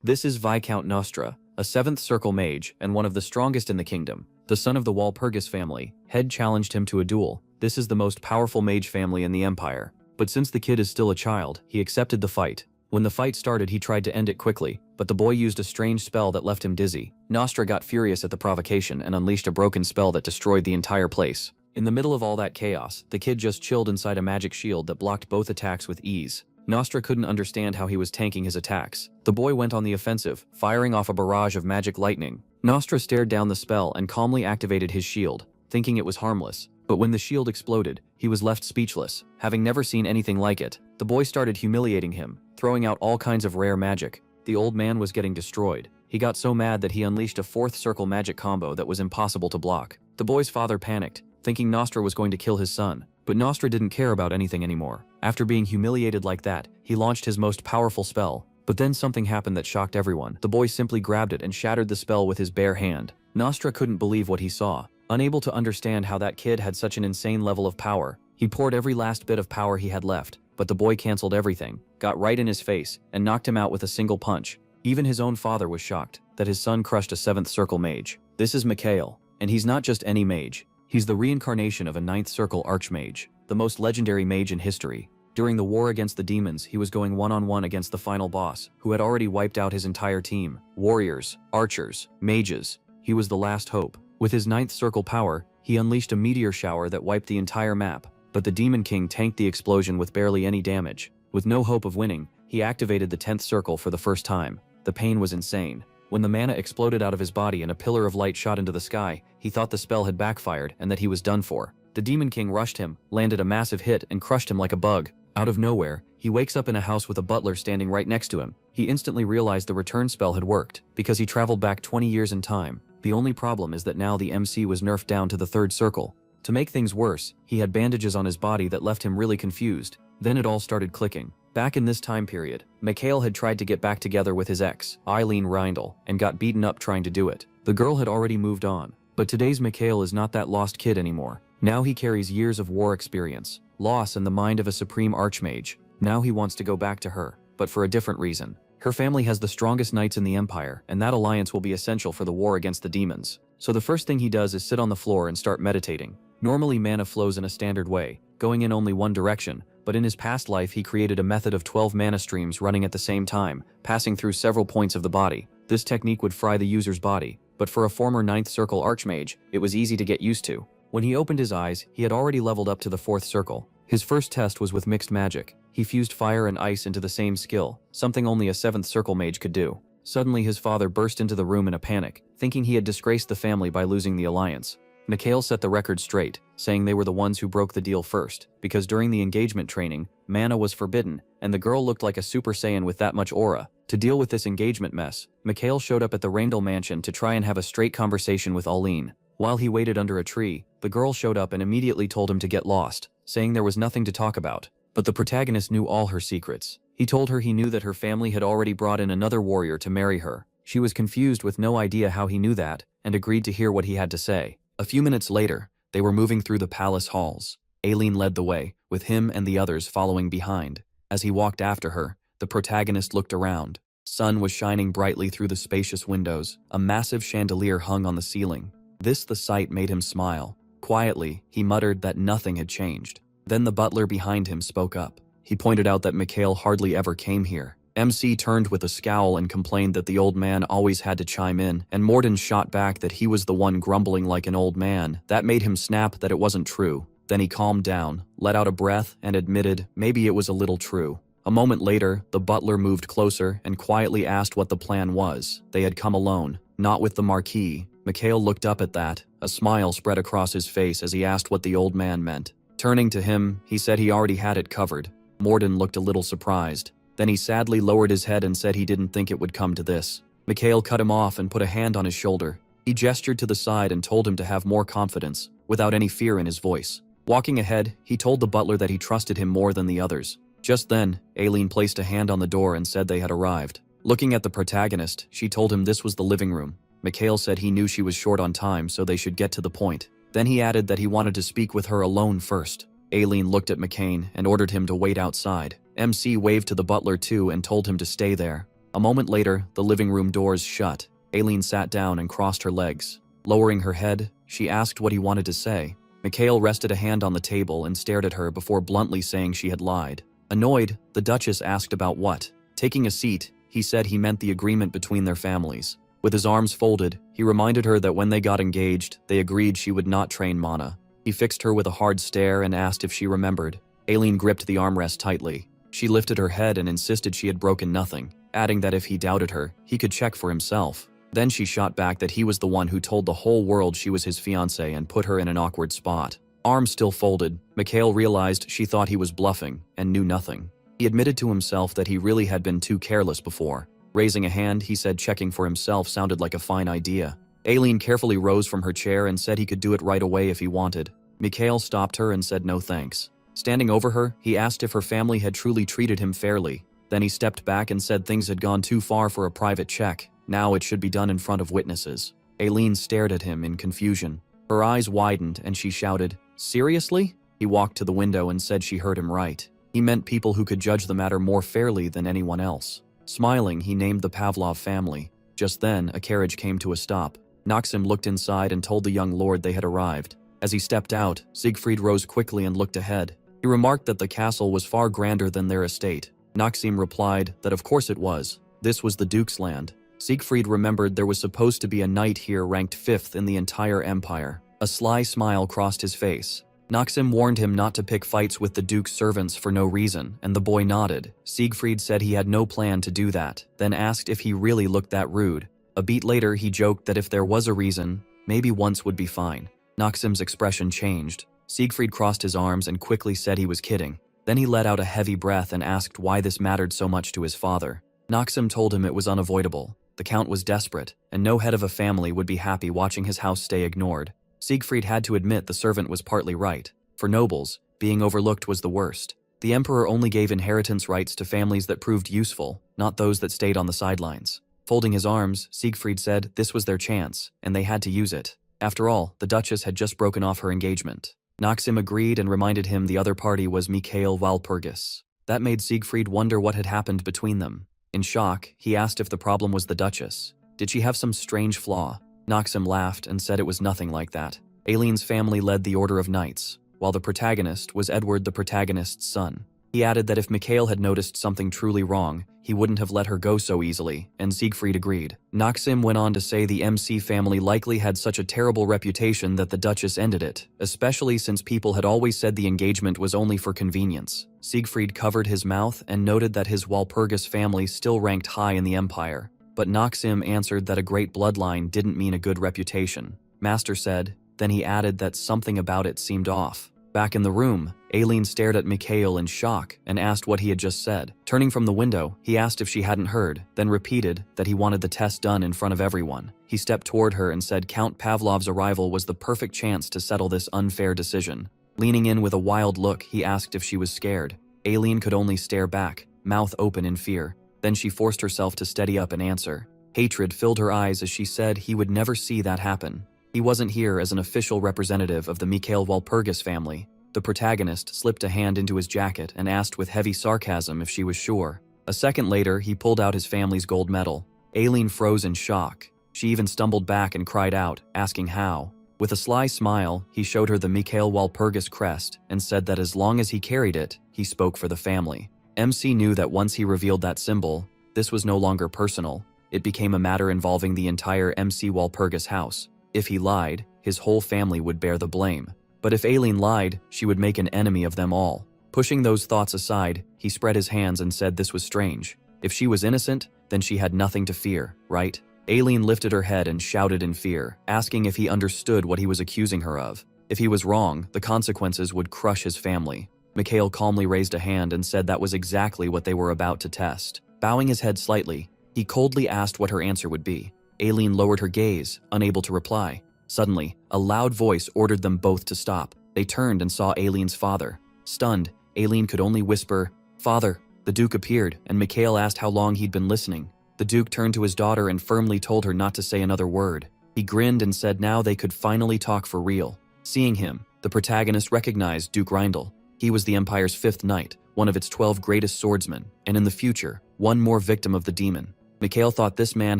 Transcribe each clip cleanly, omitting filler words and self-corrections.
This is Viscount Nostra, a 7th Circle mage and one of the strongest in the kingdom. The son of the Walpurgis family, Head challenged him to a duel. This is the most powerful mage family in the Empire. But since the kid is still a child, he accepted the fight. When the fight started, he tried to end it quickly, but the boy used a strange spell that left him dizzy. Nostra got furious at the provocation and unleashed a broken spell that destroyed the entire place. In the middle of all that chaos, the kid just chilled inside a magic shield that blocked both attacks with ease. Nostra couldn't understand how he was tanking his attacks. The boy went on the offensive, firing off a barrage of magic lightning. Nostra stared down the spell and calmly activated his shield, thinking it was harmless. But when the shield exploded, he was left speechless, having never seen anything like it. The boy started humiliating him, throwing out all kinds of rare magic. The old man was getting destroyed. He got so mad that he unleashed a 4th circle magic combo that was impossible to block. The boy's father panicked, thinking Nostra was going to kill his son. But Nostra didn't care about anything anymore. After being humiliated like that, he launched his most powerful spell. But then something happened that shocked everyone. The boy simply grabbed it and shattered the spell with his bare hand. Nostra couldn't believe what he saw. Unable to understand how that kid had such an insane level of power, he poured every last bit of power he had left, but the boy canceled everything, got right in his face, and knocked him out with a single punch. Even his own father was shocked that his son crushed a 7th Circle mage. This is Mikhail, and he's not just any mage. He's the reincarnation of a 9th Circle archmage, the most legendary mage in history. During the war against the demons, he was going one-on-one against the final boss, who had already wiped out his entire team. Warriors, archers, mages. He was the last hope. With his 9th Circle power, he unleashed a meteor shower that wiped the entire map, but the Demon King tanked the explosion with barely any damage. With no hope of winning, he activated the 10th Circle for the first time. The pain was insane. When the mana exploded out of his body and a pillar of light shot into the sky, he thought the spell had backfired and that he was done for. The Demon King rushed him, landed a massive hit, and crushed him like a bug. Out of nowhere, he wakes up in a house with a butler standing right next to him. He instantly realized the return spell had worked, because he traveled back 20 years in time. The only problem is that now the MC was nerfed down to the 3rd Circle. To make things worse, he had bandages on his body that left him really confused. Then it all started clicking. Back in this time period, Mikhail had tried to get back together with his ex, Eileen Reindl, and got beaten up trying to do it. The girl had already moved on. But today's Mikhail is not that lost kid anymore. Now he carries years of war experience, loss, and the mind of a supreme archmage. Now he wants to go back to her, but for a different reason. Her family has the strongest knights in the Empire, and that alliance will be essential for the war against the demons. So the first thing he does is sit on the floor and start meditating. Normally mana flows in a standard way, going in only one direction, but in his past life he created a method of 12 mana streams running at the same time, passing through several points of the body. This technique would fry the user's body, but for a former 9th Circle archmage, it was easy to get used to. When he opened his eyes, he had already leveled up to the 4th Circle. His first test was with mixed magic. He fused fire and ice into the same skill, something only a 7th Circle mage could do. Suddenly his father burst into the room in a panic, thinking he had disgraced the family by losing the alliance. Mikhail set the record straight, saying they were the ones who broke the deal first, because during the engagement training, mana was forbidden, and the girl looked like a Super Saiyan with that much aura. To deal with this engagement mess, Mikhail showed up at the Reindl mansion to try and have a straight conversation with Eileen. While he waited under a tree, the girl showed up and immediately told him to get lost, saying there was nothing to talk about. But the protagonist knew all her secrets. He told her he knew that her family had already brought in another warrior to marry her. She was confused with no idea how he knew that, and agreed to hear what he had to say. A few minutes later, they were moving through the palace halls. Aileen led the way, with him and the others following behind. As he walked after her, the protagonist looked around. Sun was shining brightly through the spacious windows. A massive chandelier hung on the ceiling. The sight made him smile. Quietly, he muttered that nothing had changed. Then the butler behind him spoke up. He pointed out that Mikhail hardly ever came here. MC turned with a scowl and complained that the old man always had to chime in, and Morden shot back that he was the one grumbling like an old man. That made him snap that it wasn't true. Then he calmed down, let out a breath, and admitted maybe it was a little true. A moment later, the butler moved closer and quietly asked what the plan was. They had come alone, not with the Marquis. Mikhail looked up at that. A smile spread across his face as he asked what the old man meant. Turning to him, he said he already had it covered. Morden looked a little surprised. Then he sadly lowered his head and said he didn't think it would come to this. Mikhail cut him off and put a hand on his shoulder. He gestured to the side and told him to have more confidence, without any fear in his voice. Walking ahead, he told the butler that he trusted him more than the others. Just then, Aileen placed a hand on the door and said they had arrived. Looking at the protagonist, she told him this was the living room. Mikhail said he knew she was short on time, so they should get to the point. Then he added that he wanted to speak with her alone first. Aileen looked at McCain and ordered him to wait outside. MC waved to the butler too and told him to stay there. A moment later, the living room doors shut. Aileen sat down and crossed her legs. Lowering her head, she asked what he wanted to say. Mikhail rested a hand on the table and stared at her before bluntly saying she had lied. Annoyed, the Duchess asked about what. Taking a seat, he said he meant the agreement between their families. With his arms folded, he reminded her that when they got engaged, they agreed she would not train Mana. He fixed her with a hard stare and asked if she remembered. Aileen gripped the armrest tightly. She lifted her head and insisted she had broken nothing, adding that if he doubted her, he could check for himself. Then she shot back that he was the one who told the whole world she was his fiancée and put her in an awkward spot. Arms still folded, Mikhail realized she thought he was bluffing and knew nothing. He admitted to himself that he really had been too careless before. Raising a hand, he said checking for himself sounded like a fine idea. Aileen carefully rose from her chair and said he could do it right away if he wanted. Mikhail stopped her and said no thanks. Standing over her, he asked if her family had truly treated him fairly. Then he stepped back and said things had gone too far for a private check. Now it should be done in front of witnesses. Aileen stared at him in confusion. Her eyes widened and she shouted, "Seriously?" He walked to the window and said she heard him right. He meant people who could judge the matter more fairly than anyone else. Smiling, he named the Pavlov family. Just then, a carriage came to a stop. Noxim looked inside and told the young lord they had arrived. As he stepped out, Siegfried rose quickly and looked ahead. He remarked that the castle was far grander than their estate. Noxim replied that of course it was. This was the Duke's land. Siegfried remembered there was supposed to be a knight here ranked 5th in the entire empire. A sly smile crossed his face. Noxim warned him not to pick fights with the Duke's servants for no reason, and the boy nodded. Siegfried said he had no plan to do that, then asked if he really looked that rude. A beat later, he joked that if there was a reason, maybe once would be fine. Noxim's expression changed. Siegfried crossed his arms and quickly said he was kidding. Then he let out a heavy breath and asked why this mattered so much to his father. Noxim told him it was unavoidable. The Count was desperate, and no head of a family would be happy watching his house stay ignored. Siegfried had to admit the servant was partly right. For nobles, being overlooked was the worst. The emperor only gave inheritance rights to families that proved useful, not those that stayed on the sidelines. Folding his arms, Siegfried said this was their chance, and they had to use it. After all, the Duchess had just broken off her engagement. Noxim agreed and reminded him the other party was Mikhail Walpurgis. That made Siegfried wonder what had happened between them. In shock, he asked if the problem was the Duchess. Did she have some strange flaw? Noxim laughed and said it was nothing like that. Aileen's family led the Order of Knights, while the protagonist was Edward the protagonist's son. He added that if Mikhail had noticed something truly wrong, he wouldn't have let her go so easily, and Siegfried agreed. Noxim went on to say the MC family likely had such a terrible reputation that the Duchess ended it, especially since people had always said the engagement was only for convenience. Siegfried covered his mouth and noted that his Walpurgis family still ranked high in the empire, but Noxim answered that a great bloodline didn't mean a good reputation. Master said, then he added that something about it seemed off. Back in the room, Aileen stared at Mikhail in shock and asked what he had just said. Turning from the window, he asked if she hadn't heard, then repeated that he wanted the test done in front of everyone. He stepped toward her and said Count Pavlov's arrival was the perfect chance to settle this unfair decision. Leaning in with a wild look, he asked if she was scared. Aileen could only stare back, mouth open in fear. Then she forced herself to steady up and answer. Hatred filled her eyes as she said he would never see that happen. He wasn't here as an official representative of the Mikhail Walpurgis family. The protagonist slipped a hand into his jacket and asked with heavy sarcasm if she was sure. A second later, he pulled out his family's gold medal. Aileen froze in shock. She even stumbled back and cried out, asking how. With a sly smile, he showed her the Mikhail Walpurgis crest and said that as long as he carried it, he spoke for the family. MC knew that once he revealed that symbol, this was no longer personal. It became a matter involving the entire MC Walpurgis house. If he lied, his whole family would bear the blame. But if Aileen lied, she would make an enemy of them all. Pushing those thoughts aside, he spread his hands and said this was strange. If she was innocent, then she had nothing to fear, right? Aileen lifted her head and shouted in fear, asking if he understood what he was accusing her of. If he was wrong, the consequences would crush his family. Mikhail calmly raised a hand and said that was exactly what they were about to test. Bowing his head slightly, he coldly asked what her answer would be. Aileen lowered her gaze, unable to reply. Suddenly, a loud voice ordered them both to stop. They turned and saw Aileen's father. Stunned, Aileen could only whisper, "Father." The Duke appeared, and Mikhail asked how long he'd been listening. The Duke turned to his daughter and firmly told her not to say another word. He grinned and said now they could finally talk for real. Seeing him, the protagonist recognized Duke Reindl. He was the Empire's 5th knight, one of its 12 greatest swordsmen, and in the future, one more victim of the demon. Mikhail thought this man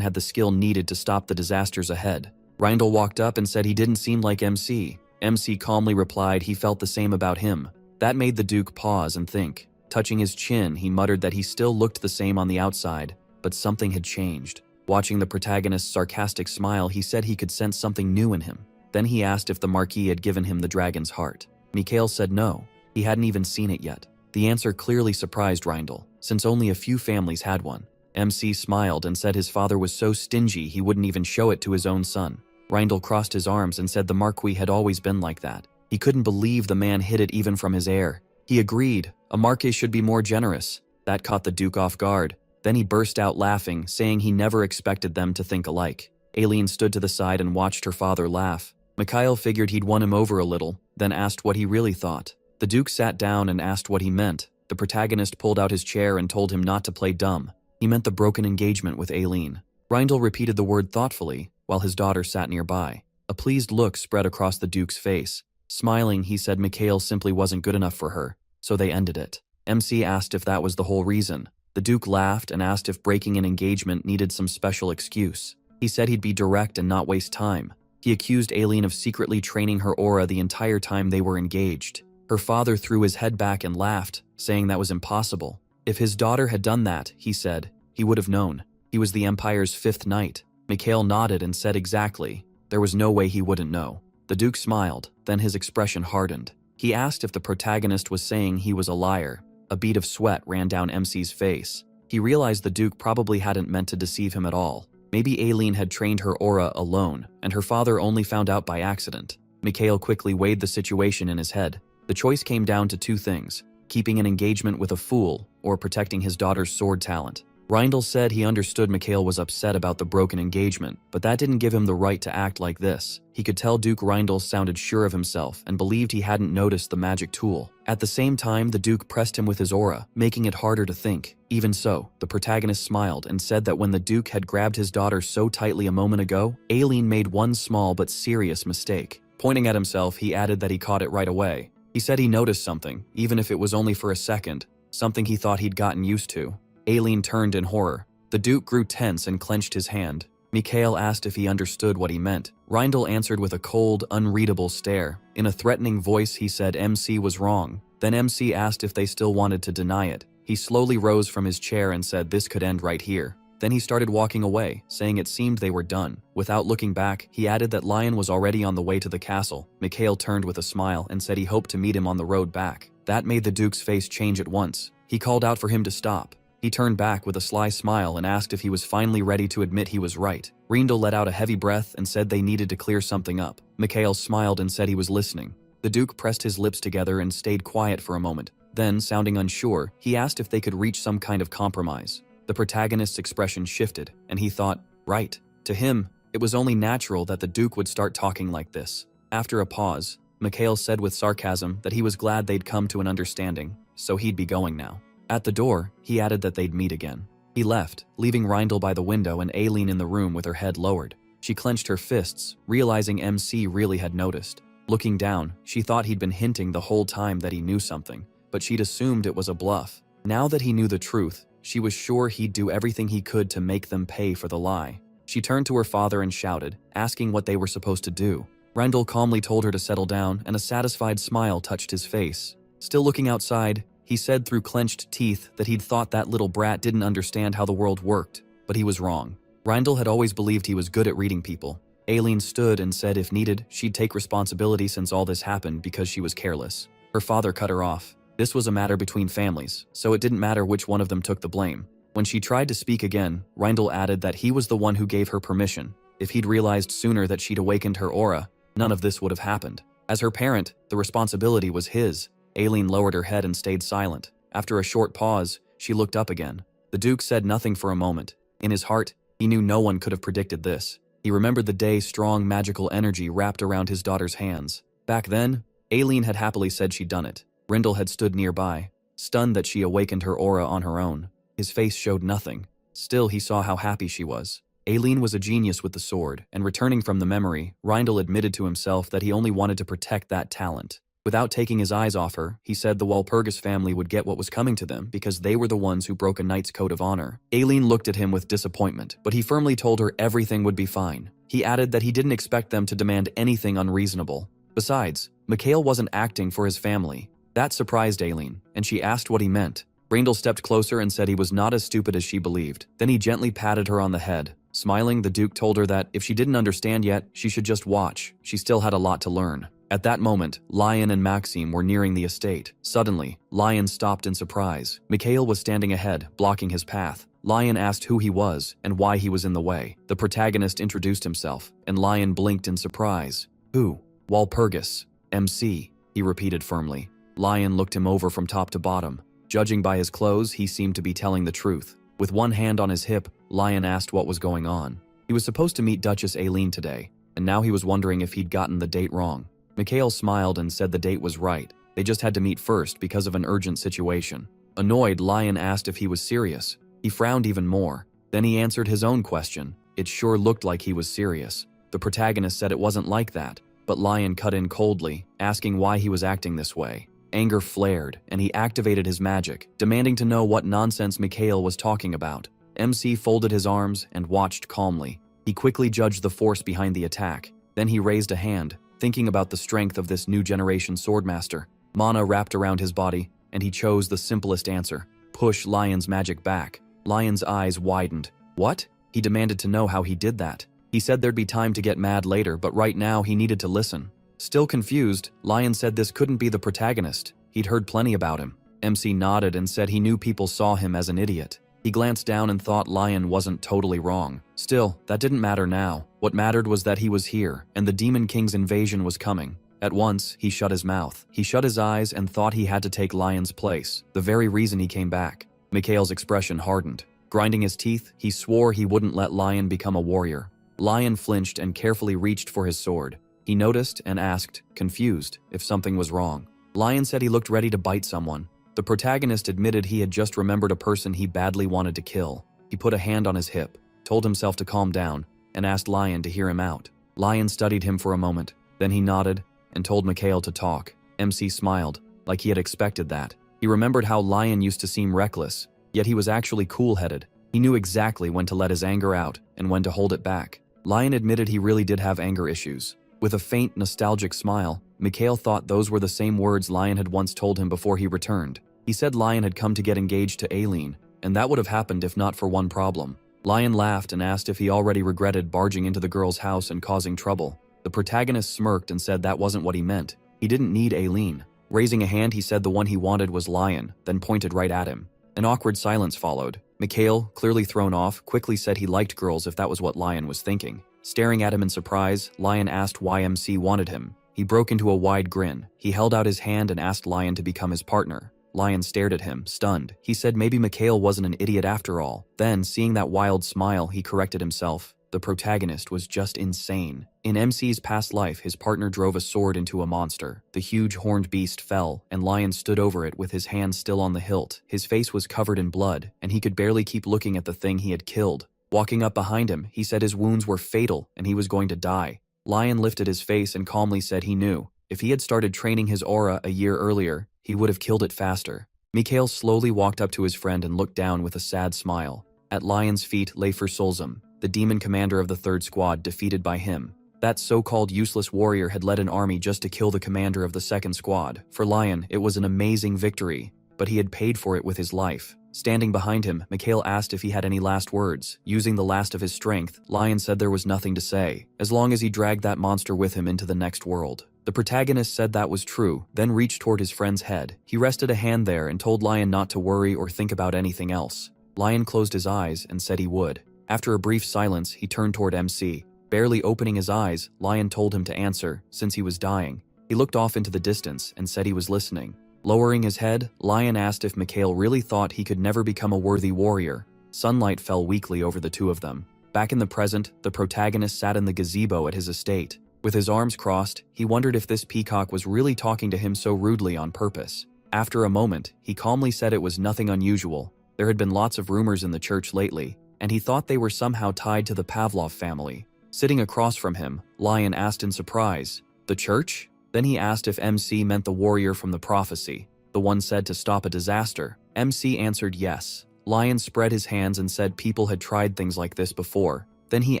had the skill needed to stop the disasters ahead. Reindl walked up and said he didn't seem like MC. MC calmly replied he felt the same about him. That made the Duke pause and think. Touching his chin, he muttered that he still looked the same on the outside, but something had changed. Watching the protagonist's sarcastic smile, he said he could sense something new in him. Then he asked if the Marquis had given him the dragon's heart. Mikhail said no, he hadn't even seen it yet. The answer clearly surprised Reindl, since only a few families had one. MC smiled and said his father was so stingy he wouldn't even show it to his own son. Reindl crossed his arms and said the Marquis had always been like that. He couldn't believe the man hid it even from his heir. He agreed, a Marquis should be more generous. That caught the Duke off guard. Then he burst out laughing, saying he never expected them to think alike. Aileen stood to the side and watched her father laugh. Mikhail figured he'd won him over a little, then asked what he really thought. The Duke sat down and asked what he meant. The protagonist pulled out his chair and told him not to play dumb. He meant the broken engagement with Aileen. Reindl repeated the word thoughtfully, while his daughter sat nearby. A pleased look spread across the Duke's face. Smiling, he said Mikhail simply wasn't good enough for her, so they ended it. MC asked if that was the whole reason. The Duke laughed and asked if breaking an engagement needed some special excuse. He said he'd be direct and not waste time. He accused Aileen of secretly training her aura the entire time they were engaged. Her father threw his head back and laughed, saying that was impossible. If his daughter had done that, he said, he would have known. He was the Empire's 5th knight. Mikhail nodded and said exactly. There was no way he wouldn't know. The Duke smiled, then his expression hardened. He asked if the protagonist was saying he was a liar. A bead of sweat ran down MC's face. He realized the Duke probably hadn't meant to deceive him at all. Maybe Aileen had trained her aura alone, and her father only found out by accident. Mikhail quickly weighed the situation in his head. The choice came down to two things: keeping an engagement with a fool, or protecting his daughter's sword talent. Reindl said he understood Mikhail was upset about the broken engagement, but that didn't give him the right to act like this. He could tell Duke Reindl sounded sure of himself and believed he hadn't noticed the magic tool. At the same time, the Duke pressed him with his aura, making it harder to think. Even so, the protagonist smiled and said that when the Duke had grabbed his daughter so tightly a moment ago, Aileen made one small but serious mistake. Pointing at himself, he added that he caught it right away. He said he noticed something, even if it was only for a second, something he thought he'd gotten used to. Aileen turned in horror. The Duke grew tense and clenched his hand. Mikhail asked if he understood what he meant. Reindl answered with a cold, unreadable stare. In a threatening voice, he said MC was wrong. Then MC asked if they still wanted to deny it. He slowly rose from his chair and said this could end right here. Then he started walking away, saying it seemed they were done. Without looking back, he added that Lion was already on the way to the castle. Mikhail turned with a smile and said he hoped to meet him on the road back. That made the Duke's face change at once. He called out for him to stop. He turned back with a sly smile and asked if he was finally ready to admit he was right. Reindl let out a heavy breath and said they needed to clear something up. Mikhail smiled and said he was listening. The Duke pressed his lips together and stayed quiet for a moment. Then, sounding unsure, he asked if they could reach some kind of compromise. The protagonist's expression shifted, and he thought, right. To him, it was only natural that the Duke would start talking like this. After a pause, Mikhail said with sarcasm that he was glad they'd come to an understanding, so he'd be going now. At the door, he added that they'd meet again. He left, leaving Reindl by the window and Aileen in the room with her head lowered. She clenched her fists, realizing MC really had noticed. Looking down, she thought he'd been hinting the whole time that he knew something, but she'd assumed it was a bluff. Now that he knew the truth, she was sure he'd do everything he could to make them pay for the lie. She turned to her father and shouted, asking what they were supposed to do. Reindl calmly told her to settle down, and a satisfied smile touched his face. Still looking outside, he said through clenched teeth that he'd thought that little brat didn't understand how the world worked, but he was wrong. Reindl had always believed he was good at reading people. Aileen stood and said if needed, she'd take responsibility since all this happened because she was careless. Her father cut her off. This was a matter between families, so it didn't matter which one of them took the blame. When she tried to speak again, Reindl added that he was the one who gave her permission. If he'd realized sooner that she'd awakened her aura, none of this would have happened. As her parent, the responsibility was his. Aileen lowered her head and stayed silent. After a short pause, she looked up again. The Duke said nothing for a moment. In his heart, he knew no one could have predicted this. He remembered the day strong magical energy wrapped around his daughter's hands. Back then, Aileen had happily said she'd done it. Reindl had stood nearby, stunned that she awakened her aura on her own. His face showed nothing. Still, he saw how happy she was. Aileen was a genius with the sword, and returning from the memory, Reindl admitted to himself that he only wanted to protect that talent. Without taking his eyes off her, he said the Walpurgis family would get what was coming to them because they were the ones who broke a knight's code of honor. Aileen looked at him with disappointment, but he firmly told her everything would be fine. He added that he didn't expect them to demand anything unreasonable. Besides, Mikhail wasn't acting for his family. That surprised Aileen, and she asked what he meant. Brindle stepped closer and said he was not as stupid as she believed. Then he gently patted her on the head. Smiling, the Duke told her that if she didn't understand yet, she should just watch. She still had a lot to learn. At that moment, Lion and Maxime were nearing the estate. Suddenly, Lion stopped in surprise. Mikhail was standing ahead, blocking his path. Lion asked who he was and why he was in the way. The protagonist introduced himself, and Lion blinked in surprise. Who? Walpurgis. MC, he repeated firmly. Lion looked him over from top to bottom. Judging by his clothes, he seemed to be telling the truth. With one hand on his hip, Lion asked what was going on. He was supposed to meet Duchess Aileen today, and now he was wondering if he'd gotten the date wrong. Mikhail smiled and said the date was right. They just had to meet first because of an urgent situation. Annoyed, Lion asked if he was serious. He frowned even more. Then he answered his own question. It sure looked like he was serious. The protagonist said it wasn't like that, but Lion cut in coldly, asking why he was acting this way. Anger flared, and he activated his magic, demanding to know what nonsense Mikhail was talking about. MC folded his arms and watched calmly. He quickly judged the force behind the attack. Then he raised a hand, thinking about the strength of this new generation swordmaster. Mana wrapped around his body, and he chose the simplest answer. Push Lion's magic back. Lion's eyes widened. What? He demanded to know how he did that. He said there'd be time to get mad later, but right now he needed to listen. Still confused, Lion said this couldn't be the protagonist. He'd heard plenty about him. MC nodded and said he knew people saw him as an idiot. He glanced down and thought Lion wasn't totally wrong. Still, that didn't matter now. What mattered was that he was here, and the Demon King's invasion was coming. At once, he shut his mouth. He shut his eyes and thought he had to take Lion's place, the very reason he came back. Mikhail's expression hardened. Grinding his teeth, he swore he wouldn't let Lion become a warrior. Lion flinched and carefully reached for his sword. He noticed and asked, confused, if something was wrong. Lion said he looked ready to bite someone. The protagonist admitted he had just remembered a person he badly wanted to kill. He put a hand on his hip, told himself to calm down, and asked Lion to hear him out. Lion studied him for a moment, then he nodded and told Mikhail to talk. MC smiled, like he had expected that. He remembered how Lion used to seem reckless, yet he was actually cool-headed. He knew exactly when to let his anger out and when to hold it back. Lion admitted he really did have anger issues. With a faint, nostalgic smile, Mikhail thought those were the same words Lion had once told him before he returned. He said Lion had come to get engaged to Aileen, and that would have happened if not for one problem. Lion laughed and asked if he already regretted barging into the girl's house and causing trouble. The protagonist smirked and said that wasn't what he meant. He didn't need Aileen. Raising a hand, he said the one he wanted was Lion, then pointed right at him. An awkward silence followed. Mikhail, clearly thrown off, quickly said he liked girls if that was what Lion was thinking. Staring at him in surprise, Lion asked why MC wanted him. He broke into a wide grin. He held out his hand and asked Lion to become his partner. Lion stared at him, stunned. He said maybe Mikhail wasn't an idiot after all. Then, seeing that wild smile, he corrected himself. The protagonist was just insane. In MC's past life, his partner drove a sword into a monster. The huge horned beast fell, and Lion stood over it with his hand still on the hilt. His face was covered in blood, and he could barely keep looking at the thing he had killed. Walking up behind him, he said his wounds were fatal and he was going to die. Lion lifted his face and calmly said he knew. If he had started training his aura a year earlier, he would have killed it faster. Mikhail slowly walked up to his friend and looked down with a sad smile. At Lion's feet lay Fursulzum, the demon commander of the 3rd Squad, defeated by him. That so-called useless warrior had led an army just to kill the commander of the 2nd Squad. For Lion, it was an amazing victory, but he had paid for it with his life. Standing behind him, Mikhail asked if he had any last words. Using the last of his strength, Lion said there was nothing to say, as long as he dragged that monster with him into the next world. The protagonist said that was true, then reached toward his friend's head. He rested a hand there and told Lion not to worry or think about anything else. Lion closed his eyes and said he would. After a brief silence, he turned toward MC. Barely opening his eyes, Lion told him to answer, since he was dying. He looked off into the distance and said he was listening. Lowering his head, Lion asked if Mikhail really thought he could never become a worthy warrior. Sunlight fell weakly over the two of them. Back in the present, the protagonist sat in the gazebo at his estate. With his arms crossed, he wondered if this peacock was really talking to him so rudely on purpose. After a moment, he calmly said it was nothing unusual. There had been lots of rumors in the church lately, and he thought they were somehow tied to the Pavlov family. Sitting across from him, Lion asked in surprise, "The church?" Then he asked if MC meant the warrior from the prophecy, the one said to stop a disaster. MC answered yes. Lion spread his hands and said people had tried things like this before. Then he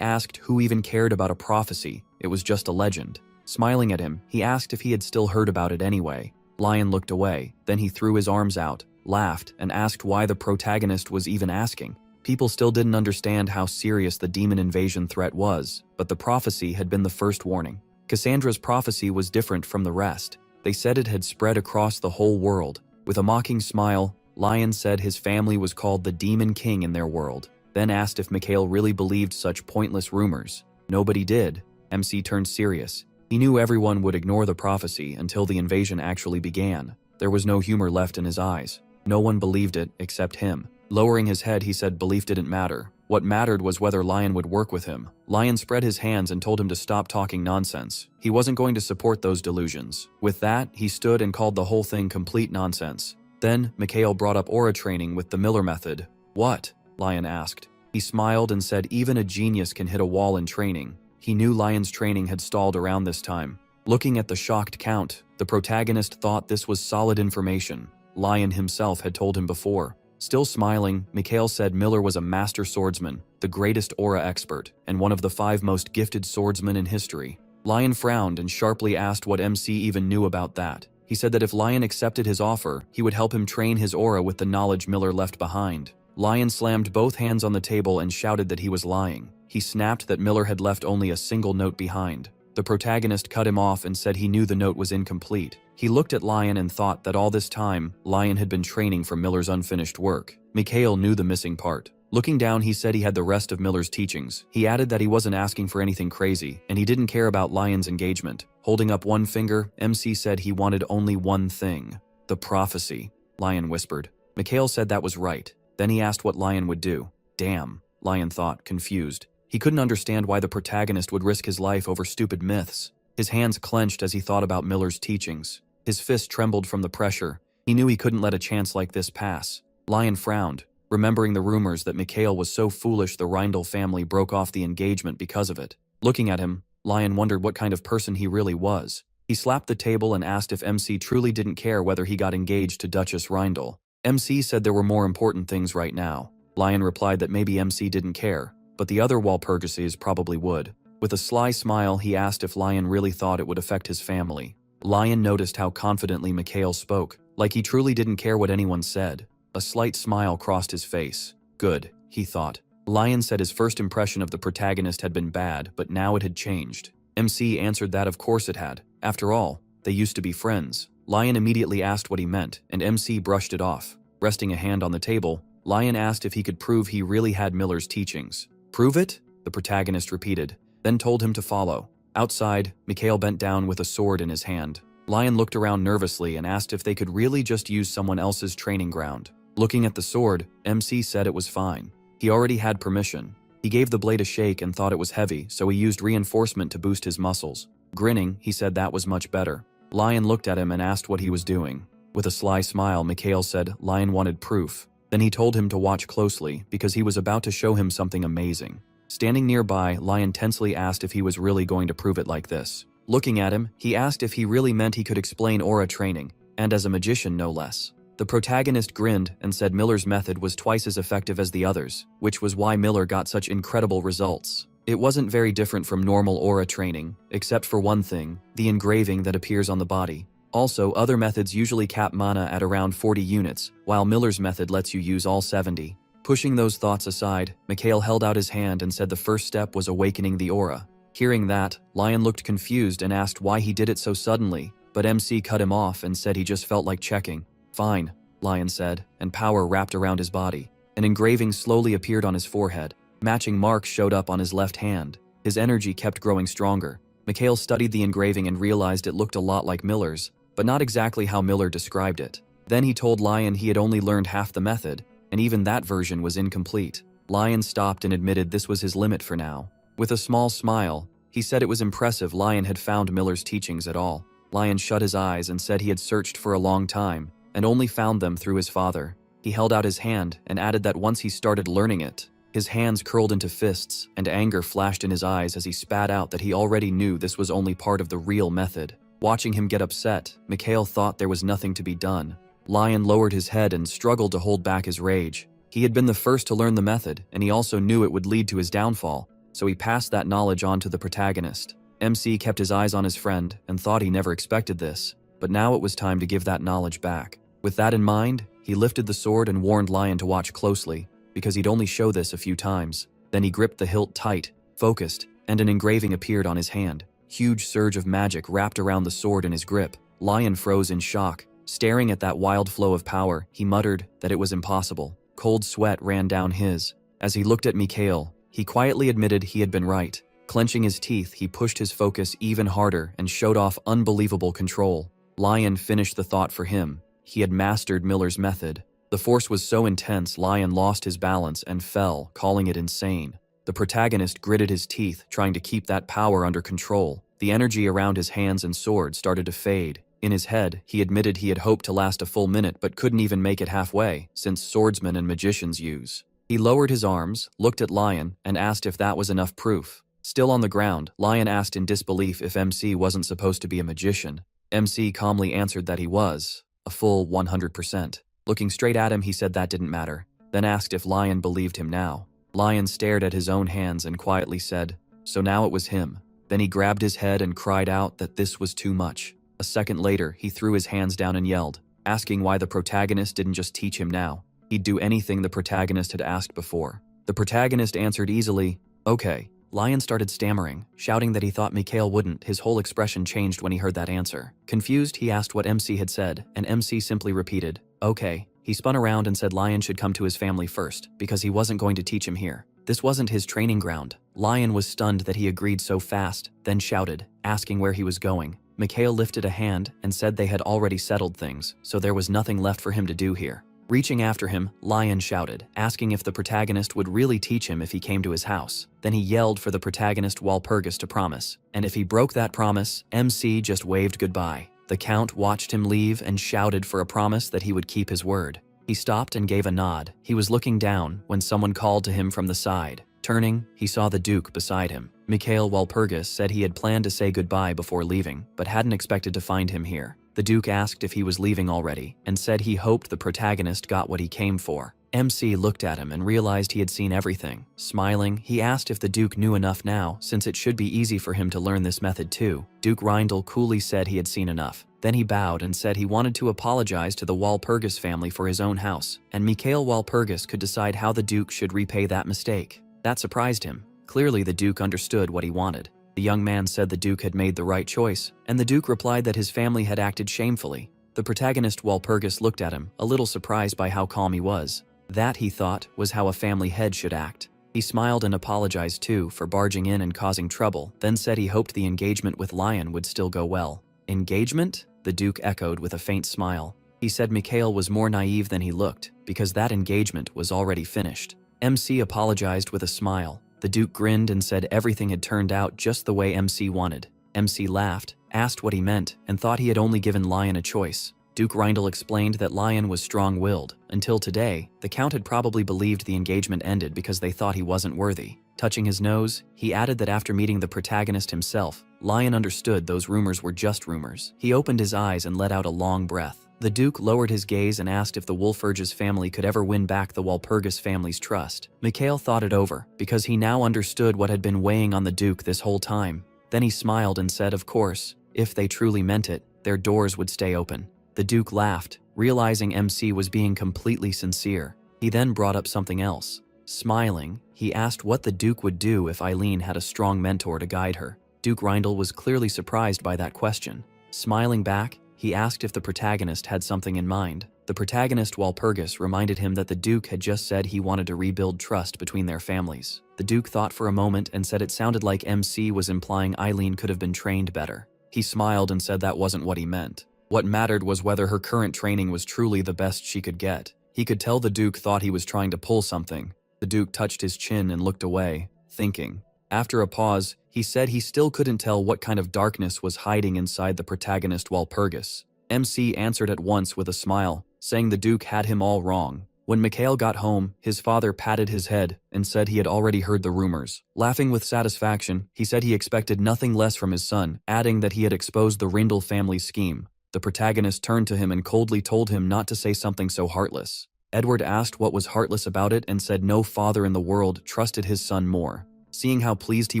asked who even cared about a prophecy, it was just a legend. Smiling at him, he asked if he had still heard about it anyway. Lion looked away, then he threw his arms out, laughed, and asked why the protagonist was even asking. People still didn't understand how serious the demon invasion threat was, but the prophecy had been the first warning. Cassandra's prophecy was different from the rest. They said it had spread across the whole world. With a mocking smile, Lion said his family was called the Demon King in their world, then asked if Mikhail really believed such pointless rumors. Nobody did. MC turned serious. He knew everyone would ignore the prophecy until the invasion actually began. There was no humor left in his eyes. No one believed it except him. Lowering his head, he said belief didn't matter. What mattered was whether Lion would work with him. Lion spread his hands and told him to stop talking nonsense. He wasn't going to support those delusions. With that, he stood and called the whole thing complete nonsense. Then, Mikhail brought up aura training with the Miller method. What? Lion asked. He smiled and said even a genius can hit a wall in training. He knew Lion's training had stalled around this time. Looking at the shocked Count, the protagonist thought this was solid information. Lion himself had told him before. Still smiling, Mikhail said Miller was a master swordsman, the greatest aura expert, and one of the 5 most gifted swordsmen in history. Lion frowned and sharply asked what MC even knew about that. He said that if Lion accepted his offer, he would help him train his aura with the knowledge Miller left behind. Lion slammed both hands on the table and shouted that he was lying. He snapped that Miller had left only a single note behind. The protagonist cut him off and said he knew the note was incomplete. He looked at Lion and thought that all this time, Lion had been training for Miller's unfinished work. Mikhail knew the missing part. Looking down, he said he had the rest of Miller's teachings. He added that he wasn't asking for anything crazy, and he didn't care about Lion's engagement. Holding up one finger, MC said he wanted only one thing. The prophecy, Lion whispered. Mikhail said that was right. Then he asked what Lion would do. Damn, Lion thought, confused. He couldn't understand why the protagonist would risk his life over stupid myths. His hands clenched as he thought about Miller's teachings. His fist trembled from the pressure. He knew he couldn't let a chance like this pass. Lion frowned, remembering the rumors that Mikhail was so foolish the Reindl family broke off the engagement because of it. Looking at him, Lion wondered what kind of person he really was. He slapped the table and asked if MC truly didn't care whether he got engaged to Duchess Reindl. MC said there were more important things right now. Lion replied that maybe MC didn't care, but the other Walpurgises probably would. With a sly smile, he asked if Lion really thought it would affect his family. Lion noticed how confidently Mikhail spoke, like he truly didn't care what anyone said. A slight smile crossed his face. Good, he thought. Lion said his first impression of the protagonist had been bad, but now it had changed. MC answered that of course it had. After all, they used to be friends. Lion immediately asked what he meant, and MC brushed it off. Resting a hand on the table, Lion asked if he could prove he really had Miller's teachings. Prove it? The protagonist repeated, then told him to follow. Outside, Mikhail bent down with a sword in his hand. Lion looked around nervously and asked if they could really just use someone else's training ground. Looking at the sword, MC said it was fine. He already had permission. He gave the blade a shake and thought it was heavy, so he used reinforcement to boost his muscles. Grinning, he said that was much better. Lion looked at him and asked what he was doing. With a sly smile, Mikhail said Lion wanted proof. Then he told him to watch closely because he was about to show him something amazing. Standing nearby, Lion tensely asked if he was really going to prove it like this. Looking at him, he asked if he really meant he could explain aura training, and as a magician no less. The protagonist grinned and said Miller's method was twice as effective as the others, which was why Miller got such incredible results. It wasn't very different from normal aura training, except for one thing, the engraving that appears on the body. Also, other methods usually cap mana at around 40 units, while Miller's method lets you use all 70. Pushing those thoughts aside, Mikhail held out his hand and said the first step was awakening the aura. Hearing that, Lion looked confused and asked why he did it so suddenly, but MC cut him off and said he just felt like checking. Fine, Lion said, and power wrapped around his body. An engraving slowly appeared on his forehead. Matching marks showed up on his left hand. His energy kept growing stronger. Mikhail studied the engraving and realized it looked a lot like Miller's, but not exactly how Miller described it. Then he told Lion he had only learned half the method, and even that version was incomplete. Lion stopped and admitted this was his limit for now. With a small smile, he said it was impressive Lion had found Miller's teachings at all. Lion shut his eyes and said he had searched for a long time, and only found them through his father. He held out his hand and added that once he started learning it, his hands curled into fists, and anger flashed in his eyes as he spat out that he already knew this was only part of the real method. Watching him get upset, Mikhail thought there was nothing to be done. Lion lowered his head and struggled to hold back his rage. He had been the first to learn the method, and he also knew it would lead to his downfall, so he passed that knowledge on to the protagonist. MC kept his eyes on his friend and thought he never expected this, but now it was time to give that knowledge back. With that in mind, he lifted the sword and warned Lion to watch closely, because he'd only show this a few times. Then he gripped the hilt tight, focused, and an engraving appeared on his hand. Huge surge of magic wrapped around the sword in his grip. Lion froze in shock. Staring at that wild flow of power, he muttered that it was impossible. Cold sweat ran down his. As he looked at Mikhail, he quietly admitted he had been right. Clenching his teeth, he pushed his focus even harder and showed off unbelievable control. Lion finished the thought for him. He had mastered Miller's method. The force was so intense, Lion lost his balance and fell, calling it insane. The protagonist gritted his teeth, trying to keep that power under control. The energy around his hands and sword started to fade. In his head, he admitted he had hoped to last a full minute but couldn't even make it halfway, since swordsmen and magicians use. He lowered his arms, looked at Lion, and asked if that was enough proof. Still on the ground, Lion asked in disbelief if MC wasn't supposed to be a magician. MC calmly answered that he was, a full 100%. Looking straight at him, he said that didn't matter, then asked if Lion believed him now. Lion stared at his own hands and quietly said, so now it was him. Then he grabbed his head and cried out that this was too much. A second later, he threw his hands down and yelled, asking why the protagonist didn't just teach him now. He'd do anything the protagonist had asked before. The protagonist answered easily, okay. Lion started stammering, shouting that he thought Mikhail wouldn't. His whole expression changed when he heard that answer. Confused, he asked what MC had said, and MC simply repeated, okay. He spun around and said Lion should come to his family first, because he wasn't going to teach him here. This wasn't his training ground. Lion was stunned that he agreed so fast, then shouted, asking where he was going. Mikhail lifted a hand and said they had already settled things, so there was nothing left for him to do here. Reaching after him, Lion shouted, asking if the protagonist would really teach him if he came to his house. Then he yelled for the protagonist Walpurgis to promise, and if he broke that promise, MC just waved goodbye. The Count watched him leave and shouted for a promise that he would keep his word. He stopped and gave a nod. He was looking down when someone called to him from the side. Turning, he saw the Duke beside him. Mikhail Walpurgis said he had planned to say goodbye before leaving, but hadn't expected to find him here. The Duke asked if he was leaving already, and said he hoped the protagonist got what he came for. MC looked at him and realized he had seen everything. Smiling, he asked if the Duke knew enough now, since it should be easy for him to learn this method too. Duke Reindl coolly said he had seen enough. Then he bowed and said he wanted to apologize to the Walpurgis family for his own house, and Mikhail Walpurgis could decide how the Duke should repay that mistake. That surprised him. Clearly the Duke understood what he wanted. The young man said the Duke had made the right choice, and the Duke replied that his family had acted shamefully. The protagonist Walpurgis looked at him, a little surprised by how calm he was. That, he thought, was how a family head should act. He smiled and apologized too for barging in and causing trouble, then said he hoped the engagement with Lion would still go well. Engagement? The Duke echoed with a faint smile. He said Mikhail was more naive than he looked, because that engagement was already finished. MC apologized with a smile. The Duke grinned and said everything had turned out just the way MC wanted. MC laughed, asked what he meant, and thought he had only given Lion a choice. Duke Reindl explained that Lion was strong-willed. Until today, the Count had probably believed the engagement ended because they thought he wasn't worthy. Touching his nose, he added that after meeting the protagonist himself, Lion understood those rumors were just rumors. He opened his eyes and let out a long breath. The Duke lowered his gaze and asked if the Walpurgis family could ever win back the Walpurgis family's trust. Mikhail thought it over, because he now understood what had been weighing on the Duke this whole time. Then he smiled and said, of course, if they truly meant it, their doors would stay open. The Duke laughed, realizing MC was being completely sincere. He then brought up something else. Smiling, he asked what the Duke would do if Eileen had a strong mentor to guide her. Duke Reindl was clearly surprised by that question. Smiling back, he asked if the protagonist had something in mind. The protagonist Walpurgis reminded him that the Duke had just said he wanted to rebuild trust between their families. The Duke thought for a moment and said it sounded like MC was implying Eileen could have been trained better. He smiled and said that wasn't what he meant. What mattered was whether her current training was truly the best she could get. He could tell the Duke thought he was trying to pull something. The Duke touched his chin and looked away, thinking. After a pause, he said he still couldn't tell what kind of darkness was hiding inside the protagonist Walpurgis. MC answered at once with a smile, saying the Duke had him all wrong. When Mikhail got home, his father patted his head and said he had already heard the rumors. Laughing with satisfaction, he said he expected nothing less from his son, adding that he had exposed the Rindle family's scheme. The protagonist turned to him and coldly told him not to say something so heartless. Edward asked what was heartless about it and said no father in the world trusted his son more. Seeing how pleased he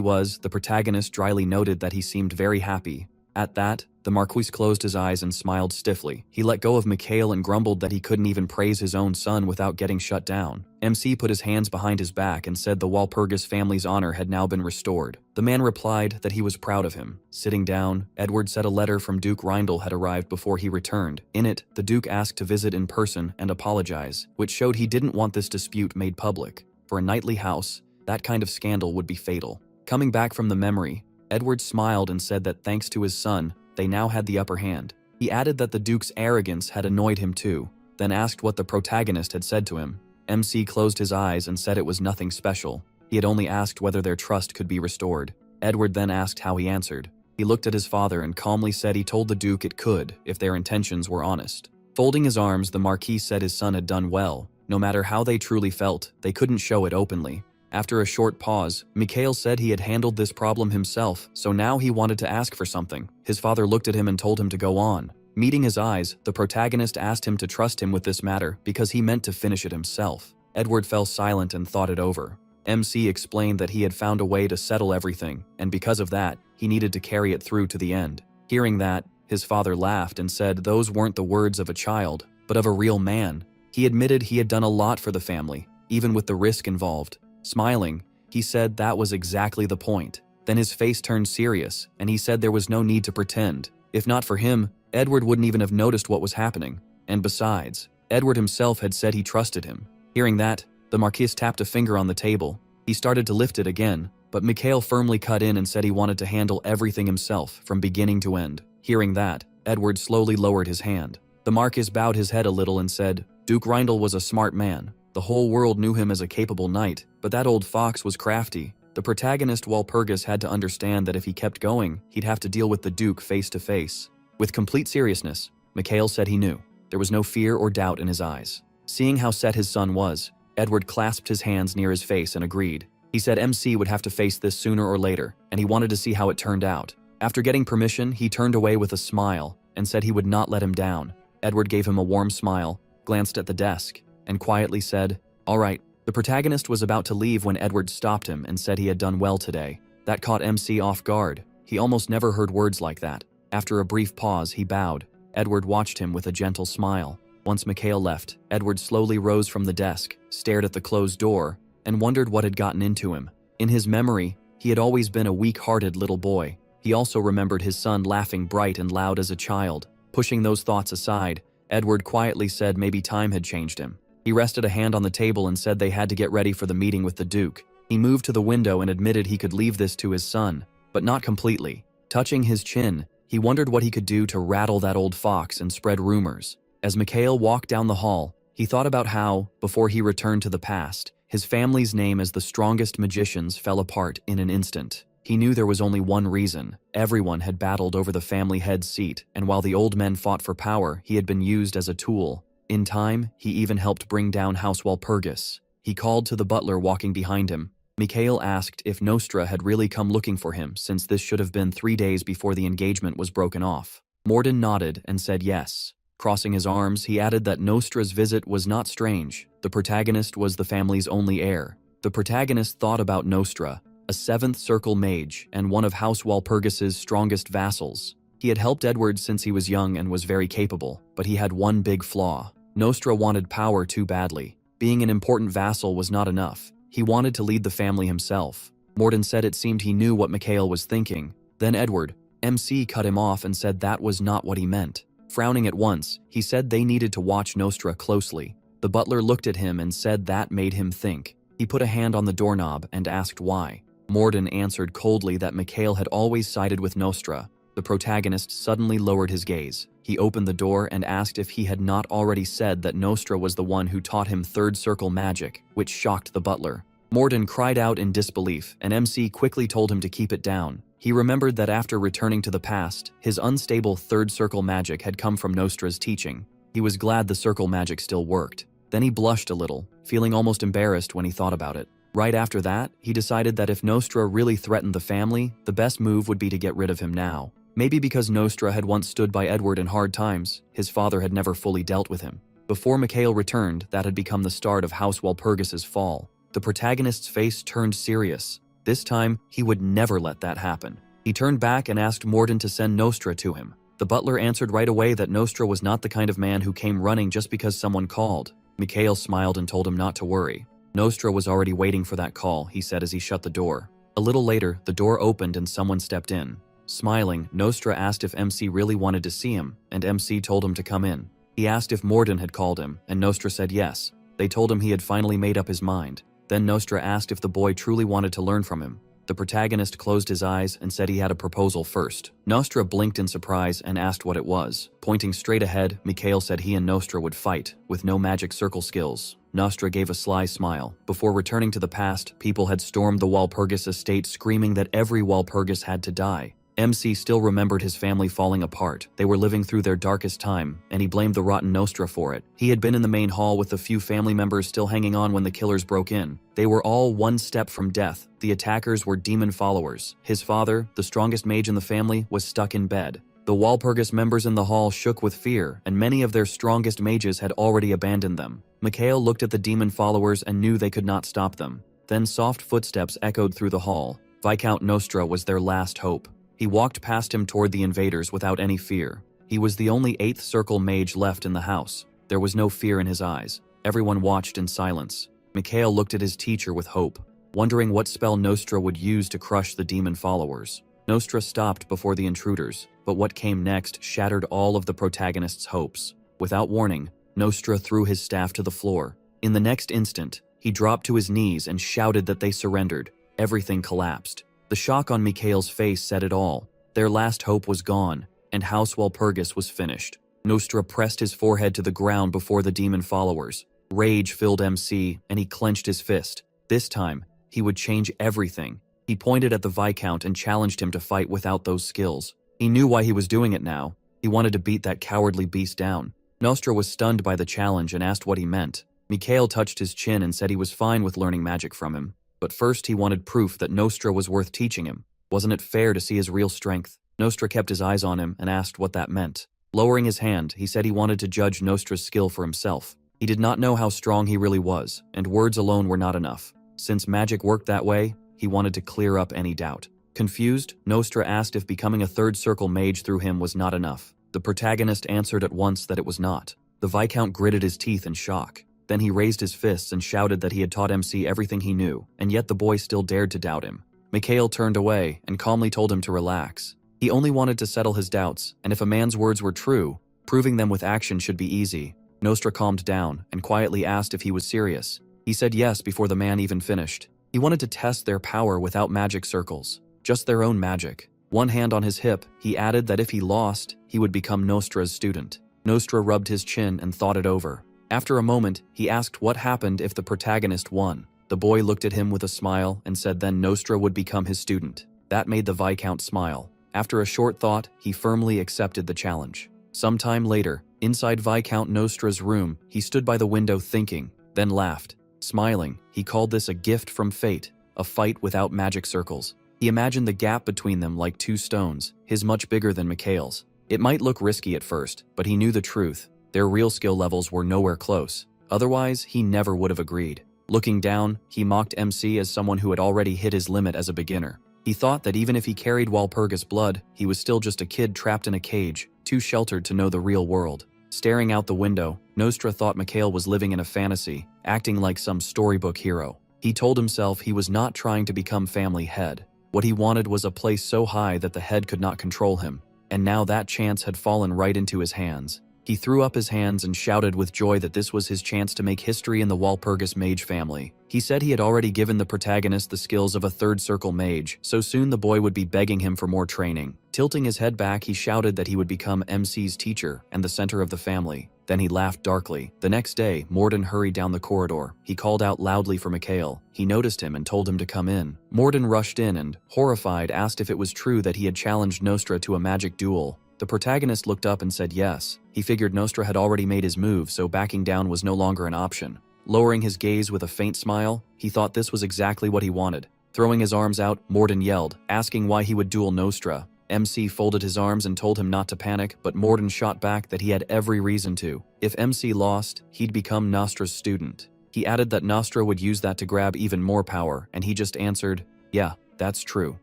was, the protagonist dryly noted that he seemed very happy. At that, the Marquis closed his eyes and smiled stiffly. He let go of Mikhail and grumbled that he couldn't even praise his own son without getting shut down. MC put his hands behind his back and said the Walpurgis family's honor had now been restored. The man replied that he was proud of him. Sitting down, Edward said a letter from Duke Rindle had arrived before he returned. In it, the Duke asked to visit in person and apologize, which showed he didn't want this dispute made public. For a knightly house, that kind of scandal would be fatal. Coming back from the memory, Edward smiled and said that thanks to his son, they now had the upper hand. He added that the Duke's arrogance had annoyed him too, then asked what the protagonist had said to him. MC closed his eyes and said it was nothing special. He had only asked whether their trust could be restored. Edward then asked how he answered. He looked at his father and calmly said he told the Duke it could, if their intentions were honest. Folding his arms, the Marquis said his son had done well. No matter how they truly felt, they couldn't show it openly. After a short pause, Mikhail said he had handled this problem himself, so now he wanted to ask for something. His father looked at him and told him to go on. Meeting his eyes, the protagonist asked him to trust him with this matter because he meant to finish it himself. Edward fell silent and thought it over. MC explained that he had found a way to settle everything, and because of that, he needed to carry it through to the end. Hearing that, his father laughed and said those weren't the words of a child, but of a real man. He admitted he had done a lot for the family, even with the risk involved. Smiling, he said that was exactly the point. Then his face turned serious, and he said there was no need to pretend. If not for him, Edward wouldn't even have noticed what was happening. And besides, Edward himself had said he trusted him. Hearing that, the Marquis tapped a finger on the table. He started to lift it again, but Mikhail firmly cut in and said he wanted to handle everything himself, from beginning to end. Hearing that, Edward slowly lowered his hand. The Marquis bowed his head a little and said, Duke Rindle was a smart man. The whole world knew him as a capable knight, but that old fox was crafty. The protagonist Walpurgis had to understand that if he kept going, he'd have to deal with the Duke face to face. With complete seriousness, Mikhail said he knew. There was no fear or doubt in his eyes. Seeing how set his son was, Edward clasped his hands near his face and agreed. He said MC would have to face this sooner or later, and he wanted to see how it turned out. After getting permission, he turned away with a smile and said he would not let him down. Edward gave him a warm smile, glanced at the desk, and quietly said, All right. The protagonist was about to leave when Edward stopped him and said he had done well today. That caught MC off guard. He almost never heard words like that. After a brief pause, he bowed. Edward watched him with a gentle smile. Once Mikhail left, Edward slowly rose from the desk, stared at the closed door, and wondered what had gotten into him. In his memory, he had always been a weak-hearted little boy. He also remembered his son laughing bright and loud as a child. Pushing those thoughts aside, Edward quietly said maybe time had changed him. He rested a hand on the table and said they had to get ready for the meeting with the Duke. He moved to the window and admitted he could leave this to his son, but not completely. Touching his chin, he wondered what he could do to rattle that old fox and spread rumors. As Mikhail walked down the hall, he thought about how, before he returned to the past, his family's name as the strongest magicians fell apart in an instant. He knew there was only one reason. Everyone had battled over the family head's seat, and while the old men fought for power, he had been used as a tool. In time, he even helped bring down House Walpurgis. He called to the butler walking behind him. Mikhail asked if Nostra had really come looking for him, since this should have been 3 days before the engagement was broken off. Morden nodded and said yes. Crossing his arms, he added that Nostra's visit was not strange. The protagonist was the family's only heir. The protagonist thought about Nostra, a 7th Circle mage and one of House Walpurgis's strongest vassals. He had helped Edward since he was young and was very capable, but he had one big flaw. Nostra wanted power too badly. Being an important vassal was not enough. He wanted to lead the family himself. Morden said it seemed he knew what Mikhail was thinking. Then Edward, MC, cut him off and said that was not what he meant. Frowning at once, he said they needed to watch Nostra closely. The butler looked at him and said that made him think. He put a hand on the doorknob and asked why. Morden answered coldly that Mikhail had always sided with Nostra. The protagonist suddenly lowered his gaze. He opened the door and asked if he had not already said that Nostra was the one who taught him 3rd Circle magic, which shocked the butler. Morden cried out in disbelief, and MC quickly told him to keep it down. He remembered that after returning to the past, his unstable 3rd Circle magic had come from Nostra's teaching. He was glad the circle magic still worked. Then he blushed a little, feeling almost embarrassed when he thought about it. Right after that, he decided that if Nostra really threatened the family, the best move would be to get rid of him now. Maybe because Nostra had once stood by Edward in hard times, his father had never fully dealt with him. Before Mikhail returned, that had become the start of House Walpurgis's fall. The protagonist's face turned serious. This time, he would never let that happen. He turned back and asked Morden to send Nostra to him. The butler answered right away that Nostra was not the kind of man who came running just because someone called. Mikhail smiled and told him not to worry. Nostra was already waiting for that call, he said as he shut the door. A little later, the door opened and someone stepped in. Smiling, Nostra asked if MC really wanted to see him, and MC told him to come in. He asked if Morden had called him, and Nostra said yes. They told him he had finally made up his mind. Then Nostra asked if the boy truly wanted to learn from him. The protagonist closed his eyes and said he had a proposal first. Nostra blinked in surprise and asked what it was. Pointing straight ahead, Mikhail said he and Nostra would fight, with no magic circle skills. Nostra gave a sly smile. Before returning to the past, people had stormed the Walpurgis estate screaming that every Walpurgis had to die. MC still remembered his family falling apart. They were living through their darkest time, and he blamed the rotten Nostra for it. He had been in the main hall with the few family members still hanging on when the killers broke in. They were all one step from death. The attackers were demon followers. His father, the strongest mage in the family, was stuck in bed. The Walpurgis members in the hall shook with fear, and many of their strongest mages had already abandoned them. Mikhail looked at the demon followers and knew they could not stop them. Then soft footsteps echoed through the hall. Viscount Nostra was their last hope. He walked past him toward the invaders without any fear. He was the only 8th circle mage left in the house. There was no fear in his eyes. Everyone watched in silence. Mikhail looked at his teacher with hope, wondering what spell Nostra would use to crush the demon followers. Nostra stopped before the intruders, but what came next shattered all of the protagonist's hopes. Without warning, Nostra threw his staff to the floor. In the next instant, he dropped to his knees and shouted that they surrendered. Everything collapsed. The shock on Mikhail's face said it all. Their last hope was gone, and House Walpurgis was finished. Nostra pressed his forehead to the ground before the demon followers. Rage filled MC, and he clenched his fist. This time, he would change everything. He pointed at the Viscount and challenged him to fight without those skills. He knew why he was doing it now. He wanted to beat that cowardly beast down. Nostra was stunned by the challenge and asked what he meant. Mikhail touched his chin and said he was fine with learning magic from him. But first he wanted proof that Nostra was worth teaching him. Wasn't it fair to see his real strength? Nostra kept his eyes on him and asked what that meant. Lowering his hand, he said he wanted to judge Nostra's skill for himself. He did not know how strong he really was, and words alone were not enough. Since magic worked that way, he wanted to clear up any doubt. Confused, Nostra asked if becoming a 3rd circle mage through him was not enough. The protagonist answered at once that it was not. The Viscount gritted his teeth in shock. Then he raised his fists and shouted that he had taught MC everything he knew, and yet the boy still dared to doubt him. Mikhail turned away and calmly told him to relax. He only wanted to settle his doubts, and if a man's words were true, proving them with action should be easy. Nostra calmed down and quietly asked if he was serious. He said yes before the man even finished. He wanted to test their power without magic circles, just their own magic. One hand on his hip, he added that if he lost, he would become Nostra's student. Nostra rubbed his chin and thought it over. After a moment, he asked what happened if the protagonist won. The boy looked at him with a smile and said then Nostra would become his student. That made the Viscount smile. After a short thought, he firmly accepted the challenge. Sometime later, inside Viscount Nostra's room, he stood by the window thinking, then laughed. Smiling, he called this a gift from fate, a fight without magic circles. He imagined the gap between them like 2 stones, his much bigger than Mikhail's. It might look risky at first, but he knew the truth. Their real skill levels were nowhere close. Otherwise, he never would have agreed. Looking down, he mocked MC as someone who had already hit his limit as a beginner. He thought that even if he carried Walpurgis blood, he was still just a kid trapped in a cage, too sheltered to know the real world. Staring out the window, Nostra thought Mikhail was living in a fantasy, acting like some storybook hero. He told himself he was not trying to become family head. What he wanted was a place so high that the head could not control him, and now that chance had fallen right into his hands. He threw up his hands and shouted with joy that this was his chance to make history in the Walpurgis mage family. He said he had already given the protagonist the skills of a 3rd circle mage, so soon the boy would be begging him for more training. Tilting his head back, he shouted that he would become MC's teacher and the center of the family. Then he laughed darkly. The next day, Morden hurried down the corridor. He called out loudly for Mikhail. He noticed him and told him to come in. Morden rushed in and, horrified, asked if it was true that he had challenged Nostra to a magic duel. The protagonist looked up and said yes. He figured Nostra had already made his move, so backing down was no longer an option. Lowering his gaze with a faint smile, he thought this was exactly what he wanted. Throwing his arms out, Morden yelled, asking why he would duel Nostra. MC folded his arms and told him not to panic, but Morden shot back that he had every reason to. If MC lost, he'd become Nostra's student. He added that Nostra would use that to grab even more power, and he just answered, "Yeah, that's true."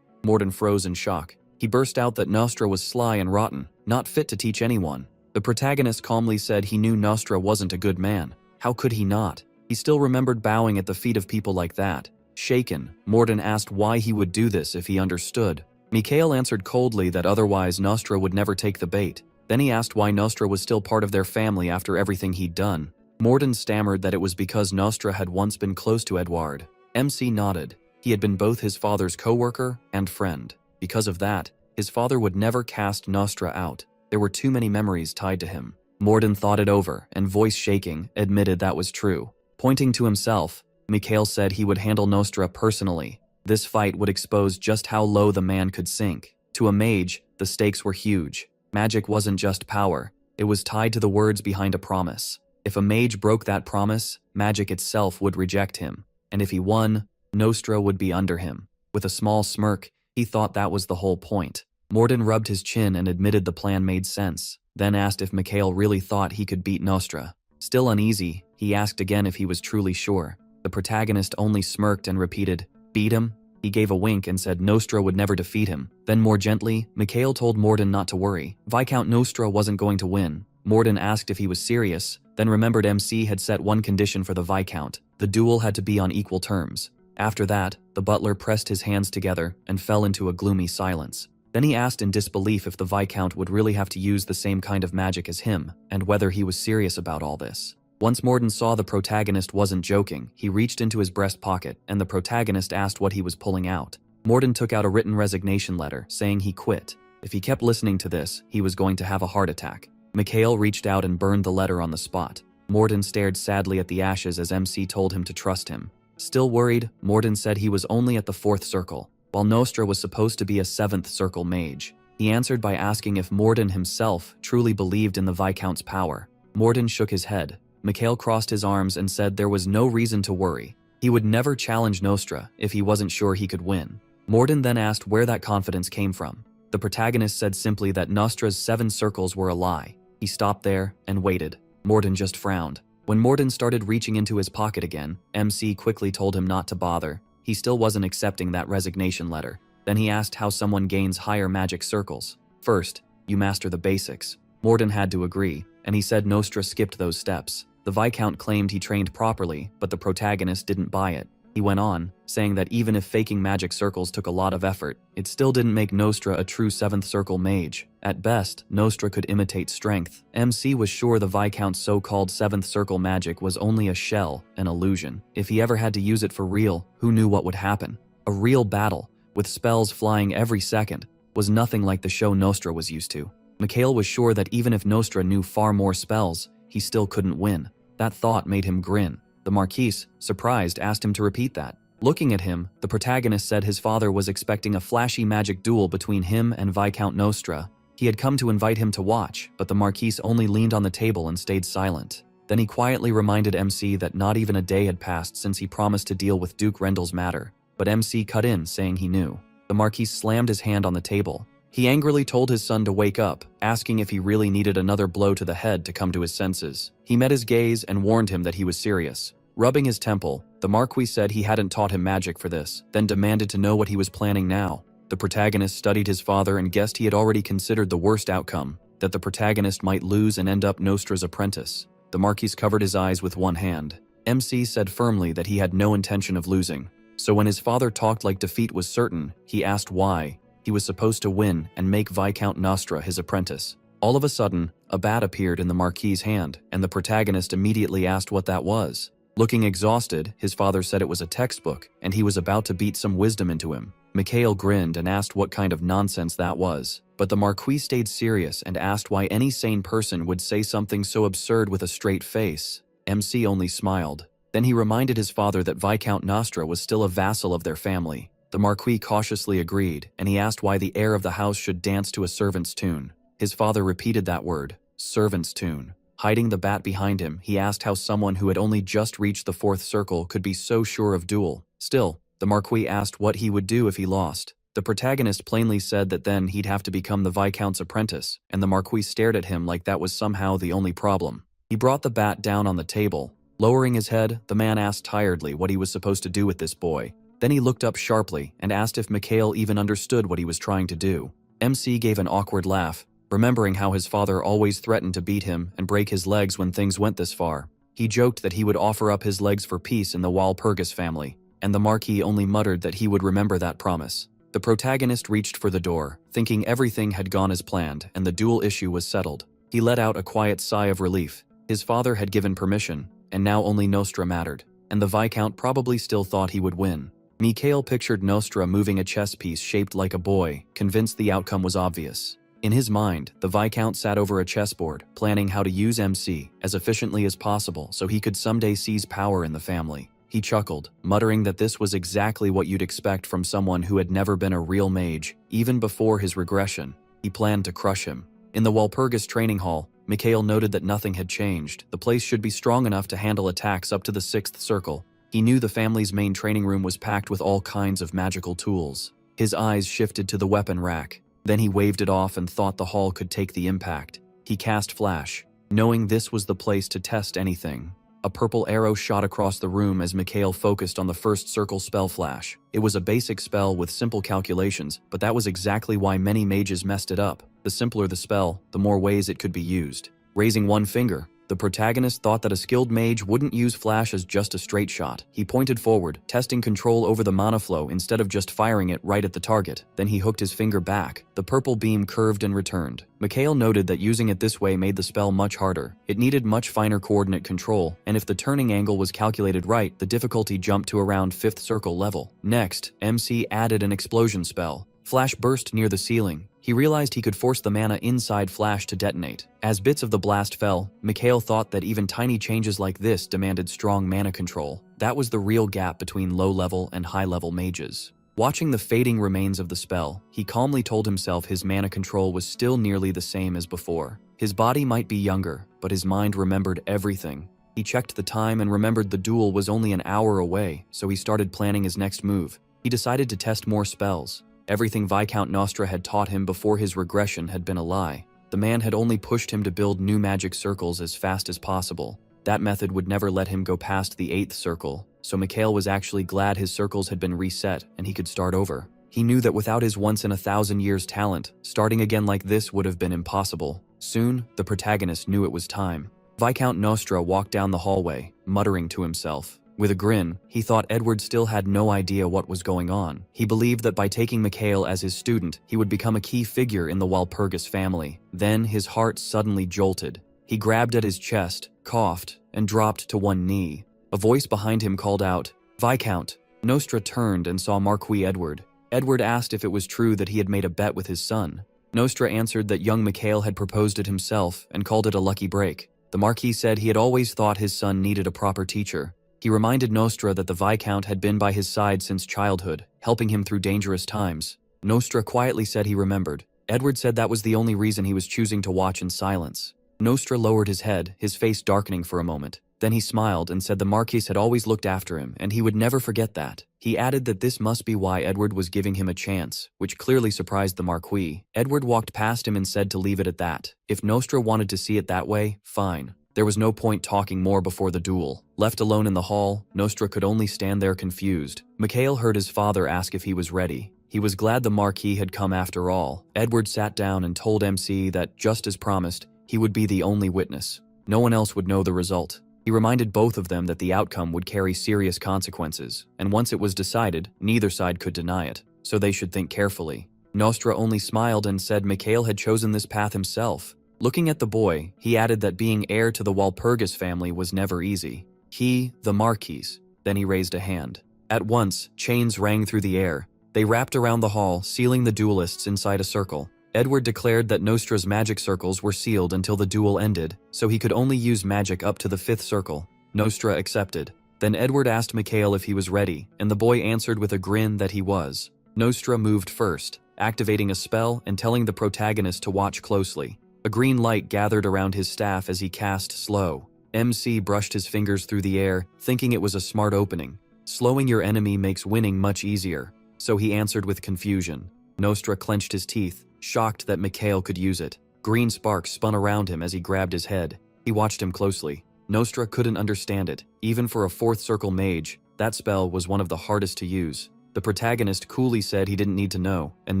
Morden froze in shock. He burst out that Nostra was sly and rotten, not fit to teach anyone. The protagonist calmly said he knew Nostra wasn't a good man. How could he not? He still remembered bowing at the feet of people like that. Shaken, Morden asked why he would do this if he understood. Mikhail answered coldly that otherwise Nostra would never take the bait. Then he asked why Nostra was still part of their family after everything he'd done. Morden stammered that it was because Nostra had once been close to Edouard. MC nodded. He had been both his father's co-worker and friend. Because of that, his father would never cast Nostra out. There were too many memories tied to him. Morden thought it over and, voice shaking, admitted that was true. Pointing to himself, Mikhail said he would handle Nostra personally. This fight would expose just how low the man could sink. To a mage, the stakes were huge. Magic wasn't just power. It was tied to the words behind a promise. If a mage broke that promise, magic itself would reject him. And if he won, Nostra would be under him. With a small smirk, he thought that was the whole point. Morden rubbed his chin and admitted the plan made sense, then asked if Mikhail really thought he could beat Nostra. Still uneasy, he asked again if he was truly sure. The protagonist only smirked and repeated, "Beat him?" He gave a wink and said Nostra would never defeat him. Then more gently, Mikhail told Morden not to worry. Viscount Nostra wasn't going to win. Morden asked if he was serious, then remembered MC had set one condition for the Viscount. The duel had to be on equal terms. After that, the butler pressed his hands together and fell into a gloomy silence. Then he asked in disbelief if the Viscount would really have to use the same kind of magic as him, and whether he was serious about all this. Once Morden saw the protagonist wasn't joking, he reached into his breast pocket, and the protagonist asked what he was pulling out. Morden took out a written resignation letter, saying he quit. If he kept listening to this, he was going to have a heart attack. Mikhail reached out and burned the letter on the spot. Morden stared sadly at the ashes as MC told him to trust him. Still worried, Morden said he was only at the 4th circle, while Nostra was supposed to be a 7th circle mage. He answered by asking if Morden himself truly believed in the Viscount's power. Morden shook his head. Mikhail crossed his arms and said there was no reason to worry. He would never challenge Nostra if he wasn't sure he could win. Morden then asked where that confidence came from. The protagonist said simply that Nostra's 7 circles were a lie. He stopped there and waited. Morden just frowned. When Morden started reaching into his pocket again, MC quickly told him not to bother. He still wasn't accepting that resignation letter. Then he asked how someone gains higher magic circles. First, you master the basics. Morden had to agree, and he said Nostra skipped those steps. The Viscount claimed he trained properly, but the protagonist didn't buy it. He went on, saying that even if faking magic circles took a lot of effort, it still didn't make Nostra a true 7th circle mage. At best, Nostra could imitate strength. MC was sure the Viscount's so-called 7th circle magic was only a shell, an illusion. If he ever had to use it for real, who knew what would happen? A real battle, with spells flying every second, was nothing like the show Nostra was used to. Mikhail was sure that even if Nostra knew far more spells, he still couldn't win. That thought made him grin. The Marquise, surprised, asked him to repeat that. Looking at him, the protagonist said his father was expecting a flashy magic duel between him and Viscount Nostra. He had come to invite him to watch, but the Marquise only leaned on the table and stayed silent. Then he quietly reminded MC that not even a day had passed since he promised to deal with Duke Rendel's matter. But MC cut in, saying he knew. The Marquise slammed his hand on the table. He angrily told his son to wake up, asking if he really needed another blow to the head to come to his senses. He met his gaze and warned him that he was serious. Rubbing his temple, the Marquis said he hadn't taught him magic for this, then demanded to know what he was planning now. The protagonist studied his father and guessed he had already considered the worst outcome, that the protagonist might lose and end up Nostra's apprentice. The Marquis covered his eyes with one hand. MC said firmly that he had no intention of losing. So when his father talked like defeat was certain, he asked why. He was supposed to win and make Viscount Nostra his apprentice. All of a sudden, a bat appeared in the Marquis's hand, and the protagonist immediately asked what that was. Looking exhausted, his father said it was a textbook, and he was about to beat some wisdom into him. Mikhail grinned and asked what kind of nonsense that was. But the Marquis stayed serious and asked why any sane person would say something so absurd with a straight face. MC only smiled. Then he reminded his father that Viscount Nostra was still a vassal of their family. The Marquis cautiously agreed, and he asked why the heir of the house should dance to a servant's tune. His father repeated that word, servant's tune. Hiding the bat behind him, he asked how someone who had only just reached the 4th circle could be so sure of duel. Still, the Marquis asked what he would do if he lost. The protagonist plainly said that then he'd have to become the Viscount's apprentice, and the Marquis stared at him like that was somehow the only problem. He brought the bat down on the table. Lowering his head, the man asked tiredly what he was supposed to do with this boy. Then he looked up sharply and asked if Mikhail even understood what he was trying to do. MC gave an awkward laugh, remembering how his father always threatened to beat him and break his legs when things went this far. He joked that he would offer up his legs for peace in the Walpurgis family, and the Marquis only muttered that he would remember that promise. The protagonist reached for the door, thinking everything had gone as planned and the duel issue was settled. He let out a quiet sigh of relief. His father had given permission, and now only Nostra mattered, and the Viscount probably still thought he would win. Mikhail pictured Nostra moving a chess piece shaped like a boy, convinced the outcome was obvious. In his mind, the Viscount sat over a chessboard, planning how to use MC as efficiently as possible so he could someday seize power in the family. He chuckled, muttering that this was exactly what you'd expect from someone who had never been a real mage. Even before his regression, he planned to crush him. In the Walpurgis training hall, Mikhail noted that nothing had changed. The place should be strong enough to handle attacks up to the 6th circle. He knew the family's main training room was packed with all kinds of magical tools. His eyes shifted to the weapon rack. Then he waved it off and thought the hall could take the impact. He cast Flash, knowing this was the place to test anything. A purple arrow shot across the room as Mikhail focused on the 1st circle spell Flash. It was a basic spell with simple calculations, but that was exactly why many mages messed it up. The simpler the spell, the more ways it could be used. Raising one finger, the protagonist thought that a skilled mage wouldn't use Flash as just a straight shot. He pointed forward, testing control over the mana flow instead of just firing it right at the target. Then he hooked his finger back. The purple beam curved and returned. Mikhail noted that using it this way made the spell much harder. It needed much finer coordinate control, and if the turning angle was calculated right, the difficulty jumped to around 5th circle level. Next, MC added an explosion spell. Flash burst near the ceiling. He realized he could force the mana inside Flash to detonate. As bits of the blast fell, Mikhail thought that even tiny changes like this demanded strong mana control. That was the real gap between low-level and high-level mages. Watching the fading remains of the spell, he calmly told himself his mana control was still nearly the same as before. His body might be younger, but his mind remembered everything. He checked the time and remembered the duel was only an hour away, so he started planning his next move. He decided to test more spells. Everything Viscount Nostra had taught him before his regression had been a lie. The man had only pushed him to build new magic circles as fast as possible. That method would never let him go past the 8th circle, so Mikhail was actually glad his circles had been reset and he could start over. He knew that without his once-in-a-thousand-years talent, starting again like this would have been impossible. Soon, the protagonist knew it was time. Viscount Nostra walked down the hallway, muttering to himself. With a grin, he thought Edward still had no idea what was going on. He believed that by taking Mikhail as his student, he would become a key figure in the Walpurgis family. Then his heart suddenly jolted. He grabbed at his chest, coughed, and dropped to one knee. A voice behind him called out, "Viscount." Nostra turned and saw Marquis Edward. Edward asked if it was true that he had made a bet with his son. Nostra answered that young Mikhail had proposed it himself and called it a lucky break. The Marquis said he had always thought his son needed a proper teacher. He reminded Nostra that the Viscount had been by his side since childhood, helping him through dangerous times. Nostra quietly said he remembered. Edward said that was the only reason he was choosing to watch in silence. Nostra lowered his head, his face darkening for a moment. Then he smiled and said the Marquis had always looked after him, and he would never forget that. He added that this must be why Edward was giving him a chance, which clearly surprised the Marquis. Edward walked past him and said to leave it at that. If Nostra wanted to see it that way, fine. There was no point talking more before the duel. Left alone in the hall, Nostra could only stand there confused. Mikhail heard his father ask if he was ready. He was glad the Marquis had come after all. Edward sat down and told MC that, just as promised, he would be the only witness. No one else would know the result. He reminded both of them that the outcome would carry serious consequences, and once it was decided, neither side could deny it, so they should think carefully. Nostra only smiled and said Mikhail had chosen this path himself. Looking at the boy, he added that being heir to the Walpurgis family was never easy. He, the Marquis. Then he raised a hand. At once, chains rang through the air. They wrapped around the hall, sealing the duelists inside a circle. Edward declared that Nostra's magic circles were sealed until the duel ended, so he could only use magic up to the 5th circle. Nostra accepted. Then Edward asked Mikhail if he was ready, and the boy answered with a grin that he was. Nostra moved first. activating a spell and telling the protagonist to watch closely. A green light gathered around his staff as he cast slow. MC brushed his fingers through the air, thinking it was a smart opening. Slowing your enemy makes winning much easier, so he answered with confusion. Nostra clenched his teeth, shocked that Mikhail could use it. Green sparks spun around him as he grabbed his head. He watched him closely. Nostra couldn't understand it. Even for a fourth circle mage, that spell was one of the hardest to use. The protagonist coolly said he didn't need to know, and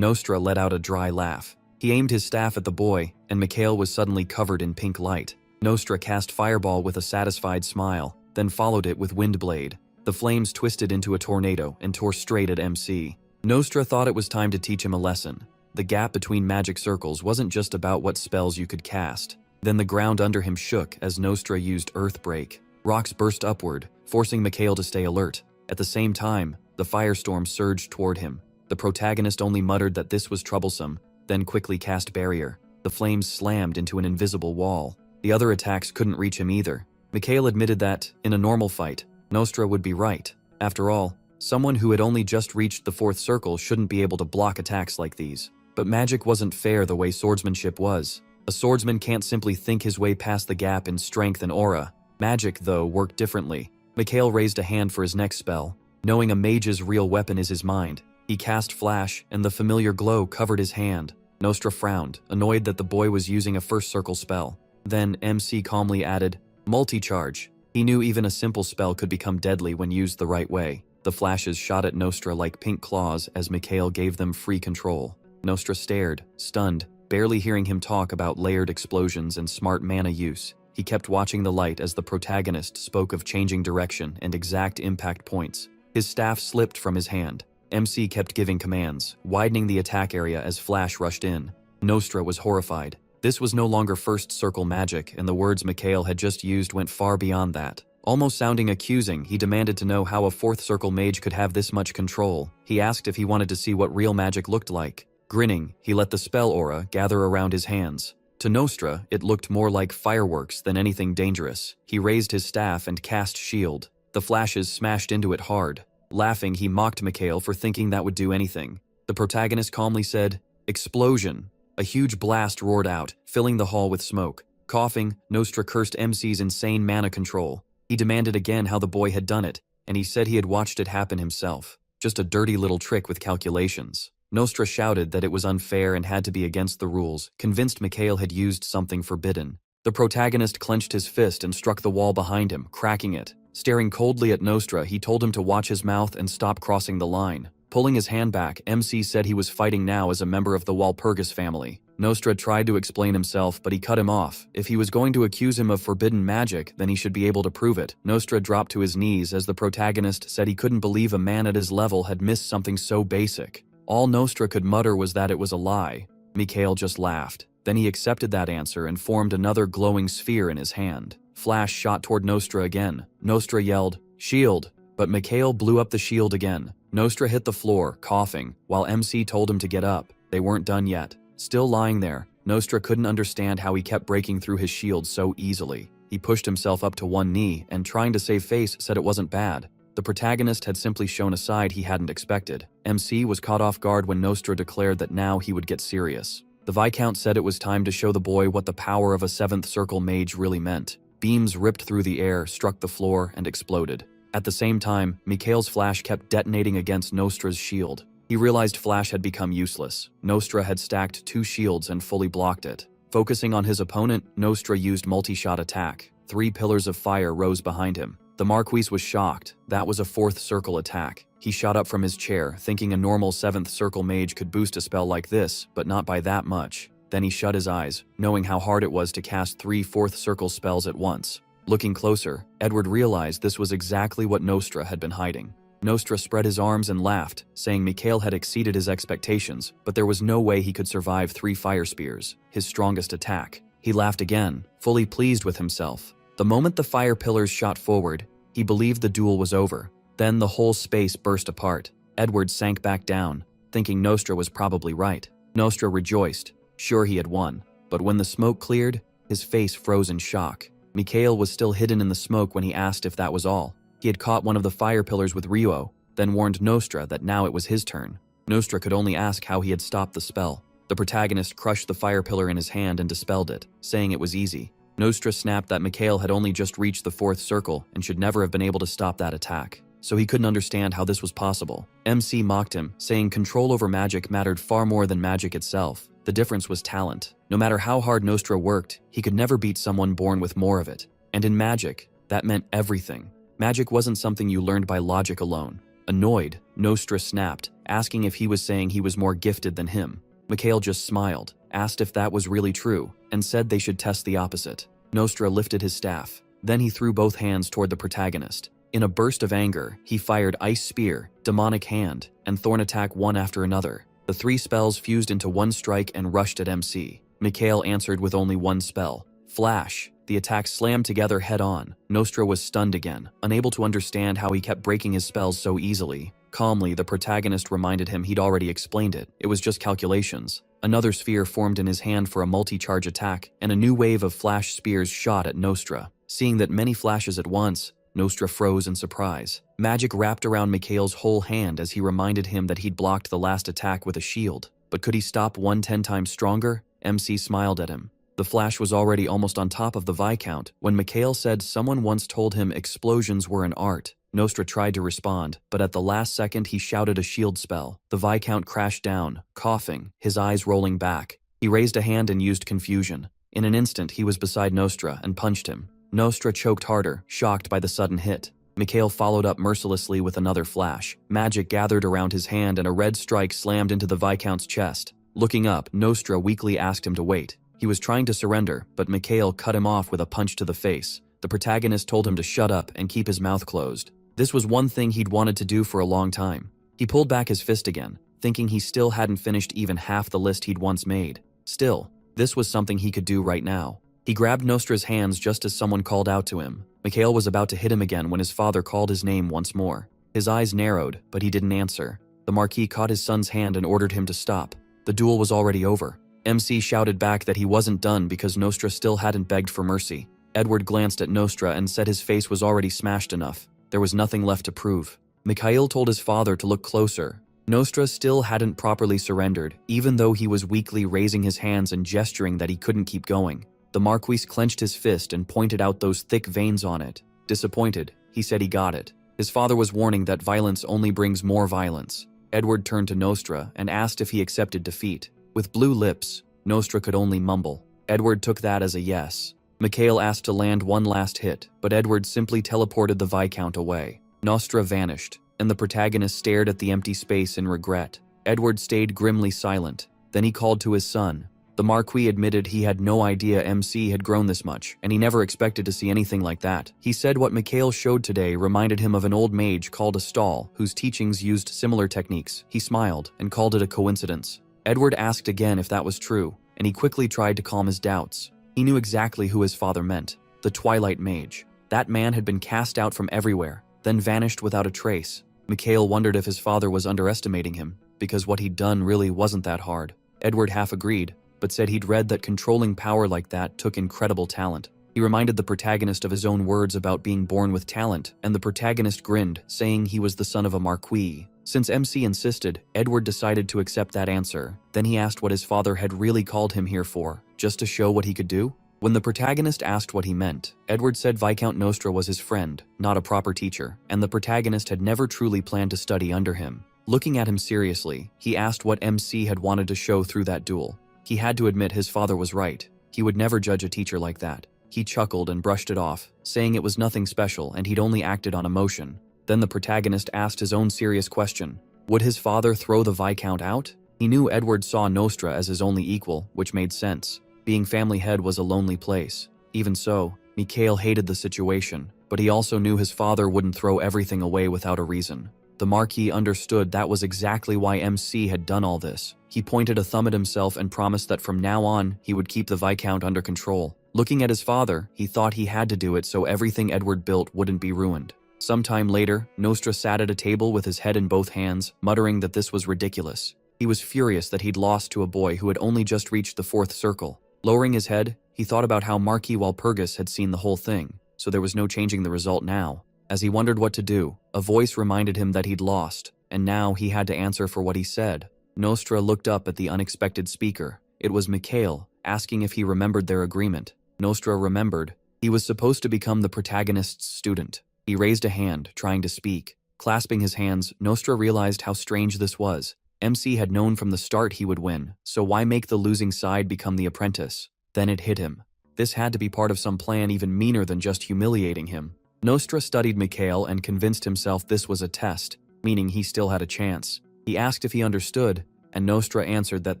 Nostra let out a dry laugh. He aimed his staff at the boy, and Mikhail was suddenly covered in pink light. Nostra cast Fireball with a satisfied smile, then followed it with Windblade. The flames twisted into a tornado and tore straight at MC. Nostra thought it was time to teach him a lesson. The gap between magic circles wasn't just about what spells you could cast. Then the ground under him shook as Nostra used Earthbreak. Rocks burst upward, forcing Mikhail to stay alert. At the same time, the firestorm surged toward him. The protagonist only muttered that this was troublesome, then quickly cast Barrier. The flames slammed into an invisible wall. The other attacks couldn't reach him either. Mikhail admitted that, in a normal fight, Nostra would be right. After all, someone who had only just reached the fourth circle shouldn't be able to block attacks like these. But magic wasn't fair the way swordsmanship was. A swordsman can't simply think his way past the gap in strength and aura. Magic, though, worked differently. Mikhail raised a hand for his next spell. Knowing a mage's real weapon is his mind, he cast Flash, and the familiar glow covered his hand. Nostra frowned, annoyed that the boy was using a first circle spell. Then MC calmly added, Multi-charge. He knew even a simple spell could become deadly when used the right way. The flashes shot at Nostra like pink claws as Mikhail gave them free control. Nostra stared, stunned, barely hearing him talk about layered explosions and smart mana use. He kept watching the light as the protagonist spoke of changing direction and exact impact points. His staff slipped from his hand. MC kept giving commands, widening the attack area as Flash rushed in. Nostra was horrified. This was no longer first circle magic, and the words Mikhail had just used went far beyond that. Almost sounding accusing, he demanded to know how a fourth circle mage could have this much control. He asked if he wanted to see what real magic looked like. Grinning, he let the spell aura gather around his hands. To Nostra, it looked more like fireworks than anything dangerous. He raised his staff and cast Shield. The flashes smashed into it hard. Laughing, he mocked Mikhail for thinking that would do anything. The protagonist calmly said, Explosion! A huge blast roared out, filling the hall with smoke. Coughing, Nostra cursed MC's insane mana control. He demanded again how the boy had done it, and he said he had watched it happen himself. Just a dirty little trick with calculations. Nostra shouted that it was unfair and had to be against the rules, convinced Mikhail had used something forbidden. The protagonist clenched his fist and struck the wall behind him, cracking it. Staring coldly at Nostra, he told him to watch his mouth and stop crossing the line. Pulling his hand back, MC said he was fighting now as a member of the Walpurgis family. Nostra tried to explain himself, but he cut him off. If he was going to accuse him of forbidden magic, then he should be able to prove it. Nostra dropped to his knees as the protagonist said he couldn't believe a man at his level had missed something so basic. All Nostra could mutter was that it was a lie. Mikhail just laughed. Then he accepted that answer and formed another glowing sphere in his hand. Flash shot toward Nostra again. Nostra yelled, Shield! But Mikhail blew up the shield again. Nostra hit the floor, coughing, while MC told him to get up. They weren't done yet. Still lying there, Nostra couldn't understand how he kept breaking through his shield so easily. He pushed himself up to one knee and, trying to save face, said it wasn't bad. The protagonist had simply shown a side he hadn't expected. MC was caught off guard when Nostra declared that now he would get serious. The Viscount said it was time to show the boy what the power of a seventh circle mage really meant. Beams ripped through the air, struck the floor, and exploded. At the same time, Mikhail's flash kept detonating against Nostra's shield. He realized Flash had become useless. Nostra had stacked 2 shields and fully blocked it. Focusing on his opponent, Nostra used multi-shot attack. 3 pillars of fire rose behind him. The Marquis was shocked. That was a fourth circle attack. He shot up from his chair, thinking a normal 7th circle mage could boost a spell like this, but not by that much. Then he shut his eyes, knowing how hard it was to cast 3 fourth circle spells at once. Looking closer, Edward realized this was exactly what Nostra had been hiding. Nostra spread his arms and laughed, saying Mikhail had exceeded his expectations, but there was no way he could survive 3 fire spears, his strongest attack. He laughed again, fully pleased with himself. The moment the fire pillars shot forward, he believed the duel was over. Then the whole space burst apart. Edward sank back down, thinking Nostra was probably right. Nostra rejoiced, sure he had won. But when the smoke cleared, his face froze in shock. Mikhail was still hidden in the smoke when he asked if that was all. He had caught one of the fire pillars with Ryuo, then warned Nostra that now it was his turn. Nostra could only ask how he had stopped the spell. The protagonist crushed the fire pillar in his hand and dispelled it, saying it was easy. Nostra snapped that Mikhail had only just reached the 4th circle and should never have been able to stop that attack, so he couldn't understand how this was possible. MC mocked him, saying control over magic mattered far more than magic itself. The difference was talent. No matter how hard Nostra worked, he could never beat someone born with more of it. And in magic, that meant everything. Magic wasn't something you learned by logic alone. Annoyed, Nostra snapped, asking if he was saying he was more gifted than him. Mikhail just smiled, asked if that was really true, and said they should test the opposite. Nostra lifted his staff. Then he threw both hands toward the protagonist. In a burst of anger, he fired Ice Spear, Demonic Hand, and Thorn Attack one after another. The 3 spells fused into one strike and rushed at MC. Mikhail answered with only one spell, Flash. The attacks slammed together head-on. Nostra was stunned again, unable to understand how he kept breaking his spells so easily. Calmly, the protagonist reminded him he'd already explained it. It was just calculations. Another sphere formed in his hand for a multi-charge attack, and a new wave of flash spears shot at Nostra. Seeing that many flashes at once, Nostra froze in surprise. Magic wrapped around Mikhail's whole hand as he reminded him that he'd blocked the last attack with a shield. But could he stop one 10 times stronger? MC smiled at him. The flash was already almost on top of the Viscount when Mikhail said someone once told him explosions were an art. Nostra tried to respond, but at the last second he shouted a shield spell. The Viscount crashed down, coughing, his eyes rolling back. He raised a hand and used confusion. In an instant he was beside Nostra and punched him. Nostra choked harder, shocked by the sudden hit. Mikhail followed up mercilessly with another flash. Magic gathered around his hand and a red strike slammed into the Viscount's chest. Looking up, Nostra weakly asked him to wait. He was trying to surrender, but Mikhail cut him off with a punch to the face. The protagonist told him to shut up and keep his mouth closed. This was one thing he'd wanted to do for a long time. He pulled back his fist again, thinking he still hadn't finished even half the list he'd once made. Still, this was something he could do right now. He grabbed Nostra's hands just as someone called out to him. Mikhail was about to hit him again when his father called his name once more. His eyes narrowed, but he didn't answer. The Marquis caught his son's hand and ordered him to stop. The duel was already over. MC shouted back that he wasn't done because Nostra still hadn't begged for mercy. Edward glanced at Nostra and said his face was already smashed enough. There was nothing left to prove. Mikhail told his father to look closer. Nostra still hadn't properly surrendered, even though he was weakly raising his hands and gesturing that he couldn't keep going. The Marquis clenched his fist and pointed out those thick veins on it. Disappointed, he said he got it. His father was warning that violence only brings more violence. Edward turned to Nostra and asked if he accepted defeat. With blue lips, Nostra could only mumble. Edward took that as a yes. Mikhail asked to land one last hit, but Edward simply teleported the Viscount away. Nostra vanished, and the protagonist stared at the empty space in regret. Edward stayed grimly silent. Then he called to his son. The Marquis admitted he had no idea MC had grown this much, and he never expected to see anything like that. He said what Mikhail showed today reminded him of an old mage called a stall, whose teachings used similar techniques. He smiled and called it a coincidence. Edward asked again if that was true, and he quickly tried to calm his doubts. He knew exactly who his father meant, the Twilight Mage. That man had been cast out from everywhere, then vanished without a trace. Mikhail wondered if his father was underestimating him, because what he'd done really wasn't that hard. Edward half agreed, but said he'd read that controlling power like that took incredible talent. He reminded the protagonist of his own words about being born with talent, and the protagonist grinned, saying he was the son of a Marquis. Since MC insisted, Edward decided to accept that answer. Then he asked what his father had really called him here for, just to show what he could do? When the protagonist asked what he meant, Edward said Viscount Nostra was his friend, not a proper teacher, and the protagonist had never truly planned to study under him. Looking at him seriously, he asked what MC had wanted to show through that duel. He had to admit his father was right. He would never judge a teacher like that. He chuckled and brushed it off, saying it was nothing special and he'd only acted on emotion. Then the protagonist asked his own serious question. Would his father throw the Viscount out? He knew Edward saw Nostra as his only equal, which made sense. Being family head was a lonely place. Even so, Mikhail hated the situation, but he also knew his father wouldn't throw everything away without a reason. The Marquis understood that was exactly why MC had done all this. He pointed a thumb at himself and promised that from now on, he would keep the Viscount under control. Looking at his father, he thought he had to do it so everything Edward built wouldn't be ruined. Sometime later, Nostra sat at a table with his head in both hands, muttering that this was ridiculous. He was furious that he'd lost to a boy who had only just reached the 4th circle. Lowering his head, he thought about how Marquis Walpurgis had seen the whole thing, so there was no changing the result now. As he wondered what to do, a voice reminded him that he'd lost. and now he had to answer for what he said. Nostra looked up at the unexpected speaker. It was Mikhail, asking if he remembered their agreement. Nostra remembered. He was supposed to become the protagonist's student. He raised a hand, trying to speak. Clasping his hands, Nostra realized how strange this was. MC had known from the start he would win, so why make the losing side become the apprentice? Then it hit him. This had to be part of some plan even meaner than just humiliating him. Nostra studied Mikhail and convinced himself this was a test, meaning he still had a chance. He asked if he understood, and Nostra answered that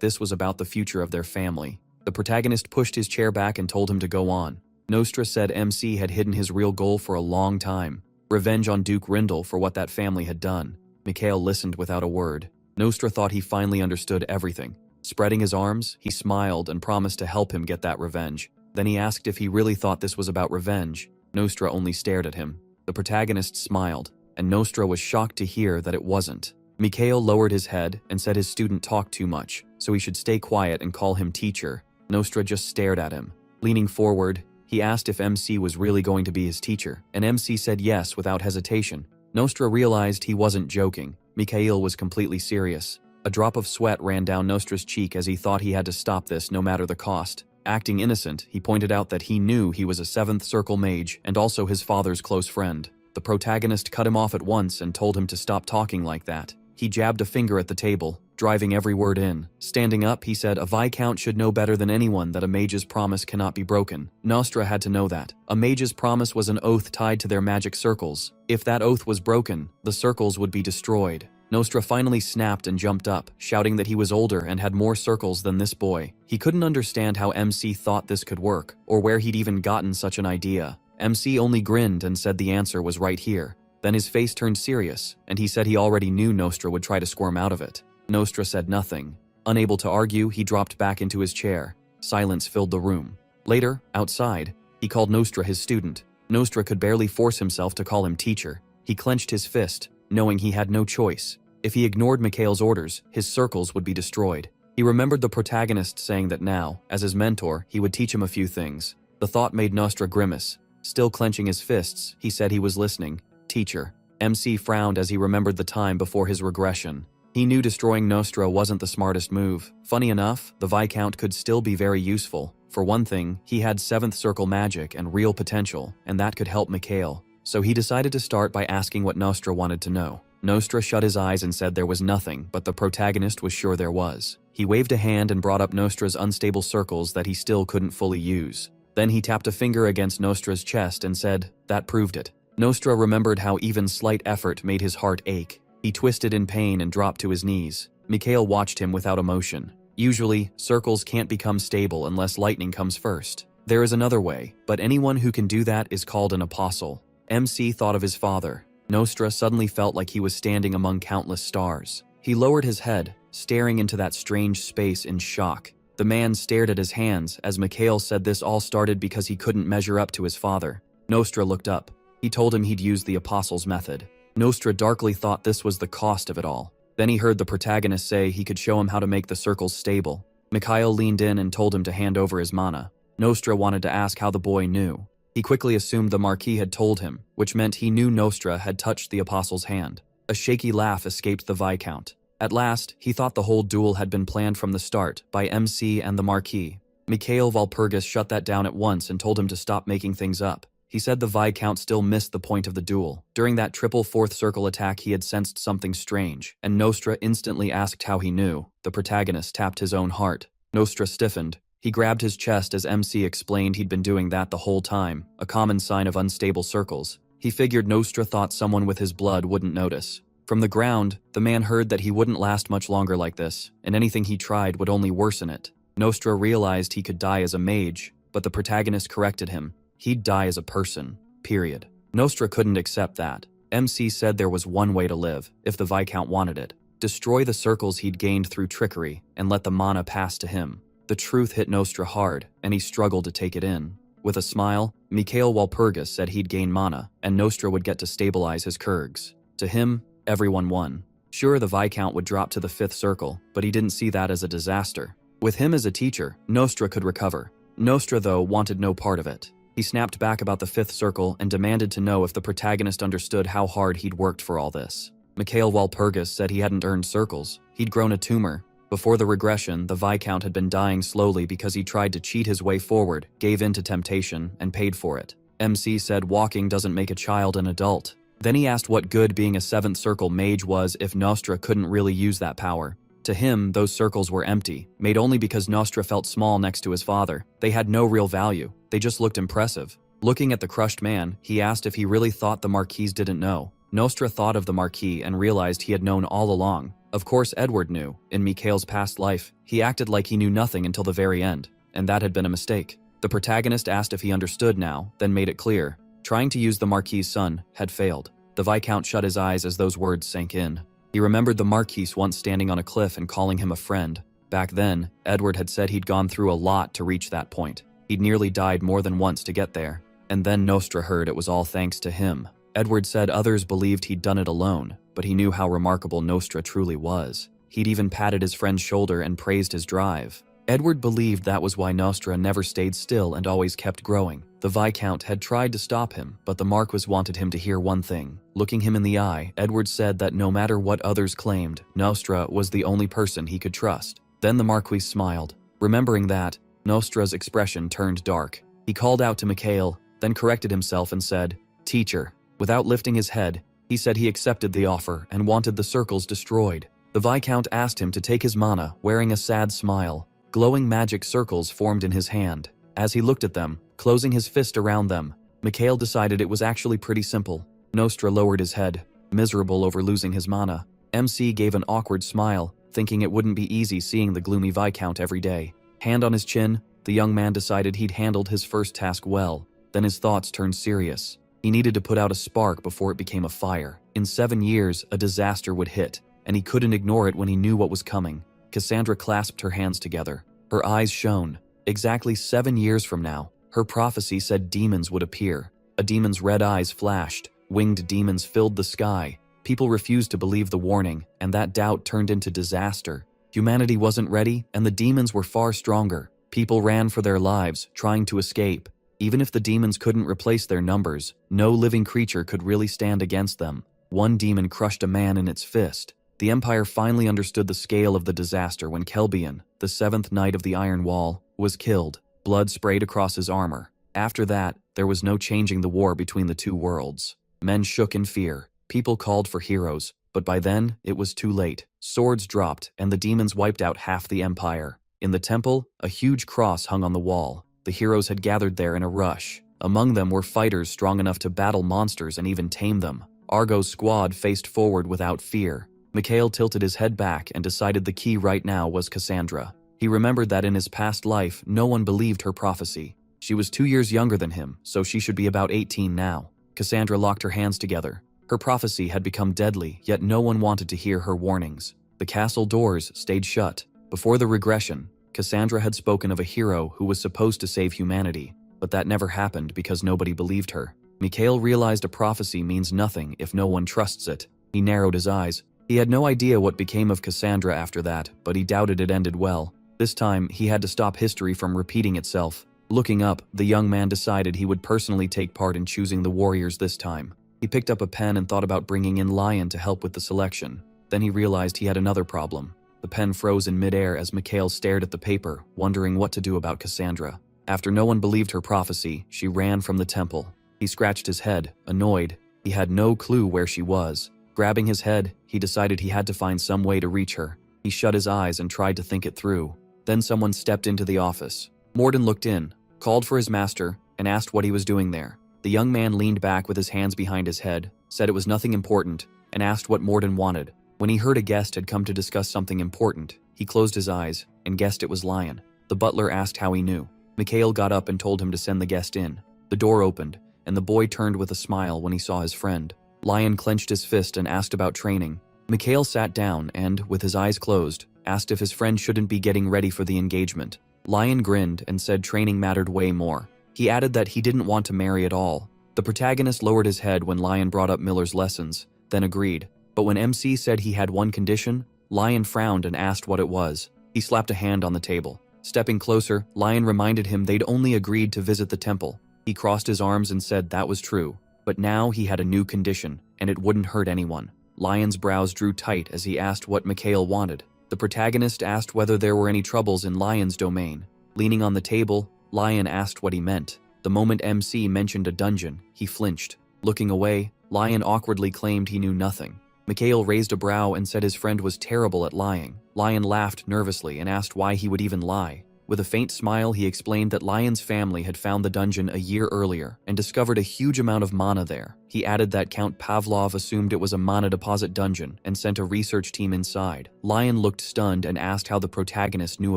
this was about the future of their family. The protagonist pushed his chair back and told him to go on. Nostra said MC had hidden his real goal for a long time. Revenge on Duke Rindle for what that family had done. Mikhail listened without a word. Nostra thought he finally understood everything. Spreading his arms, he smiled and promised to help him get that revenge. Then he asked if he really thought this was about revenge. Nostra only stared at him. The protagonist smiled, and Nostra was shocked to hear that it wasn't. Mikhail lowered his head and said his student talked too much, so he should stay quiet and call him teacher. Nostra just stared at him. Leaning forward, he asked if MC was really going to be his teacher, and MC said yes without hesitation. Nostra realized he wasn't joking. Mikhail was completely serious. A drop of sweat ran down Nostra's cheek as he thought he had to stop this no matter the cost. Acting innocent, he pointed out that he knew he was a 7th Circle mage and also his father's close friend. The protagonist cut him off at once and told him to stop talking like that. He jabbed a finger at the table, driving every word in. Standing up, he said a Viscount should know better than anyone that a mage's promise cannot be broken. Nostra had to know that. A mage's promise was an oath tied to their magic circles. If that oath was broken, the circles would be destroyed. Nostra finally snapped and jumped up, shouting that he was older and had more circles than this boy. He couldn't understand how MC thought this could work, or where he'd even gotten such an idea. MC only grinned and said the answer was right here. Then his face turned serious, and he said he already knew Nostra would try to squirm out of it. Nostra said nothing. Unable to argue, he dropped back into his chair. Silence filled the room. Later, outside, he called Nostra his student. Nostra could barely force himself to call him teacher. He clenched his fist, knowing he had no choice. If he ignored Mikhail's orders, his circles would be destroyed. He remembered the protagonist saying that now, as his mentor, he would teach him a few things. The thought made Nostra grimace. Still clenching his fists, he said he was listening. Teacher. MC frowned as he remembered the time before his regression. He knew destroying Nostra wasn't the smartest move. Funny enough, the Viscount could still be very useful. For one thing, he had 7th Circle magic and real potential, and that could help Mikhail. So he decided to start by asking what Nostra wanted to know. Nostra shut his eyes and said there was nothing, but the protagonist was sure there was. He waved a hand and brought up Nostra's unstable circles that he still couldn't fully use. Then he tapped a finger against Nostra's chest and said, "That proved it." Nostra remembered how even slight effort made his heart ache. He twisted in pain and dropped to his knees. Mikhail watched him without emotion. Usually, circles can't become stable unless lightning comes first. There is another way, but anyone who can do that is called an apostle. MC thought of his father. Nostra suddenly felt like he was standing among countless stars. He lowered his head, staring into that strange space in shock. The man stared at his hands as Mikhail said this all started because he couldn't measure up to his father. Nostra looked up. He told him he'd use the apostle's method. Nostra darkly thought this was the cost of it all. Then he heard the protagonist say he could show him how to make the circles stable. Mikhail leaned in and told him to hand over his mana. Nostra wanted to ask how the boy knew. He quickly assumed the Marquis had told him, which meant he knew Nostra had touched the apostle's hand. A shaky laugh escaped the Viscount. At last, he thought the whole duel had been planned from the start by MC and the Marquis. Mikhail Walpurgis shut that down at once and told him to stop making things up. He said the Viscount still missed the point of the duel. During that triple 4th Circle attack he had sensed something strange, and Nostra instantly asked how he knew. The protagonist tapped his own heart. Nostra stiffened. He grabbed his chest as MC explained he'd been doing that the whole time, a common sign of unstable circles. He figured Nostra thought someone with his blood wouldn't notice. From the ground, the man heard that he wouldn't last much longer like this, and anything he tried would only worsen it. Nostra realized he could die as a mage, but the protagonist corrected him. He'd die as a person, period. Nostra couldn't accept that. MC said there was one way to live, if the Viscount wanted it. Destroy the circles he'd gained through trickery, and let the mana pass to him. The truth hit Nostra hard, and he struggled to take it in. With a smile, Mikhail Walpurgis said he'd gain mana, and Nostra would get to stabilize his Kurgs. To him, everyone won. Sure, the Viscount would drop to the 5th Circle, but he didn't see that as a disaster. With him as a teacher, Nostra could recover. Nostra, though, wanted no part of it. He snapped back about the 5th Circle and demanded to know if the protagonist understood how hard he'd worked for all this. Mikhail Walpurgis said he hadn't earned circles. He'd grown a tumor. Before the regression, the Viscount had been dying slowly because he tried to cheat his way forward, gave in to temptation, and paid for it. MC said walking doesn't make a child an adult. Then he asked what good being a 7th circle mage was if Nostra couldn't really use that power. To him, those circles were empty, made only because Nostra felt small next to his father. They had no real value, they just looked impressive. Looking at the crushed man, he asked if he really thought the Marquis didn't know. Nostra thought of the Marquis and realized he had known all along. Of course Edward knew. In Mikhail's past life, he acted like he knew nothing until the very end, and that had been a mistake. The protagonist asked if he understood now, then made it clear. Trying to use the Marquis' son had failed. The Viscount shut his eyes as those words sank in. He remembered the Marquis once standing on a cliff and calling him a friend. Back then, Edward had said he'd gone through a lot to reach that point. He'd nearly died more than once to get there. And then Nostra heard it was all thanks to him. Edward said others believed he'd done it alone, but he knew how remarkable Nostra truly was. He'd even patted his friend's shoulder and praised his drive. Edward believed that was why Nostra never stayed still and always kept growing. The Viscount had tried to stop him, but the Marquis wanted him to hear one thing. Looking him in the eye, Edward said that no matter what others claimed, Nostra was the only person he could trust. Then the Marquis smiled. Remembering that, Nostra's expression turned dark. He called out to Mikhail, then corrected himself and said, "Teacher." Without lifting his head, he said he accepted the offer and wanted the circles destroyed. The Viscount asked him to take his mana, wearing a sad smile. Glowing magic circles formed in his hand. As he looked at them, closing his fist around them, Mikhail decided it was actually pretty simple. Nostra lowered his head, miserable over losing his mana. MC gave an awkward smile, thinking it wouldn't be easy seeing the gloomy Viscount every day. Hand on his chin, the young man decided he'd handled his first task well. Then his thoughts turned serious. He needed to put out a spark before it became a fire. In 7 years, a disaster would hit, and he couldn't ignore it when he knew what was coming. Cassandra clasped her hands together. Her eyes shone. Exactly 7 years from now, her prophecy said demons would appear. A demon's red eyes flashed. Winged demons filled the sky. People refused to believe the warning, and that doubt turned into disaster. Humanity wasn't ready, and the demons were far stronger. People ran for their lives, trying to escape. Even if the demons couldn't replace their numbers, no living creature could really stand against them. One demon crushed a man in its fist. The Empire finally understood the scale of the disaster when Kelbian, the 7th Knight of the Iron Wall, was killed. Blood sprayed across his armor. After that, there was no changing the war between the two worlds. Men shook in fear. People called for heroes, but by then, it was too late. Swords dropped, and the demons wiped out half the Empire. In the temple, a huge cross hung on the wall. The heroes had gathered there in a rush. Among them were fighters strong enough to battle monsters and even tame them. Argo's squad faced forward without fear. Mikhail tilted his head back and decided the key right now was Cassandra. He remembered that in his past life, no one believed her prophecy. She was 2 years younger than him, so she should be about 18 now. Cassandra locked her hands together. Her prophecy had become deadly, yet no one wanted to hear her warnings. The castle doors stayed shut. Before the regression, Cassandra had spoken of a hero who was supposed to save humanity, but that never happened because nobody believed her. Mikhail realized a prophecy means nothing if no one trusts it. He narrowed his eyes. He had no idea what became of Cassandra after that, but he doubted it ended well. This time, he had to stop history from repeating itself. Looking up, the young man decided he would personally take part in choosing the warriors this time. He picked up a pen and thought about bringing in Lion to help with the selection. Then he realized he had another problem. The pen froze in midair as Mikhail stared at the paper, wondering what to do about Cassandra. After no one believed her prophecy, she ran from the temple. He scratched his head, annoyed. He had no clue where she was. Grabbing his head, he decided he had to find some way to reach her. He shut his eyes and tried to think it through. Then someone stepped into the office. Morden looked in, called for his master, and asked what he was doing there. The young man leaned back with his hands behind his head, said it was nothing important, and asked what Morden wanted. When he heard a guest had come to discuss something important, he closed his eyes and guessed it was Lion. The butler asked how he knew. Mikhail got up and told him to send the guest in. The door opened, and the boy turned with a smile when he saw his friend. Lion clenched his fist and asked about training. Mikhail sat down and, with his eyes closed, asked if his friend shouldn't be getting ready for the engagement. Lion grinned and said training mattered way more. He added that he didn't want to marry at all. The protagonist lowered his head when Lion brought up Miller's lessons, then agreed. But when MC said he had one condition, Lion frowned and asked what it was. He slapped a hand on the table. Stepping closer, Lion reminded him they'd only agreed to visit the temple. He crossed his arms and said that was true. But now he had a new condition, and it wouldn't hurt anyone. Lion's brows drew tight as he asked what Mikhail wanted. The protagonist asked whether there were any troubles in Lion's domain. Leaning on the table, Lion asked what he meant. The moment MC mentioned a dungeon, he flinched. Looking away, Lion awkwardly claimed he knew nothing. Mikhail raised a brow and said his friend was terrible at lying. Lion laughed nervously and asked why he would even lie. With a faint smile, he explained that Lion's family had found the dungeon a year earlier and discovered a huge amount of mana there. He added that Count Pavlov assumed it was a mana deposit dungeon and sent a research team inside. Lion looked stunned and asked how the protagonist knew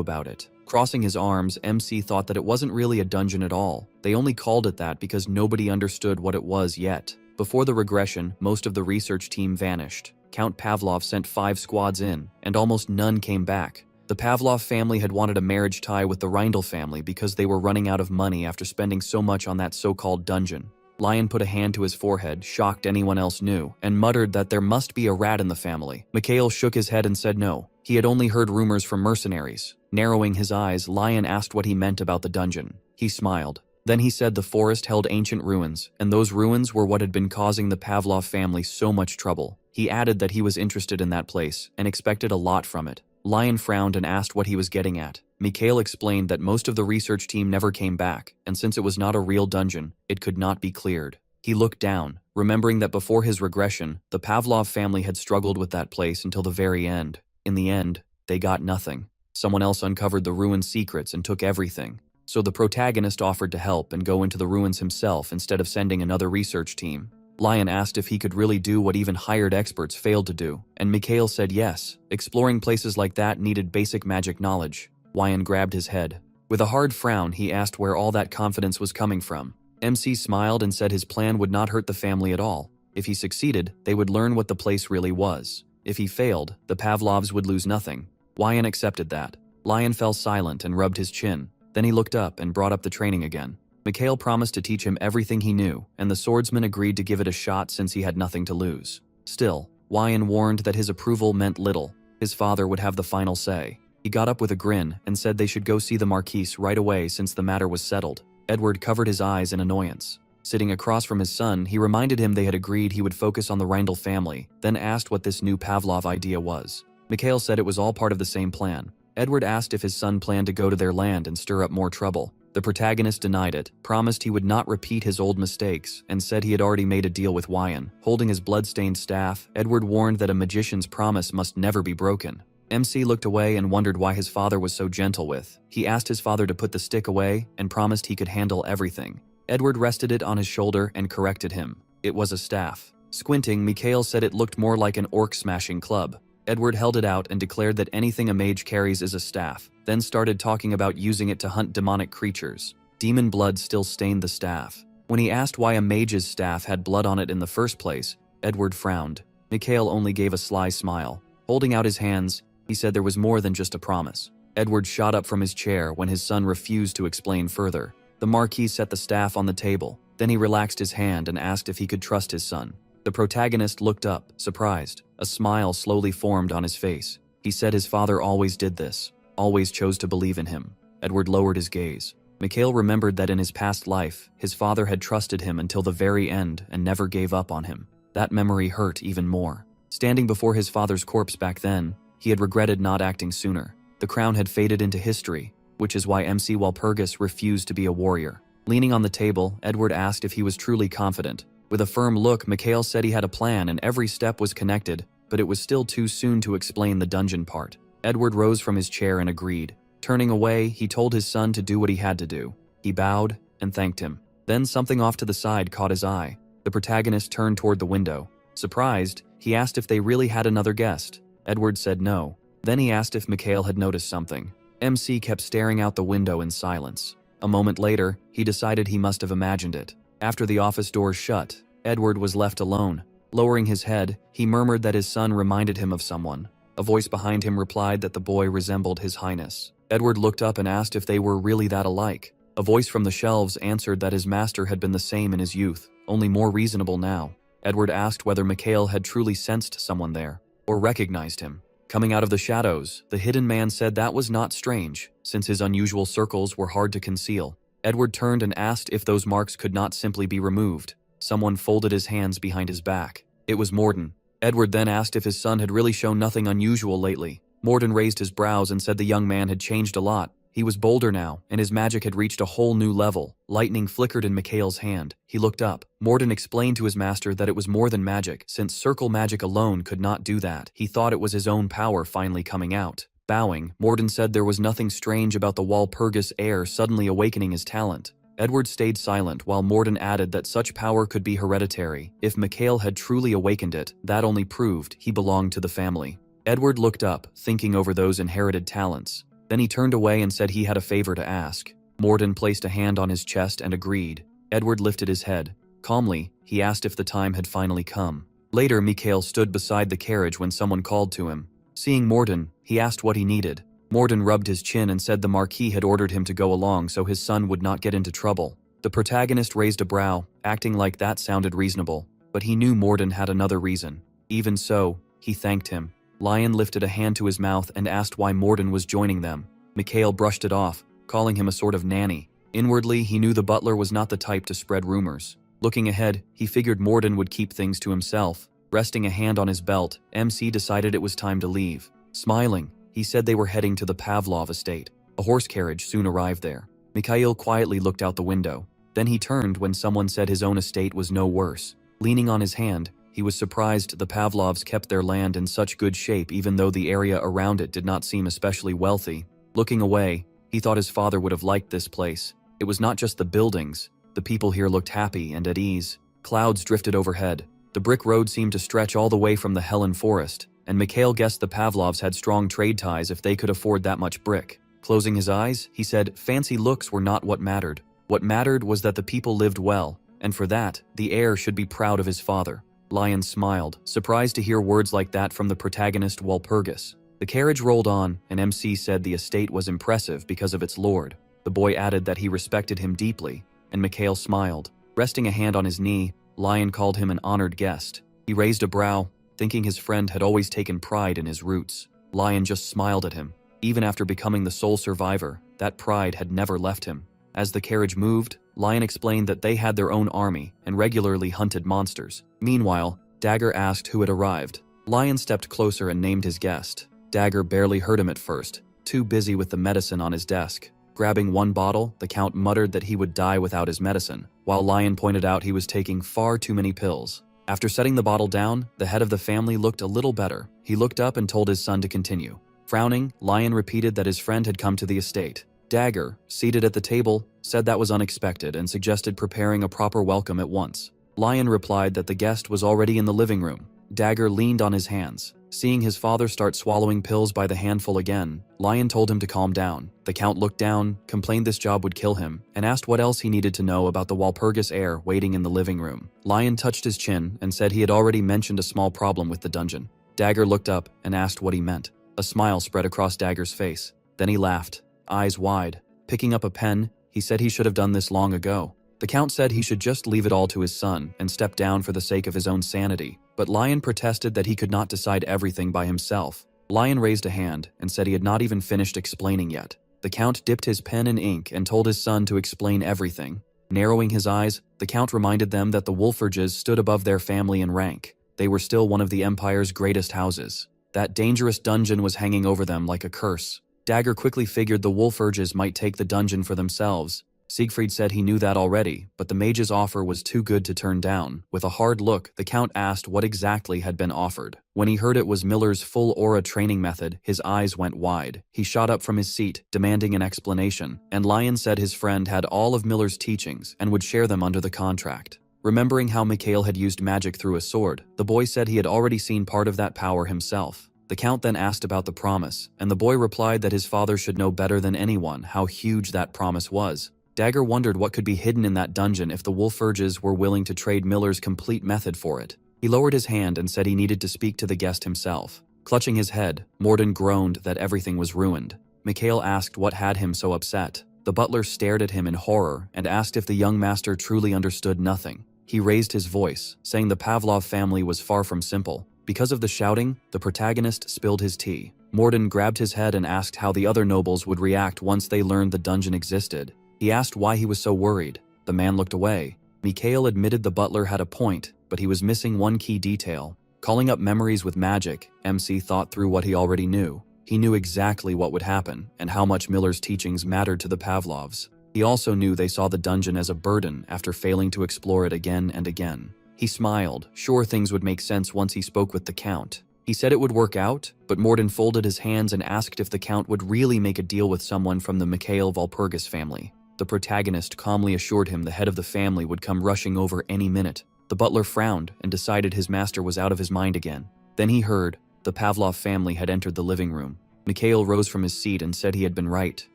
about it. Crossing his arms, MC thought that it wasn't really a dungeon at all. They only called it that because nobody understood what it was yet. Before the regression, most of the research team vanished. Count Pavlov sent 5 squads in, and almost none came back. The Pavlov family had wanted a marriage tie with the Reindl family because they were running out of money after spending so much on that so-called dungeon. Lion put a hand to his forehead, shocked anyone else knew, and muttered that there must be a rat in the family. Mikhail shook his head and said no. He had only heard rumors from mercenaries. Narrowing his eyes, Lion asked what he meant about the dungeon. He smiled. Then he said the forest held ancient ruins, and those ruins were what had been causing the Pavlov family so much trouble. He added that he was interested in that place and expected a lot from it. Lion frowned and asked what he was getting at. Mikhail explained that most of the research team never came back, and since it was not a real dungeon, it could not be cleared. He looked down, remembering that before his regression, the Pavlov family had struggled with that place until the very end. In the end, they got nothing. Someone else uncovered the ruin's secrets and took everything. So the protagonist offered to help and go into the ruins himself instead of sending another research team. Lion asked if he could really do what even hired experts failed to do, and Mikhail said yes. Exploring places like that needed basic magic knowledge. Lion grabbed his head. With a hard frown, he asked where all that confidence was coming from. MC smiled and said his plan would not hurt the family at all. If he succeeded, they would learn what the place really was. If he failed, the Pavlovs would lose nothing. Lion accepted that. Lion fell silent and rubbed his chin. Then he looked up and brought up the training again. Mikhail promised to teach him everything he knew, and the swordsman agreed to give it a shot since he had nothing to lose. Still, Lion warned that his approval meant little. His father would have the final say. He got up with a grin and said they should go see the Marquise right away since the matter was settled. Edward covered his eyes in annoyance. Sitting across from his son, he reminded him they had agreed he would focus on the Reindl family, then asked what this new Pavlov idea was. Mikhail said it was all part of the same plan. Edward asked if his son planned to go to their land and stir up more trouble. The protagonist denied it, promised he would not repeat his old mistakes, and said he had already made a deal with Wyan. Holding his blood-stained staff, Edward warned that a magician's promise must never be broken. MC looked away and wondered why his father was so gentle with. He asked his father to put the stick away and promised he could handle everything. Edward rested it on his shoulder and corrected him. It was a staff. Squinting, Mikhail said it looked more like an orc-smashing club. Edward held it out and declared that anything a mage carries is a staff, then started talking about using it to hunt demonic creatures. Demon blood still stained the staff. When he asked why a mage's staff had blood on it in the first place, Edward frowned. Mikhail only gave a sly smile. Holding out his hands, he said there was more than just a promise. Edward shot up from his chair when his son refused to explain further. The Marquis set the staff on the table. Then he relaxed his hand and asked if he could trust his son. The protagonist looked up, surprised. A smile slowly formed on his face. He said his father always did this, always chose to believe in him. Edward lowered his gaze. Mikhail remembered that in his past life, his father had trusted him until the very end and never gave up on him. That memory hurt even more. Standing before his father's corpse back then, he had regretted not acting sooner. The crown had faded into history, which is why MC Walpurgis refused to be a warrior. Leaning on the table, Edward asked if he was truly confident. With a firm look, Mikhail said he had a plan and every step was connected, but it was still too soon to explain the dungeon part. Edward rose from his chair and agreed. Turning away, he told his son to do what he had to do. He bowed and thanked him. Then something off to the side caught his eye. The protagonist turned toward the window. Surprised, he asked if they really had another guest. Edward said no. Then he asked if Mikhail had noticed something. MC kept staring out the window in silence. A moment later, he decided he must have imagined it. After the office doors shut, Edward was left alone. Lowering his head, he murmured that his son reminded him of someone. A voice behind him replied that the boy resembled His Highness. Edward looked up and asked if they were really that alike. A voice from the shelves answered that his master had been the same in his youth, only more reasonable now. Edward asked whether Mikhail had truly sensed someone there, or recognized him. Coming out of the shadows, the hidden man said that was not strange, since his unusual circles were hard to conceal. Edward turned and asked if those marks could not simply be removed. Someone folded his hands behind his back. It was Morden. Edward then asked if his son had really shown nothing unusual lately. Morden raised his brows and said the young man had changed a lot. He was bolder now, and his magic had reached a whole new level. Lightning flickered in Mikhail's hand. He looked up. Morden explained to his master that it was more than magic, since circle magic alone could not do that. He thought it was his own power finally coming out. Bowing, Morden said there was nothing strange about the Walpurgis heir suddenly awakening his talent. Edward stayed silent while Morden added that such power could be hereditary. If Mikhail had truly awakened it, that only proved he belonged to the family. Edward looked up, thinking over those inherited talents. Then he turned away and said he had a favor to ask. Morden placed a hand on his chest and agreed. Edward lifted his head. Calmly, he asked if the time had finally come. Later, Mikhail stood beside the carriage when someone called to him. Seeing Morden, he asked what he needed. Morden rubbed his chin and said the Marquis had ordered him to go along so his son would not get into trouble. The protagonist raised a brow, acting like that sounded reasonable, but he knew Morden had another reason. Even so, he thanked him. Lion lifted a hand to his mouth and asked why Morden was joining them. Mikhail brushed it off, calling him a sort of nanny. Inwardly, he knew the butler was not the type to spread rumors. Looking ahead, he figured Morden would keep things to himself. Resting a hand on his belt, MC decided it was time to leave. Smiling, he said they were heading to the Pavlov estate. A horse carriage soon arrived there. Mikhail quietly looked out the window. Then he turned when someone said his own estate was no worse. Leaning on his hand, he was surprised the Pavlovs kept their land in such good shape even though the area around it did not seem especially wealthy. Looking away, he thought his father would have liked this place. It was not just the buildings. The people here looked happy and at ease. Clouds drifted overhead. The brick road seemed to stretch all the way from the Helen forest, and Mikhail guessed the Pavlovs had strong trade ties if they could afford that much brick. Closing his eyes, he said fancy looks were not what mattered. What mattered was that the people lived well, and for that, the heir should be proud of his father. Lion smiled, surprised to hear words like that from the protagonist Walpurgis. The carriage rolled on, and MC said the estate was impressive because of its lord. The boy added that he respected him deeply, and Mikhail smiled. Resting a hand on his knee, Lion called him an honored guest. He raised a brow, thinking his friend had always taken pride in his roots. Lion just smiled at him. Even after becoming the sole survivor, that pride had never left him. As the carriage moved, Lion explained that they had their own army and regularly hunted monsters. Meanwhile, Dagger asked who had arrived. Lion stepped closer and named his guest. Dagger barely heard him at first, too busy with the medicine on his desk. Grabbing one bottle, the Count muttered that he would die without his medicine, while Lion pointed out he was taking far too many pills. After setting the bottle down, the head of the family looked a little better. He looked up and told his son to continue. Frowning, Lion repeated that his friend had come to the estate. Dagger, seated at the table, said that was unexpected and suggested preparing a proper welcome at once. Lion replied that the guest was already in the living room. Dagger leaned on his hands. Seeing his father start swallowing pills by the handful again, Lion told him to calm down. The Count looked down, complained this job would kill him, and asked what else he needed to know about the Walpurgis heir waiting in the living room. Lion touched his chin and said he had already mentioned a small problem with the dungeon. Dagger looked up and asked what he meant. A smile spread across Dagger's face. Then he laughed, eyes wide. Picking up a pen, he said he should have done this long ago. The Count said he should just leave it all to his son and step down for the sake of his own sanity. But Lion protested that he could not decide everything by himself. Lion raised a hand and said he had not even finished explaining yet. The Count dipped his pen in ink and told his son to explain everything. Narrowing his eyes, the Count reminded them that the Wolfurges stood above their family in rank. They were still one of the Empire's greatest houses. That dangerous dungeon was hanging over them like a curse. Dagger quickly figured the Wolfurges might take the dungeon for themselves. Siegfried said he knew that already, but the mage's offer was too good to turn down. With a hard look, the Count asked what exactly had been offered. When he heard it was Miller's full aura training method, his eyes went wide. He shot up from his seat, demanding an explanation, and Lion said his friend had all of Miller's teachings and would share them under the contract. Remembering how Mikhail had used magic through a sword, the boy said he had already seen part of that power himself. The Count then asked about the promise, and the boy replied that his father should know better than anyone how huge that promise was. Dagger wondered what could be hidden in that dungeon if the Wolfurges were willing to trade Miller's complete method for it. He lowered his hand and said he needed to speak to the guest himself. Clutching his head, Morden groaned that everything was ruined. Mikhail asked what had him so upset. The butler stared at him in horror and asked if the young master truly understood nothing. He raised his voice, saying the Pavlov family was far from simple. Because of the shouting, the protagonist spilled his tea. Morden grabbed his head and asked how the other nobles would react once they learned the dungeon existed. He asked why he was so worried. The man looked away. Mikhail admitted the butler had a point, but he was missing one key detail. Calling up memories with magic, MC thought through what he already knew. He knew exactly what would happen and how much Miller's teachings mattered to the Pavlovs. He also knew they saw the dungeon as a burden after failing to explore it again and again. He smiled, sure things would make sense once he spoke with the Count. He said it would work out, but Morden folded his hands and asked if the Count would really make a deal with someone from the Mikhail Walpurgis family. The protagonist calmly assured him the head of the family would come rushing over any minute. The butler frowned and decided his master was out of his mind again. Then he heard the Pavlov family had entered the living room. Mikhail rose from his seat and said he had been right.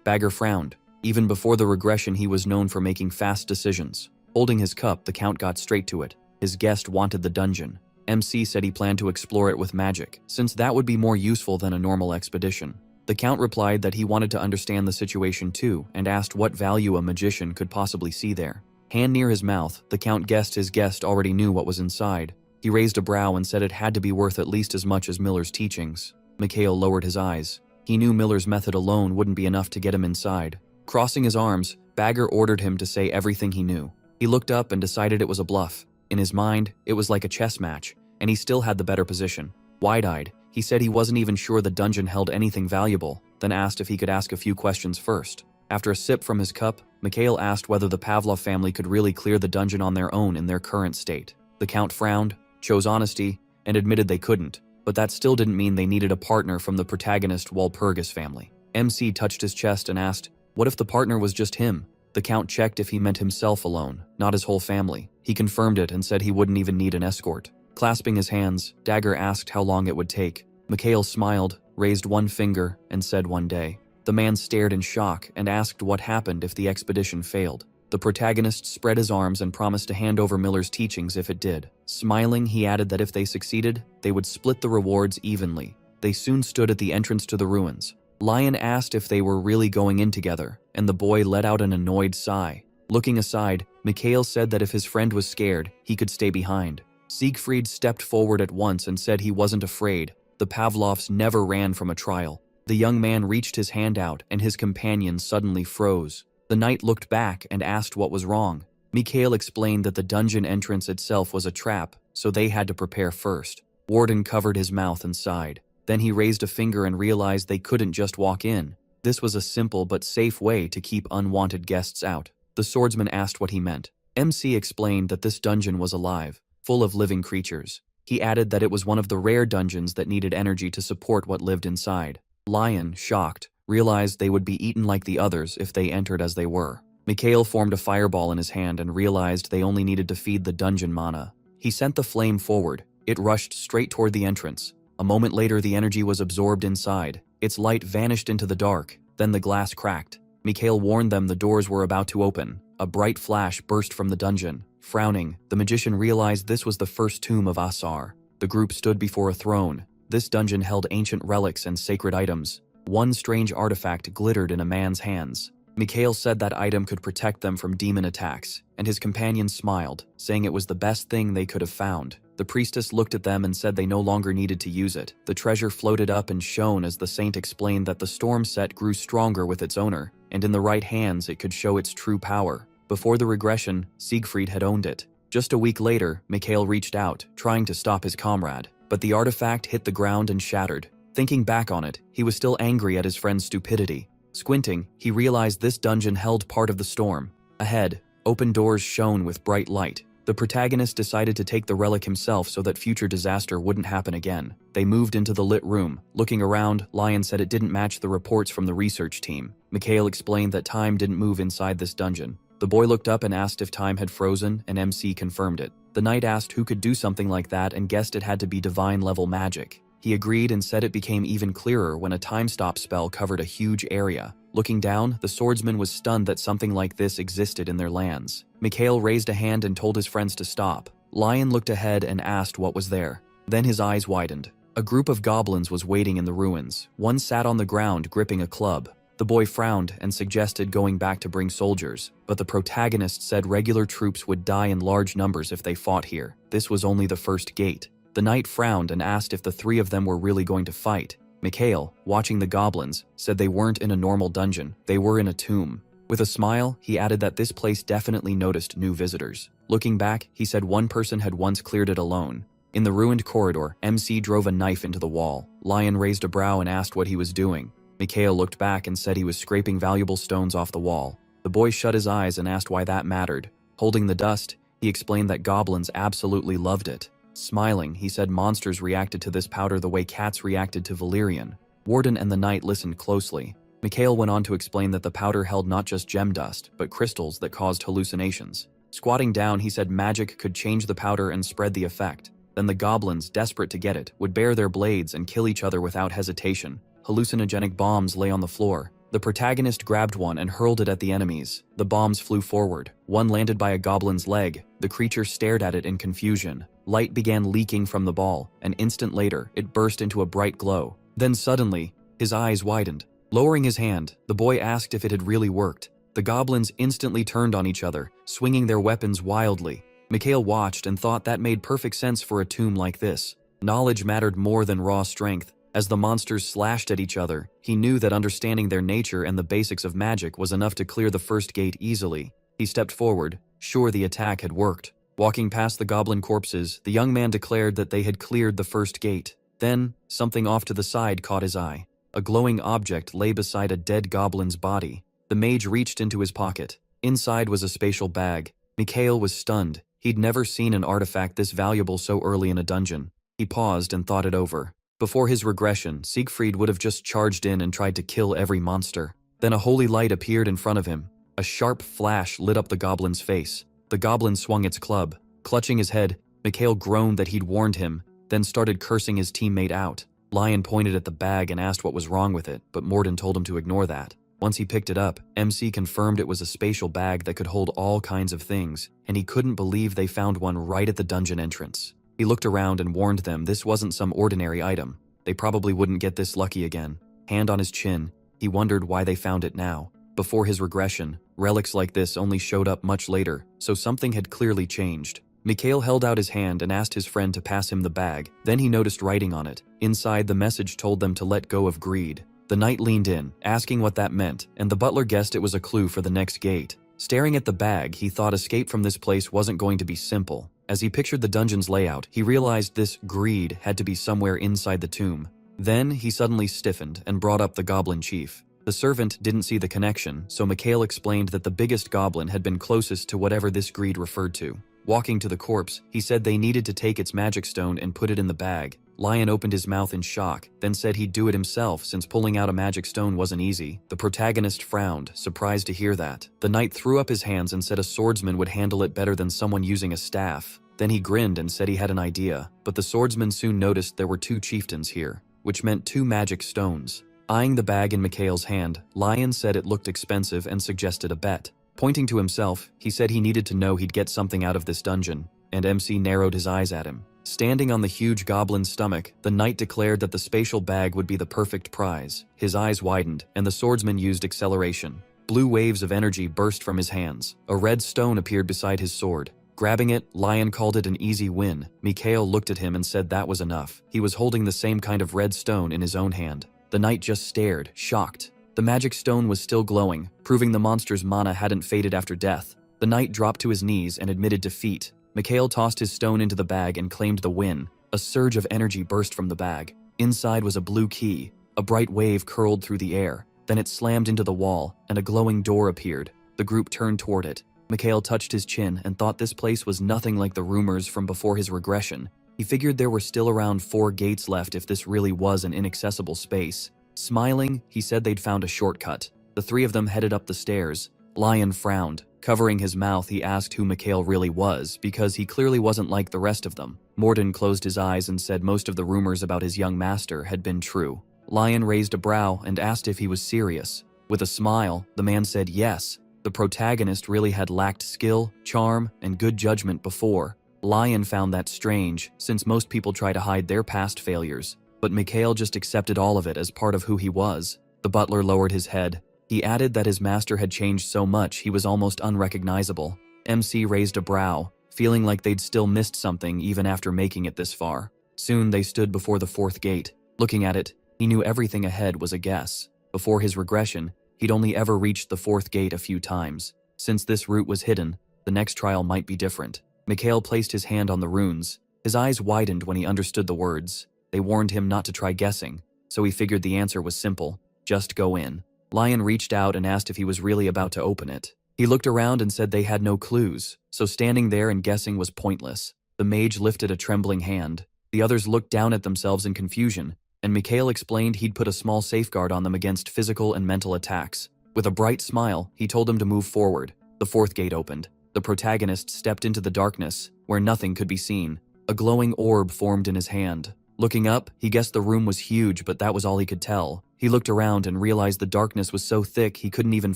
Bagger frowned. Even before the regression, he was known for making fast decisions. Holding his cup, the Count got straight to it. His guest wanted the dungeon. MC said he planned to explore it with magic, since that would be more useful than a normal expedition. The Count replied that he wanted to understand the situation too, and asked what value a magician could possibly see there. Hand near his mouth, the Count guessed his guest already knew what was inside. He raised a brow and said it had to be worth at least as much as Miller's teachings. Mikhail lowered his eyes. He knew Miller's method alone wouldn't be enough to get him inside. Crossing his arms, Bagger ordered him to say everything he knew. He looked up and decided it was a bluff. In his mind, it was like a chess match, and he still had the better position. Wide-eyed, he said he wasn't even sure the dungeon held anything valuable, then asked if he could ask a few questions first. After a sip from his cup, Mikhail asked whether the Pavlov family could really clear the dungeon on their own in their current state. The Count frowned, chose honesty, and admitted they couldn't, but that still didn't mean they needed a partner from the protagonist Walpurgis family. MC touched his chest and asked, what if the partner was just him? The Count checked if he meant himself alone, not his whole family. He confirmed it and said he wouldn't even need an escort. Clasping his hands, Dagger asked how long it would take. Mikhail smiled, raised one finger, and said 1 day. The man stared in shock and asked what happened if the expedition failed. The protagonist spread his arms and promised to hand over Miller's teachings if it did. Smiling, he added that if they succeeded, they would split the rewards evenly. They soon stood at the entrance to the ruins. Lion asked if they were really going in together, and the boy let out an annoyed sigh. Looking aside, Mikhail said that if his friend was scared, he could stay behind. Siegfried stepped forward at once and said he wasn't afraid. The Pavlovs never ran from a trial. The young man reached his hand out, and his companion suddenly froze. The knight looked back and asked what was wrong. Mikhail explained that the dungeon entrance itself was a trap, so they had to prepare first. Warden covered his mouth and sighed. Then he raised a finger and realized they couldn't just walk in. This was a simple but safe way to keep unwanted guests out. The swordsman asked what he meant. MC explained that this dungeon was alive, full of living creatures. He added that it was one of the rare dungeons that needed energy to support what lived inside. Lion, shocked, realized they would be eaten like the others if they entered as they were. Mikhail formed a fireball in his hand and realized they only needed to feed the dungeon mana. He sent the flame forward. It rushed straight toward the entrance. A moment later, the energy was absorbed inside. Its light vanished into the dark. Then the glass cracked. Mikhail warned them the doors were about to open. A bright flash burst from the dungeon. Frowning, the magician realized this was the first tomb of Asura. The group stood before a throne. This dungeon held ancient relics and sacred items. One strange artifact glittered in a man's hands. Mikhail said that item could protect them from demon attacks, and his companion smiled, saying it was the best thing they could have found. The priestess looked at them and said they no longer needed to use it. The treasure floated up and shone as the saint explained that the storm set grew stronger with its owner, and in the right hands it could show its true power. Before the regression, Siegfried had owned it. Just a week later, Mikhail reached out, trying to stop his comrade, but the artifact hit the ground and shattered. Thinking back on it, he was still angry at his friend's stupidity. Squinting, he realized this dungeon held part of the storm. Ahead, open doors shone with bright light. The protagonist decided to take the relic himself so that future disaster wouldn't happen again. They moved into the lit room. Looking around, Lion said it didn't match the reports from the research team. Mikhail explained that time didn't move inside this dungeon. The boy looked up and asked if time had frozen, and MC confirmed it. The knight asked who could do something like that and guessed it had to be divine-level magic. He agreed and said it became even clearer when a time-stop spell covered a huge area. Looking down, the swordsman was stunned that something like this existed in their lands. Mikhail raised a hand and told his friends to stop. Lion looked ahead and asked what was there. Then his eyes widened. A group of goblins was waiting in the ruins. One sat on the ground gripping a club. The boy frowned and suggested going back to bring soldiers, but the protagonist said regular troops would die in large numbers if they fought here. This was only the first gate. The knight frowned and asked if the three of them were really going to fight. Mikhail, watching the goblins, said they weren't in a normal dungeon, they were in a tomb. With a smile, he added that this place definitely noticed new visitors. Looking back, he said one person had once cleared it alone. In the ruined corridor, MC drove a knife into the wall. Lion raised a brow and asked what he was doing. Mikhail looked back and said he was scraping valuable stones off the wall. The boy shut his eyes and asked why that mattered. Holding the dust, he explained that goblins absolutely loved it. Smiling, he said monsters reacted to this powder the way cats reacted to valerian. Warden and the knight listened closely. Mikhail went on to explain that the powder held not just gem dust, but crystals that caused hallucinations. Squatting down, he said magic could change the powder and spread the effect. Then the goblins, desperate to get it, would bare their blades and kill each other without hesitation. Hallucinogenic bombs lay on the floor. The protagonist grabbed one and hurled it at the enemies. The bombs flew forward. One landed by a goblin's leg. The creature stared at it in confusion. Light began leaking from the ball. An instant later, it burst into a bright glow. Then suddenly, his eyes widened. Lowering his hand, the boy asked if it had really worked. The goblins instantly turned on each other, swinging their weapons wildly. Mikhail watched and thought that made perfect sense for a tomb like this. Knowledge mattered more than raw strength. As the monsters slashed at each other, he knew that understanding their nature and the basics of magic was enough to clear the first gate easily. He stepped forward, sure the attack had worked. Walking past the goblin corpses, the young man declared that they had cleared the first gate. Then, something off to the side caught his eye. A glowing object lay beside a dead goblin's body. The mage reached into his pocket. Inside was a spatial bag. Mikhail was stunned. He'd never seen an artifact this valuable so early in a dungeon. He paused and thought it over. Before his regression, Siegfried would have just charged in and tried to kill every monster. Then a holy light appeared in front of him. A sharp flash lit up the goblin's face. The goblin swung its club. Clutching his head, Mikhail groaned that he'd warned him, then started cursing his teammate out. Lion pointed at the bag and asked what was wrong with it, but Morden told him to ignore that. Once he picked it up, MC confirmed it was a spatial bag that could hold all kinds of things, and he couldn't believe they found one right at the dungeon entrance. He looked around and warned them this wasn't some ordinary item. They probably wouldn't get this lucky again. Hand on his chin, he wondered why they found it now. Before his regression, relics like this only showed up much later, so something had clearly changed. Mikhail held out his hand and asked his friend to pass him the bag. Then he noticed writing on it. Inside, the message told them to let go of greed. The knight leaned in, asking what that meant, and the butler guessed it was a clue for the next gate. Staring at the bag, he thought escape from this place wasn't going to be simple. As he pictured the dungeon's layout, he realized this greed had to be somewhere inside the tomb. Then he suddenly stiffened and brought up the goblin chief. The servant didn't see the connection, so Mikhail explained that the biggest goblin had been closest to whatever this greed referred to. Walking to the corpse, he said they needed to take its magic stone and put it in the bag. Lion opened his mouth in shock, then said he'd do it himself since pulling out a magic stone wasn't easy. The protagonist frowned, surprised to hear that. The knight threw up his hands and said a swordsman would handle it better than someone using a staff. Then he grinned and said he had an idea, but the swordsman soon noticed there were 2 chieftains here, which meant 2 magic stones. Eyeing the bag in Mikhail's hand, Lion said it looked expensive and suggested a bet. Pointing to himself, he said he needed to know he'd get something out of this dungeon, and MC narrowed his eyes at him. Standing on the huge goblin's stomach, the knight declared that the spatial bag would be the perfect prize. His eyes widened, and the swordsman used acceleration. Blue waves of energy burst from his hands. A red stone appeared beside his sword. Grabbing it, Lion called it an easy win. Mikhail looked at him and said that was enough. He was holding the same kind of red stone in his own hand. The knight just stared, shocked. The magic stone was still glowing, proving the monster's mana hadn't faded after death. The knight dropped to his knees and admitted defeat. Mikhail tossed his stone into the bag and claimed the win. A surge of energy burst from the bag. Inside was a blue key. A bright wave curled through the air. Then it slammed into the wall, and a glowing door appeared. The group turned toward it. Mikhail touched his chin and thought this place was nothing like the rumors from before his regression. He figured there were still around 4 gates left if this really was an inaccessible space. Smiling, he said they'd found a shortcut. The 3 of them headed up the stairs. Lion frowned. Covering his mouth, he asked who Mikhail really was, because he clearly wasn't like the rest of them. Morden closed his eyes and said most of the rumors about his young master had been true. Lion raised a brow and asked if he was serious. With a smile, the man said yes. The protagonist really had lacked skill, charm, and good judgment before. Lion found that strange, since most people try to hide their past failures. But Mikhail just accepted all of it as part of who he was. The butler lowered his head. He added that his master had changed so much he was almost unrecognizable. MC raised a brow, feeling like they'd still missed something even after making it this far. Soon they stood before the 4th gate. Looking at it, he knew everything ahead was a guess. Before his regression, he'd only ever reached the 4th gate a few times. Since this route was hidden, the next trial might be different. Mikhail placed his hand on the runes. His eyes widened when he understood the words. They warned him not to try guessing, so he figured the answer was simple: just go in. Lion reached out and asked if he was really about to open it. He looked around and said they had no clues, so standing there and guessing was pointless. The mage lifted a trembling hand. The others looked down at themselves in confusion, and Mikhail explained he'd put a small safeguard on them against physical and mental attacks. With a bright smile, he told them to move forward. The fourth gate opened. The protagonist stepped into the darkness, where nothing could be seen. A glowing orb formed in his hand. Looking up, he guessed the room was huge, but that was all he could tell. He looked around and realized the darkness was so thick he couldn't even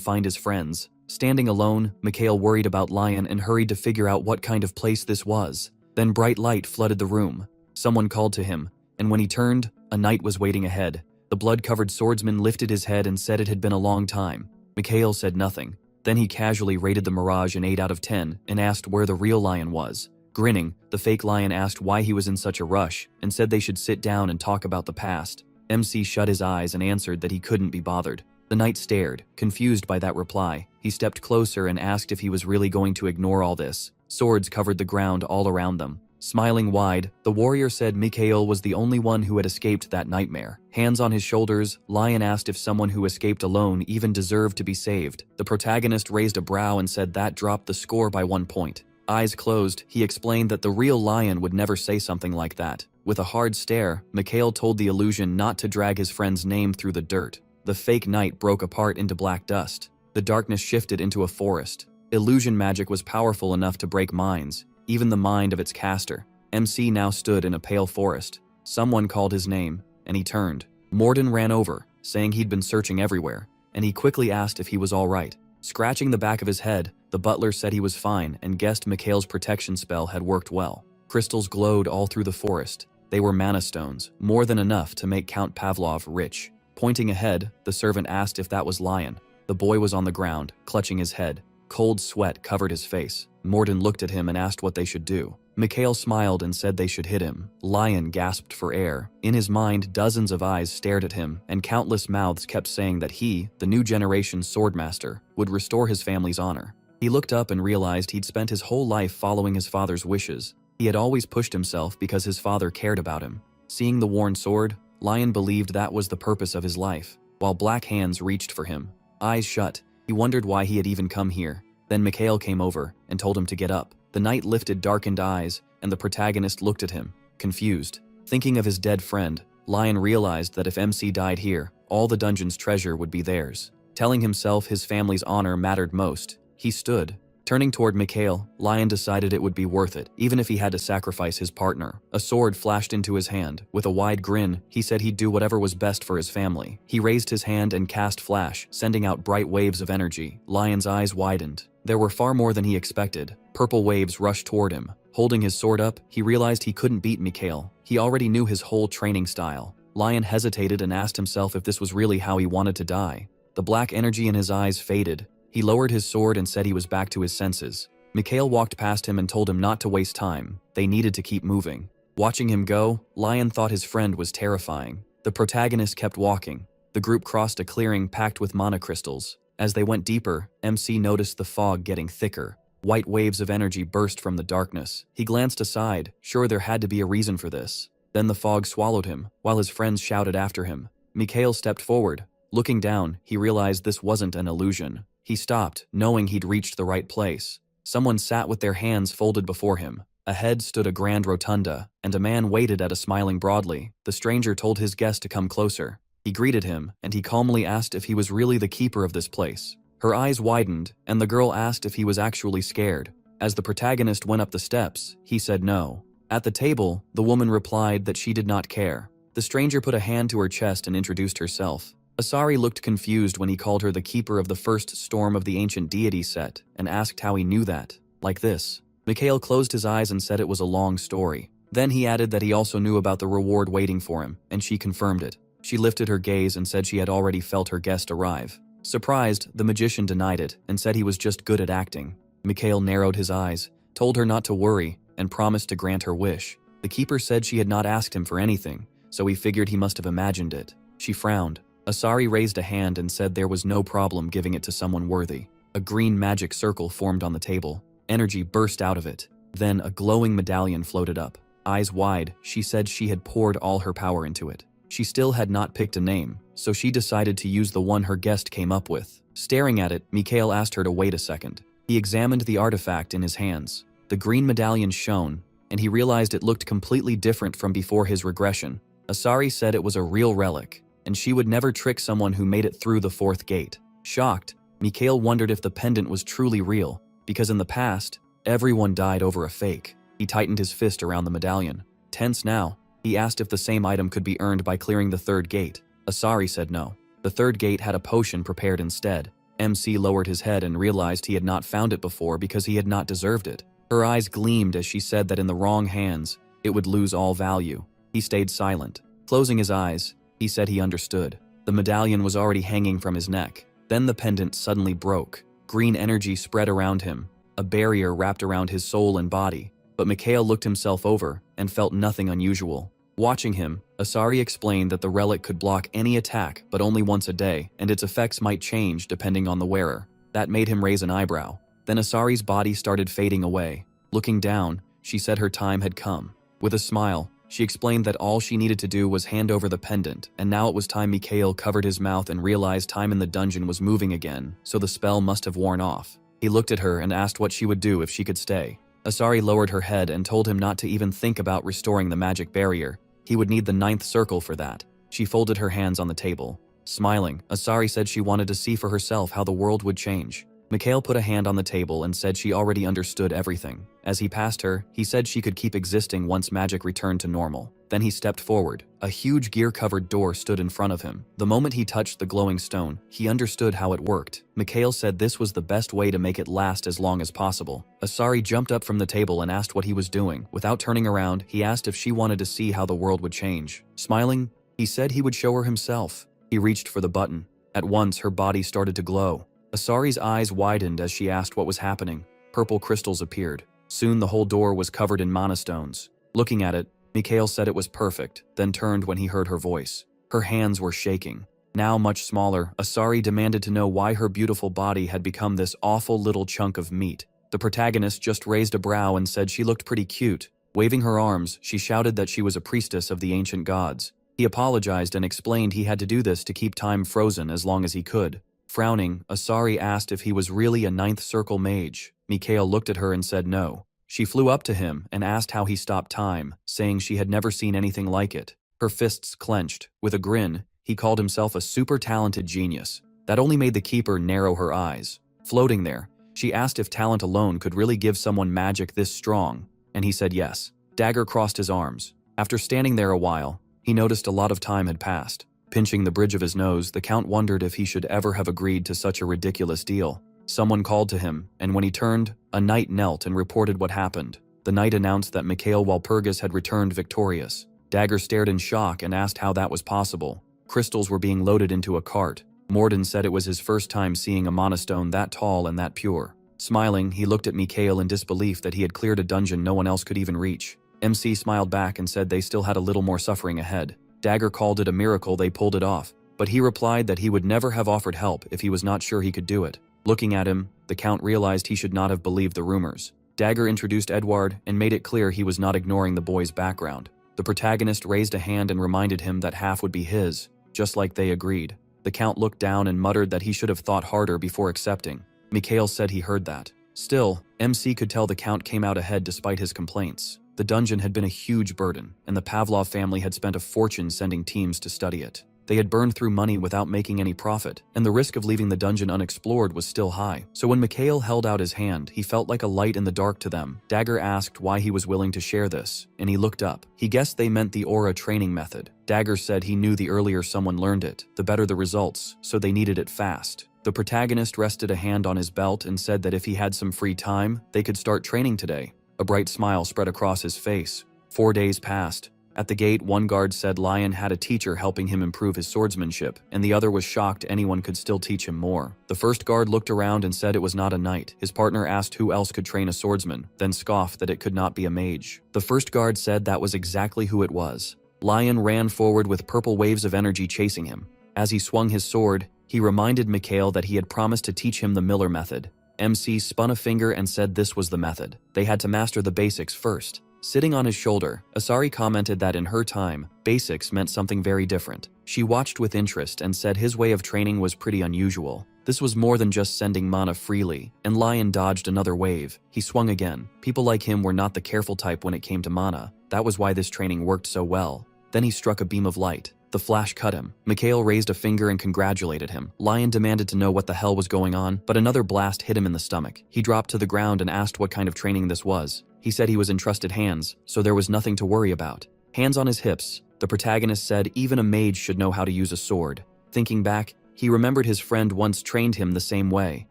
find his friends. Standing alone, Mikhail worried about Lion and hurried to figure out what kind of place this was. Then bright light flooded the room. Someone called to him, and when he turned, a knight was waiting ahead. The blood-covered swordsman lifted his head and said it had been a long time. Mikhail said nothing. Then he casually rated the Mirage an 8 out of 10 and asked where the real Lion was. Grinning, the fake Lion asked why he was in such a rush and said they should sit down and talk about the past. MC shut his eyes and answered that he couldn't be bothered. The knight stared, confused by that reply. He stepped closer and asked if he was really going to ignore all this. Swords covered the ground all around them. Smiling wide, the warrior said Mikhail was the only one who had escaped that nightmare. Hands on his shoulders, Lion asked if someone who escaped alone even deserved to be saved. The protagonist raised a brow and said that dropped the score by 1 point. Eyes closed, he explained that the real Lion would never say something like that. With a hard stare, Mikhail told the illusion not to drag his friend's name through the dirt. The fake knight broke apart into black dust. The darkness shifted into a forest. Illusion magic was powerful enough to break minds, even the mind of its caster. MC now stood in a pale forest. Someone called his name, and he turned. Morden ran over, saying he'd been searching everywhere, and he quickly asked if he was all right. Scratching the back of his head, the butler said he was fine and guessed Mikhail's protection spell had worked well. Crystals glowed all through the forest. They were mana stones, more than enough to make Count Pavlov rich. Pointing ahead, the servant asked if that was Lion. The boy was on the ground, clutching his head. Cold sweat covered his face. Morden looked at him and asked what they should do. Mikhail smiled and said they should hit him. Lion gasped for air. In his mind, dozens of eyes stared at him, and countless mouths kept saying that he, the new generation swordmaster, would restore his family's honor. He looked up and realized he'd spent his whole life following his father's wishes. He had always pushed himself because his father cared about him. Seeing the worn sword, Lion believed that was the purpose of his life. While black hands reached for him, eyes shut, he wondered why he had even come here. Then Mikhail came over and told him to get up. The knight lifted darkened eyes, and the protagonist looked at him, confused. Thinking of his dead friend, Lion realized that if MC died here, all the dungeon's treasure would be theirs. Telling himself his family's honor mattered most, he stood. Turning toward Mikhail, Lion decided it would be worth it, even if he had to sacrifice his partner. A sword flashed into his hand. With a wide grin, he said he'd do whatever was best for his family. He raised his hand and cast Flash, sending out bright waves of energy. Lion's eyes widened. There were far more than he expected. Purple waves rushed toward him. Holding his sword up, he realized he couldn't beat Mikhail. He already knew his whole training style. Lion hesitated and asked himself if this was really how he wanted to die. The black energy in his eyes faded. He lowered his sword and said he was back to his senses. Mikhail walked past him and told him not to waste time. They needed to keep moving. Watching him go, Lion thought his friend was terrifying. The protagonist kept walking. The group crossed a clearing packed with mana crystals. As they went deeper, MC noticed the fog getting thicker. White waves of energy burst from the darkness. He glanced aside, sure there had to be a reason for this. Then the fog swallowed him, while his friends shouted after him. Mikhail stepped forward. Looking down, he realized this wasn't an illusion. He stopped, knowing he'd reached the right place. Someone sat with their hands folded before him. Ahead stood a grand rotunda, and a man waited at it smiling broadly. The stranger told his guest to come closer. He greeted him, and he calmly asked if he was really the keeper of this place. Her eyes widened, and the girl asked if he was actually scared. As the protagonist went up the steps, he said no. At the table, the woman replied that she did not care. The stranger put a hand to her chest and introduced herself. Asari looked confused when he called her the keeper of the first storm of the ancient deity set, and asked how he knew that. Like this. Mikhail closed his eyes and said it was a long story. Then he added that he also knew about the reward waiting for him, and she confirmed it. She lifted her gaze and said she had already felt her guest arrive. Surprised, the magician denied it and said he was just good at acting. Mikhail narrowed his eyes, told her not to worry, and promised to grant her wish. The keeper said she had not asked him for anything, so he figured he must have imagined it. She frowned. Asari raised a hand and said there was no problem giving it to someone worthy. A green magic circle formed on the table. Energy burst out of it. Then a glowing medallion floated up. Eyes wide, she said she had poured all her power into it. She still had not picked a name, so she decided to use the one her guest came up with. Staring at it, Mikhail asked her to wait a second. He examined the artifact in his hands. The green medallion shone, and he realized it looked completely different from before his regression. Asari said it was a real relic, and she would never trick someone who made it through the fourth gate. Shocked, Mikhail wondered if the pendant was truly real, because in the past, everyone died over a fake. He tightened his fist around the medallion. Tense now, he asked if the same item could be earned by clearing the third gate. Asari said no. The third gate had a potion prepared instead. MC lowered his head and realized he had not found it before because he had not deserved it. Her eyes gleamed as she said that in the wrong hands, it would lose all value. He stayed silent. Closing his eyes, he said he understood. The medallion was already hanging from his neck. Then the pendant suddenly broke. Green energy spread around him. A barrier wrapped around his soul and body. But Mikhail looked himself over and felt nothing unusual. Watching him, Asari explained that the relic could block any attack but only once a day, and its effects might change depending on the wearer. That made him raise an eyebrow. Then Asari's body started fading away. Looking down, she said her time had come. With a smile, she explained that all she needed to do was hand over the pendant, and now it was time. Mikhail covered his mouth and realized time in the dungeon was moving again, so the spell must have worn off. He looked at her and asked what she would do if she could stay. Asari lowered her head and told him not to even think about restoring the magic barrier. He would need the 9th circle for that. She folded her hands on the table. Smiling, Asari said she wanted to see for herself how the world would change. Mikhail put a hand on the table and said she already understood everything. As he passed her, he said she could keep existing once magic returned to normal. Then he stepped forward. A huge gear-covered door stood in front of him. The moment he touched the glowing stone, he understood how it worked. Mikhail said this was the best way to make it last as long as possible. Asari jumped up from the table and asked what he was doing. Without turning around, he asked if she wanted to see how the world would change. Smiling, he said he would show her himself. He reached for the button. At once, her body started to glow. Asari's eyes widened as she asked what was happening. Purple crystals appeared. Soon the whole door was covered in mana stones. Looking at it, Mikhail said it was perfect, then turned when he heard her voice. Her hands were shaking. Now much smaller, Asari demanded to know why her beautiful body had become this awful little chunk of meat. The protagonist just raised a brow and said she looked pretty cute. Waving her arms, she shouted that she was a priestess of the ancient gods. He apologized and explained he had to do this to keep time frozen as long as he could. Frowning, Asari asked if he was really a 9th circle mage. Mikhail looked at her and said no. She flew up to him and asked how he stopped time, saying she had never seen anything like it. Her fists clenched. With a grin, he called himself a super talented genius. That only made the keeper narrow her eyes. Floating there, she asked if talent alone could really give someone magic this strong, and he said yes. Dagger crossed his arms. After standing there a while, he noticed a lot of time had passed. Pinching the bridge of his nose, the Count wondered if he should ever have agreed to such a ridiculous deal. Someone called to him, and when he turned, a knight knelt and reported what happened. The knight announced that Mikhail Walpurgis had returned victorious. Dagger stared in shock and asked how that was possible. Crystals were being loaded into a cart. Morden said it was his first time seeing a mana stone that tall and that pure. Smiling, he looked at Mikhail in disbelief that he had cleared a dungeon no one else could even reach. MC smiled back and said they still had a little more suffering ahead. Dagger called it a miracle they pulled it off, but he replied that he would never have offered help if he was not sure he could do it. Looking at him, the Count realized he should not have believed the rumors. Dagger introduced Edward and made it clear he was not ignoring the boy's background. The protagonist raised a hand and reminded him that half would be his, just like they agreed. The Count looked down and muttered that he should have thought harder before accepting. Mikhail said he heard that. Still, MC could tell the Count came out ahead despite his complaints. The dungeon had been a huge burden, and the Pavlov family had spent a fortune sending teams to study it. They had burned through money without making any profit, and the risk of leaving the dungeon unexplored was still high. So when Mikhail held out his hand, he felt like a light in the dark to them. Dagger asked why he was willing to share this, and he looked up. He guessed they meant the aura training method. Dagger said he knew the earlier someone learned it, the better the results, so they needed it fast. The protagonist rested a hand on his belt and said that if he had some free time, they could start training today. A bright smile spread across his face. 4 days passed. At the gate, one guard said Lion had a teacher helping him improve his swordsmanship, and the other was shocked anyone could still teach him more. The first guard looked around and said it was not a knight. His partner asked who else could train a swordsman, then scoffed that it could not be a mage. The first guard said that was exactly who it was. Lion ran forward with purple waves of energy chasing him. As he swung his sword, he reminded Mikhail that he had promised to teach him the Miller method. MC spun a finger and said this was the method. They had to master the basics first. Sitting on his shoulder, Asari commented that in her time, basics meant something very different. She watched with interest and said his way of training was pretty unusual. This was more than just sending mana freely, and Lion dodged another wave. He swung again. People like him were not the careful type when it came to mana. That was why this training worked so well. Then he struck a beam of light. The flash cut him. Mikhail raised a finger and congratulated him. Lion demanded to know what the hell was going on, but another blast hit him in the stomach. He dropped to the ground and asked what kind of training this was. He said he was in trusted hands, so there was nothing to worry about. Hands on his hips, the protagonist said even a mage should know how to use a sword. Thinking back, he remembered his friend once trained him the same way.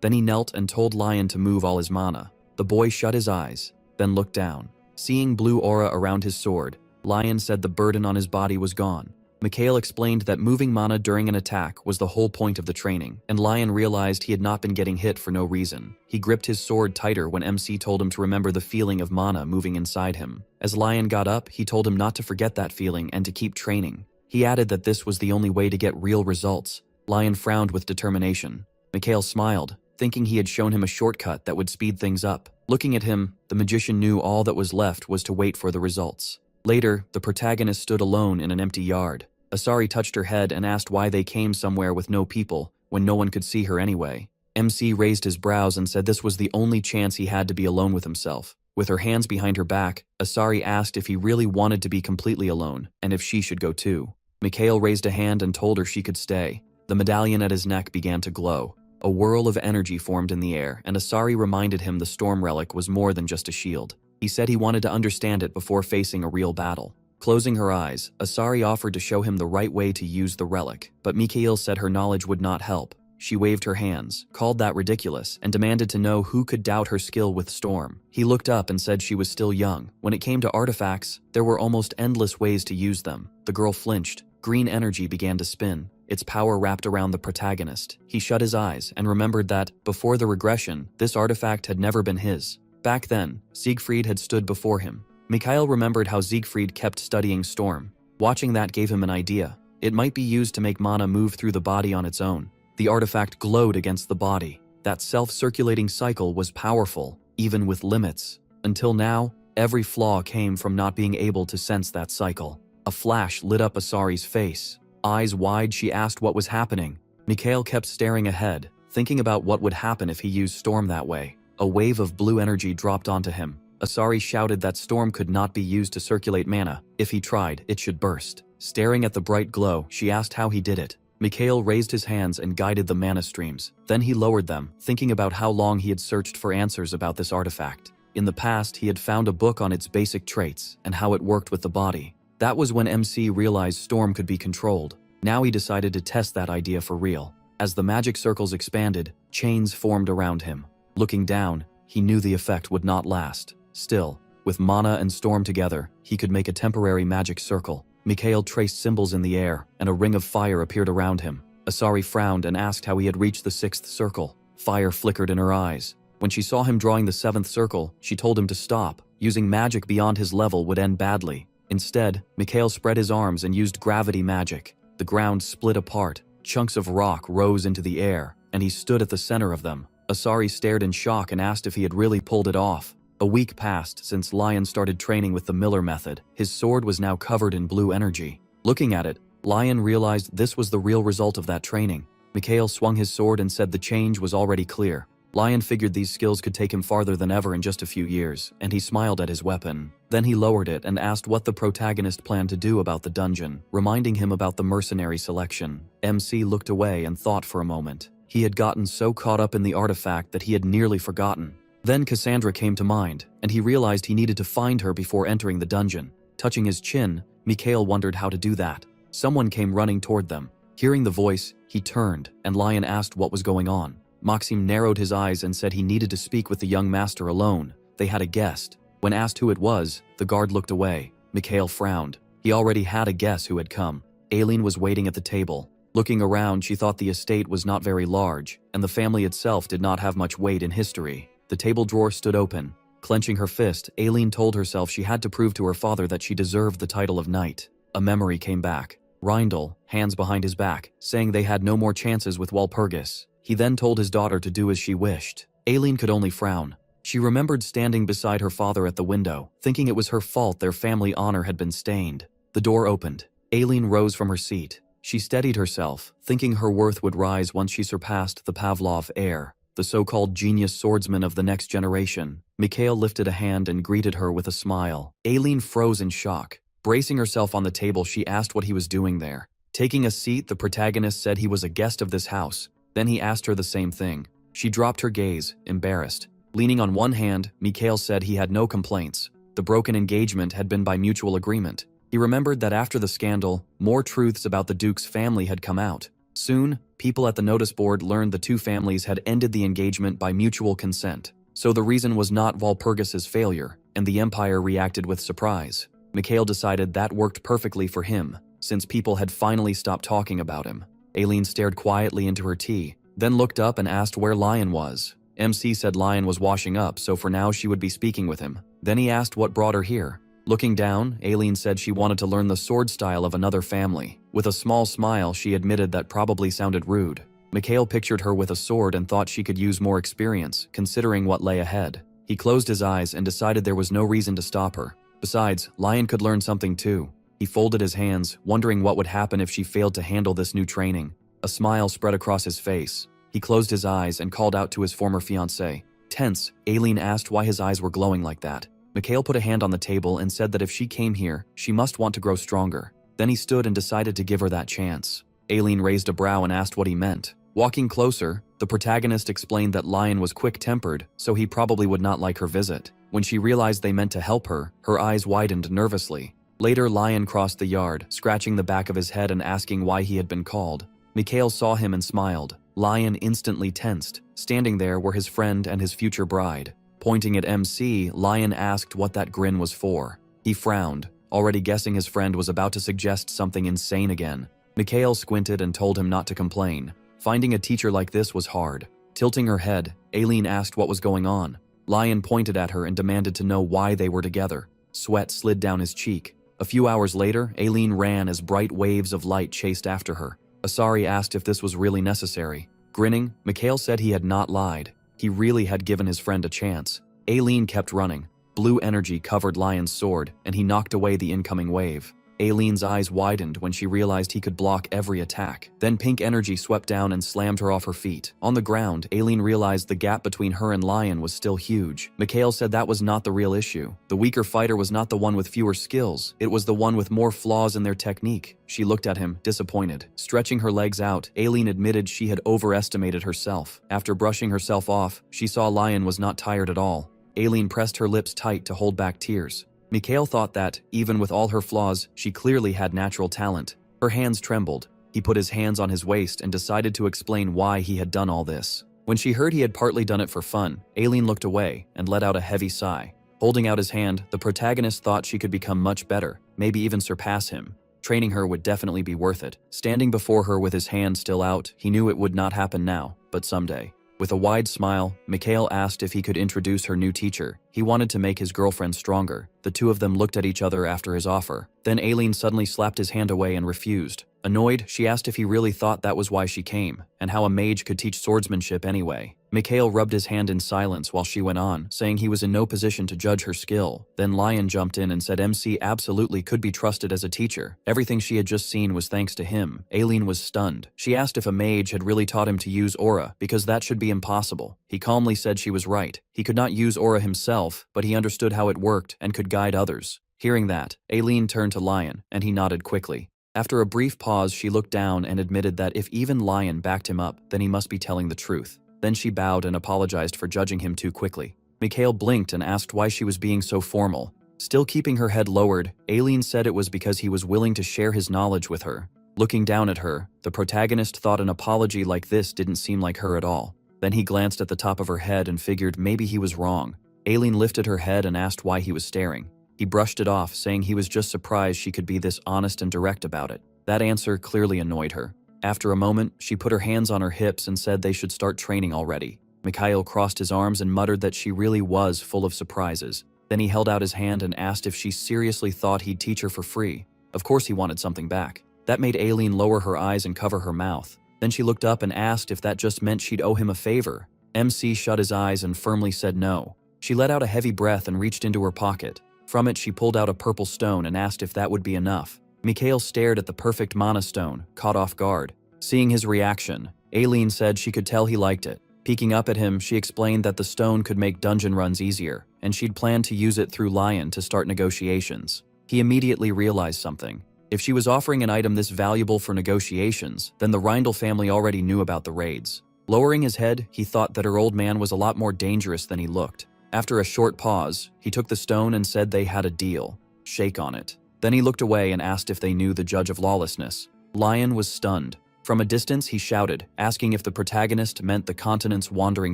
Then he knelt and told Lion to move all his mana. The boy shut his eyes, then looked down. Seeing blue aura around his sword, Lion said the burden on his body was gone. Mikhail explained that moving mana during an attack was the whole point of the training, and Lion realized he had not been getting hit for no reason. He gripped his sword tighter when MC told him to remember the feeling of mana moving inside him. As Lion got up, he told him not to forget that feeling and to keep training. He added that this was the only way to get real results. Lion frowned with determination. Mikhail smiled, thinking he had shown him a shortcut that would speed things up. Looking at him, the magician knew all that was left was to wait for the results. Later, the protagonist stood alone in an empty yard. Asari touched her head and asked why they came somewhere with no people, when no one could see her anyway. MC raised his brows and said this was the only chance he had to be alone with himself. With her hands behind her back, Asari asked if he really wanted to be completely alone, and if she should go too. Mikhail raised a hand and told her she could stay. The medallion at his neck began to glow. A whirl of energy formed in the air, and Asari reminded him the storm relic was more than just a shield. He said he wanted to understand it before facing a real battle. Closing her eyes, Asari offered to show him the right way to use the relic, but Mikhail said her knowledge would not help. She waved her hands, called that ridiculous, and demanded to know who could doubt her skill with storm. He looked up and said she was still young. When it came to artifacts, there were almost endless ways to use them. The girl flinched. Green energy began to spin. Its power wrapped around the protagonist. He shut his eyes and remembered that, before the regression, this artifact had never been his. Back then, Siegfried had stood before him. Mikhail remembered how Siegfried kept studying storm. Watching that gave him an idea. It might be used to make mana move through the body on its own. The artifact glowed against the body. That self-circulating cycle was powerful, even with limits. Until now, every flaw came from not being able to sense that cycle. A flash lit up Asari's face. Eyes wide, she asked what was happening. Mikhail kept staring ahead, thinking about what would happen if he used storm that way. A wave of blue energy dropped onto him. Asari shouted that storm could not be used to circulate mana. If he tried, it should burst. Staring at the bright glow, she asked how he did it. Mikhail raised his hands and guided the mana streams. Then he lowered them, thinking about how long he had searched for answers about this artifact. In the past, he had found a book on its basic traits and how it worked with the body. That was when MC realized storm could be controlled. Now he decided to test that idea for real. As the magic circles expanded, chains formed around him. Looking down, he knew the effect would not last. Still, with mana and storm together, he could make a temporary magic circle. Mikhail traced symbols in the air, and a ring of fire appeared around him. Asari frowned and asked how he had reached the 6th circle. Fire flickered in her eyes. When she saw him drawing the 7th circle, she told him to stop. Using magic beyond his level would end badly. Instead, Mikhail spread his arms and used gravity magic. The ground split apart. Chunks of rock rose into the air, and he stood at the center of them. Asari stared in shock and asked if he had really pulled it off. A week passed since Lion started training with the Miller method. His sword was now covered in blue energy. Looking at it, Lion realized this was the real result of that training. Mikhail swung his sword and said the change was already clear. Lion figured these skills could take him farther than ever in just a few years, and he smiled at his weapon. Then he lowered it and asked what the protagonist planned to do about the dungeon, reminding him about the mercenary selection. MC looked away and thought for a moment. He had gotten so caught up in the artifact that he had nearly forgotten. Then Cassandra came to mind, and he realized he needed to find her before entering the dungeon. Touching his chin, Mikhail wondered how to do that. Someone came running toward them. Hearing the voice, he turned, and Lion asked what was going on. Maxim narrowed his eyes and said he needed to speak with the young master alone. They had a guest. When asked who it was, the guard looked away. Mikhail frowned. He already had a guess who had come. Aileen was waiting at the table. Looking around, she thought the estate was not very large, and the family itself did not have much weight in history. The table drawer stood open. Clenching her fist, Aileen told herself she had to prove to her father that she deserved the title of knight. A memory came back. Reindl, hands behind his back, saying they had no more chances with Walpurgis. He then told his daughter to do as she wished. Aileen could only frown. She remembered standing beside her father at the window, thinking it was her fault their family honor had been stained. The door opened. Aileen rose from her seat. She steadied herself, thinking her worth would rise once she surpassed the Pavlov heir, the so-called genius swordsman of the next generation. Mikhail lifted a hand and greeted her with a smile. Aileen froze in shock. Bracing herself on the table, she asked what he was doing there. Taking a seat, the protagonist said he was a guest of this house. Then he asked her the same thing. She dropped her gaze, embarrassed. Leaning on one hand, Mikhail said he had no complaints. The broken engagement had been by mutual agreement. He remembered that after the scandal, more truths about the Duke's family had come out. Soon, people at the notice board learned the two families had ended the engagement by mutual consent. So the reason was not Walpurgis's failure, and the Empire reacted with surprise. Mikhail decided that worked perfectly for him, since people had finally stopped talking about him. Aileen stared quietly into her tea, then looked up and asked where Lion was. MC said Lion was washing up, so for now she would be speaking with him. Then he asked what brought her here. Looking down, Aileen said she wanted to learn the sword style of another family. With a small smile, she admitted that probably sounded rude. Mikhail pictured her with a sword and thought she could use more experience, considering what lay ahead. He closed his eyes and decided there was no reason to stop her. Besides, Lion could learn something too. He folded his hands, wondering what would happen if she failed to handle this new training. A smile spread across his face. He closed his eyes and called out to his former fiancée. Tense, Aileen asked why his eyes were glowing like that. Mikhail put a hand on the table and said that if she came here, she must want to grow stronger. Then he stood and decided to give her that chance. Aileen raised a brow and asked what he meant. Walking closer, the protagonist explained that Lion was quick-tempered, so he probably would not like her visit. When she realized they meant to help her, her eyes widened nervously. Later, Lion crossed the yard, scratching the back of his head and asking why he had been called. Mikhail saw him and smiled. Lion instantly tensed. Standing there were his friend and his future bride. Pointing at MC, Lion asked what that grin was for. He frowned, already guessing his friend was about to suggest something insane again. Mikhail squinted and told him not to complain. Finding a teacher like this was hard. Tilting her head, Aileen asked what was going on. Lion pointed at her and demanded to know why they were together. Sweat slid down his cheek. A few hours later, Aileen ran as bright waves of light chased after her. Asari asked if this was really necessary. Grinning, Mikhail said he had not lied. He really had given his friend a chance. Aileen kept running. Blue energy covered Lion's sword, and he knocked away the incoming wave. Aileen's eyes widened when she realized he could block every attack. Then pink energy swept down and slammed her off her feet. On the ground, Aileen realized the gap between her and Lion was still huge. Mikhail said that was not the real issue. The weaker fighter was not the one with fewer skills. It was the one with more flaws in their technique. She looked at him, disappointed. Stretching her legs out, Aileen admitted she had overestimated herself. After brushing herself off, she saw Lion was not tired at all. Aileen pressed her lips tight to hold back tears. Mikhail thought that, even with all her flaws, she clearly had natural talent. Her hands trembled. He put his hands on his waist and decided to explain why he had done all this. When she heard he had partly done it for fun, Aileen looked away and let out a heavy sigh. Holding out his hand, the protagonist thought she could become much better, maybe even surpass him. Training her would definitely be worth it. Standing before her with his hand still out, he knew it would not happen now, but someday. With a wide smile, Mikhail asked if he could introduce her new teacher. He wanted to make his girlfriend stronger. The two of them looked at each other after his offer. Then Aileen suddenly slapped his hand away and refused. Annoyed, she asked if he really thought that was why she came, and how a mage could teach swordsmanship anyway. Mikhail rubbed his hand in silence while she went on, saying he was in no position to judge her skill. Then Lion jumped in and said MC absolutely could be trusted as a teacher. Everything she had just seen was thanks to him. Aileen was stunned. She asked if a mage had really taught him to use aura, because that should be impossible. He calmly said she was right. He could not use aura himself, but he understood how it worked and could guide others. Hearing that, Aileen turned to Lion, and he nodded quickly. After a brief pause, she looked down and admitted that if even Lion backed him up, then he must be telling the truth. Then she bowed and apologized for judging him too quickly. Mikhail blinked and asked why she was being so formal. Still keeping her head lowered, Aileen said it was because he was willing to share his knowledge with her. Looking down at her, the protagonist thought an apology like this didn't seem like her at all. Then he glanced at the top of her head and figured maybe he was wrong. Aileen lifted her head and asked why he was staring. He brushed it off, saying he was just surprised she could be this honest and direct about it. That answer clearly annoyed her. After a moment, she put her hands on her hips and said they should start training already. Mikhail crossed his arms and muttered that she really was full of surprises. Then he held out his hand and asked if she seriously thought he'd teach her for free. Of course he wanted something back. That made Aileen lower her eyes and cover her mouth. Then she looked up and asked if that just meant she'd owe him a favor. MC shut his eyes and firmly said no. She let out a heavy breath and reached into her pocket. From it, she pulled out a purple stone and asked if that would be enough. Mikhail stared at the perfect mana stone, caught off guard. Seeing his reaction, Aileen said she could tell he liked it. Peeking up at him, she explained that the stone could make dungeon runs easier, and she'd planned to use it through Lion to start negotiations. He immediately realized something. If she was offering an item this valuable for negotiations, then the Reindl family already knew about the raids. Lowering his head, he thought that her old man was a lot more dangerous than he looked. After a short pause, he took the stone and said they had a deal. Shake on it. Then he looked away and asked if they knew the Judge of Lawlessness. Lion was stunned. From a distance, he shouted, asking if the protagonist meant the continent's wandering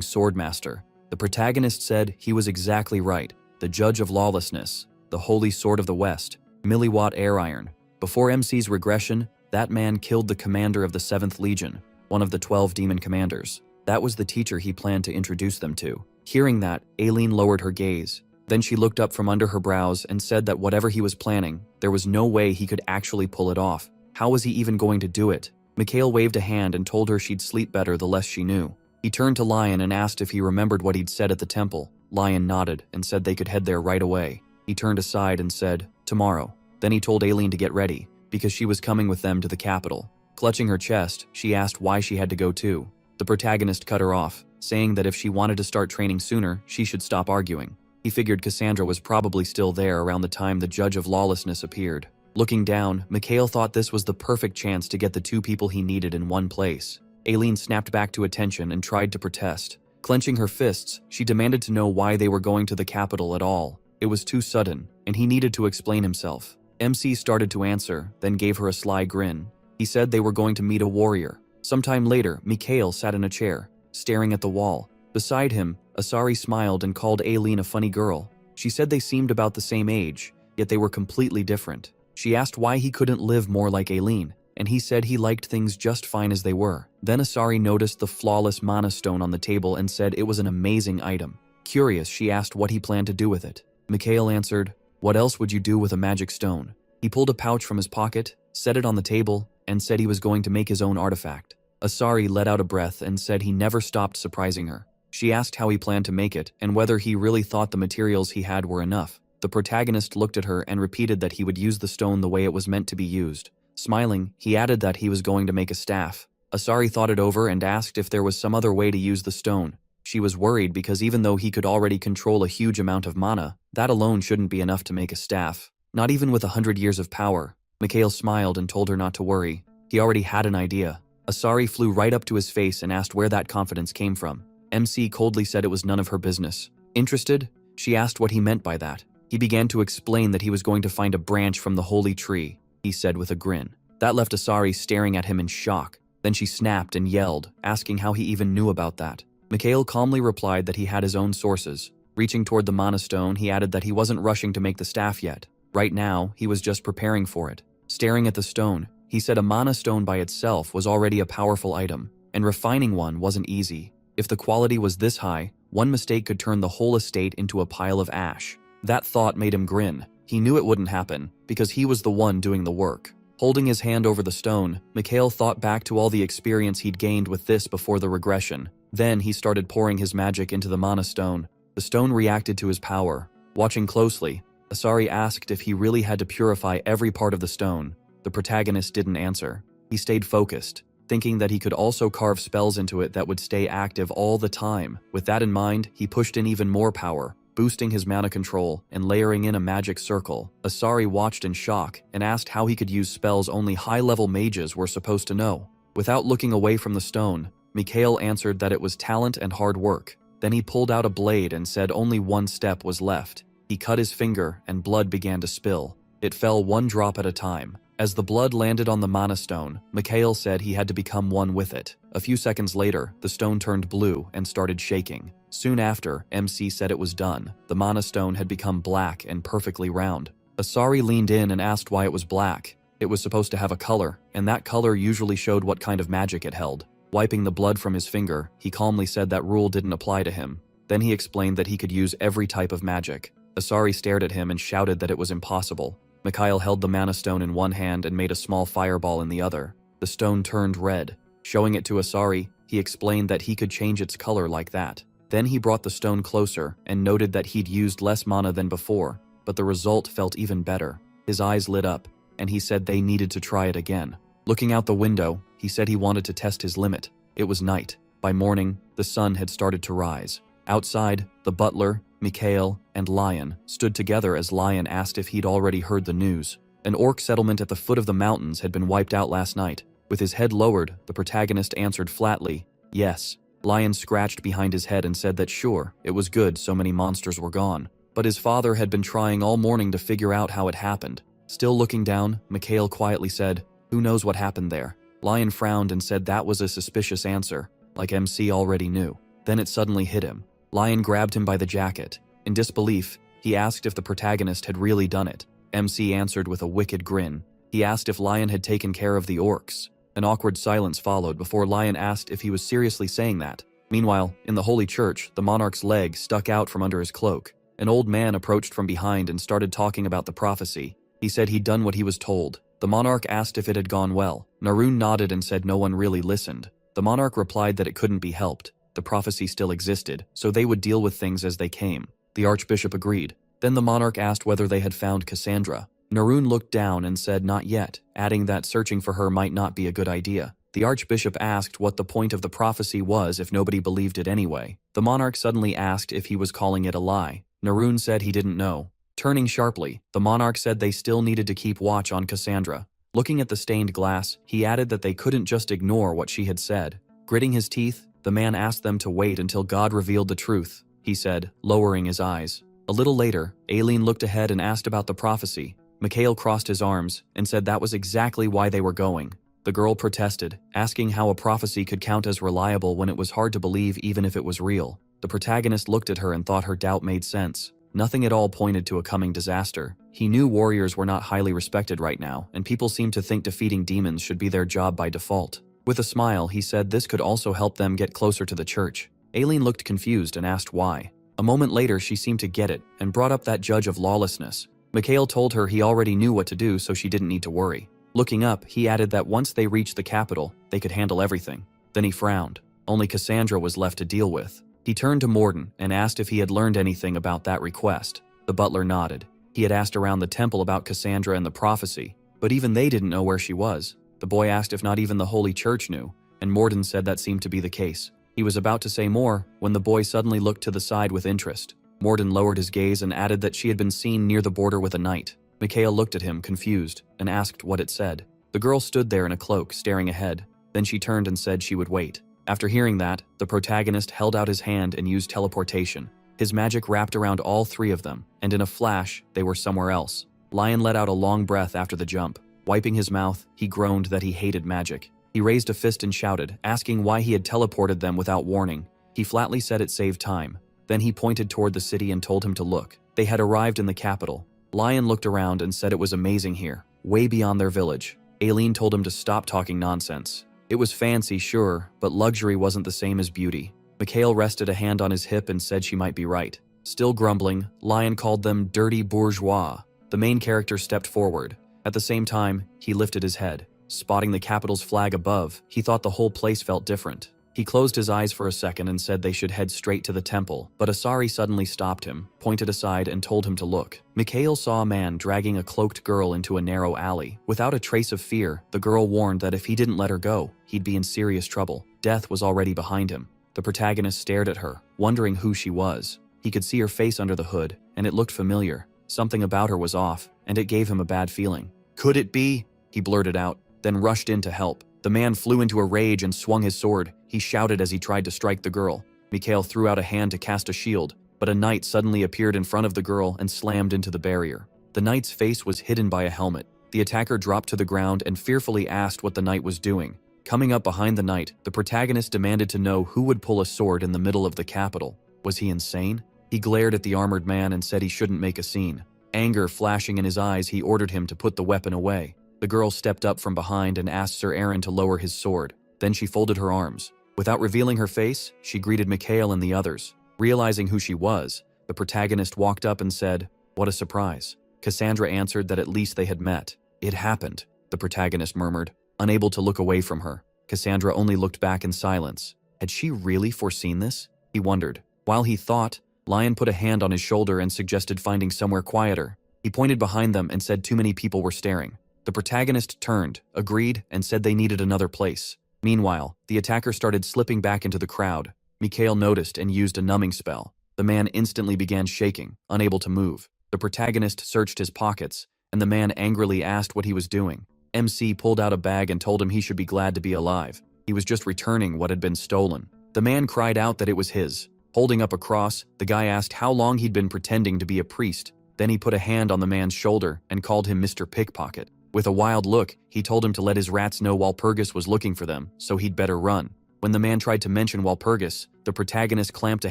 swordmaster. The protagonist said he was exactly right. The Judge of Lawlessness, the Holy Sword of the West, milliwatt air iron. Before MC's regression, that man killed the commander of the 7th Legion, one of the 12 demon commanders. That was the teacher he planned to introduce them to. Hearing that, Aileen lowered her gaze. Then she looked up from under her brows and said that whatever he was planning, there was no way he could actually pull it off. How was he even going to do it? Mikhail waved a hand and told her she'd sleep better the less she knew. He turned to Lion and asked if he remembered what he'd said at the temple. Lion nodded and said they could head there right away. He turned aside and said, "Tomorrow." Then he told Aileen to get ready, because she was coming with them to the capital. Clutching her chest, she asked why she had to go too. The protagonist cut her off, saying that if she wanted to start training sooner, she should stop arguing. He figured Cassandra was probably still there around the time the Judge of Lawlessness appeared. Looking down, Mikhail thought this was the perfect chance to get the two people he needed in one place. Aileen snapped back to attention and tried to protest. Clenching her fists, she demanded to know why they were going to the capital at all. It was too sudden, and he needed to explain himself. MC started to answer, then gave her a sly grin. He said they were going to meet a warrior. Sometime later, Mikhail sat in a chair, staring at the wall. Beside him, Asari smiled and called Aileen a funny girl. She said they seemed about the same age, yet they were completely different. She asked why he couldn't live more like Aileen, and he said he liked things just fine as they were. Then Asari noticed the flawless mana stone on the table and said it was an amazing item. Curious, she asked what he planned to do with it. Mikhail answered, "What else would you do with a magic stone?" He pulled a pouch from his pocket, set it on the table, and said he was going to make his own artifact. Asari let out a breath and said he never stopped surprising her. She asked how he planned to make it and whether he really thought the materials he had were enough. The protagonist looked at her and repeated that he would use the stone the way it was meant to be used. Smiling, he added that he was going to make a staff. Asari thought it over and asked if there was some other way to use the stone. She was worried because even though he could already control a huge amount of mana, that alone shouldn't be enough to make a staff. Not even with 100 years of power. Mikhail smiled and told her not to worry. He already had an idea. Asari flew right up to his face and asked where that confidence came from. MC coldly said it was none of her business. Interested? She asked what he meant by that. He began to explain that he was going to find a branch from the holy tree, he said with a grin. That left Asari staring at him in shock. Then she snapped and yelled, asking how he even knew about that. Mikhail calmly replied that he had his own sources. Reaching toward the mana stone, he added that he wasn't rushing to make the staff yet. Right now, he was just preparing for it. Staring at the stone, he said a mana stone by itself was already a powerful item, and refining one wasn't easy. If the quality was this high, one mistake could turn the whole estate into a pile of ash. That thought made him grin. He knew it wouldn't happen, because he was the one doing the work. Holding his hand over the stone, Mikhail thought back to all the experience he'd gained with this before the regression. Then he started pouring his magic into the mana stone. The stone reacted to his power. Watching closely, Asari asked if he really had to purify every part of the stone. The protagonist didn't answer. He stayed focused, thinking that he could also carve spells into it that would stay active all the time. With that in mind, he pushed in even more power, boosting his mana control and layering in a magic circle. Asari watched in shock and asked how he could use spells only high-level mages were supposed to know. Without looking away from the stone, Mikhail answered that it was talent and hard work. Then he pulled out a blade and said only one step was left. He cut his finger and blood began to spill. It fell one drop at a time. As the blood landed on the mana stone, Mikhail said he had to become one with it. A few seconds later, the stone turned blue and started shaking. Soon after, MC said it was done. The mana stone had become black and perfectly round. Asari leaned in and asked why it was black. It was supposed to have a color, and that color usually showed what kind of magic it held. Wiping the blood from his finger, he calmly said that rule didn't apply to him. Then he explained that he could use every type of magic. Asari stared at him and shouted that it was impossible. Mikhail held the mana stone in one hand and made a small fireball in the other. The stone turned red. Showing it to Asari, he explained that he could change its color like that. Then he brought the stone closer and noted that he'd used less mana than before, but the result felt even better. His eyes lit up, and he said they needed to try it again. Looking out the window, he said he wanted to test his limit. It was night. By morning, the sun had started to rise. Outside, the butler, Mikhail, and Lion stood together as Lion asked if he'd already heard the news. An orc settlement at the foot of the mountains had been wiped out last night. With his head lowered, the protagonist answered flatly, yes. Lion scratched behind his head and said that sure, it was good so many monsters were gone. But his father had been trying all morning to figure out how it happened. Still looking down, Mikhail quietly said, who knows what happened there? Lion frowned and said that was a suspicious answer, like MC already knew. Then it suddenly hit him. Lion grabbed him by the jacket. In disbelief, he asked if the protagonist had really done it. MC answered with a wicked grin. He asked if Lion had taken care of the orcs. An awkward silence followed before Lion asked if he was seriously saying that. Meanwhile, in the holy church, the monarch's leg stuck out from under his cloak. An old man approached from behind and started talking about the prophecy. He said he'd done what he was told. The monarch asked if it had gone well. Narun nodded and said no one really listened. The monarch replied that it couldn't be helped. The prophecy still existed, so they would deal with things as they came. The archbishop agreed. Then the monarch asked whether they had found Cassandra. Narun looked down and said not yet, adding that searching for her might not be a good idea. The archbishop asked what the point of the prophecy was if nobody believed it anyway. The monarch suddenly asked if he was calling it a lie. Narun said he didn't know. Turning sharply, the monarch said they still needed to keep watch on Cassandra. Looking at the stained glass, he added that they couldn't just ignore what she had said. Gritting his teeth, the man asked them to wait until God revealed the truth, he said, lowering his eyes. A little later, Aileen looked ahead and asked about the prophecy. Mikhail crossed his arms and said that was exactly why they were going. The girl protested, asking how a prophecy could count as reliable when it was hard to believe even if it was real. The protagonist looked at her and thought her doubt made sense. Nothing at all pointed to a coming disaster. He knew warriors were not highly respected right now, and people seemed to think defeating demons should be their job by default. With a smile, he said this could also help them get closer to the church. Aileen looked confused and asked why. A moment later, she seemed to get it and brought up that judge of lawlessness. Mikhail told her he already knew what to do, so she didn't need to worry. Looking up, he added that once they reached the capital, they could handle everything. Then he frowned. Only Cassandra was left to deal with. He turned to Morden and asked if he had learned anything about that request. The butler nodded. He had asked around the temple about Cassandra and the prophecy, but even they didn't know where she was. The boy asked if not even the Holy Church knew, and Morden said that seemed to be the case. He was about to say more when the boy suddenly looked to the side with interest. Morden lowered his gaze and added that she had been seen near the border with a knight. Mikhail looked at him, confused, and asked what it said. The girl stood there in a cloak, staring ahead. Then she turned and said she would wait. After hearing that, the protagonist held out his hand and used teleportation. His magic wrapped around all three of them, and in a flash, they were somewhere else. Lion let out a long breath after the jump. Wiping his mouth, he groaned that he hated magic. He raised a fist and shouted, asking why he had teleported them without warning. He flatly said it saved time. Then he pointed toward the city and told him to look. They had arrived in the capital. Lion looked around and said it was amazing here, way beyond their village. Aileen told him to stop talking nonsense. It was fancy, sure, but luxury wasn't the same as beauty. Mikhail rested a hand on his hip and said she might be right. Still grumbling, Lion called them dirty bourgeois. The main character stepped forward. At the same time, he lifted his head. Spotting the capital's flag above, he thought the whole place felt different. He closed his eyes for a second and said they should head straight to the temple, but Asari suddenly stopped him, pointed aside and told him to look. Mikhail saw a man dragging a cloaked girl into a narrow alley. Without a trace of fear, the girl warned that if he didn't let her go, he'd be in serious trouble. Death was already behind him. The protagonist stared at her, wondering who she was. He could see her face under the hood, and it looked familiar. Something about her was off, and it gave him a bad feeling. Could it be? He blurted out, then rushed in to help. The man flew into a rage and swung his sword. He shouted as he tried to strike the girl. Mikhail threw out a hand to cast a shield, but a knight suddenly appeared in front of the girl and slammed into the barrier. The knight's face was hidden by a helmet. The attacker dropped to the ground and fearfully asked what the knight was doing. Coming up behind the knight, the protagonist demanded to know who would pull a sword in the middle of the capital. Was he insane? He glared at the armored man and said he shouldn't make a scene. Anger flashing in his eyes, he ordered him to put the weapon away. The girl stepped up from behind and asked Sir Aaron to lower his sword. Then she folded her arms. Without revealing her face, she greeted Mikhail and the others. Realizing who she was, the protagonist walked up and said, "What a surprise." Cassandra answered that at least they had met. "It happened," the protagonist murmured, unable to look away from her. Cassandra only looked back in silence. Had she really foreseen this? He wondered. While he thought, Lion put a hand on his shoulder and suggested finding somewhere quieter. He pointed behind them and said too many people were staring. The protagonist turned, agreed, and said they needed another place. Meanwhile, the attacker started slipping back into the crowd. Mikhail noticed and used a numbing spell. The man instantly began shaking, unable to move. The protagonist searched his pockets, and the man angrily asked what he was doing. MC pulled out a bag and told him he should be glad to be alive. He was just returning what had been stolen. The man cried out that it was his. Holding up a cross, the guy asked how long he'd been pretending to be a priest. Then he put a hand on the man's shoulder and called him Mr. Pickpocket. With a wild look, he told him to let his rats know Walpurgis was looking for them, so he'd better run. When the man tried to mention Walpurgis, the protagonist clamped a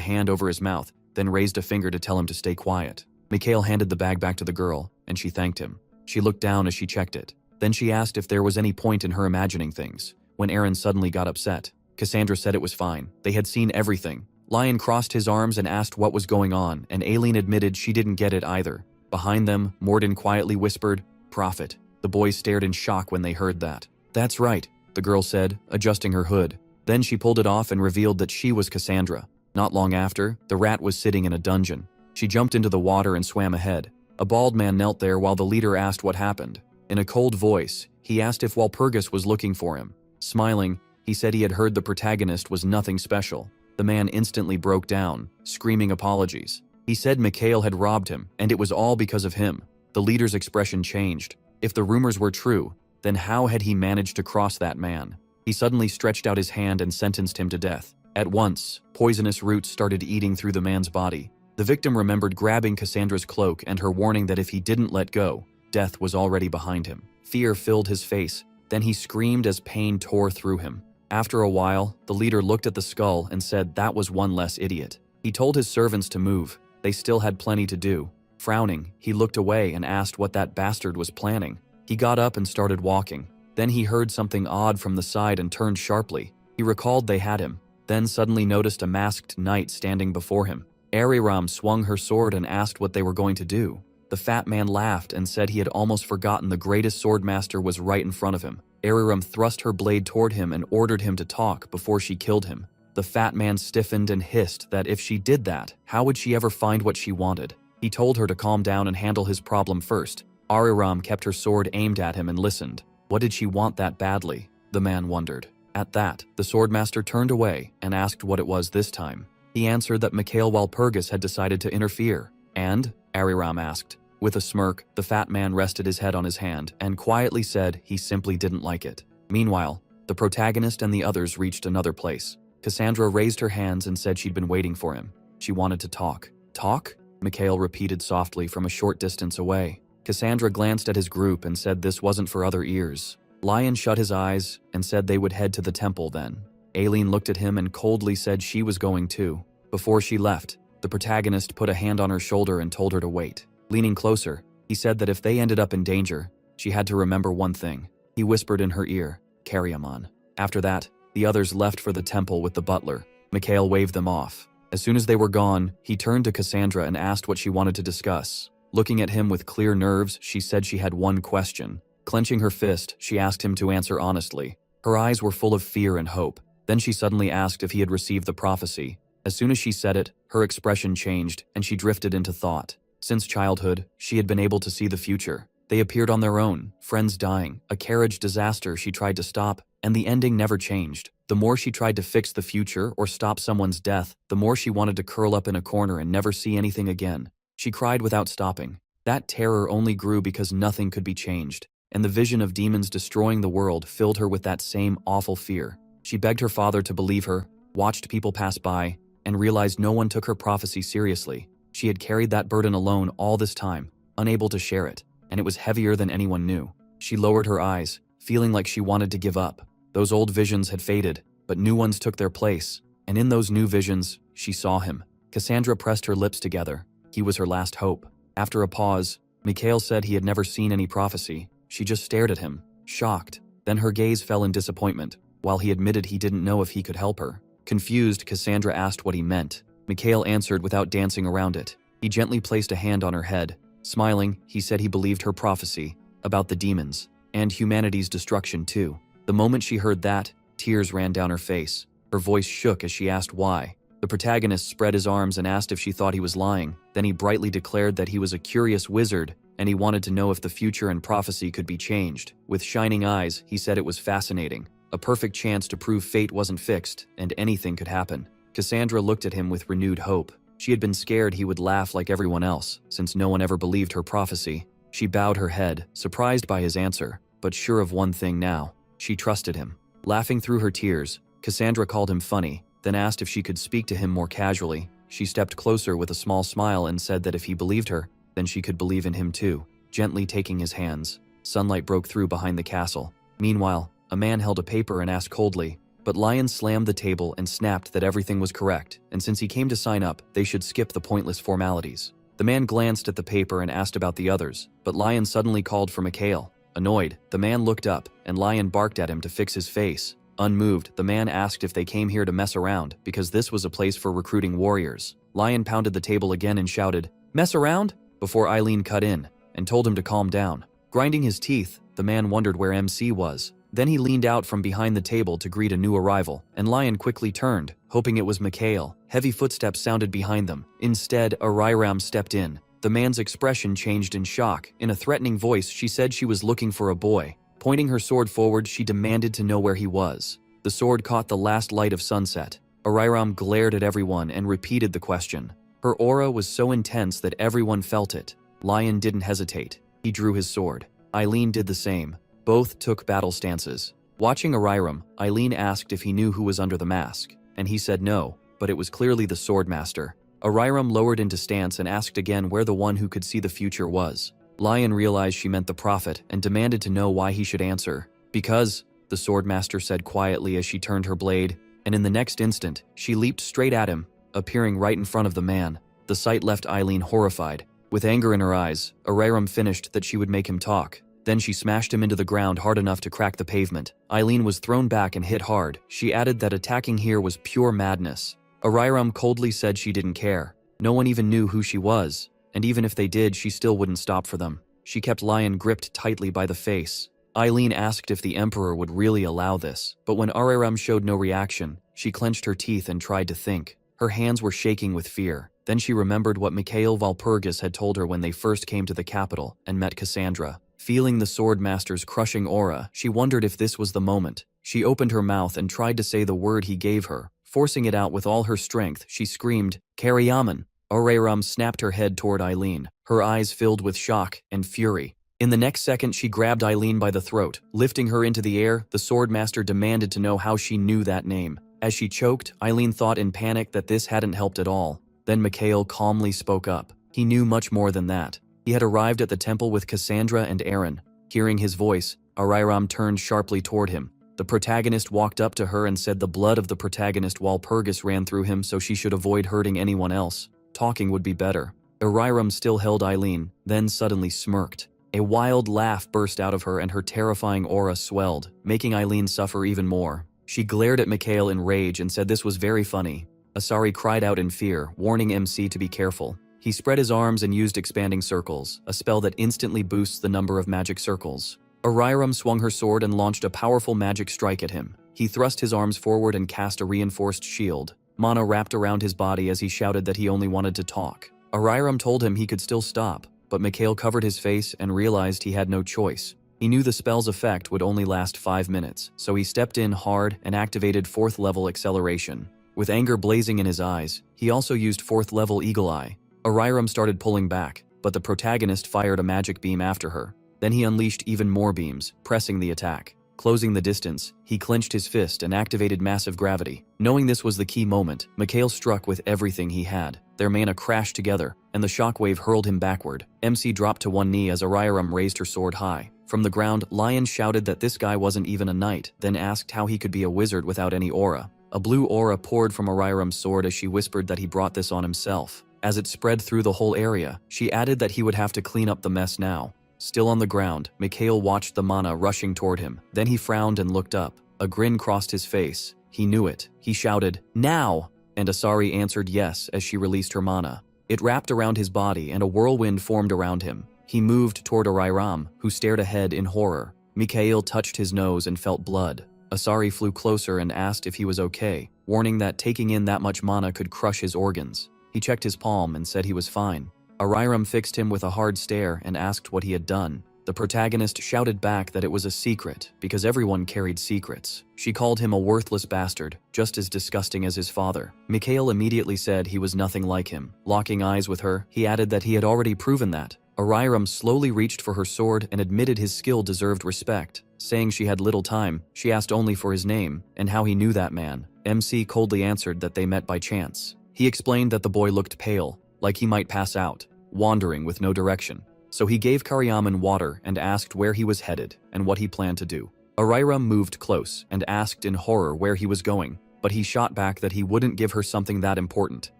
hand over his mouth, then raised a finger to tell him to stay quiet. Mikhail handed the bag back to the girl, and she thanked him. She looked down as she checked it. Then she asked if there was any point in her imagining things. When Aaron suddenly got upset, Cassandra said it was fine. They had seen everything. Lion crossed his arms and asked what was going on, and Aileen admitted she didn't get it either. Behind them, Morden quietly whispered, "Prophet." The boys stared in shock when they heard that. "That's right," the girl said, adjusting her hood. Then she pulled it off and revealed that she was Cassandra. Not long after, the rat was sitting in a dungeon. She jumped into the water and swam ahead. A bald man knelt there while the leader asked what happened. In a cold voice, he asked if Walpurgis was looking for him. Smiling, he said he had heard the protagonist was nothing special. The man instantly broke down, screaming apologies. He said Mikhail had robbed him, and it was all because of him. The leader's expression changed. If the rumors were true, then how had he managed to cross that man? He suddenly stretched out his hand and sentenced him to death. At once, poisonous roots started eating through the man's body. The victim remembered grabbing Cassandra's cloak and her warning that if he didn't let go, death was already behind him. Fear filled his face. Then he screamed as pain tore through him. After a while, the leader looked at the skull and said that was one less idiot. He told his servants to move. They still had plenty to do. Frowning, he looked away and asked what that bastard was planning. He got up and started walking. Then he heard something odd from the side and turned sharply. He recalled they had him, then suddenly noticed a masked knight standing before him. Ariram swung her sword and asked what they were going to do. The fat man laughed and said he had almost forgotten the greatest swordmaster was right in front of him. Ariram thrust her blade toward him and ordered him to talk before she killed him. The fat man stiffened and hissed that if she did that, how would she ever find what she wanted? He told her to calm down and handle his problem first. Ariram kept her sword aimed at him and listened. What did she want that badly? The man wondered. At that, the swordmaster turned away and asked what it was this time. He answered that Mikhail Walpurgis had decided to interfere. And? Ariram asked. With a smirk, the fat man rested his head on his hand and quietly said he simply didn't like it. Meanwhile, the protagonist and the others reached another place. Cassandra raised her hands and said she'd been waiting for him. She wanted to talk. Talk? Mikhail repeated softly from a short distance away. Cassandra glanced at his group and said this wasn't for other ears. Lion shut his eyes and said they would head to the temple then. Aileen looked at him and coldly said she was going too. Before she left, the protagonist put a hand on her shoulder and told her to wait. Leaning closer, he said that if they ended up in danger, she had to remember one thing. He whispered in her ear, "Carry him on." After that, the others left for the temple with the butler. Mikhail waved them off. As soon as they were gone, he turned to Cassandra and asked what she wanted to discuss. Looking at him with clear nerves, she said she had one question. Clenching her fist, she asked him to answer honestly. Her eyes were full of fear and hope. Then she suddenly asked if he had received the prophecy. As soon as she said it, her expression changed and she drifted into thought. Since childhood, she had been able to see the future. They appeared on their own, friends dying, a carriage disaster she tried to stop, and the ending never changed. The more she tried to fix the future or stop someone's death, the more she wanted to curl up in a corner and never see anything again. She cried without stopping. That terror only grew because nothing could be changed, and the vision of demons destroying the world filled her with that same awful fear. She begged her father to believe her, watched people pass by, and realized no one took her prophecy seriously. She had carried that burden alone all this time, unable to share it, and it was heavier than anyone knew. She lowered her eyes, feeling like she wanted to give up. Those old visions had faded, but new ones took their place, and in those new visions, she saw him. Cassandra pressed her lips together. He was her last hope. After a pause, Mikhail said he had never seen any prophecy. She just stared at him, shocked. Then her gaze fell in disappointment, while he admitted he didn't know if he could help her. Confused, Cassandra asked what he meant. Mikhail answered without dancing around it. He gently placed a hand on her head. Smiling, he said he believed her prophecy about the demons, and humanity's destruction too. The moment she heard that, tears ran down her face. Her voice shook as she asked why. The The protagonist spread his arms and asked if she thought he was lying. Then he brightly declared that he was a curious wizard and he wanted to know if the future and prophecy could be changed. With shining eyes, he said it was fascinating. A perfect chance to prove fate wasn't fixed and anything could happen. Cassandra looked at him with renewed hope. She had been scared he would laugh like everyone else, since no one ever believed her prophecy. She bowed her head, surprised by his answer, but sure of one thing now. She trusted him. Laughing through her tears, Cassandra called him funny, then asked if she could speak to him more casually. She stepped closer with a small smile and said that if he believed her, then she could believe in him too, gently taking his hands. Sunlight broke through behind the castle. Meanwhile, a man held a paper and asked coldly, but Lion slammed the table and snapped that everything was correct, and since he came to sign up, they should skip the pointless formalities. The man glanced at the paper and asked about the others, but Lion suddenly called for Mikhail. Annoyed, the man looked up, and Lion barked at him to fix his face. Unmoved, the man asked if they came here to mess around, because this was a place for recruiting warriors. Lion pounded the table again and shouted, "Mess around?" before Eileen cut in, and told him to calm down. Grinding his teeth, the man wondered where MC was. Then he leaned out from behind the table to greet a new arrival, and Lion quickly turned, hoping it was Mikhail. Heavy footsteps sounded behind them. Instead, Ariram stepped in. The man's expression changed in shock. In a threatening voice, she said she was looking for a boy. Pointing her sword forward, she demanded to know where he was. The sword caught the last light of sunset. Ariram glared at everyone and repeated the question. Her aura was so intense that everyone felt it. Lion didn't hesitate. He drew his sword. Eileen did the same. Both took battle stances. Watching Ariram, Eileen asked if he knew who was under the mask, and he said no, but it was clearly the swordmaster. Ariram lowered into stance and asked again where the one who could see the future was. Lion realized she meant the prophet and demanded to know why he should answer. Because, the swordmaster said quietly as she turned her blade, and in the next instant, she leaped straight at him, appearing right in front of the man. The sight left Eileen horrified. With anger in her eyes, Ariram finished that she would make him talk. Then she smashed him into the ground hard enough to crack the pavement. Eileen was thrown back and hit hard. She added that attacking here was pure madness. Ariram coldly said she didn't care. No one even knew who she was, and even if they did, she still wouldn't stop for them. She kept Lion gripped tightly by the face. Eileen asked if the Emperor would really allow this, but when Ariram showed no reaction, she clenched her teeth and tried to think. Her hands were shaking with fear. Then she remembered what Mikhail Walpurgis had told her when they first came to the capital and met Cassandra. Feeling the swordmaster's crushing aura, she wondered if this was the moment. She opened her mouth and tried to say the word he gave her. Forcing it out with all her strength, she screamed, "Karayaman!" Ariram snapped her head toward Eileen, her eyes filled with shock and fury. In the next second, she grabbed Eileen by the throat. Lifting her into the air, the swordmaster demanded to know how she knew that name. As she choked, Eileen thought in panic that this hadn't helped at all. Then Mikhail calmly spoke up. He knew much more than that. He had arrived at the temple with Cassandra and Aaron. Hearing his voice, Ariram turned sharply toward him. The protagonist walked up to her and said the blood of the protagonist Walpurgis ran through him, so she should avoid hurting anyone else. Talking would be better. Ariram still held Eileen, then suddenly smirked. A wild laugh burst out of her and her terrifying aura swelled, making Eileen suffer even more. She glared at Mikhail in rage and said this was very funny. Asari cried out in fear, warning MC to be careful. He spread his arms and used expanding circles, a spell that instantly boosts the number of magic circles. Ariram swung her sword and launched a powerful magic strike at him. He thrust his arms forward and cast a reinforced shield. Mana wrapped around his body as he shouted that he only wanted to talk. Ariram told him he could still stop, but Mikhail covered his face and realized he had no choice. He knew the spell's effect would only last 5 minutes, so he stepped in hard and activated 4th level acceleration. With anger blazing in his eyes, he also used 4th level Eagle Eye. Ariram started pulling back, but the protagonist fired a magic beam after her. Then he unleashed even more beams, pressing the attack. Closing the distance, he clenched his fist and activated massive gravity. Knowing this was the key moment, Mikhail struck with everything he had. Their mana crashed together, and the shockwave hurled him backward. MC dropped to one knee as Ariram raised her sword high. From the ground, Lion shouted that this guy wasn't even a knight, then asked how he could be a wizard without any aura. A blue aura poured from Ariram's sword as she whispered that he brought this on himself. As it spread through the whole area, she added that he would have to clean up the mess now. Still on the ground, Mikhail watched the mana rushing toward him. Then he frowned and looked up. A grin crossed his face. He knew it. He shouted, "Now!" And Asari answered yes as she released her mana. It wrapped around his body and a whirlwind formed around him. He moved toward Ariram, who stared ahead in horror. Mikhail touched his nose and felt blood. Asari flew closer and asked if he was okay. warning that taking in that much mana could crush his organs. He checked his palm and said he was fine. Ariram fixed him with a hard stare and asked what he had done. The protagonist shouted back that it was a secret, because everyone carried secrets. She called him a worthless bastard, just as disgusting as his father. Mikhail immediately said he was nothing like him. Locking eyes with her, he added that he had already proven that. Ariram slowly reached for her sword and admitted his skill deserved respect. Saying she had little time, she asked only for his name and how he knew that man. MC coldly answered that they met by chance. He explained that the boy looked pale, like he might pass out, wandering with no direction. So he gave Karyaman water and asked where he was headed and what he planned to do. Ariram moved close and asked in horror where he was going, but he shot back that he wouldn't give her something that important,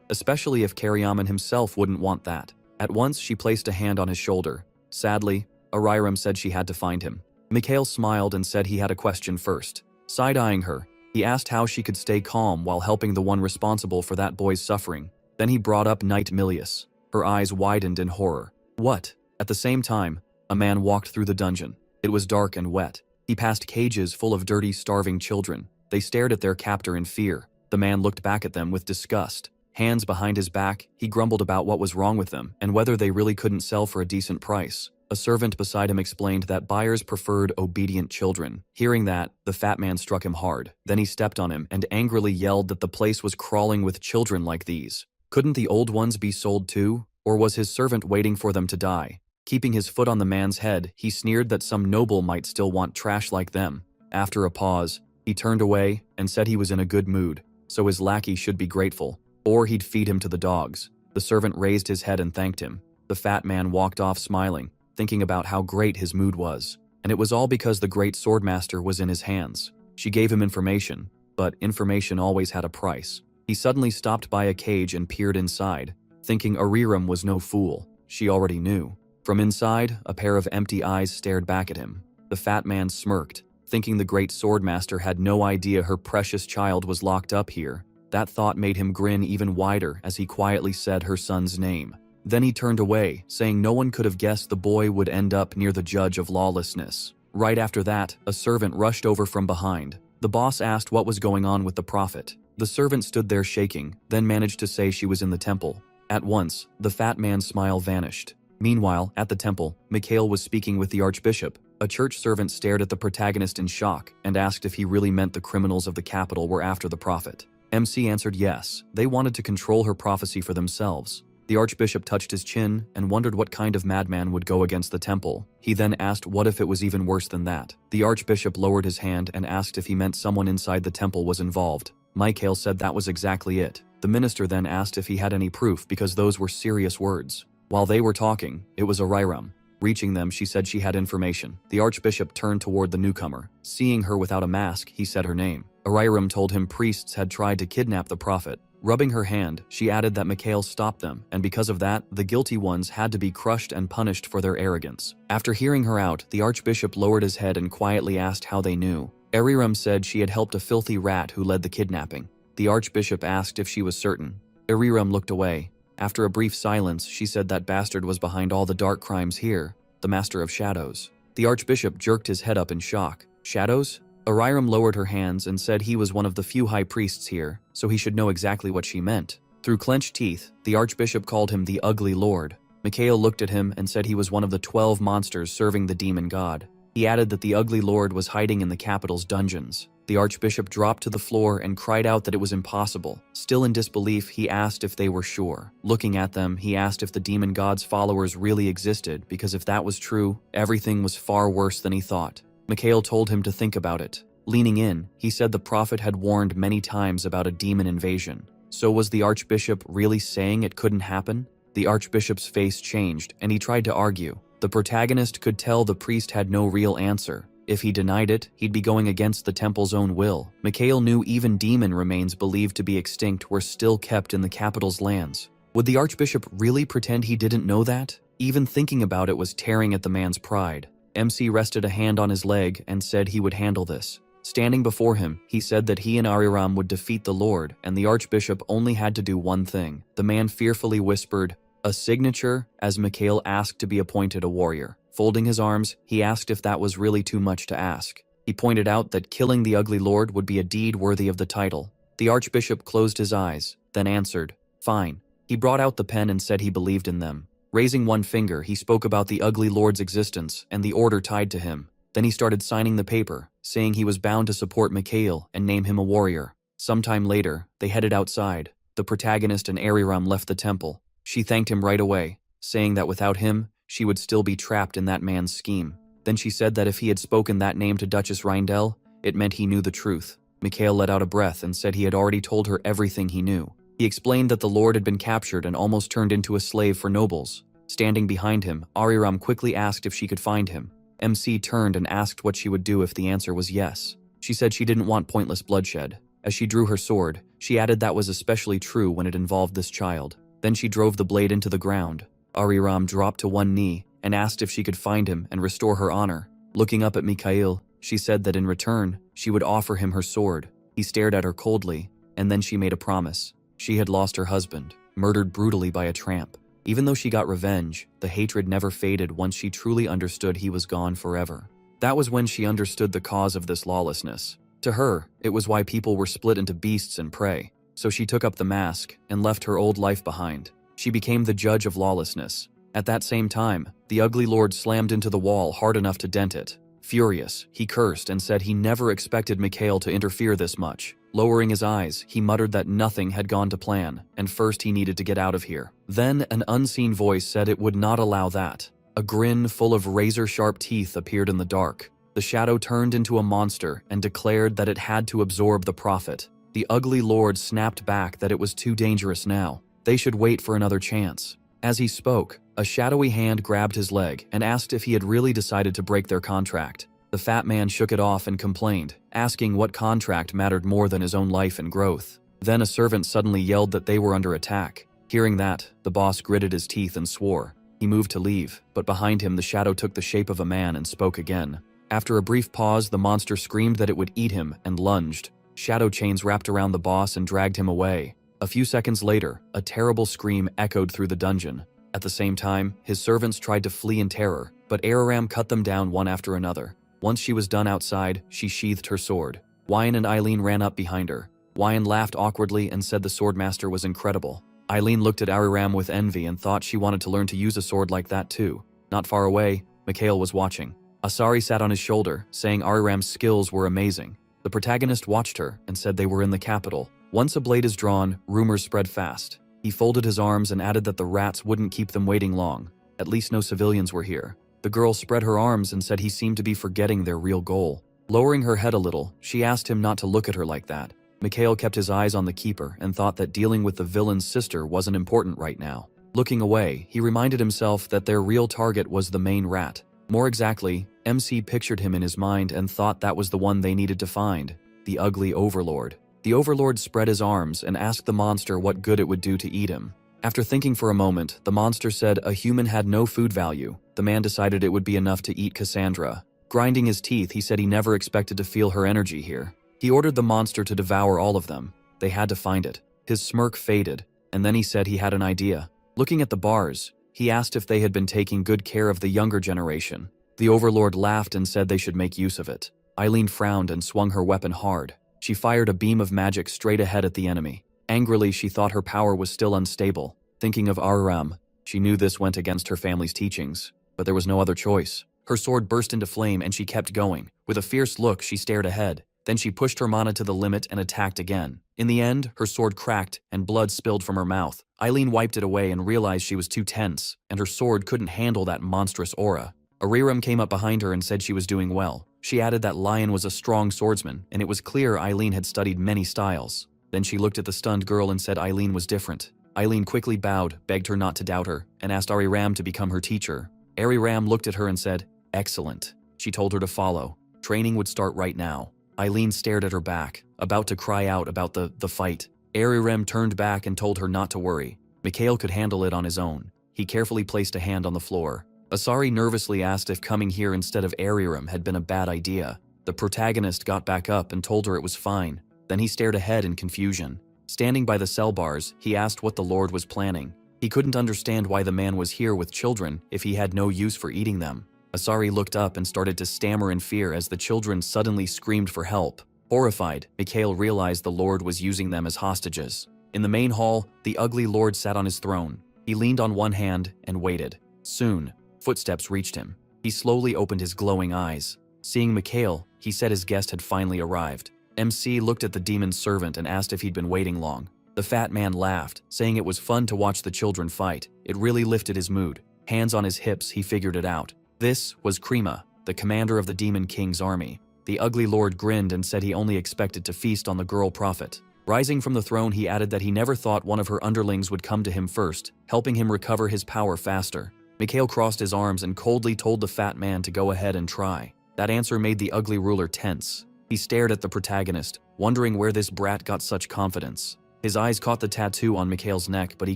especially if Karyaman himself wouldn't want that. At once she placed a hand on his shoulder. Sadly, Ariram said she had to find him. Mikhail smiled and said he had a question first. Side-eyeing her, he asked how she could stay calm while helping the one responsible for that boy's suffering. Then he brought up Knight Milius. Her eyes widened in horror. What? At the same time, a man walked through the dungeon. It was dark and wet. He passed cages full of dirty, starving children. They stared at their captor in fear. The man looked back at them with disgust. Hands behind his back, he grumbled about what was wrong with them and whether they really couldn't sell for a decent price. A servant beside him explained that buyers preferred obedient children. Hearing that, the fat man struck him hard. Then he stepped on him and angrily yelled that the place was crawling with children like these. Couldn't the old ones be sold too? Or was his servant waiting for them to die? Keeping his foot on the man's head, he sneered that some noble might still want trash like them. After a pause, he turned away and said he was in a good mood, so his lackey should be grateful, or he'd feed him to the dogs. The servant raised his head and thanked him. The fat man walked off smiling, thinking about how great his mood was. And it was all because the great swordmaster was in his hands. She gave him information, but information always had a price. He suddenly stopped by a cage and peered inside, thinking Ariram was no fool. She already knew. From inside, a pair of empty eyes stared back at him. The fat man smirked, thinking the great swordmaster had no idea her precious child was locked up here. That thought made him grin even wider as he quietly said her son's name. Then he turned away, saying no one could have guessed the boy would end up near the judge of lawlessness. Right after that, a servant rushed over from behind. The boss asked what was going on with the prophet. The servant stood there shaking, then managed to say she was in the temple. At once, the fat man's smile vanished. Meanwhile, at the temple, Mikhail was speaking with the archbishop. A church servant stared at the protagonist in shock and asked if he really meant the criminals of the capital were after the prophet. MC answered yes, they wanted to control her prophecy for themselves. The archbishop touched his chin and wondered what kind of madman would go against the temple. He then asked what if it was even worse than that. The archbishop lowered his hand and asked if he meant someone inside the temple was involved. Mikhail said that was exactly it. The minister then asked if he had any proof because those were serious words. While they were talking, it was Ariram. Reaching them, she said she had information. The archbishop turned toward the newcomer. Seeing her without a mask, he said her name. Ariram told him priests had tried to kidnap the prophet. Rubbing her hand, she added that Mikhail stopped them, and because of that, the guilty ones had to be crushed and punished for their arrogance. After hearing her out, the archbishop lowered his head and quietly asked how they knew. Ariram said she had helped a filthy rat who led the kidnapping. The archbishop asked if she was certain. Ariram looked away. After a brief silence, she said that bastard was behind all the dark crimes here, the master of shadows. The archbishop jerked his head up in shock. Shadows? Ariram lowered her hands and said he was one of the few high priests here, so he should know exactly what she meant. Through clenched teeth, the archbishop called him the Ugly Lord. Mikhail looked at him and said he was one of the 12 monsters serving the demon god. He added that the Ugly Lord was hiding in the capital's dungeons. The archbishop dropped to the floor and cried out that it was impossible. Still in disbelief, he asked if they were sure. Looking at them, he asked if the demon god's followers really existed, because if that was true, everything was far worse than he thought. Mikhail told him to think about it. Leaning in, he said the prophet had warned many times about a demon invasion. So was the archbishop really saying it couldn't happen? The archbishop's face changed, and he tried to argue. The protagonist could tell the priest had no real answer. If he denied it, he'd be going against the temple's own will. Mikhail knew even demon remains believed to be extinct were still kept in the capital's lands. Would the archbishop really pretend he didn't know that? Even thinking about it was tearing at the man's pride. MC rested a hand on his leg and said he would handle this. Standing before him, he said that he and Ariram would defeat the Lord, and the archbishop only had to do one thing. The man fearfully whispered, "A signature," as Mikhail asked to be appointed a warrior. Folding his arms, he asked if that was really too much to ask. He pointed out that killing the Ugly Lord would be a deed worthy of the title. The archbishop closed his eyes, then answered, "Fine." He brought out the pen and said he believed in them. Raising one finger, he spoke about the ugly lord's existence and the order tied to him. Then he started signing the paper, saying he was bound to support Mikhail and name him a warrior. Sometime later, they headed outside. The protagonist and Ariram left the temple. She thanked him right away, saying that without him, she would still be trapped in that man's scheme. Then she said that if he had spoken that name to Duchess Reindel, it meant he knew the truth. Mikhail let out a breath and said he had already told her everything he knew. He explained that the lord had been captured and almost turned into a slave for nobles. Standing behind him, Ariram quickly asked if she could find him. MC turned and asked what she would do if the answer was yes. She said she didn't want pointless bloodshed. As she drew her sword, she added that was especially true when it involved this child. Then she drove the blade into the ground. Ariram dropped to one knee and asked if she could find him and restore her honor. Looking up at Mikhail, she said that in return, she would offer him her sword. He stared at her coldly, and then she made a promise. She had lost her husband, murdered brutally by a tramp. Even though she got revenge, the hatred never faded once she truly understood he was gone forever. That was when she understood the cause of this lawlessness. To her, it was why people were split into beasts and prey. So she took up the mask and left her old life behind. She became the judge of lawlessness. At that same time, the ugly lord slammed into the wall hard enough to dent it. Furious, he cursed and said he never expected Mikhail to interfere this much. Lowering his eyes, he muttered that nothing had gone to plan, and first he needed to get out of here. Then an unseen voice said it would not allow that. A grin full of razor-sharp teeth appeared in the dark. The shadow turned into a monster and declared that it had to absorb the prophet. The ugly lord snapped back that it was too dangerous now. They should wait for another chance. As he spoke, a shadowy hand grabbed his leg and asked if he had really decided to break their contract. The fat man shook it off and complained, asking what contract mattered more than his own life and growth. Then a servant suddenly yelled that they were under attack. Hearing that, the boss gritted his teeth and swore. He moved to leave, but behind him the shadow took the shape of a man and spoke again. After a brief pause, the monster screamed that it would eat him and lunged. Shadow chains wrapped around the boss and dragged him away. A few seconds later, a terrible scream echoed through the dungeon. At the same time, his servants tried to flee in terror, but Ariram cut them down one after another. Once she was done outside, she sheathed her sword. Wyan and Eileen ran up behind her. Wyan laughed awkwardly and said the swordmaster was incredible. Eileen looked at Ariram with envy and thought she wanted to learn to use a sword like that too. Not far away, Mikhail was watching. Asari sat on his shoulder, saying Ariram's skills were amazing. The protagonist watched her and said they were in the capital. Once a blade is drawn, rumors spread fast. He folded his arms and added that the rats wouldn't keep them waiting long. At least no civilians were here. The girl spread her arms and said he seemed to be forgetting their real goal. Lowering her head a little, she asked him not to look at her like that. Mikhail kept his eyes on the keeper and thought that dealing with the villain's sister wasn't important right now. Looking away, he reminded himself that their real target was the main rat. More exactly, MC pictured him in his mind and thought that was the one they needed to find, the ugly overlord. The overlord spread his arms and asked the monster what good it would do to eat him. After thinking for a moment, the monster said a human had no food value. The man decided it would be enough to eat Cassandra. Grinding his teeth, he said he never expected to feel her energy here. He ordered the monster to devour all of them. They had to find it. His smirk faded, and then he said he had an idea. Looking at the bars, he asked if they had been taking good care of the younger generation. The overlord laughed and said they should make use of it. Eileen frowned and swung her weapon hard. She fired a beam of magic straight ahead at the enemy. Angrily, she thought her power was still unstable. Thinking of Ariram, she knew this went against her family's teachings, but there was no other choice. Her sword burst into flame and she kept going. With a fierce look, she stared ahead. Then she pushed her mana to the limit and attacked again. In the end, her sword cracked and blood spilled from her mouth. Eileen wiped it away and realized she was too tense, and her sword couldn't handle that monstrous aura. Ariram came up behind her and said she was doing well. She added that Lion was a strong swordsman, and it was clear Eileen had studied many styles. Then she looked at the stunned girl and said Eileen was different. Eileen quickly bowed, begged her not to doubt her, and asked Ariram to become her teacher. Ariram looked at her and said, "Excellent." She told her to follow. Training would start right now. Eileen stared at her back, about to cry out about the fight. Ariram turned back and told her not to worry. Mikhail could handle it on his own. He carefully placed a hand on the floor. Asari nervously asked if coming here instead of Ariram had been a bad idea. The protagonist got back up and told her it was fine. Then he stared ahead in confusion. Standing by the cell bars, he asked what the Lord was planning. He couldn't understand why the man was here with children if he had no use for eating them. Asari looked up and started to stammer in fear as the children suddenly screamed for help. Horrified, Mikhail realized the Lord was using them as hostages. In the main hall, the ugly Lord sat on his throne. He leaned on one hand and waited. Soon, footsteps reached him. He slowly opened his glowing eyes. Seeing Mikhail, he said his guest had finally arrived. MC looked at the demon's servant and asked if he'd been waiting long. The fat man laughed, saying it was fun to watch the children fight. It really lifted his mood. Hands on his hips, he figured it out. This was Krima, the commander of the Demon King's army. The ugly lord grinned and said he only expected to feast on the girl prophet. Rising from the throne, he added that he never thought one of her underlings would come to him first, helping him recover his power faster. Mikhail crossed his arms and coldly told the fat man to go ahead and try. That answer made the ugly ruler tense. He stared at the protagonist, wondering where this brat got such confidence. His eyes caught the tattoo on Mikhail's neck, but he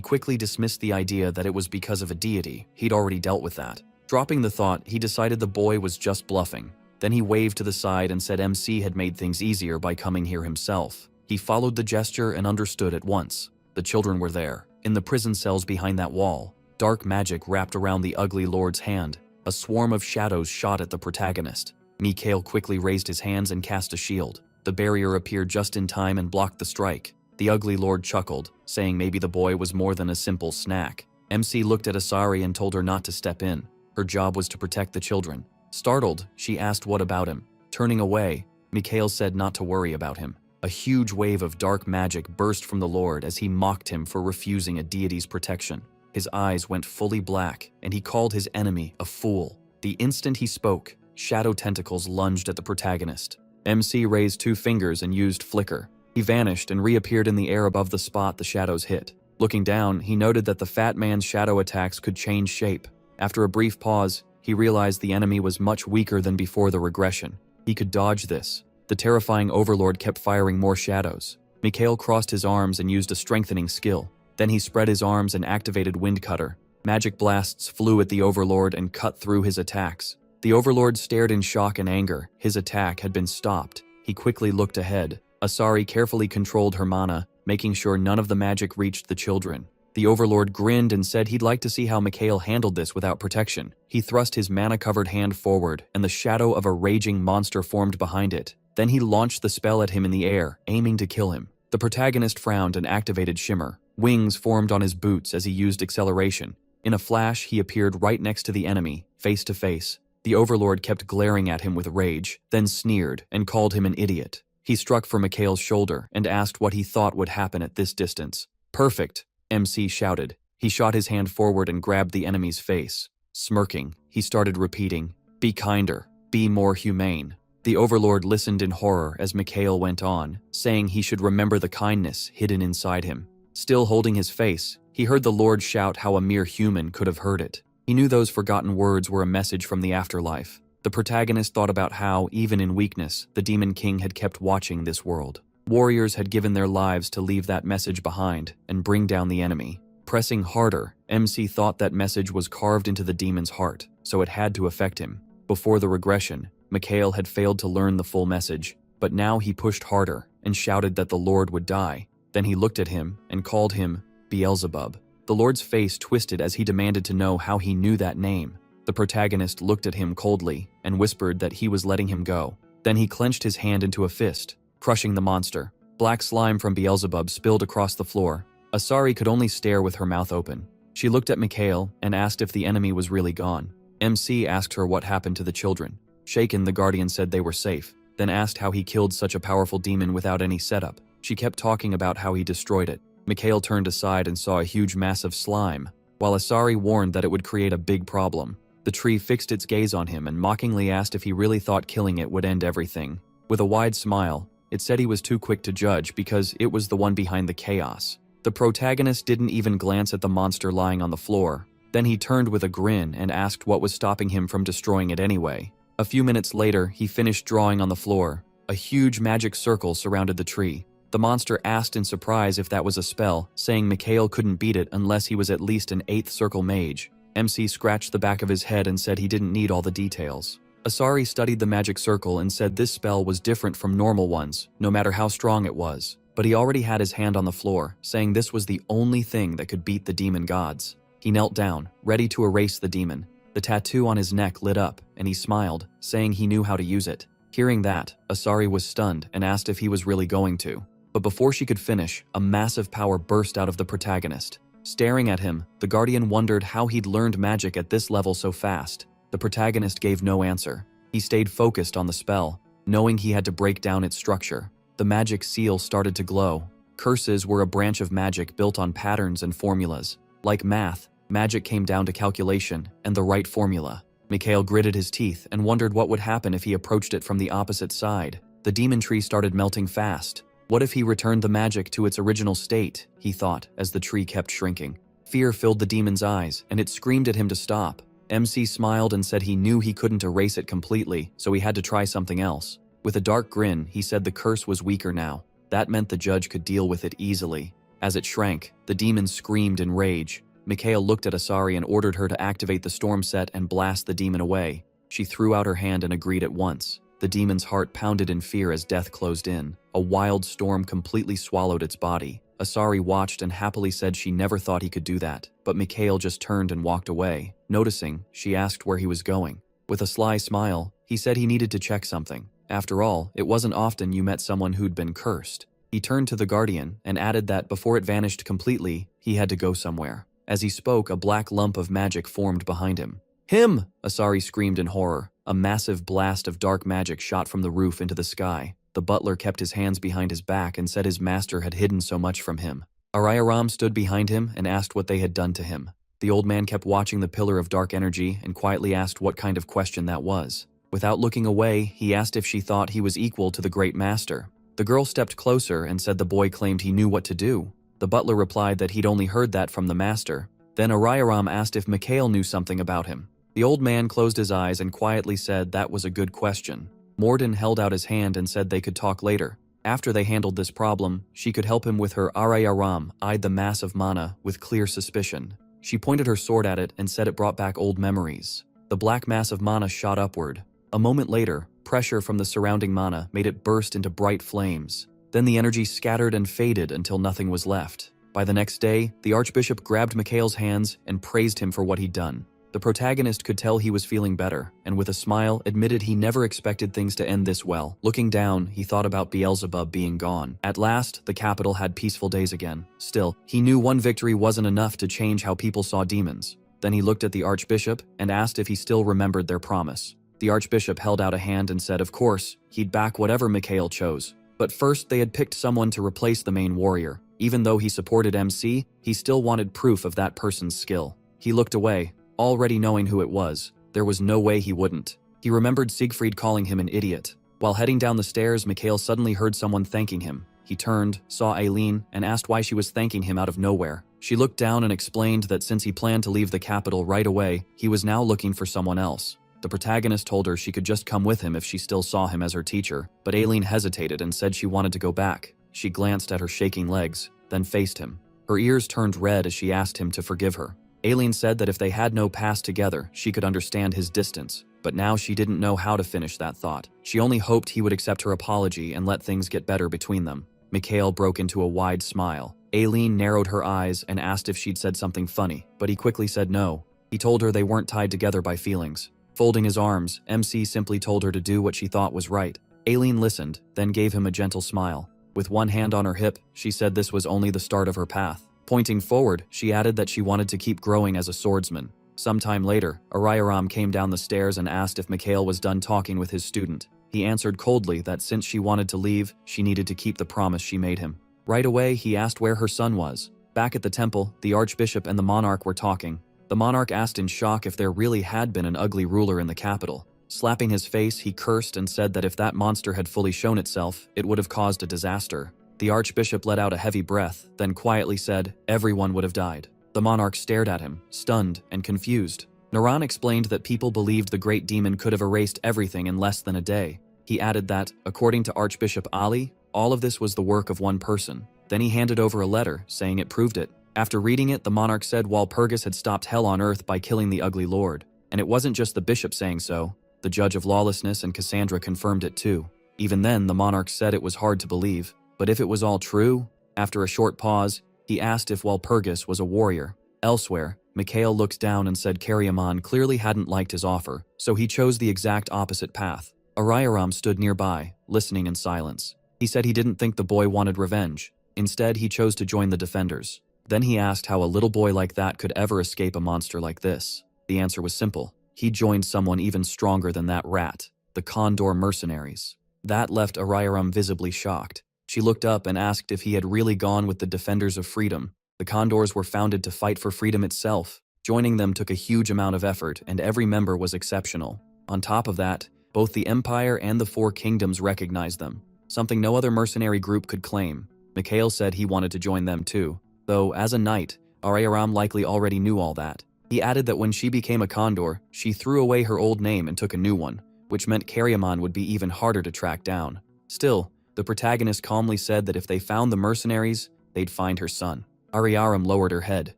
quickly dismissed the idea that it was because of a deity. He'd already dealt with that. Dropping the thought, he decided the boy was just bluffing. Then he waved to the side and said MC had made things easier by coming here himself. He followed the gesture and understood at once. The children were there, in the prison cells behind that wall. Dark magic wrapped around the ugly lord's hand. A swarm of shadows shot at the protagonist. Mikhail quickly raised his hands and cast a shield. The barrier appeared just in time and blocked the strike. The ugly lord chuckled, saying maybe the boy was more than a simple snack. MC looked at Asari and told her not to step in. Her job was to protect the children. Startled, she asked what about him. Turning away, Mikhail said not to worry about him. A huge wave of dark magic burst from the lord as he mocked him for refusing a deity's protection. His eyes went fully black, and he called his enemy a fool. The instant he spoke, shadow tentacles lunged at the protagonist. MC raised 2 fingers and used flicker. He vanished and reappeared in the air above the spot the shadows hit. Looking down, he noted that the fat man's shadow attacks could change shape. After a brief pause, he realized the enemy was much weaker than before the regression. He could dodge this. The terrifying overlord kept firing more shadows. Mikhail crossed his arms and used a strengthening skill. Then he spread his arms and activated Wind Cutter. Magic blasts flew at the overlord and cut through his attacks. The overlord stared in shock and anger. His attack had been stopped. He quickly looked ahead. Asari carefully controlled her mana, making sure none of the magic reached the children. The overlord grinned and said he'd like to see how Mikhail handled this without protection. He thrust his mana-covered hand forward, and the shadow of a raging monster formed behind it. Then he launched the spell at him in the air, aiming to kill him. The protagonist frowned and activated Shimmer. Wings formed on his boots as he used acceleration. In a flash, he appeared right next to the enemy, face to face. The overlord kept glaring at him with rage, then sneered and called him an idiot. He struck for Mikhail's shoulder and asked what he thought would happen at this distance. Perfect, MC shouted. He shot his hand forward and grabbed the enemy's face. Smirking, he started repeating, "Be kinder, be more humane." The overlord listened in horror as Mikhail went on, saying he should remember the kindness hidden inside him. Still holding his face, he heard the lord shout how a mere human could have heard it. He knew those forgotten words were a message from the afterlife. The protagonist thought about how, even in weakness, the Demon King had kept watching this world. Warriors had given their lives to leave that message behind and bring down the enemy. Pressing harder, MC thought that message was carved into the demon's heart, so it had to affect him. Before the regression, Mikhail had failed to learn the full message, but now he pushed harder and shouted that the Lord would die. Then he looked at him and called him Beelzebub. The Lord's face twisted as he demanded to know how he knew that name. The protagonist looked at him coldly and whispered that he was letting him go. Then he clenched his hand into a fist, crushing the monster. Black slime from Beelzebub spilled across the floor. Asari could only stare with her mouth open. She looked at Mikhail and asked if the enemy was really gone. MC asked her what happened to the children. Shaken, the guardian said they were safe, then asked how he killed such a powerful demon without any setup. She kept talking about how he destroyed it. Mikhail turned aside and saw a huge mass of slime, while Asari warned that it would create a big problem. The tree fixed its gaze on him and mockingly asked if he really thought killing it would end everything. With a wide smile, it said he was too quick to judge because it was the one behind the chaos. The protagonist didn't even glance at the monster lying on the floor. Then he turned with a grin and asked what was stopping him from destroying it anyway. A few minutes later, he finished drawing on the floor. A huge magic circle surrounded the tree. The monster asked in surprise if that was a spell, saying Mikhail couldn't beat it unless he was at least an 8th circle mage. MC scratched the back of his head and said he didn't need all the details. Asari studied the magic circle and said this spell was different from normal ones, no matter how strong it was. But he already had his hand on the floor, saying this was the only thing that could beat the demon gods. He knelt down, ready to erase the demon. The tattoo on his neck lit up, and he smiled, saying he knew how to use it. Hearing that, Asari was stunned and asked if he was really going to. But before she could finish, a massive power burst out of the protagonist. Staring at him, the Guardian wondered how he'd learned magic at this level so fast. The protagonist gave no answer. He stayed focused on the spell, knowing he had to break down its structure. The magic seal started to glow. Curses were a branch of magic built on patterns and formulas. Like math, magic came down to calculation and the right formula. Mikhail gritted his teeth and wondered what would happen if he approached it from the opposite side. The demon tree started melting fast. What if he returned the magic to its original state, he thought, as the tree kept shrinking. Fear filled the demon's eyes, and it screamed at him to stop. MC smiled and said he knew he couldn't erase it completely, so he had to try something else. With a dark grin, he said the curse was weaker now. That meant the judge could deal with it easily. As it shrank, the demon screamed in rage. Mikhail looked at Asari and ordered her to activate the storm set and blast the demon away. She threw out her hand and agreed at once. The demon's heart pounded in fear as death closed in. A wild storm completely swallowed its body. Asari watched and happily said she never thought he could do that, but Mikhail just turned and walked away. Noticing, she asked where he was going. With a sly smile, he said he needed to check something. After all, it wasn't often you met someone who'd been cursed. He turned to the Guardian and added that before it vanished completely, he had to go somewhere. As he spoke, a black lump of magic formed behind him. "Him!" Asari screamed in horror. A massive blast of dark magic shot from the roof into the sky. The butler kept his hands behind his back and said his master had hidden so much from him. Arayaram stood behind him and asked what they had done to him. The old man kept watching the pillar of dark energy and quietly asked what kind of question that was. Without looking away, he asked if she thought he was equal to the great master. The girl stepped closer and said the boy claimed he knew what to do. The butler replied that he'd only heard that from the master. Then Arayaram asked if Mikhail knew something about him. The old man closed his eyes and quietly said that was a good question. Morden held out his hand and said they could talk later. After they handled this problem, she could help him with her. Arayaram eyed the mass of mana with clear suspicion. She pointed her sword at it and said it brought back old memories. The black mass of mana shot upward. A moment later, pressure from the surrounding mana made it burst into bright flames. Then the energy scattered and faded until nothing was left. By the next day, the Archbishop grabbed Mikhail's hands and praised him for what he'd done. The protagonist could tell he was feeling better, and with a smile, admitted he never expected things to end this well. Looking down, he thought about Beelzebub being gone. At last, the capital had peaceful days again. Still, he knew one victory wasn't enough to change how people saw demons. Then he looked at the Archbishop and asked if he still remembered their promise. The Archbishop held out a hand and said of course, he'd back whatever Mikhail chose. But first, they had picked someone to replace the main warrior. Even though he supported MC, he still wanted proof of that person's skill. He looked away, already knowing who it was. There was no way he wouldn't. He remembered Siegfried calling him an idiot. While heading down the stairs, Mikhail suddenly heard someone thanking him. He turned, saw Aileen, and asked why she was thanking him out of nowhere. She looked down and explained that since he planned to leave the capital right away, he was now looking for someone else. The protagonist told her she could just come with him if she still saw him as her teacher, but Aileen hesitated and said she wanted to go back. She glanced at her shaking legs, then faced him. Her ears turned red as she asked him to forgive her. Aileen said that if they had no past together, she could understand his distance, but now she didn't know how to finish that thought. She only hoped he would accept her apology and let things get better between them. Mikhail broke into a wide smile. Aileen narrowed her eyes and asked if she'd said something funny, but he quickly said no. He told her they weren't tied together by feelings. Folding his arms, MC simply told her to do what she thought was right. Aileen listened, then gave him a gentle smile. With one hand on her hip, she said this was only the start of her path. Pointing forward, she added that she wanted to keep growing as a swordsman. Sometime later, Arayaram came down the stairs and asked if Mikhail was done talking with his student. He answered coldly that since she wanted to leave, she needed to keep the promise she made him. Right away, he asked where her son was. Back at the temple, the Archbishop and the monarch were talking. The monarch asked in shock if there really had been an ugly ruler in the capital. Slapping his face, he cursed and said that if that monster had fully shown itself, it would have caused a disaster. The Archbishop let out a heavy breath, then quietly said, everyone would have died. The monarch stared at him, stunned and confused. Naran explained that people believed the great demon could have erased everything in less than a day. He added that, according to Archbishop Ali, all of this was the work of one person. Then he handed over a letter, saying it proved it. After reading it, the monarch said Walpurgis had stopped hell on earth by killing the ugly lord. And it wasn't just the bishop saying so. The judge of lawlessness and Cassandra confirmed it too. Even then, the monarch said it was hard to believe. But if it was all true, after a short pause, he asked if Walpurgis was a warrior. Elsewhere, Mikhail looked down and said Karyaman clearly hadn't liked his offer, so he chose the exact opposite path. Arayaram stood nearby, listening in silence. He said he didn't think the boy wanted revenge. Instead, he chose to join the defenders. Then he asked how a little boy like that could ever escape a monster like this. The answer was simple. He joined someone even stronger than that rat, the Condor mercenaries. That left Arayaram visibly shocked. She looked up and asked if he had really gone with the Defenders of Freedom. The Condors were founded to fight for freedom itself. Joining them took a huge amount of effort, and every member was exceptional. On top of that, both the Empire and the Four Kingdoms recognized them, something no other mercenary group could claim. Mikhail said he wanted to join them too, though as a knight, Arayaram likely already knew all that. He added that when she became a Condor, she threw away her old name and took a new one, which meant Karyaman would be even harder to track down. Still, the protagonist calmly said that if they found the mercenaries, they'd find her son. Arayaram lowered her head,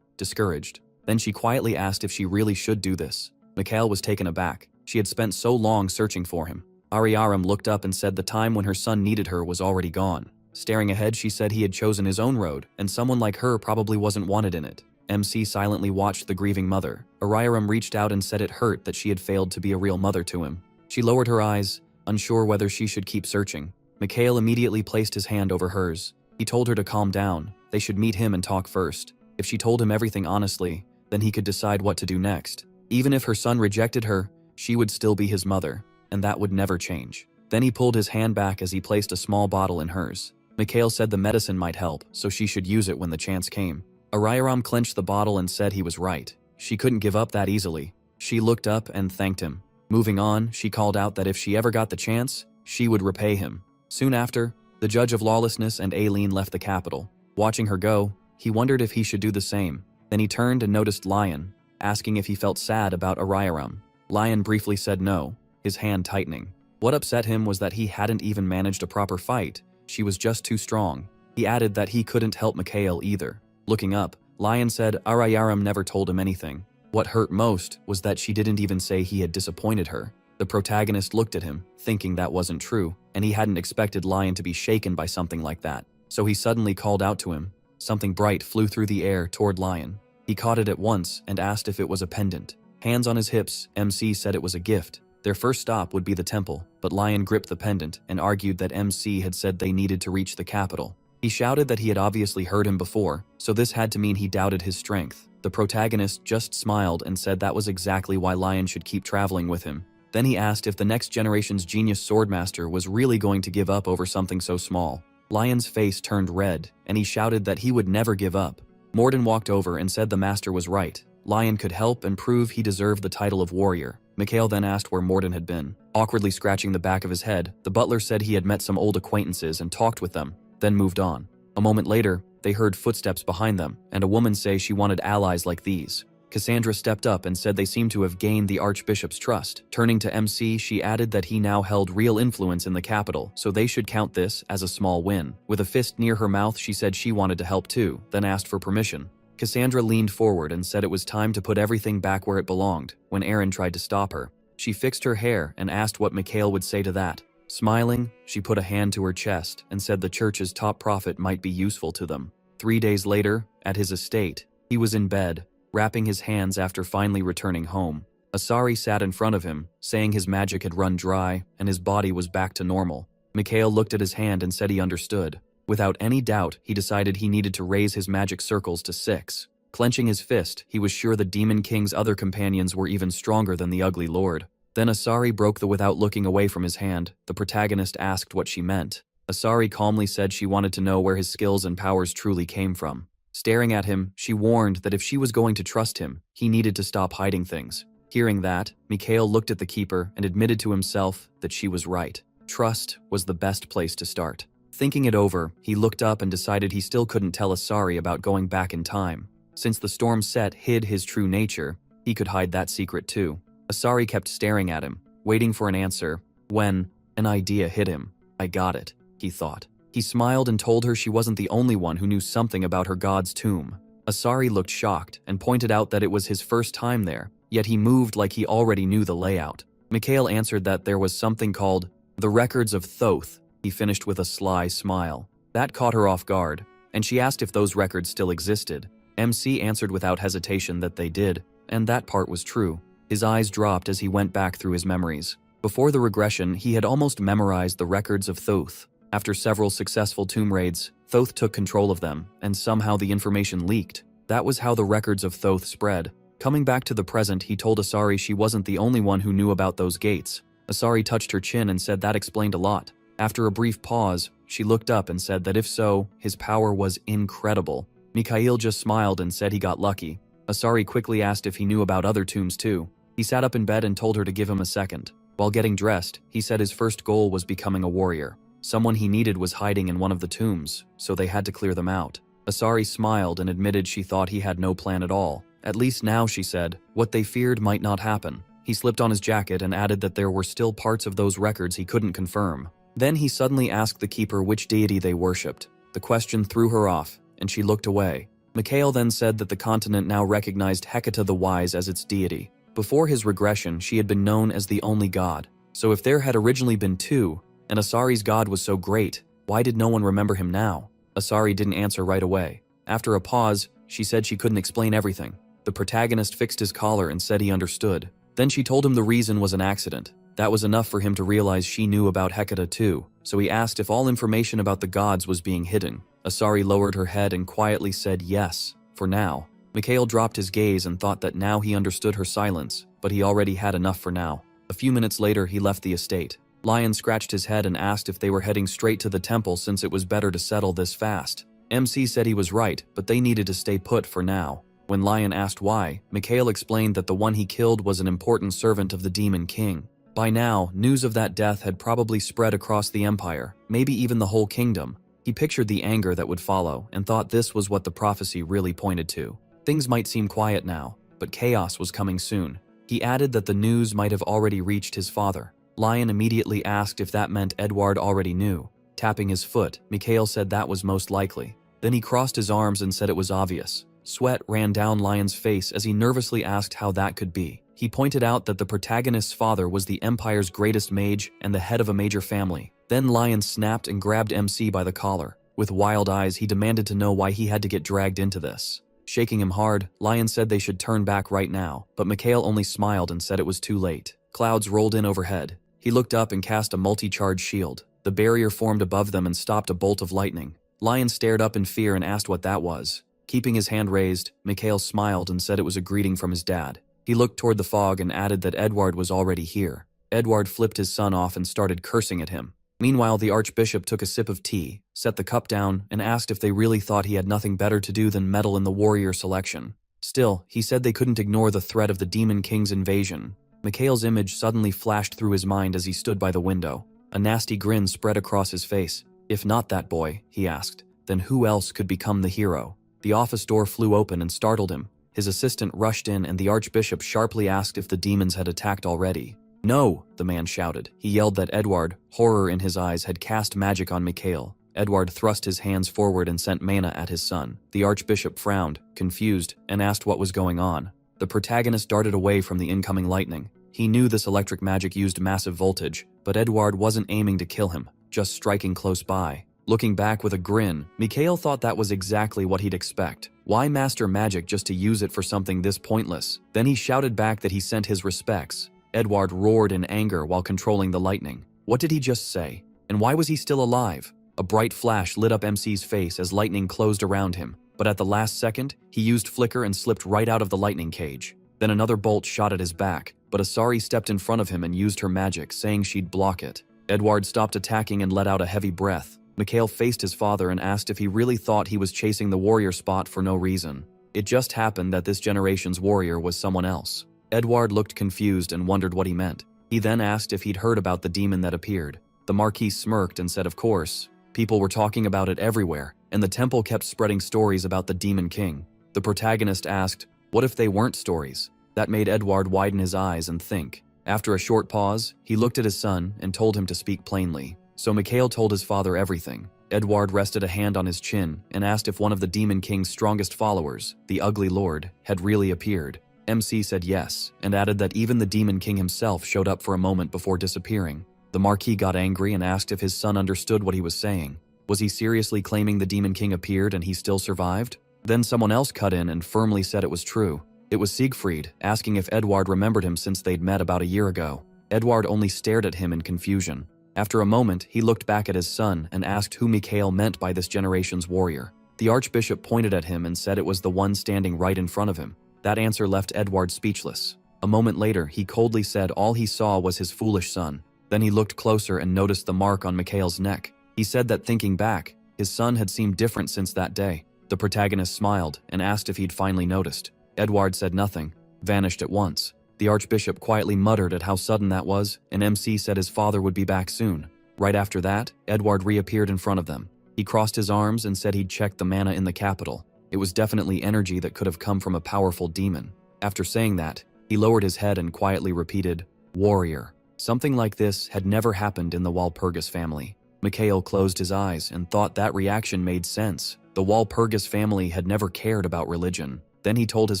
discouraged. Then she quietly asked if she really should do this. Mikhail was taken aback. She had spent so long searching for him. Arayaram looked up and said the time when her son needed her was already gone. Staring ahead, she said he had chosen his own road, and someone like her probably wasn't wanted in it. MC silently watched the grieving mother. Arayaram reached out and said it hurt that she had failed to be a real mother to him. She lowered her eyes, unsure whether she should keep searching. Mikhail immediately placed his hand over hers. He told her to calm down. They should meet him and talk first. If she told him everything honestly, then he could decide what to do next. Even if her son rejected her, she would still be his mother, and that would never change. Then he pulled his hand back as he placed a small bottle in hers. Mikhail said the medicine might help, so she should use it when the chance came. Arayaram clenched the bottle and said he was right. She couldn't give up that easily. She looked up and thanked him. Moving on, she called out that if she ever got the chance, she would repay him. Soon after, the Judge of Lawlessness and Aileen left the capital. Watching her go, he wondered if he should do the same. Then he turned and noticed Lion, asking if he felt sad about Arayaram. Lion briefly said no, his hand tightening. What upset him was that he hadn't even managed a proper fight. She was just too strong. He added that he couldn't help Mikhail either. Looking up, Lion said Arayaram never told him anything. What hurt most was that she didn't even say he had disappointed her. The protagonist looked at him, thinking that wasn't true, and he hadn't expected Lion to be shaken by something like that. So he suddenly called out to him. Something bright flew through the air toward Lion. He caught it at once and asked if it was a pendant. Hands on his hips, MC said it was a gift. Their first stop would be the temple, but Lion gripped the pendant and argued that MC had said they needed to reach the capital. He shouted that he had obviously heard him before, so this had to mean he doubted his strength. The protagonist just smiled and said that was exactly why Lion should keep traveling with him. Then he asked if the next generation's genius swordmaster was really going to give up over something so small. Lion's face turned red, and he shouted that he would never give up. Morden walked over and said the master was right. Lion could help and prove he deserved the title of warrior. Mikhail then asked where Morden had been. Awkwardly scratching the back of his head, the butler said he had met some old acquaintances and talked with them, then moved on. A moment later, they heard footsteps behind them, and a woman say she wanted allies like these. Cassandra stepped up and said they seemed to have gained the Archbishop's trust. Turning to MC, she added that he now held real influence in the capital, so they should count this as a small win. With a fist near her mouth, she said she wanted to help too, then asked for permission. Cassandra leaned forward and said it was time to put everything back where it belonged, when Aaron tried to stop her. She fixed her hair and asked what Mikhail would say to that. Smiling, she put a hand to her chest and said the church's top prophet might be useful to them. 3 days later, at his estate, he was in bed, wrapping his hands after finally returning home. Asari sat in front of him, saying his magic had run dry and his body was back to normal. Mikhail looked at his hand and said he understood. Without any doubt, he decided he needed to raise his magic circles to 6. Clenching his fist, he was sure the Demon King's other companions were even stronger than the Ugly Lord. Then Asari broke the without looking away from his hand. The protagonist asked what she meant. Asari calmly said she wanted to know where his skills and powers truly came from. Staring at him, she warned that if she was going to trust him, he needed to stop hiding things. Hearing that, Mikhail looked at the keeper and admitted to himself that she was right. Trust was the best place to start. Thinking it over, he looked up and decided he still couldn't tell Asari about going back in time. Since the storm set hid his true nature, he could hide that secret too. Asari kept staring at him, waiting for an answer, when an idea hit him. I got it, he thought. He smiled and told her she wasn't the only one who knew something about her god's tomb. Asari looked shocked and pointed out that it was his first time there, yet he moved like he already knew the layout. Mikhail answered that there was something called the Records of Thoth. He finished with a sly smile. That caught her off guard, and she asked if those records still existed. MC answered without hesitation that they did, and that part was true. His eyes dropped as he went back through his memories. Before the regression, he had almost memorized the records of Thoth. After several successful tomb raids, Thoth took control of them, and somehow the information leaked. That was how the records of Thoth spread. Coming back to the present, he told Asari she wasn't the only one who knew about those gates. Asari touched her chin and said that explained a lot. After a brief pause, she looked up and said that if so, his power was incredible. Mikhail just smiled and said he got lucky. Asari quickly asked if he knew about other tombs too. He sat up in bed and told her to give him a second. While getting dressed, he said his first goal was becoming a warrior. Someone he needed was hiding in one of the tombs, so they had to clear them out. Asari smiled and admitted she thought he had no plan at all. At least now, she said, what they feared might not happen. He slipped on his jacket and added that there were still parts of those records he couldn't confirm. Then he suddenly asked the keeper which deity they worshipped. The question threw her off, and she looked away. Mikhail then said that the continent now recognized Hecate the Wise as its deity. Before his regression, she had been known as the only god. So if there had originally been two, and Asari's god was so great, why did no one remember him now? Asari didn't answer right away. After a pause, she said she couldn't explain everything. The protagonist fixed his collar and said he understood. Then she told him the reason was an accident. That was enough for him to realize she knew about Hecate too, so he asked if all information about the gods was being hidden. Asari lowered her head and quietly said yes, for now. Mikhail dropped his gaze and thought that now he understood her silence, but he already had enough for now. A few minutes later, he left the estate. Lion scratched his head and asked if they were heading straight to the temple since it was better to settle this fast. MC said he was right, but they needed to stay put for now. When Lion asked why, Mikhail explained that the one he killed was an important servant of the Demon King. By now, news of that death had probably spread across the empire, maybe even the whole kingdom. He pictured the anger that would follow and thought this was what the prophecy really pointed to. Things might seem quiet now, but chaos was coming soon. He added that the news might have already reached his father. Lion immediately asked if that meant Edward already knew. Tapping his foot, Mikhail said that was most likely. Then he crossed his arms and said it was obvious. Sweat ran down Lion's face as he nervously asked how that could be. He pointed out that the protagonist's father was the Empire's greatest mage and the head of a major family. Then Lion snapped and grabbed MC by the collar. With wild eyes, he demanded to know why he had to get dragged into this. Shaking him hard, Lion said they should turn back right now, but Mikhail only smiled and said it was too late. Clouds rolled in overhead. He looked up and cast a multi-charge shield. The barrier formed above them and stopped a bolt of lightning. Lion stared up in fear and asked what that was. Keeping his hand raised, Mikhail smiled and said it was a greeting from his dad. He looked toward the fog and added that Edward was already here. Edward flipped his son off and started cursing at him. Meanwhile, the archbishop took a sip of tea, set the cup down, and asked if they really thought he had nothing better to do than meddle in the warrior selection. Still, he said they couldn't ignore the threat of the Demon King's invasion. Mikhail's image suddenly flashed through his mind as he stood by the window. A nasty grin spread across his face. If not that boy, he asked, then who else could become the hero? The office door flew open and startled him. His assistant rushed in and the archbishop sharply asked if the demons had attacked already. No, the man shouted. He yelled that Edward, horror in his eyes, had cast magic on Mikhail. Edward thrust his hands forward and sent mana at his son. The archbishop frowned, confused, and asked what was going on. The protagonist darted away from the incoming lightning. He knew this electric magic used massive voltage, but Edward wasn't aiming to kill him, just striking close by. Looking back with a grin, Mikhail thought that was exactly what he'd expect. Why master magic just to use it for something this pointless? Then he shouted back that he sent his respects. Edward roared in anger while controlling the lightning. What did he just say? And why was he still alive? A bright flash lit up MC's face as lightning closed around him, but at the last second, he used flicker and slipped right out of the lightning cage. Then another bolt shot at his back, but Asari stepped in front of him and used her magic, saying she'd block it. Edward stopped attacking and let out a heavy breath. Mikhail faced his father and asked if he really thought he was chasing the warrior spot for no reason. It just happened that this generation's warrior was someone else. Edward looked confused and wondered what he meant. He then asked if he'd heard about the demon that appeared. The Marquis smirked and said of course. People were talking about it everywhere, and the temple kept spreading stories about the Demon King. The protagonist asked, what if they weren't stories? That made Edward widen his eyes and think. After a short pause, he looked at his son and told him to speak plainly. So Mikhail told his father everything. Edward rested a hand on his chin and asked if one of the Demon King's strongest followers, the Ugly Lord, had really appeared. MC said yes, and added that even the Demon King himself showed up for a moment before disappearing. The Marquis got angry and asked if his son understood what he was saying. Was he seriously claiming the Demon King appeared and he still survived? Then someone else cut in and firmly said it was true. It was Siegfried, asking if Edward remembered him since they'd met about a year ago. Edward only stared at him in confusion. After a moment, he looked back at his son and asked who Mikhail meant by this generation's warrior. The archbishop pointed at him and said it was the one standing right in front of him. That answer left Edward speechless. A moment later, he coldly said all he saw was his foolish son. Then he looked closer and noticed the mark on Mikhail's neck. He said that thinking back, his son had seemed different since that day. The protagonist smiled and asked if he'd finally noticed. Edward said nothing, vanished at once. The archbishop quietly muttered at how sudden that was, and MC said his father would be back soon. Right after that, Edward reappeared in front of them. He crossed his arms and said he'd checked the mana in the capital. It was definitely energy that could have come from a powerful demon. After saying that, he lowered his head and quietly repeated, "Warrior." Something like this had never happened in the Walpurgis family. Mikhail closed his eyes and thought that reaction made sense. The Walpurgis family had never cared about religion. Then he told his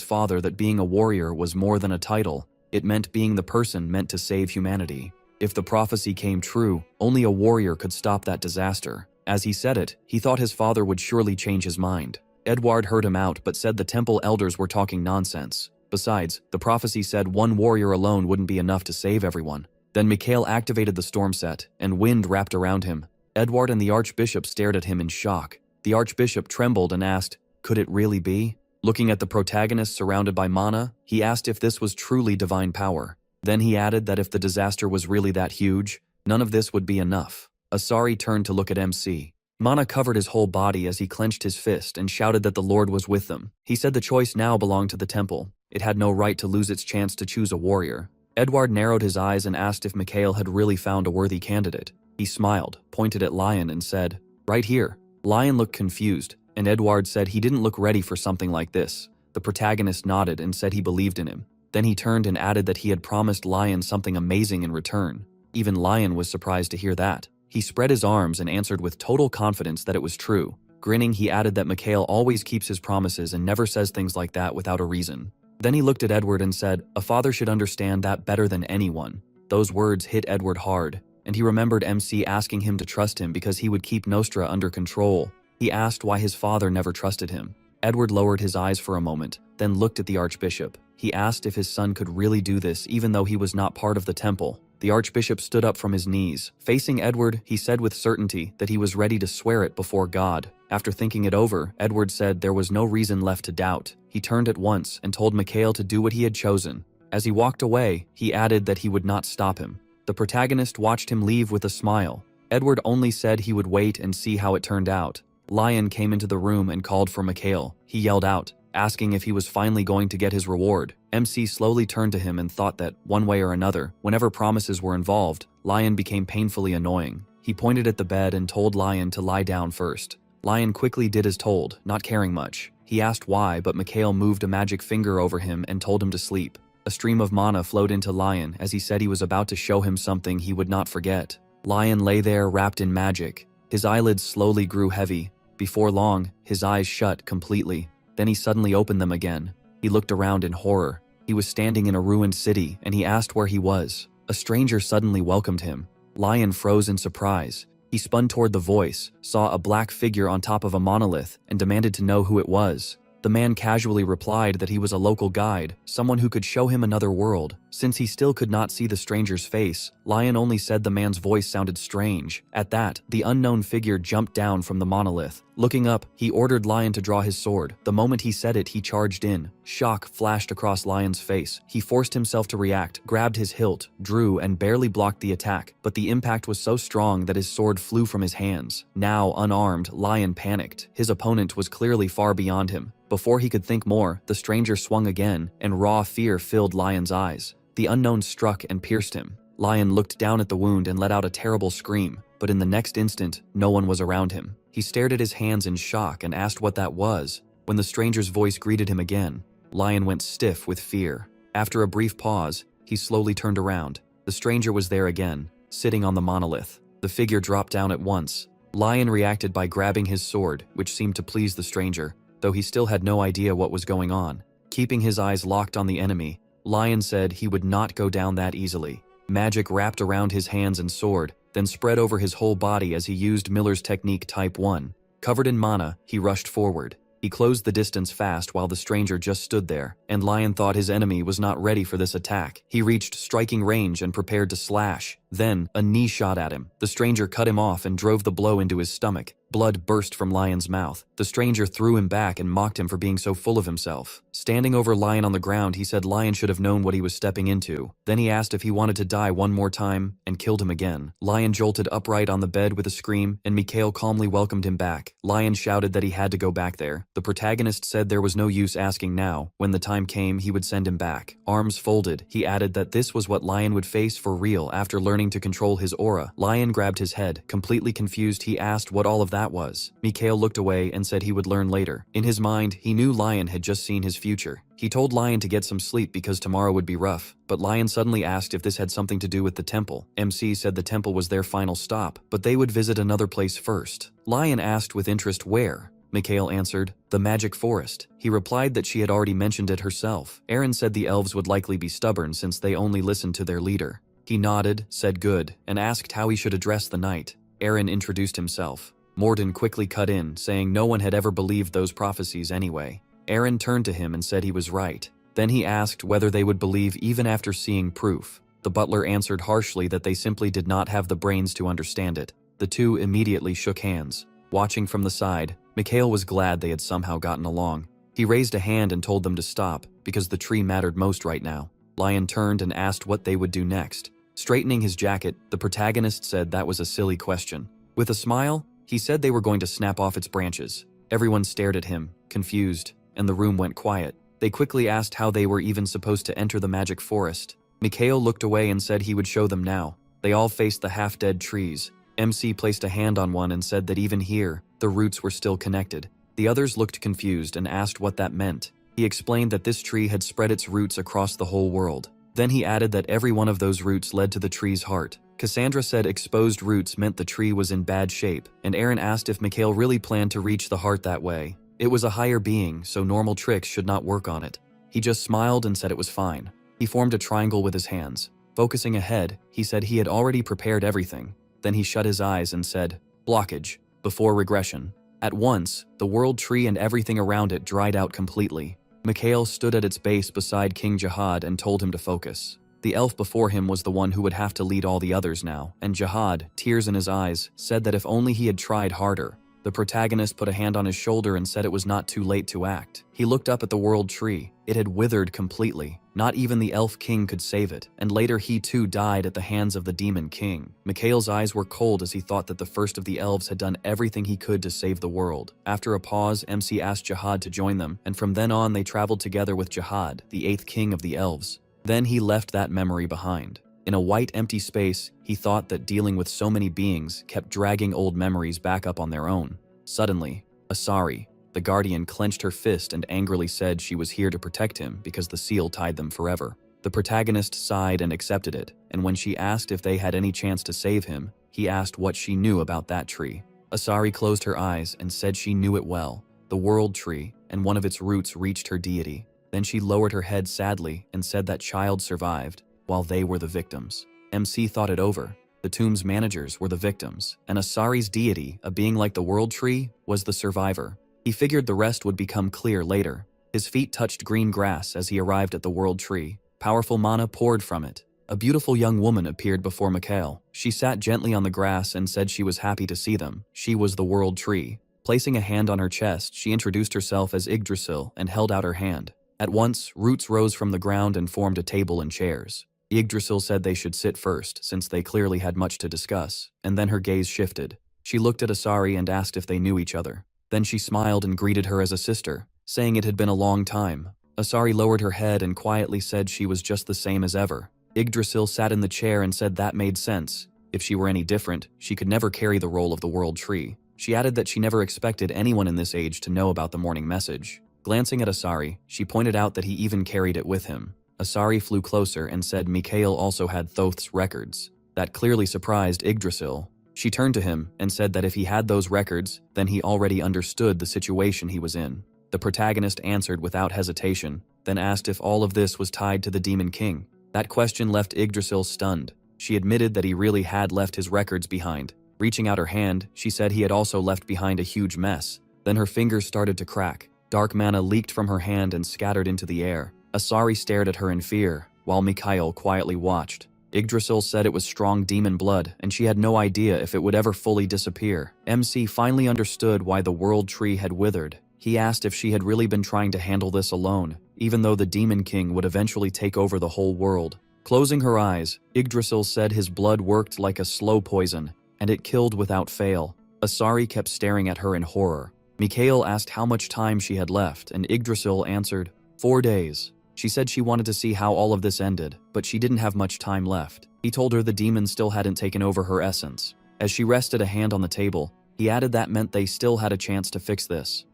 father that being a warrior was more than a title. It meant being the person meant to save humanity. If the prophecy came true, only a warrior could stop that disaster. As he said it, he thought his father would surely change his mind. Edward heard him out but said the temple elders were talking nonsense. Besides, the prophecy said one warrior alone wouldn't be enough to save everyone. Then Mikhail activated the storm set, and wind wrapped around him. Edward and the archbishop stared at him in shock. The archbishop trembled and asked, "Could it really be?" Looking at the protagonist surrounded by mana, he asked if this was truly divine power. Then he added that if the disaster was really that huge, none of this would be enough. Asari turned to look at MC. Mana covered his whole body as he clenched his fist and shouted that the Lord was with them. He said the choice now belonged to the temple. It had no right to lose its chance to choose a warrior. Edward narrowed his eyes and asked if Mikhail had really found a worthy candidate. He smiled, pointed at Lion and said, "Right here." Lion looked confused, and Edward said he didn't look ready for something like this. The protagonist nodded and said he believed in him. Then he turned and added that he had promised Lion something amazing in return. Even Lion was surprised to hear that. He spread his arms and answered with total confidence that it was true. Grinning, he added that Mikhail always keeps his promises and never says things like that without a reason. Then he looked at Edward and said, "A father should understand that better than anyone." Those words hit Edward hard, and he remembered MC asking him to trust him because he would keep Nostra under control. He asked why his father never trusted him. Edward lowered his eyes for a moment, then looked at the archbishop. He asked if his son could really do this even though he was not part of the temple. The archbishop stood up from his knees. Facing Edward, he said with certainty that he was ready to swear it before God. After thinking it over, Edward said there was no reason left to doubt. He turned at once and told Mikhail to do what he had chosen. As he walked away, he added that he would not stop him. The protagonist watched him leave with a smile. Edward only said he would wait and see how it turned out. Lion came into the room and called for Mikhail. He yelled out, asking if he was finally going to get his reward. MC slowly turned to him and thought that, one way or another, whenever promises were involved, Lion became painfully annoying. He pointed at the bed and told Lion to lie down first. Lion quickly did as told, not caring much. He asked why, but Mikhail moved a magic finger over him and told him to sleep. A stream of mana flowed into Lion as he said he was about to show him something he would not forget. Lion lay there wrapped in magic. His eyelids slowly grew heavy. Before long, his eyes shut completely. Then he suddenly opened them again. He looked around in horror. He was standing in a ruined city, and he asked where he was. A stranger suddenly welcomed him. Lion froze in surprise. He spun toward the voice, saw a black figure on top of a monolith, and demanded to know who it was. The man casually replied that he was a local guide, someone who could show him another world. Since he still could not see the stranger's face, Lion only said the man's voice sounded strange. At that, the unknown figure jumped down from the monolith. Looking up, he ordered Lion to draw his sword. The moment he said it, he charged in. Shock flashed across Lion's face. He forced himself to react, grabbed his hilt, drew, and barely blocked the attack. But the impact was so strong that his sword flew from his hands. Now, unarmed, Lion panicked. His opponent was clearly far beyond him. Before he could think more, the stranger swung again, and raw fear filled Lion's eyes. The unknown struck and pierced him. Lion looked down at the wound and let out a terrible scream, but in the next instant, no one was around him. He stared at his hands in shock and asked what that was. When the stranger's voice greeted him again, Lion went stiff with fear. After a brief pause, he slowly turned around. The stranger was there again, sitting on the monolith. The figure dropped down at once. Lion reacted by grabbing his sword, which seemed to please the stranger, though he still had no idea what was going on. Keeping his eyes locked on the enemy, Lion said he would not go down that easily. Magic wrapped around his hands and sword, then spread over his whole body as he used Miller's technique Type 1. Covered in mana, he rushed forward. He closed the distance fast while the stranger just stood there, and Lion thought his enemy was not ready for this attack. He reached striking range and prepared to slash. Then, a knee shot at him. The stranger cut him off and drove the blow into his stomach. Blood burst from Lion's mouth. The stranger threw him back and mocked him for being so full of himself. Standing over Lion on the ground, he said Lion should have known what he was stepping into. Then he asked if he wanted to die one more time, and killed him again. Lion jolted upright on the bed with a scream, and Mikhail calmly welcomed him back. Lion shouted that he had to go back there. The protagonist said there was no use asking now. When the time came, he would send him back. Arms folded, he added that this was what Lion would face for real after learning to control his aura. Lion grabbed his head. Completely confused, he asked what all of that was. Mikhail looked away and said he would learn later. In his mind, he knew Lion had just seen his future. He told Lion to get some sleep because tomorrow would be rough, but Lion suddenly asked if this had something to do with the temple. MC said the temple was their final stop, but they would visit another place first. Lion asked with interest where. Mikhail answered, the magic forest. He replied that she had already mentioned it herself. Aaron said the elves would likely be stubborn since they only listened to their leader. He nodded, said good, and asked how he should address the night. Aaron introduced himself. Morden quickly cut in, saying no one had ever believed those prophecies anyway. Aaron turned to him and said he was right. Then he asked whether they would believe even after seeing proof. The butler answered harshly that they simply did not have the brains to understand it. The two immediately shook hands. Watching from the side, Mikhail was glad they had somehow gotten along. He raised a hand and told them to stop, because the tree mattered most right now. Lion turned and asked what they would do next. Straightening his jacket, the protagonist said that was a silly question. With a smile, he said they were going to snap off its branches. Everyone stared at him, confused, and the room went quiet. They quickly asked how they were even supposed to enter the magic forest. Mikhail looked away and said he would show them now. They all faced the half-dead trees. MC placed a hand on one and said that even here, the roots were still connected. The others looked confused and asked what that meant. He explained that this tree had spread its roots across the whole world. Then he added that every one of those roots led to the tree's heart. Cassandra said exposed roots meant the tree was in bad shape, and Aaron asked if Mikhail really planned to reach the heart that way. It was a higher being, so normal tricks should not work on it. He just smiled and said it was fine. He formed a triangle with his hands. Focusing ahead, he said he had already prepared everything. Then he shut his eyes and said, blockage, before regression. At once, the world tree and everything around it dried out completely. Mikhail stood at its base beside King Jihad and told him to focus. The elf before him was the one who would have to lead all the others now, and Jihad, tears in his eyes, said that if only he had tried harder. The protagonist put a hand on his shoulder and said it was not too late to act. He looked up at the world tree. It had withered completely. Not even the elf king could save it, and later he too died at the hands of the demon king. Mikhail's eyes were cold as he thought that the first of the elves had done everything he could to save the world. After a pause, MC asked Jihad to join them, and from then on they traveled together with Jihad, the 8th king of the elves. Then he left that memory behind. In a white empty space, he thought that dealing with so many beings kept dragging old memories back up on their own. Suddenly, Asura, the guardian, clenched her fist and angrily said she was here to protect him because the seal tied them forever. The protagonist sighed and accepted it, and when she asked if they had any chance to save him, he asked what she knew about that tree. Asura closed her eyes and said she knew it well, the world tree, and one of its roots reached her deity. Then she lowered her head sadly and said that child survived, while they were the victims. MC thought it over. The tomb's managers were the victims, and Asari's deity, a being like the world tree, was the survivor. He figured the rest would become clear later. His feet touched green grass as he arrived at the world tree. Powerful mana poured from it. A beautiful young woman appeared before Mikhail. She sat gently on the grass and said she was happy to see them. She was the world tree. Placing a hand on her chest, she introduced herself as Yggdrasil and held out her hand. At once, roots rose from the ground and formed a table and chairs. Yggdrasil said they should sit first, since they clearly had much to discuss, and then her gaze shifted. She looked at Asura and asked if they knew each other. Then she smiled and greeted her as a sister, saying it had been a long time. Asura lowered her head and quietly said she was just the same as ever. Yggdrasil sat in the chair and said that made sense. If she were any different, she could never carry the role of the world tree. She added that she never expected anyone in this age to know about the morning message. Glancing at Asura, she pointed out that he even carried it with him. Asura flew closer and said Mikhail also had Thoth's records. That clearly surprised Yggdrasil. She turned to him and said that if he had those records, then he already understood the situation he was in. The protagonist answered without hesitation, then asked if all of this was tied to the Demon King. That question left Yggdrasil stunned. She admitted that he really had left his records behind. Reaching out her hand, she said he had also left behind a huge mess. Then her fingers started to crack. Dark mana leaked from her hand and scattered into the air. Asari stared at her in fear, while Mikhail quietly watched. Yggdrasil said it was strong demon blood, and she had no idea if it would ever fully disappear. MC finally understood why the world tree had withered. He asked if she had really been trying to handle this alone, even though the Demon King would eventually take over the whole world. Closing her eyes, Yggdrasil said his blood worked like a slow poison, and it killed without fail. Asari kept staring at her in horror. Mikhail asked how much time she had left, and Yggdrasil answered, 4 days. She said she wanted to see how all of this ended, but she didn't have much time left. He told her the demon still hadn't taken over her essence. As she rested a hand on the table, he added that meant they still had a chance to fix this.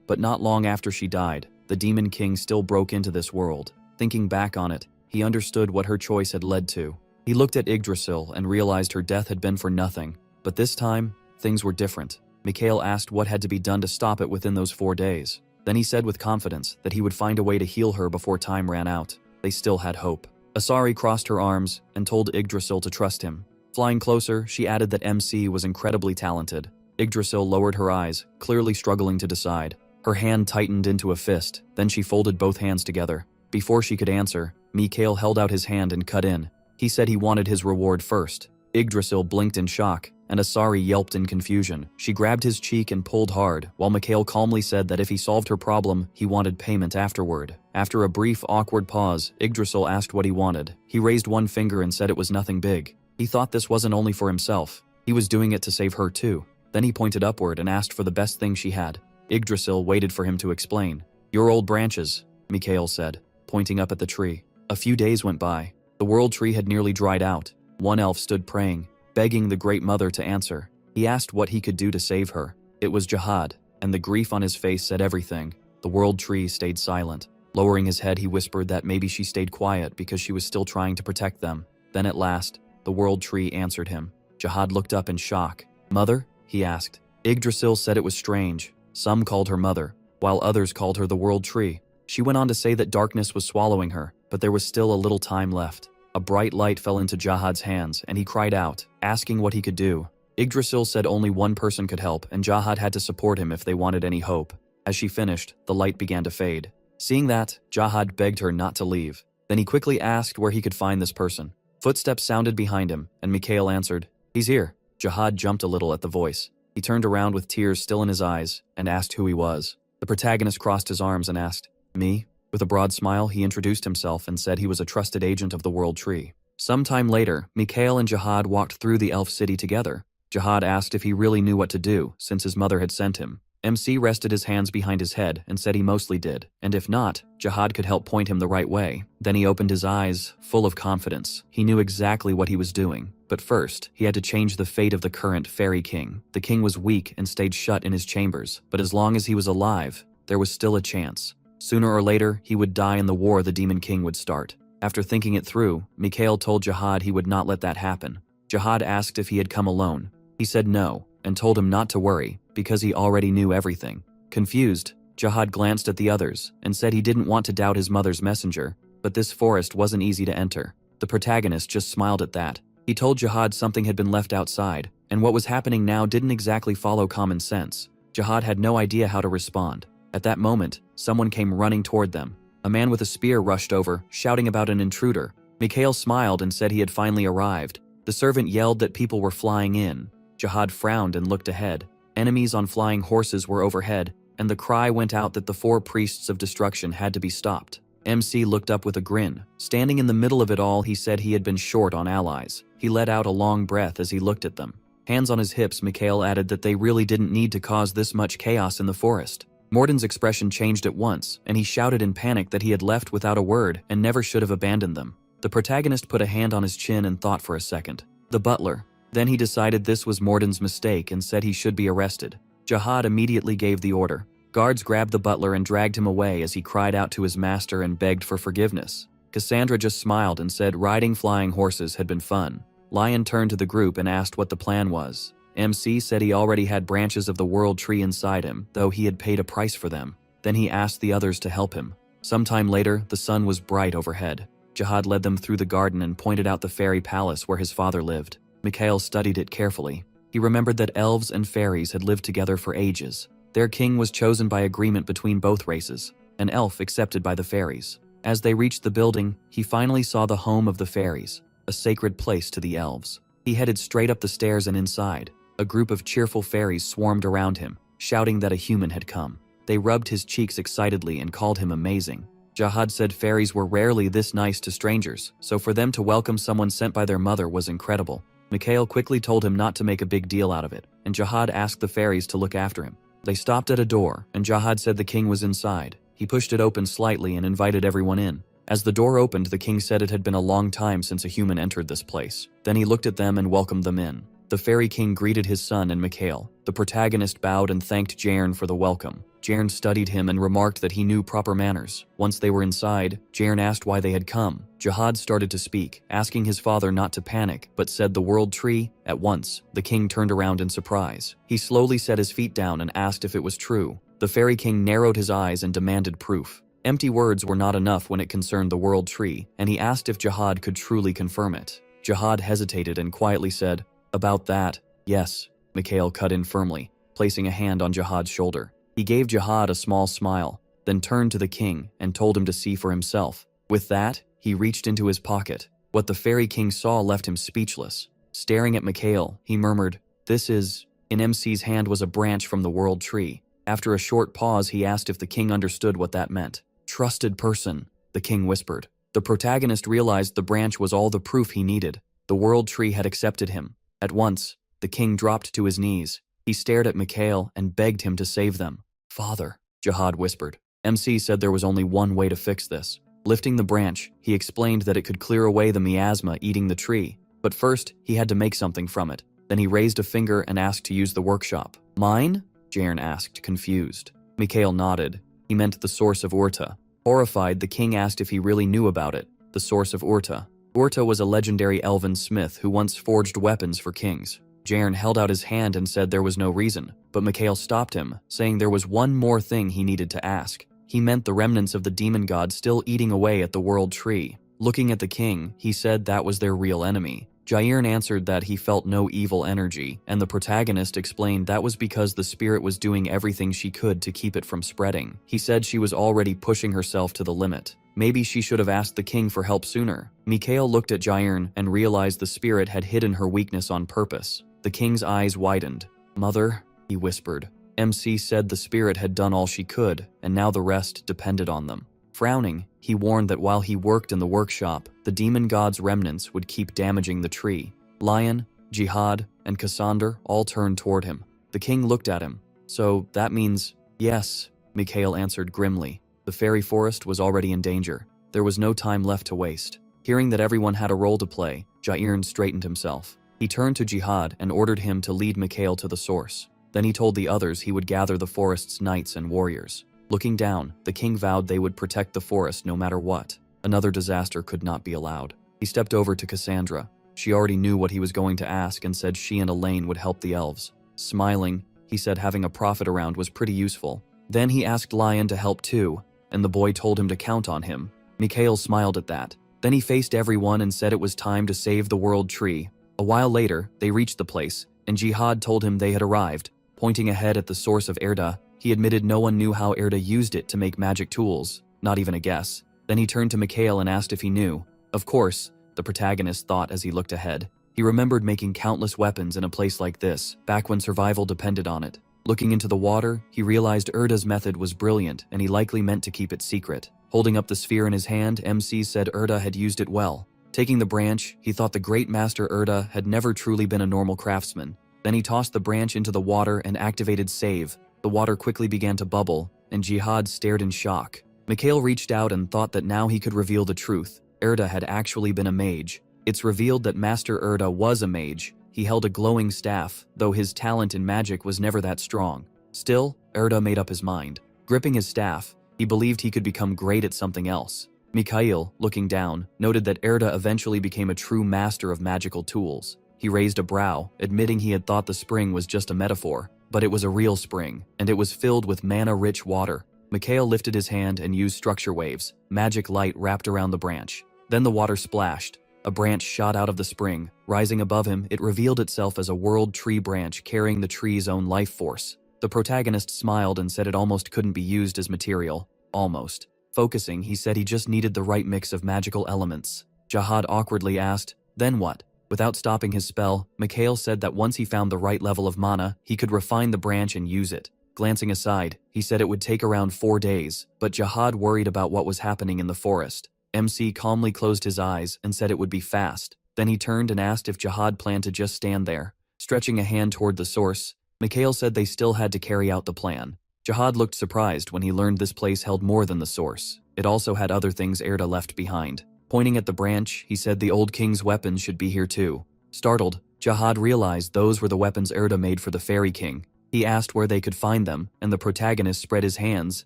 But not long after she died, the Demon King still broke into this world. Thinking back on it, he understood what her choice had led to. He looked at Yggdrasil and realized her death had been for nothing. But this time, things were different. Mikhail asked what had to be done to stop it within those 4 days. Then he said with confidence that he would find a way to heal her before time ran out. They still had hope. Asari crossed her arms and told Yggdrasil to trust him. Flying closer, she added that MC was incredibly talented. Yggdrasil lowered her eyes, clearly struggling to decide. Her hand tightened into a fist, then she folded both hands together. Before she could answer, Mikhail held out his hand and cut in. He said he wanted his reward first. Yggdrasil blinked in shock, and Asari yelped in confusion. She grabbed his cheek and pulled hard, while Mikhail calmly said that if he solved her problem, he wanted payment afterward. After a brief, awkward pause, Yggdrasil asked what he wanted. He raised one finger and said it was nothing big. He thought this wasn't only for himself. He was doing it to save her too. Then he pointed upward and asked for the best thing she had. Yggdrasil waited for him to explain. Your old branches, Mikhail said, pointing up at the tree. A few days went by. The world tree had nearly dried out. One elf stood praying, begging the Great Mother to answer. He asked what he could do to save her. It was Jihad, and the grief on his face said everything. The world tree stayed silent. Lowering his head, he whispered that maybe she stayed quiet because she was still trying to protect them. Then at last, the world tree answered him. Jihad looked up in shock. Mother? He asked. Yggdrasil said it was strange. Some called her mother, while others called her the world tree. She went on to say that darkness was swallowing her, but there was still a little time left. A bright light fell into Jihad's hands, and he cried out, asking what he could do. Yggdrasil said only one person could help, and Jihad had to support him if they wanted any hope. As she finished, the light began to fade. Seeing that, Jihad begged her not to leave. Then he quickly asked where he could find this person. Footsteps sounded behind him, and Mikhail answered, He's here. Jihad jumped a little at the voice. He turned around with tears still in his eyes, and asked who he was. The protagonist crossed his arms and asked, Me? With a broad smile, he introduced himself and said he was a trusted agent of the World Tree. Sometime later, Mikhail and Jihad walked through the elf city together. Jihad asked if he really knew what to do, since his mother had sent him. MC rested his hands behind his head and said he mostly did, and if not, Jihad could help point him the right way. Then he opened his eyes, full of confidence. He knew exactly what he was doing. But first, he had to change the fate of the current fairy king. The king was weak and stayed shut in his chambers, but as long as he was alive, there was still a chance. Sooner or later, he would die in the war the Demon King would start. After thinking it through, Mikhail told Jihad he would not let that happen. Jihad asked if he had come alone. He said no, and told him not to worry, because he already knew everything. Confused, Jihad glanced at the others and said he didn't want to doubt his mother's messenger, but this forest wasn't easy to enter. The protagonist just smiled at that. He told Jihad something had been left outside, and what was happening now didn't exactly follow common sense. Jihad had no idea how to respond. At that moment, someone came running toward them. A man with a spear rushed over, shouting about an intruder. Mikhail smiled and said he had finally arrived. The servant yelled that people were flying in. Jihad frowned and looked ahead. Enemies on flying horses were overhead, and the cry went out that the 4 priests of destruction had to be stopped. MC looked up with a grin. Standing in the middle of it all, he said he had been short on allies. He let out a long breath as he looked at them. Hands on his hips, Mikhail added that they really didn't need to cause this much chaos in the forest. Morden's expression changed at once, and he shouted in panic that he had left without a word and never should have abandoned them. The protagonist put a hand on his chin and thought for a second. The butler. Then he decided this was Morden's mistake and said he should be arrested. Jihad immediately gave the order. Guards grabbed the butler and dragged him away as he cried out to his master and begged for forgiveness. Cassandra just smiled and said riding flying horses had been fun. Lion turned to the group and asked what the plan was. MC said he already had branches of the world tree inside him, though he had paid a price for them. Then he asked the others to help him. Sometime later, the sun was bright overhead. Jihad led them through the garden and pointed out the fairy palace where his father lived. Mikhail studied it carefully. He remembered that elves and fairies had lived together for ages. Their king was chosen by agreement between both races, an elf accepted by the fairies. As they reached the building, he finally saw the home of the fairies, a sacred place to the elves. He headed straight up the stairs and inside. A group of cheerful fairies swarmed around him, shouting that a human had come. They rubbed his cheeks excitedly and called him amazing. Jihad said fairies were rarely this nice to strangers, so for them to welcome someone sent by their mother was incredible. Mikhail quickly told him not to make a big deal out of it, and Jihad asked the fairies to look after him. They stopped at a door, and Jihad said the king was inside. He pushed it open slightly and invited everyone in. As the door opened, the king said it had been a long time since a human entered this place. Then he looked at them and welcomed them in. The fairy king greeted his son and Mikhail. The protagonist bowed and thanked Jern for the welcome. Jern studied him and remarked that he knew proper manners. Once they were inside, Jern asked why they had come. Jihad started to speak, asking his father not to panic, but said the world tree. At once, the king turned around in surprise. He slowly set his feet down and asked if it was true. The fairy king narrowed his eyes and demanded proof. Empty words were not enough when it concerned the world tree, and he asked if Jihad could truly confirm it. Jihad hesitated and quietly said, "About that, yes." Mikhail cut in firmly, placing a hand on Jihad's shoulder. He gave Jihad a small smile, then turned to the king and told him to see for himself. With that, he reached into his pocket. What the fairy king saw left him speechless. Staring at Mikhail, he murmured, "This is..." In MC's hand was a branch from the world tree. After a short pause, he asked if the king understood what that meant. "Trusted person," the king whispered. The protagonist realized the branch was all the proof he needed. The world tree had accepted him. At once, the king dropped to his knees. He stared at Mikhail and begged him to save them. "Father," Jihad whispered. MC said there was only one way to fix this. Lifting the branch, he explained that it could clear away the miasma eating the tree. But first, he had to make something from it. Then he raised a finger and asked to use the workshop. "Mine?" Jern asked, confused. Mikhail nodded. He meant the source of Urta. Horrified, the king asked if he really knew about it. The source of Urta. Urta was a legendary elven smith who once forged weapons for kings. Jern held out his hand and said there was no reason, but Mikhail stopped him, saying there was one more thing he needed to ask. He meant the remnants of the demon god still eating away at the world tree. Looking at the king, he said that was their real enemy. Jairn answered that he felt no evil energy, and the protagonist explained that was because the spirit was doing everything she could to keep it from spreading. He said she was already pushing herself to the limit. Maybe she should have asked the king for help sooner. Mikhail looked at Jairn and realized the spirit had hidden her weakness on purpose. The king's eyes widened. "Mother," he whispered. MC said the spirit had done all she could, and now the rest depended on them. Frowning, he warned that while he worked in the workshop, the demon god's remnants would keep damaging the tree. Lion, Jihad, and Cassander all turned toward him. The king looked at him. "So that means..." "Yes," Mikhail answered grimly. The fairy forest was already in danger. There was no time left to waste. Hearing that everyone had a role to play, Jairn straightened himself. He turned to Jihad and ordered him to lead Mikhail to the source. Then he told the others he would gather the forest's knights and warriors. Looking down, the king vowed they would protect the forest no matter what. Another disaster could not be allowed. He stepped over to Cassandra. She already knew what he was going to ask and said she and Elaine would help the elves. Smiling, he said having a prophet around was pretty useful. Then he asked Lion to help too, and the boy told him to count on him. Mikhail smiled at that. Then he faced everyone and said it was time to save the world tree. A while later, they reached the place, and Jihad told him they had arrived. Pointing ahead at the source of Erda, he admitted no one knew how Erda used it to make magic tools, not even a guess. Then he turned to Mikhail and asked if he knew. Of course, the protagonist thought as he looked ahead. He remembered making countless weapons in a place like this, back when survival depended on it. Looking into the water, he realized Erda's method was brilliant and he likely meant to keep it secret. Holding up the sphere in his hand, MC said Erda had used it well. Taking the branch, he thought the great master Erda had never truly been a normal craftsman. Then he tossed the branch into the water and activated save. The water quickly began to bubble, and Jihad stared in shock. Mikhail reached out and thought that now he could reveal the truth. Erda had actually been a mage. It's revealed that Master Erda was a mage. He held a glowing staff, though his talent in magic was never that strong. Still, Erda made up his mind. Gripping his staff, he believed he could become great at something else. Mikhail, looking down, noted that Erda eventually became a true master of magical tools. He raised a brow, admitting he had thought the spring was just a metaphor. But it was a real spring, and it was filled with mana-rich water. Mikhail lifted his hand and used structure waves. Magic light wrapped around the branch. Then the water splashed. A branch shot out of the spring. Rising above him, it revealed itself as a world tree branch carrying the tree's own life force. The The protagonist smiled and said it almost couldn't be used as material. Almost. Focusing, he said he just needed the right mix of magical elements. Jihad awkwardly asked, "Then what?" Without stopping his spell, Mikhail said that once he found the right level of mana, he could refine the branch and use it. Glancing aside, he said it would take around 4 days, but Jihad worried about what was happening in the forest. MC calmly closed his eyes and said it would be fast. Then he turned and asked if Jihad planned to just stand there. Stretching a hand toward the source, Mikhail said they still had to carry out the plan. Jihad looked surprised when he learned this place held more than the source. It also had other things Erda left behind. Pointing at the branch, he said the old king's weapons should be here too. Startled, Jihad realized those were the weapons Erda made for the fairy king. He asked where they could find them, and the protagonist spread his hands,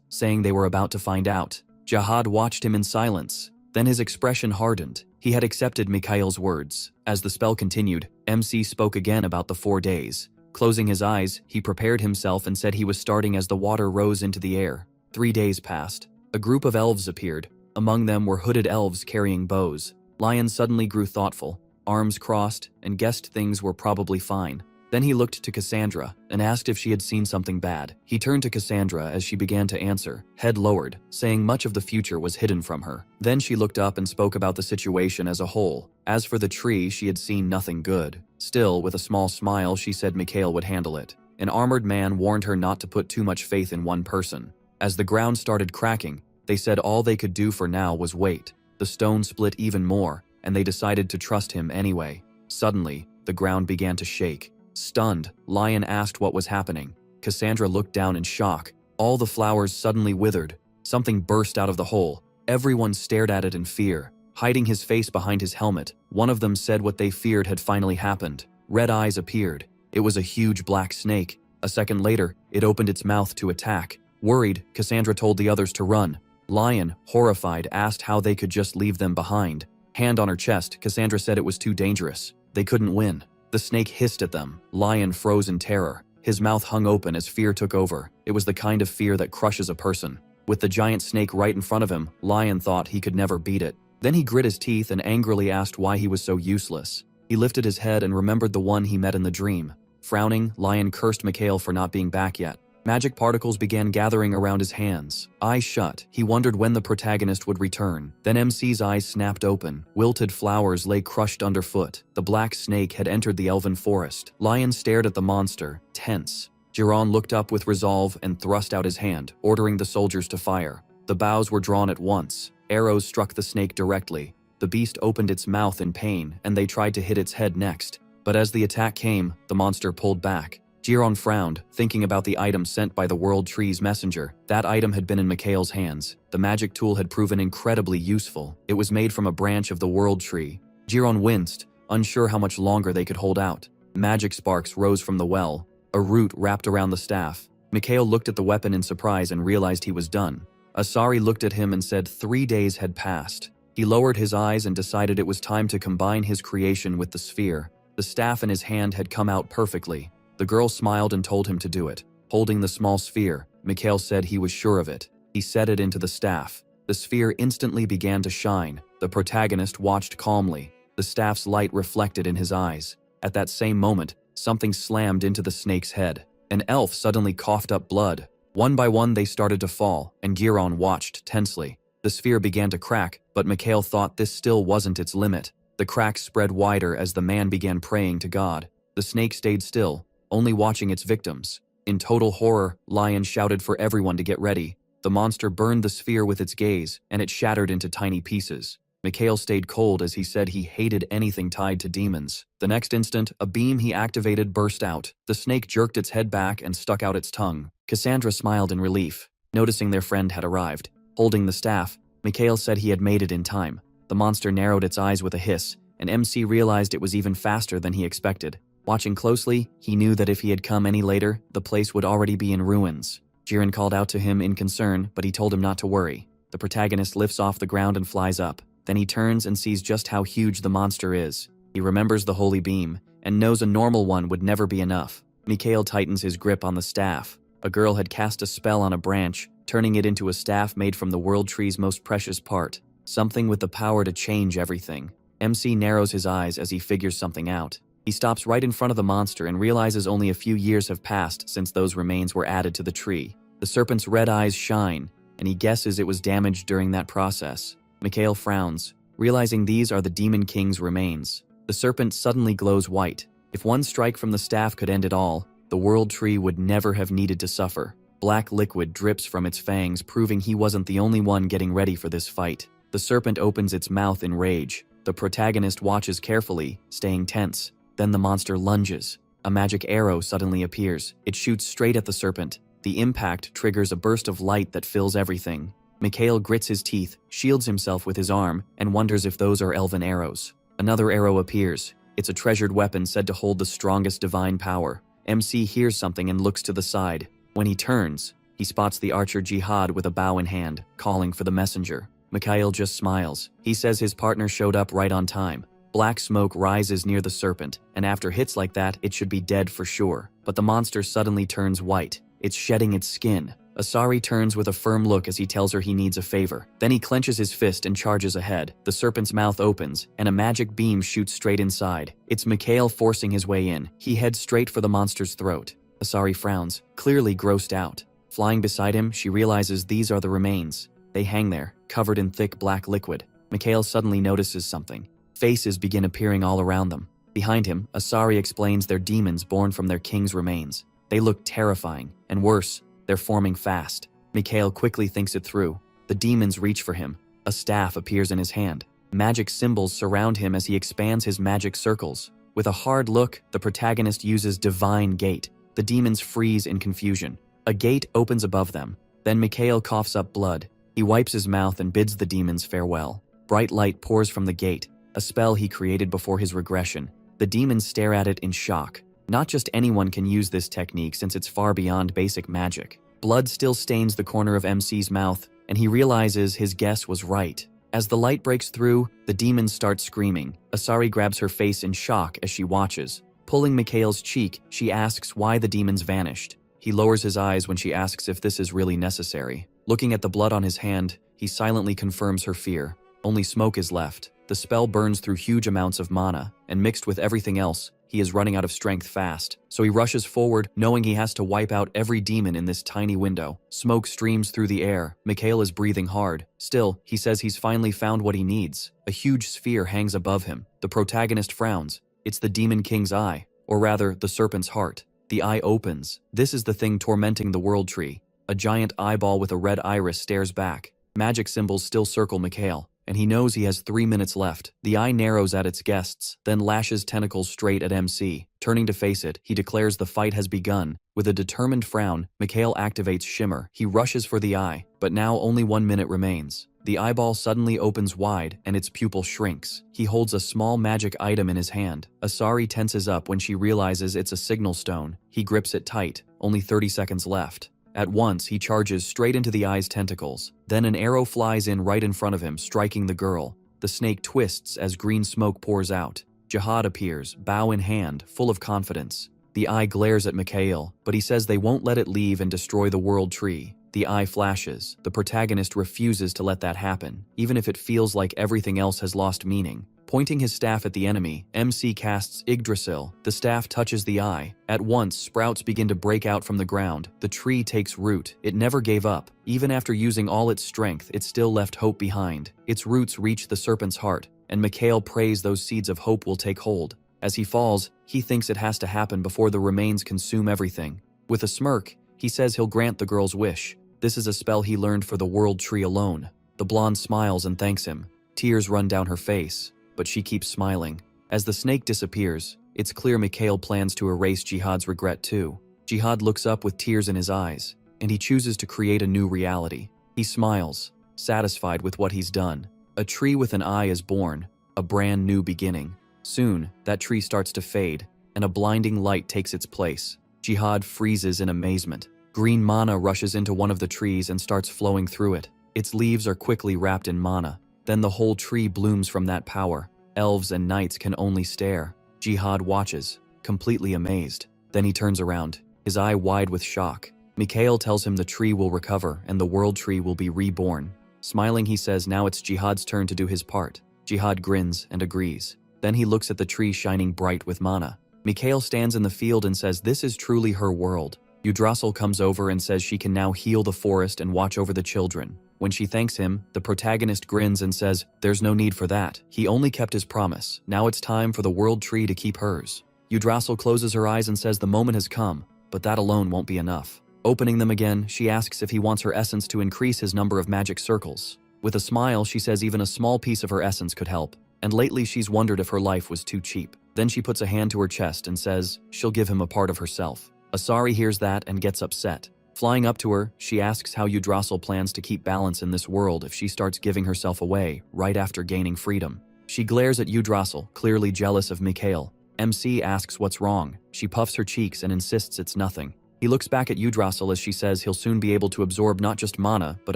saying they were about to find out. Jihad watched him in silence. Then his expression hardened. He had accepted Mikhail's words. As the spell continued, MC spoke again about the 4 days. Closing his eyes, he prepared himself and said he was starting as the water rose into the air. 3 days passed. A group of elves appeared. Among them were hooded elves carrying bows. Lion suddenly grew thoughtful, arms crossed, and guessed things were probably fine. Then he looked to Cassandra and asked if she had seen something bad. He turned to Cassandra as she began to answer, head lowered, saying much of the future was hidden from her. Then she looked up and spoke about the situation as a whole. As for the tree, she had seen nothing good. Still, with a small smile, she said Mikhail would handle it. An armored man warned her not to put too much faith in one person. As the ground started cracking, they said all they could do for now was wait. The stone split even more, and they decided to trust him anyway. Suddenly, the ground began to shake. Stunned, Lion asked what was happening. Cassandra looked down in shock. All the flowers suddenly withered. Something burst out of the hole. Everyone stared at it in fear. Hiding his face behind his helmet, one of them said what they feared had finally happened. Red eyes appeared. It was a huge black snake. A second later, it opened its mouth to attack. Worried, Cassandra told the others to run. Lion, horrified, asked how they could just leave them behind. Hand on her chest, Cassandra said it was too dangerous. They couldn't win. The snake hissed at them. Lion froze in terror. His mouth hung open as fear took over. It was the kind of fear that crushes a person. With the giant snake right in front of him, Lion thought he could never beat it. Then he grit his teeth and angrily asked why he was so useless. He lifted his head and remembered the one he met in the dream. Frowning, Lion cursed Mikhail for not being back yet. Magic particles began gathering around his hands. Eyes shut, he wondered when the protagonist would return. Then MC's eyes snapped open. Wilted flowers lay crushed underfoot. The black snake had entered the elven forest. Lion stared at the monster, tense. Giron looked up with resolve and thrust out his hand, ordering the soldiers to fire. The bows were drawn at once. Arrows struck the snake directly. The beast opened its mouth in pain, and they tried to hit its head next. But as the attack came, the monster pulled back. Giron frowned, thinking about the item sent by the World Tree's messenger. That item had been in Mikhail's hands. The magic tool had proven incredibly useful. It was made from a branch of the World Tree. Giron winced, unsure how much longer they could hold out. Magic sparks rose from the well. A root wrapped around the staff. Mikhail looked at the weapon in surprise and realized he was done. Asari looked at him and said 3 days had passed. He lowered his eyes and decided it was time to combine his creation with the sphere. The staff in his hand had come out perfectly. The girl smiled and told him to do it. Holding the small sphere, Mikhail said he was sure of it. He set it into the staff. The sphere instantly began to shine. The protagonist watched calmly. The staff's light reflected in his eyes. At that same moment, something slammed into the snake's head. An elf suddenly coughed up blood. One by one they started to fall, and Giron watched tensely. The sphere began to crack, but Mikhail thought this still wasn't its limit. The cracks spread wider as the man began praying to God. The snake stayed still, only watching its victims. In total horror, Lion shouted for everyone to get ready. The monster burned the sphere with its gaze, and it shattered into tiny pieces. Mikhail stayed cold as he said he hated anything tied to demons. The next instant, a beam he activated burst out. The snake jerked its head back and stuck out its tongue. Cassandra smiled in relief, noticing their friend had arrived. Holding the staff, Mikhail said he had made it in time. The monster narrowed its eyes with a hiss, and MC realized it was even faster than he expected. Watching closely, he knew that if he had come any later, the place would already be in ruins. Jiren called out to him in concern, but he told him not to worry. The protagonist lifts off the ground and flies up. Then he turns and sees just how huge the monster is. He remembers the holy beam, and knows a normal one would never be enough. Mikhail tightens his grip on the staff. A girl had cast a spell on a branch, turning it into a staff made from the World Tree's most precious part. Something with the power to change everything. MC narrows his eyes as he figures something out. He stops right in front of the monster and realizes only a few years have passed since those remains were added to the tree. The serpent's red eyes shine, and he guesses it was damaged during that process. Mikhail frowns, realizing these are the Demon King's remains. The serpent suddenly glows white. If one strike from the staff could end it all, the world tree would never have needed to suffer. Black liquid drips from its fangs, proving he wasn't the only one getting ready for this fight. The serpent opens its mouth in rage. The protagonist watches carefully, staying tense. Then the monster lunges. A magic arrow suddenly appears. It shoots straight at the serpent. The impact triggers a burst of light that fills everything. Mikhail grits his teeth, shields himself with his arm, and wonders if those are elven arrows. Another arrow appears. It's a treasured weapon said to hold the strongest divine power. MC hears something and looks to the side. When he turns, he spots the archer Jihad with a bow in hand, calling for the messenger. Mikhail just smiles. He says his partner showed up right on time. Black smoke rises near the serpent, and after hits like that, it should be dead for sure. But the monster suddenly turns white. It's shedding its skin. Asura turns with a firm look as he tells her he needs a favor. Then he clenches his fist and charges ahead. The serpent's mouth opens, and a magic beam shoots straight inside. It's Mikhail forcing his way in. He heads straight for the monster's throat. Asura frowns, clearly grossed out. Flying beside him, she realizes these are the remains. They hang there, covered in thick black liquid. Mikhail suddenly notices something. Faces begin appearing all around them. Behind him, Asura explains they're demons born from their king's remains. They look terrifying, and worse, they're forming fast. Mikhail quickly thinks it through. The demons reach for him. A staff appears in his hand. Magic symbols surround him as he expands his magic circles. With a hard look, the protagonist uses Divine Gate. The demons freeze in confusion. A gate opens above them. Then Mikhail coughs up blood. He wipes his mouth and bids the demons farewell. Bright light pours from the gate, a spell he created before his regression. The demons stare at it in shock. Not just anyone can use this technique since it's far beyond basic magic. Blood still stains the corner of MC's mouth, and he realizes his guess was right. As the light breaks through, the demons start screaming. Asura grabs her face in shock as she watches. Pulling Mikhail's cheek, she asks why the demons vanished. He lowers his eyes when she asks if this is really necessary. Looking at the blood on his hand, he silently confirms her fear. Only smoke is left. The spell burns through huge amounts of mana, and mixed with everything else, he is running out of strength fast. So he rushes forward, knowing he has to wipe out every demon in this tiny window. Smoke streams through the air. Mikhail is breathing hard. Still, he says he's finally found what he needs. A huge sphere hangs above him. The protagonist frowns. It's the Demon King's eye, or rather, the serpent's heart. The eye opens. This is the thing tormenting the world tree. A giant eyeball with a red iris stares back. Magic symbols still circle Mikhail, and he knows he has 3 minutes left. The eye narrows at its guests, then lashes tentacles straight at MC. Turning to face it, he declares the fight has begun. With a determined frown, Mikhail activates Shimmer. He rushes for the eye, but now only 1 minute remains. The eyeball suddenly opens wide, and its pupil shrinks. He holds a small magic item in his hand. Asura tenses up when she realizes it's a signal stone. He grips it tight, only 30 seconds left. At once, he charges straight into the eye's tentacles. Then an arrow flies in right in front of him, striking the girl. The snake twists as green smoke pours out. Jihad appears, bow in hand, full of confidence. The eye glares at Mikhail, but he says they won't let it leave and destroy the world tree. The eye flashes. The protagonist refuses to let that happen, even if it feels like everything else has lost meaning. Pointing his staff at the enemy, MC casts Yggdrasil. The staff touches the eye. At once, sprouts begin to break out from the ground. The tree takes root. It never gave up. Even after using all its strength, it still left hope behind. Its roots reach the serpent's heart, and Mikhail prays those seeds of hope will take hold. As he falls, he thinks it has to happen before the remains consume everything. With a smirk, he says he'll grant the girl's wish. This is a spell he learned for the world tree alone. The blonde smiles and thanks him. Tears run down her face, but she keeps smiling. As the snake disappears, it's clear Mikhail plans to erase Jihad's regret too. Jihad looks up with tears in his eyes, and he chooses to create a new reality. He smiles, satisfied with what he's done. A tree with an eye is born, a brand new beginning. Soon, that tree starts to fade, and a blinding light takes its place. Jihad freezes in amazement. Green mana rushes into one of the trees and starts flowing through it. Its leaves are quickly wrapped in mana. Then the whole tree blooms from that power. Elves and knights can only stare. Jihad watches, completely amazed. Then he turns around, his eye wide with shock. Mikhail tells him the tree will recover and the world tree will be reborn. Smiling, he says now it's Jihad's turn to do his part. Jihad grins and agrees. Then he looks at the tree shining bright with mana. Mikhail stands in the field and says this is truly her world. Yggdrasil comes over and says she can now heal the forest and watch over the children. When she thanks him, the protagonist grins and says, there's no need for that. He only kept his promise. Now it's time for the world tree to keep hers. Yggdrasil closes her eyes and says the moment has come, but that alone won't be enough. Opening them again, she asks if he wants her essence to increase his number of magic circles. With a smile, she says even a small piece of her essence could help. And lately she's wondered if her life was too cheap. Then she puts a hand to her chest and says she'll give him a part of herself. Asari hears that and gets upset. Flying up to her, she asks how Yggdrasil plans to keep balance in this world if she starts giving herself away right after gaining freedom. She glares at Yggdrasil, clearly jealous of Mikhail. MC asks what's wrong. She puffs her cheeks and insists it's nothing. He looks back at Yggdrasil as she says he'll soon be able to absorb not just mana, but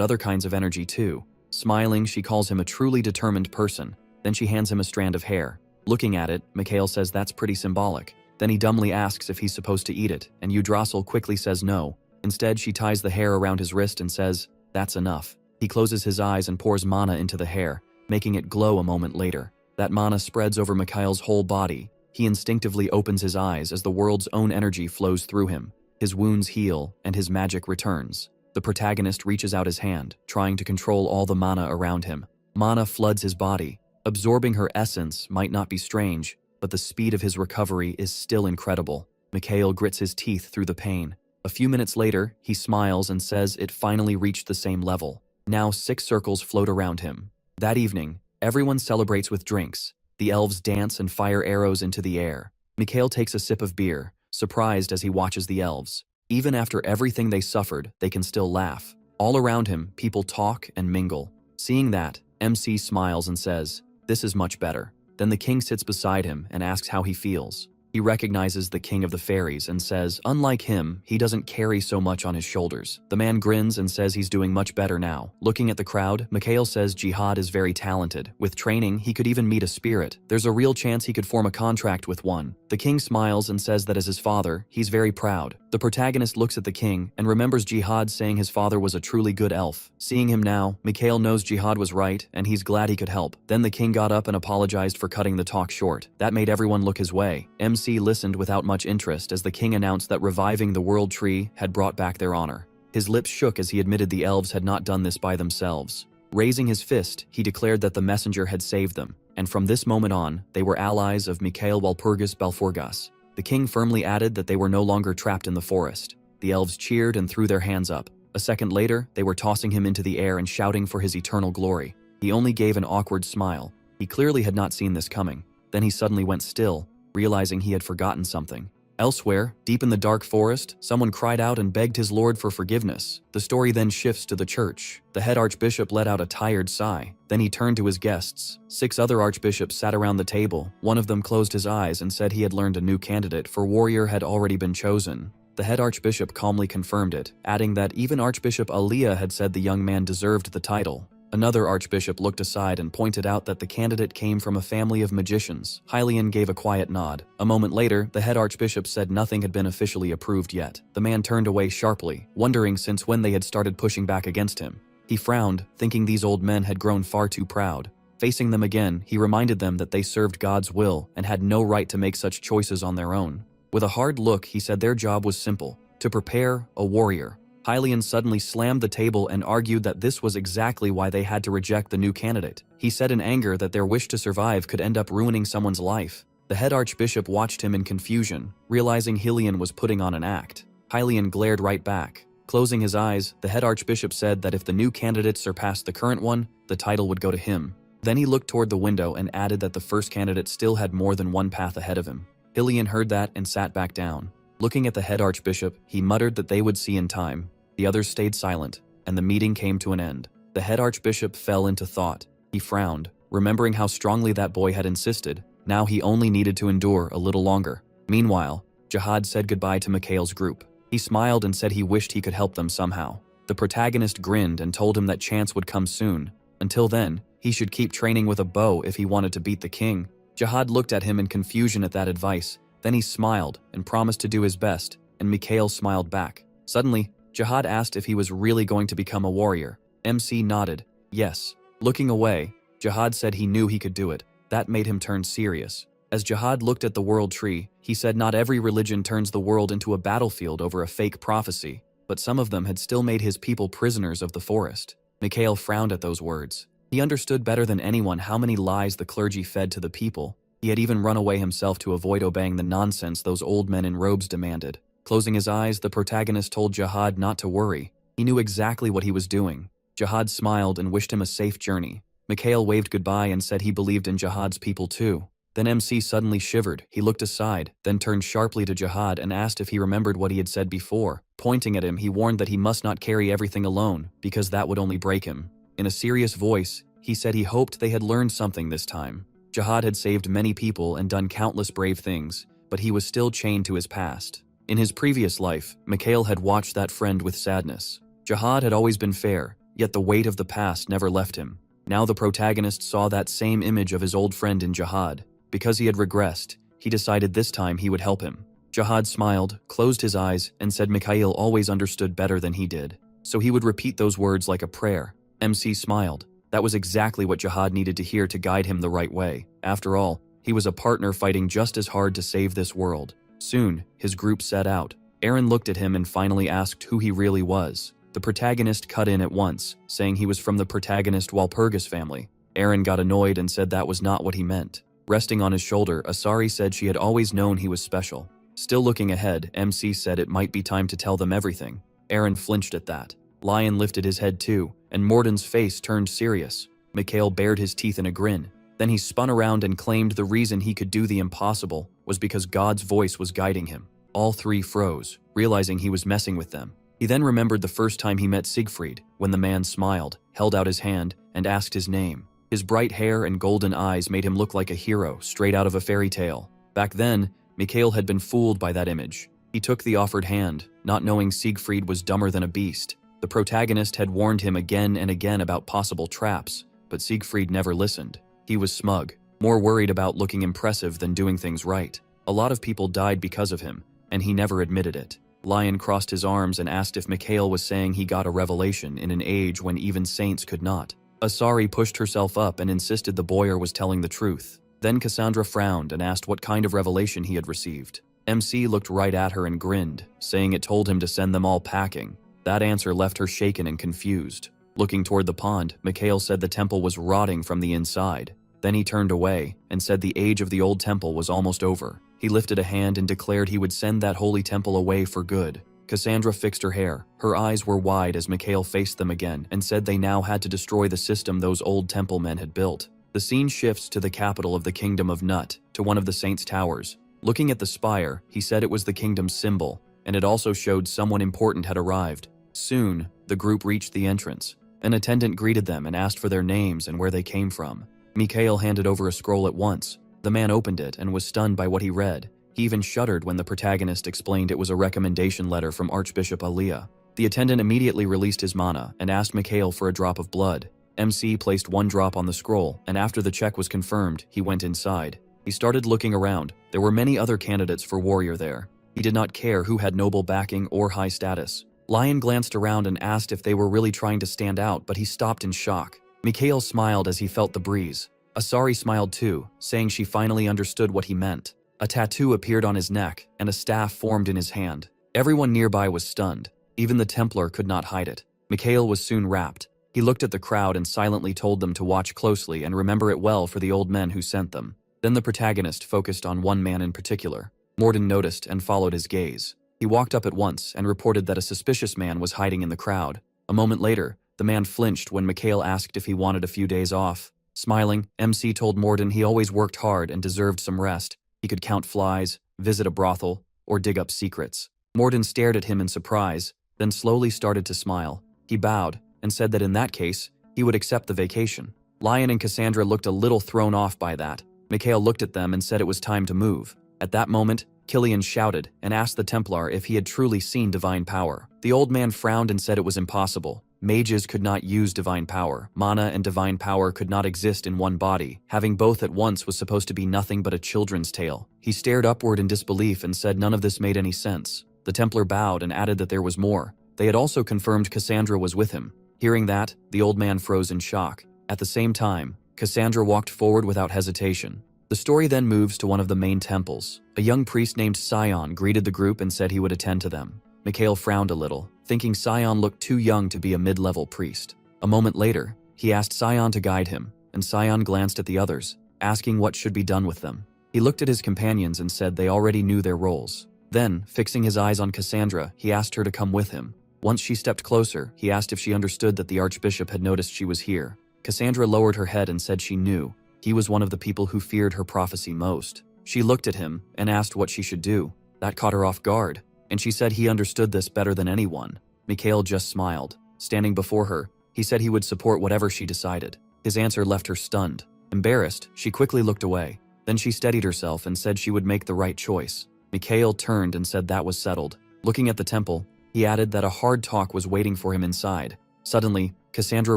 other kinds of energy too. Smiling, she calls him a truly determined person. Then she hands him a strand of hair. Looking at it, Mikhail says that's pretty symbolic. Then he dumbly asks if he's supposed to eat it, and Yggdrasil quickly says no. Instead, she ties the hair around his wrist and says, that's enough. He closes his eyes and pours mana into the hair, making it glow a moment later. That mana spreads over Mikhail's whole body. He instinctively opens his eyes as the world's own energy flows through him. His wounds heal, and his magic returns. The protagonist reaches out his hand, trying to control all the mana around him. Mana floods his body. Absorbing her essence might not be strange, but the speed of his recovery is still incredible. Mikhail grits his teeth through the pain. A few minutes later, he smiles and says it finally reached the same level. Now 6 circles float around him. That evening, everyone celebrates with drinks. The elves dance and fire arrows into the air. Mikhail takes a sip of beer, surprised as he watches the elves. Even after everything they suffered, they can still laugh. All around him, people talk and mingle. Seeing that, MC smiles and says, this is much better. Then the king sits beside him and asks how he feels. He recognizes the king of the fairies and says, unlike him, he doesn't carry so much on his shoulders. The man grins and says he's doing much better now. Looking at the crowd, Mikhail says Jihad is very talented. With training, he could even meet a spirit. There's a real chance he could form a contract with one. The king smiles and says that as his father, he's very proud. The protagonist looks at the king and remembers Jihad saying his father was a truly good elf. Seeing him now, Mikhail knows Jihad was right and he's glad he could help. Then the king got up and apologized for cutting the talk short. That made everyone look his way. MC listened without much interest as the king announced that reviving the world tree had brought back their honor. His lips shook as he admitted the elves had not done this by themselves. Raising his fist, he declared that the messenger had saved them, and from this moment on, they were allies of Mikhail Walpurgis Balfurgas. The king firmly added that they were no longer trapped in the forest. The elves cheered and threw their hands up. A second later, they were tossing him into the air and shouting for his eternal glory. He only gave an awkward smile. He clearly had not seen this coming. Then he suddenly went still, realizing he had forgotten something. Elsewhere, deep in the dark forest, someone cried out and begged his lord for forgiveness. The story then shifts to the church. The head archbishop let out a tired sigh. Then he turned to his guests. 6 other archbishops sat around the table. One of them closed his eyes and said he had learned a new candidate for warrior had already been chosen. The head archbishop calmly confirmed it, adding that even Archbishop Aliyah had said the young man deserved the title. Another archbishop looked aside and pointed out that the candidate came from a family of magicians. Hylian gave a quiet nod. A moment later, the head archbishop said nothing had been officially approved yet. The man turned away sharply, wondering since when they had started pushing back against him. He frowned, thinking these old men had grown far too proud. Facing them again, he reminded them that they served God's will and had no right to make such choices on their own. With a hard look, he said their job was simple: to prepare a warrior. Hylian suddenly slammed the table and argued that this was exactly why they had to reject the new candidate. He said in anger that their wish to survive could end up ruining someone's life. The head archbishop watched him in confusion, realizing Hylian was putting on an act. Hylian glared right back. Closing his eyes, the head archbishop said that if the new candidate surpassed the current one, the title would go to him. Then he looked toward the window and added that the first candidate still had more than one path ahead of him. Hylian heard that and sat back down. Looking at the head archbishop, he muttered that they would see in time. The others stayed silent, and the meeting came to an end. The head archbishop fell into thought. He frowned, remembering how strongly that boy had insisted. Now he only needed to endure a little longer. Meanwhile, Jihad said goodbye to Mikhail's group. He smiled and said he wished he could help them somehow. The protagonist grinned and told him that chance would come soon. Until then, he should keep training with a bow if he wanted to beat the king. Jihad looked at him in confusion at that advice. Then he smiled and promised to do his best, and Mikhail smiled back. Suddenly, Jihad asked if he was really going to become a warrior. MC nodded, yes. Looking away, Jihad said he knew he could do it. That made him turn serious. As Jihad looked at the world tree, he said not every religion turns the world into a battlefield over a fake prophecy, but some of them had still made his people prisoners of the forest. Mikhail frowned at those words. He understood better than anyone how many lies the clergy fed to the people. He had even run away himself to avoid obeying the nonsense those old men in robes demanded. Closing his eyes, the protagonist told Jihad not to worry. He knew exactly what he was doing. Jihad smiled and wished him a safe journey. Mikhail waved goodbye and said he believed in Jihad's people too. Then MC suddenly shivered. He looked aside, then turned sharply to Jihad and asked if he remembered what he had said before. Pointing at him, he warned that he must not carry everything alone, because that would only break him. In a serious voice, he said he hoped they had learned something this time. Jihad had saved many people and done countless brave things, but he was still chained to his past. In his previous life, Mikhail had watched that friend with sadness. Jihad had always been fair, yet the weight of the past never left him. Now the protagonist saw that same image of his old friend in Jihad. Because he had regressed, he decided this time he would help him. Jihad smiled, closed his eyes, and said Mikhail always understood better than he did, so he would repeat those words like a prayer. MC smiled. That was exactly what Jihad needed to hear to guide him the right way. After all, he was a partner fighting just as hard to save this world. Soon, his group set out. Aaron looked at him and finally asked who he really was. The protagonist cut in at once, saying he was from the protagonist Walpurgis family. Aaron got annoyed and said that was not what he meant. Resting on his shoulder, Asari said she had always known he was special. Still looking ahead, MC said it might be time to tell them everything. Aaron flinched at that. Lion lifted his head too, and Morden's face turned serious. Mikhail bared his teeth in a grin. Then he spun around and claimed the reason he could do the impossible was because God's voice was guiding him. All three froze, realizing he was messing with them. He then remembered the first time he met Siegfried, when the man smiled, held out his hand, and asked his name. His bright hair and golden eyes made him look like a hero straight out of a fairy tale. Back then, Mikhail had been fooled by that image. He took the offered hand, not knowing Siegfried was dumber than a beast. The protagonist had warned him again and again about possible traps, but Siegfried never listened. He was smug, more worried about looking impressive than doing things right. A lot of people died because of him, and he never admitted it. Lion crossed his arms and asked if Mikhail was saying he got a revelation in an age when even saints could not. Asari pushed herself up and insisted the boyar was telling the truth. Then Cassandra frowned and asked what kind of revelation he had received. MC looked right at her and grinned, saying it told him to send them all packing. That answer left her shaken and confused. Looking toward the pond, Mikhail said the temple was rotting from the inside. Then he turned away and said the age of the old temple was almost over. He lifted a hand and declared he would send that holy temple away for good. Cassandra fixed her hair. Her eyes were wide as Mikhail faced them again and said they now had to destroy the system those old temple men had built. The scene shifts to the capital of the Kingdom of Nut, to one of the saints' towers. Looking at the spire, he said it was the kingdom's symbol, and it also showed someone important had arrived. Soon, the group reached the entrance. An attendant greeted them and asked for their names and where they came from. Mikhail handed over a scroll at once. The man opened it and was stunned by what he read. He even shuddered when the protagonist explained it was a recommendation letter from Archbishop Aliyah. The attendant immediately released his mana and asked Mikhail for a drop of blood. MC placed one drop on the scroll, and after the check was confirmed, he went inside. He started looking around. There were many other candidates for warrior there. He did not care who had noble backing or high status. Lion glanced around and asked if they were really trying to stand out, but he stopped in shock. Mikhail smiled as he felt the breeze. Asari smiled too, saying she finally understood what he meant. A tattoo appeared on his neck, and a staff formed in his hand. Everyone nearby was stunned. Even the Templar could not hide it. Mikhail was soon wrapped. He looked at the crowd and silently told them to watch closely and remember it well for the old men who sent them. Then the protagonist focused on one man in particular. Morden noticed and followed his gaze. He walked up at once and reported that a suspicious man was hiding in the crowd. A moment later, the man flinched when Mikhail asked if he wanted a few days off. Smiling, MC told Morden he always worked hard and deserved some rest. He could count flies, visit a brothel, or dig up secrets. Morden stared at him in surprise, then slowly started to smile. He bowed and said that in that case, he would accept the vacation. Lion and Cassandra looked a little thrown off by that. Mikhail looked at them and said it was time to move. At that moment, Killian shouted and asked the Templar if he had truly seen divine power. The old man frowned and said it was impossible. Mages could not use divine power. Mana and divine power could not exist in one body. Having both at once was supposed to be nothing but a children's tale. He stared upward in disbelief and said none of this made any sense. The Templar bowed and added that there was more. They had also confirmed Cassandra was with him. Hearing that, the old man froze in shock. At the same time, Cassandra walked forward without hesitation. The story then moves to one of the main temples. A young priest named Sion greeted the group and said he would attend to them. Mikhail frowned a little, thinking Sion looked too young to be a mid-level priest. A moment later, he asked Sion to guide him, and Sion glanced at the others, asking what should be done with them. He looked at his companions and said they already knew their roles. Then, fixing his eyes on Cassandra, he asked her to come with him. Once she stepped closer, he asked if she understood that the archbishop had noticed she was here. Cassandra lowered her head and said she knew. He was one of the people who feared her prophecy most. She looked at him and asked what she should do. That caught her off guard, and she said he understood this better than anyone. Mikhail just smiled. Standing before her, he said he would support whatever she decided. His answer left her stunned. Embarrassed, she quickly looked away. Then she steadied herself and said she would make the right choice. Mikhail turned and said that was settled. Looking at the temple, he added that a hard talk was waiting for him inside. Suddenly, Cassandra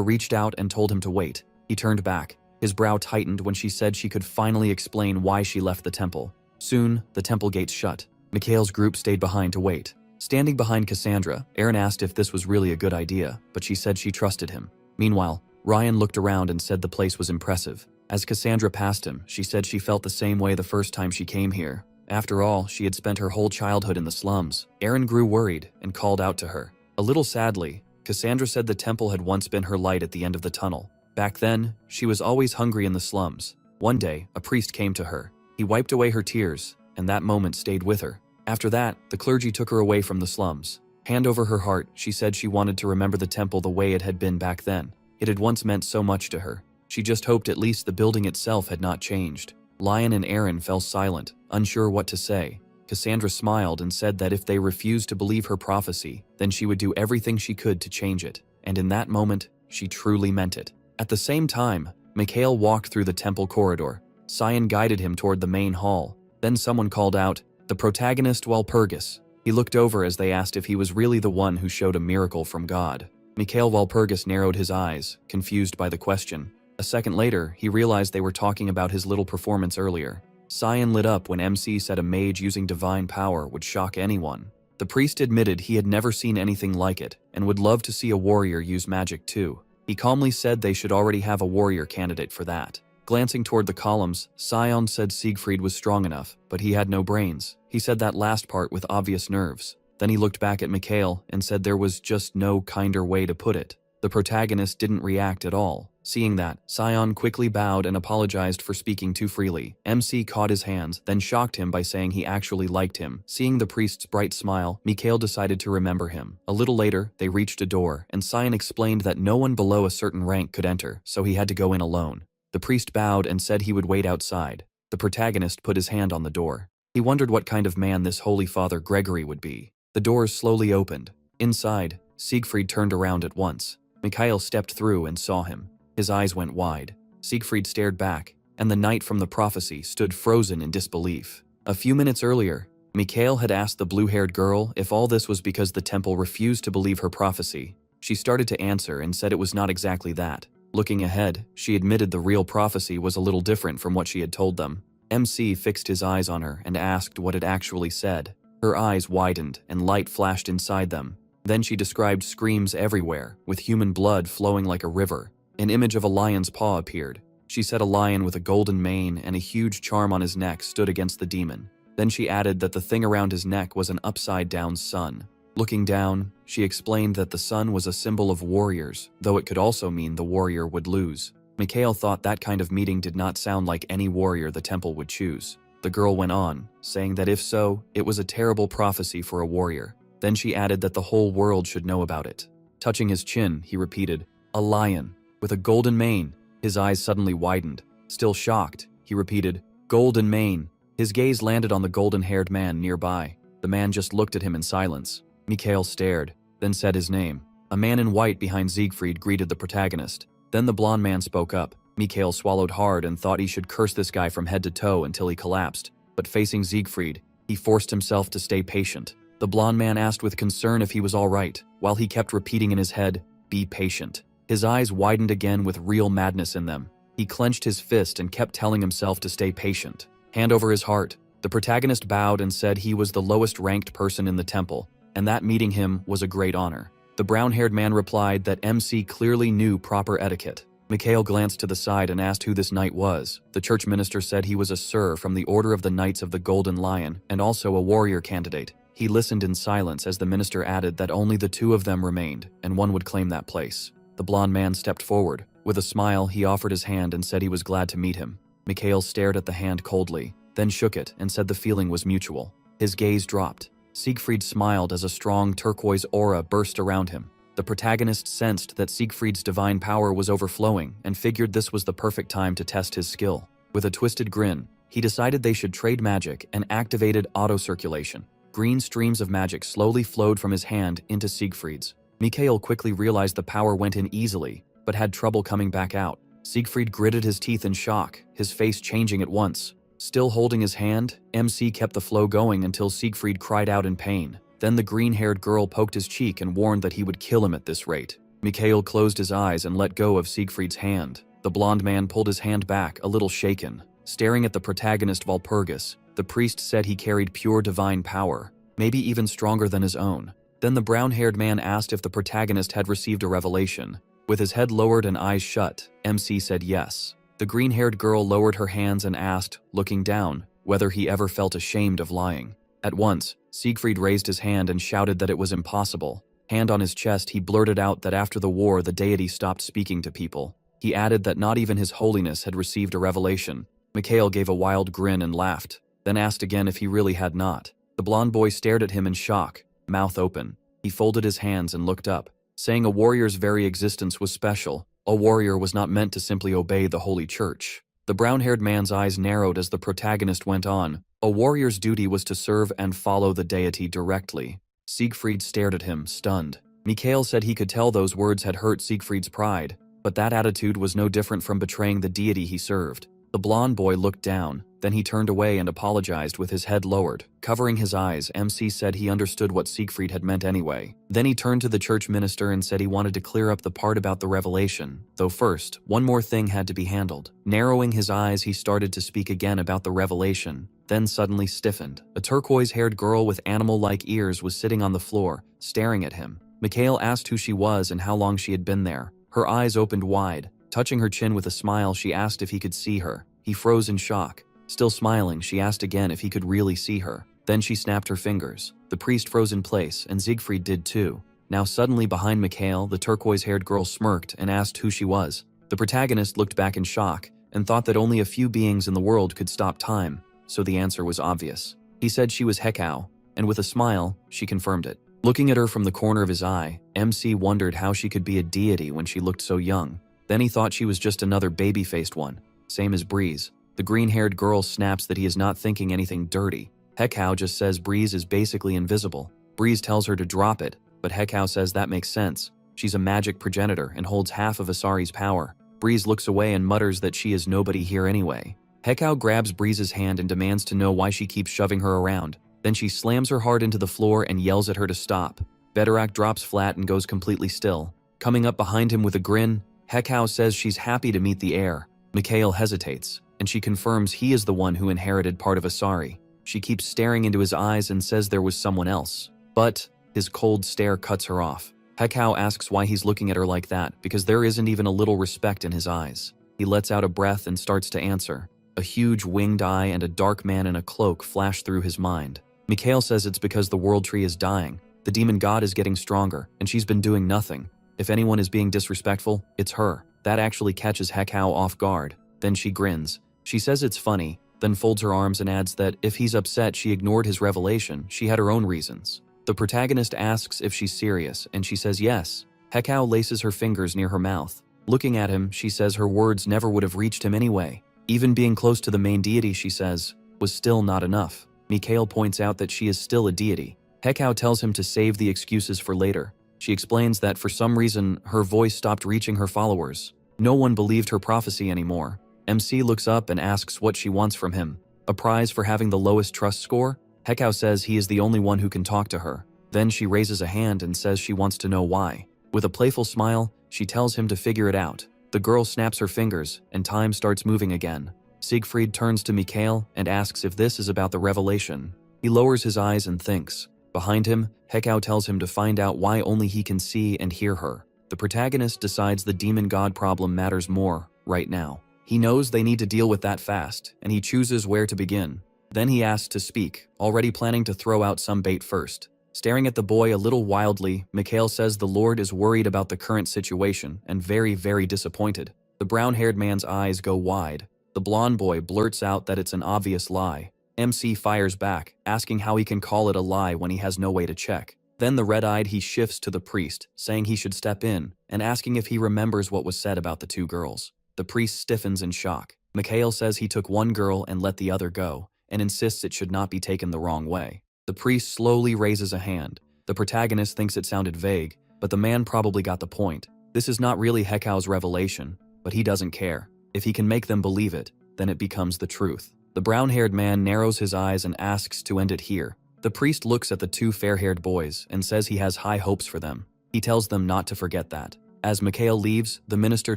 reached out and told him to wait. He turned back. His brow tightened when she said she could finally explain why she left the temple. Soon, the temple gates shut. Mikhail's group stayed behind to wait. Standing behind Cassandra, Aaron asked if this was really a good idea, but she said she trusted him. Meanwhile, Ryan looked around and said the place was impressive. As Cassandra passed him, she said she felt the same way the first time she came here. After all, she had spent her whole childhood in the slums. Aaron grew worried and called out to her. A little sadly, Cassandra said the temple had once been her light at the end of the tunnel. Back then, she was always hungry in the slums. One day, a priest came to her. He wiped away her tears, and that moment stayed with her. After that, the clergy took her away from the slums. Hand over her heart, she said she wanted to remember the temple the way it had been back then. It had once meant so much to her. She just hoped at least the building itself had not changed. Lion and Aaron fell silent, unsure what to say. Cassandra smiled and said that if they refused to believe her prophecy, then she would do everything she could to change it. And in that moment, she truly meant it. At the same time, Mikhail walked through the temple corridor. Sion guided him toward the main hall. Then someone called out, "The protagonist Walpurgis." He looked over as they asked if he was really the one who showed a miracle from God. Mikhail Walpurgis narrowed his eyes, confused by the question. A second later, he realized they were talking about his little performance earlier. Sion lit up when MC said a mage using divine power would shock anyone. The priest admitted he had never seen anything like it and would love to see a warrior use magic too. He calmly said they should already have a warrior candidate for that. Glancing toward the columns, Sion said Siegfried was strong enough, but he had no brains. He said that last part with obvious nerves. Then he looked back at Mikhail and said there was just no kinder way to put it. The protagonist didn't react at all. Seeing that, Sion quickly bowed and apologized for speaking too freely. MC caught his hands, then shocked him by saying he actually liked him. Seeing the priest's bright smile, Mikhail decided to remember him. A little later, they reached a door, and Sion explained that no one below a certain rank could enter, so he had to go in alone. The priest bowed and said he would wait outside. The protagonist put his hand on the door. He wondered what kind of man this Holy Father Gregory would be. The doors slowly opened. Inside, Siegfried turned around at once. Mikhail stepped through and saw him. His eyes went wide. Siegfried stared back, and the knight from the prophecy stood frozen in disbelief. A few minutes earlier, Mikhail had asked the blue-haired girl if all this was because the temple refused to believe her prophecy. She started to answer and said it was not exactly that. Looking ahead, she admitted the real prophecy was a little different from what she had told them. MC fixed his eyes on her and asked what it actually said. Her eyes widened and light flashed inside them. Then she described screams everywhere, with human blood flowing like a river. An image of a lion's paw appeared. She said a lion with a golden mane and a huge charm on his neck stood against the demon. Then she added that the thing around his neck was an upside-down sun. Looking down, she explained that the sun was a symbol of warriors, though it could also mean the warrior would lose. Mikhail thought that kind of meeting did not sound like any warrior the temple would choose. The girl went on, saying that if so, it was a terrible prophecy for a warrior. Then she added that the whole world should know about it. Touching his chin, he repeated, "A lion, with a golden mane." His eyes suddenly widened. Still shocked, he repeated, "Golden mane." His gaze landed on the golden-haired man nearby. The man just looked at him in silence. Mikhail stared, then said his name. A man in white behind Siegfried greeted the protagonist. Then the blonde man spoke up. Mikhail swallowed hard and thought he should curse this guy from head to toe until he collapsed. But facing Siegfried, he forced himself to stay patient. The blonde man asked with concern if he was all right, while he kept repeating in his head, "Be patient." His eyes widened again with real madness in them. He clenched his fist and kept telling himself to stay patient. Hand over his heart, the protagonist bowed and said he was the lowest-ranked person in the temple, and that meeting him was a great honor. The brown-haired man replied that MC clearly knew proper etiquette. Mikhail glanced to the side and asked who this knight was. The church minister said he was a sir from the Order of the Knights of the Golden Lion and also a warrior candidate. He listened in silence as the minister added that only the two of them remained and one would claim that place. The blond man stepped forward. With a smile, he offered his hand and said he was glad to meet him. Mikhail stared at the hand coldly, then shook it and said the feeling was mutual. His gaze dropped. Siegfried smiled as a strong turquoise aura burst around him. The protagonist sensed that Siegfried's divine power was overflowing and figured this was the perfect time to test his skill. With a twisted grin, he decided they should trade magic and activated auto-circulation. Green streams of magic slowly flowed from his hand into Siegfried's. Mikhail quickly realized the power went in easily, but had trouble coming back out. Siegfried gritted his teeth in shock, his face changing at once. Still holding his hand, MC kept the flow going until Siegfried cried out in pain. Then the green-haired girl poked his cheek and warned that he would kill him at this rate. Mikhail closed his eyes and let go of Siegfried's hand. The blond man pulled his hand back, a little shaken. Staring at the protagonist Walpurgis, the priest said he carried pure divine power, maybe even stronger than his own. Then the brown-haired man asked if the protagonist had received a revelation. With his head lowered and eyes shut, MC said yes. The green-haired girl lowered her hands and asked, looking down, whether he ever felt ashamed of lying. At once, Siegfried raised his hand and shouted that it was impossible. Hand on his chest, he blurted out that after the war the deity stopped speaking to people. He added that not even his holiness had received a revelation. Mikhail gave a wild grin and laughed, then asked again if he really had not. The blond boy stared at him in shock, mouth open. He folded his hands and looked up, saying a warrior's very existence was special. A warrior was not meant to simply obey the holy church. The brown-haired man's eyes narrowed as the protagonist went on. A warrior's duty was to serve and follow the deity directly. Siegfried stared at him, stunned. Mikhail said he could tell those words had hurt Siegfried's pride, but that attitude was no different from betraying the deity he served. The blond boy looked down, then he turned away and apologized with his head lowered. Covering his eyes, MC said he understood what Siegfried had meant anyway. Then he turned to the church minister and said he wanted to clear up the part about the revelation, though first, one more thing had to be handled. Narrowing his eyes, he started to speak again about the revelation, then suddenly stiffened. A turquoise-haired girl with animal-like ears was sitting on the floor, staring at him. Mikhail asked who she was and how long she had been there. Her eyes opened wide. Touching her chin with a smile, she asked if he could see her. He froze in shock. Still smiling, she asked again if he could really see her. Then she snapped her fingers. The priest froze in place, and Siegfried did too. Now suddenly behind Mikhail, the turquoise-haired girl smirked and asked who she was. The protagonist looked back in shock and thought that only a few beings in the world could stop time, so the answer was obvious. He said she was Hekau, and with a smile, she confirmed it. Looking at her from the corner of his eye, MC wondered how she could be a deity when she looked so young. Then he thought she was just another baby-faced one, same as Breeze. The green-haired girl snaps that he is not thinking anything dirty. Hekau just says Breeze is basically invisible. Breeze tells her to drop it, but Hekau says that makes sense. She's a magic progenitor and holds half of Asari's power. Breeze looks away and mutters that she is nobody here anyway. Hekau grabs Breeze's hand and demands to know why she keeps shoving her around. Then she slams her hard into the floor and yells at her to stop. Bedorak drops flat and goes completely still. Coming up behind him with a grin, Hekau says she's happy to meet the heir. Mikhail hesitates, and she confirms he is the one who inherited part of Asari. She keeps staring into his eyes and says there was someone else. But his cold stare cuts her off. Hekau asks why he's looking at her like that, because there isn't even a little respect in his eyes. He lets out a breath and starts to answer. A huge winged eye and a dark man in a cloak flash through his mind. Mikhail says it's because the world tree is dying. The demon god is getting stronger, and she's been doing nothing. If anyone is being disrespectful, it's her. That actually catches Hekau off guard. Then she grins. She says it's funny, then folds her arms and adds that if he's upset she ignored his revelation, she had her own reasons. The protagonist asks if she's serious, and she says yes. Hekau laces her fingers near her mouth. Looking at him, she says her words never would have reached him anyway. Even being close to the main deity, she says, was still not enough. Mikhail points out that she is still a deity. Hekau tells him to save the excuses for later. She explains that for some reason, her voice stopped reaching her followers. No one believed her prophecy anymore. MC looks up and asks what she wants from him. A prize for having the lowest trust score? Hekau says he is the only one who can talk to her. Then she raises a hand and says she wants to know why. With a playful smile, she tells him to figure it out. The girl snaps her fingers, and time starts moving again. Siegfried turns to Mikhail and asks if this is about the revelation. He lowers his eyes and thinks. Behind him, Hekau tells him to find out why only he can see and hear her. The protagonist decides the demon god problem matters more right now. He knows they need to deal with that fast, and he chooses where to begin. Then he asks to speak, already planning to throw out some bait first. Staring at the boy a little wildly, Mikhail says the Lord is worried about the current situation and very, very disappointed. The brown-haired man's eyes go wide. The blonde boy blurts out that it's an obvious lie. MC fires back, asking how he can call it a lie when he has no way to check. Then the red-eyed he shifts to the priest, saying he should step in, and asking if he remembers what was said about the two girls. The priest stiffens in shock. Mikhail says he took one girl and let the other go, and insists it should not be taken the wrong way. The priest slowly raises a hand. The protagonist thinks it sounded vague, but the man probably got the point. This is not really Hekao's revelation, but he doesn't care. If he can make them believe it, then it becomes the truth. The brown-haired man narrows his eyes and asks to end it here. The priest looks at the two fair-haired boys and says he has high hopes for them. He tells them not to forget that. As Mikhail leaves, the minister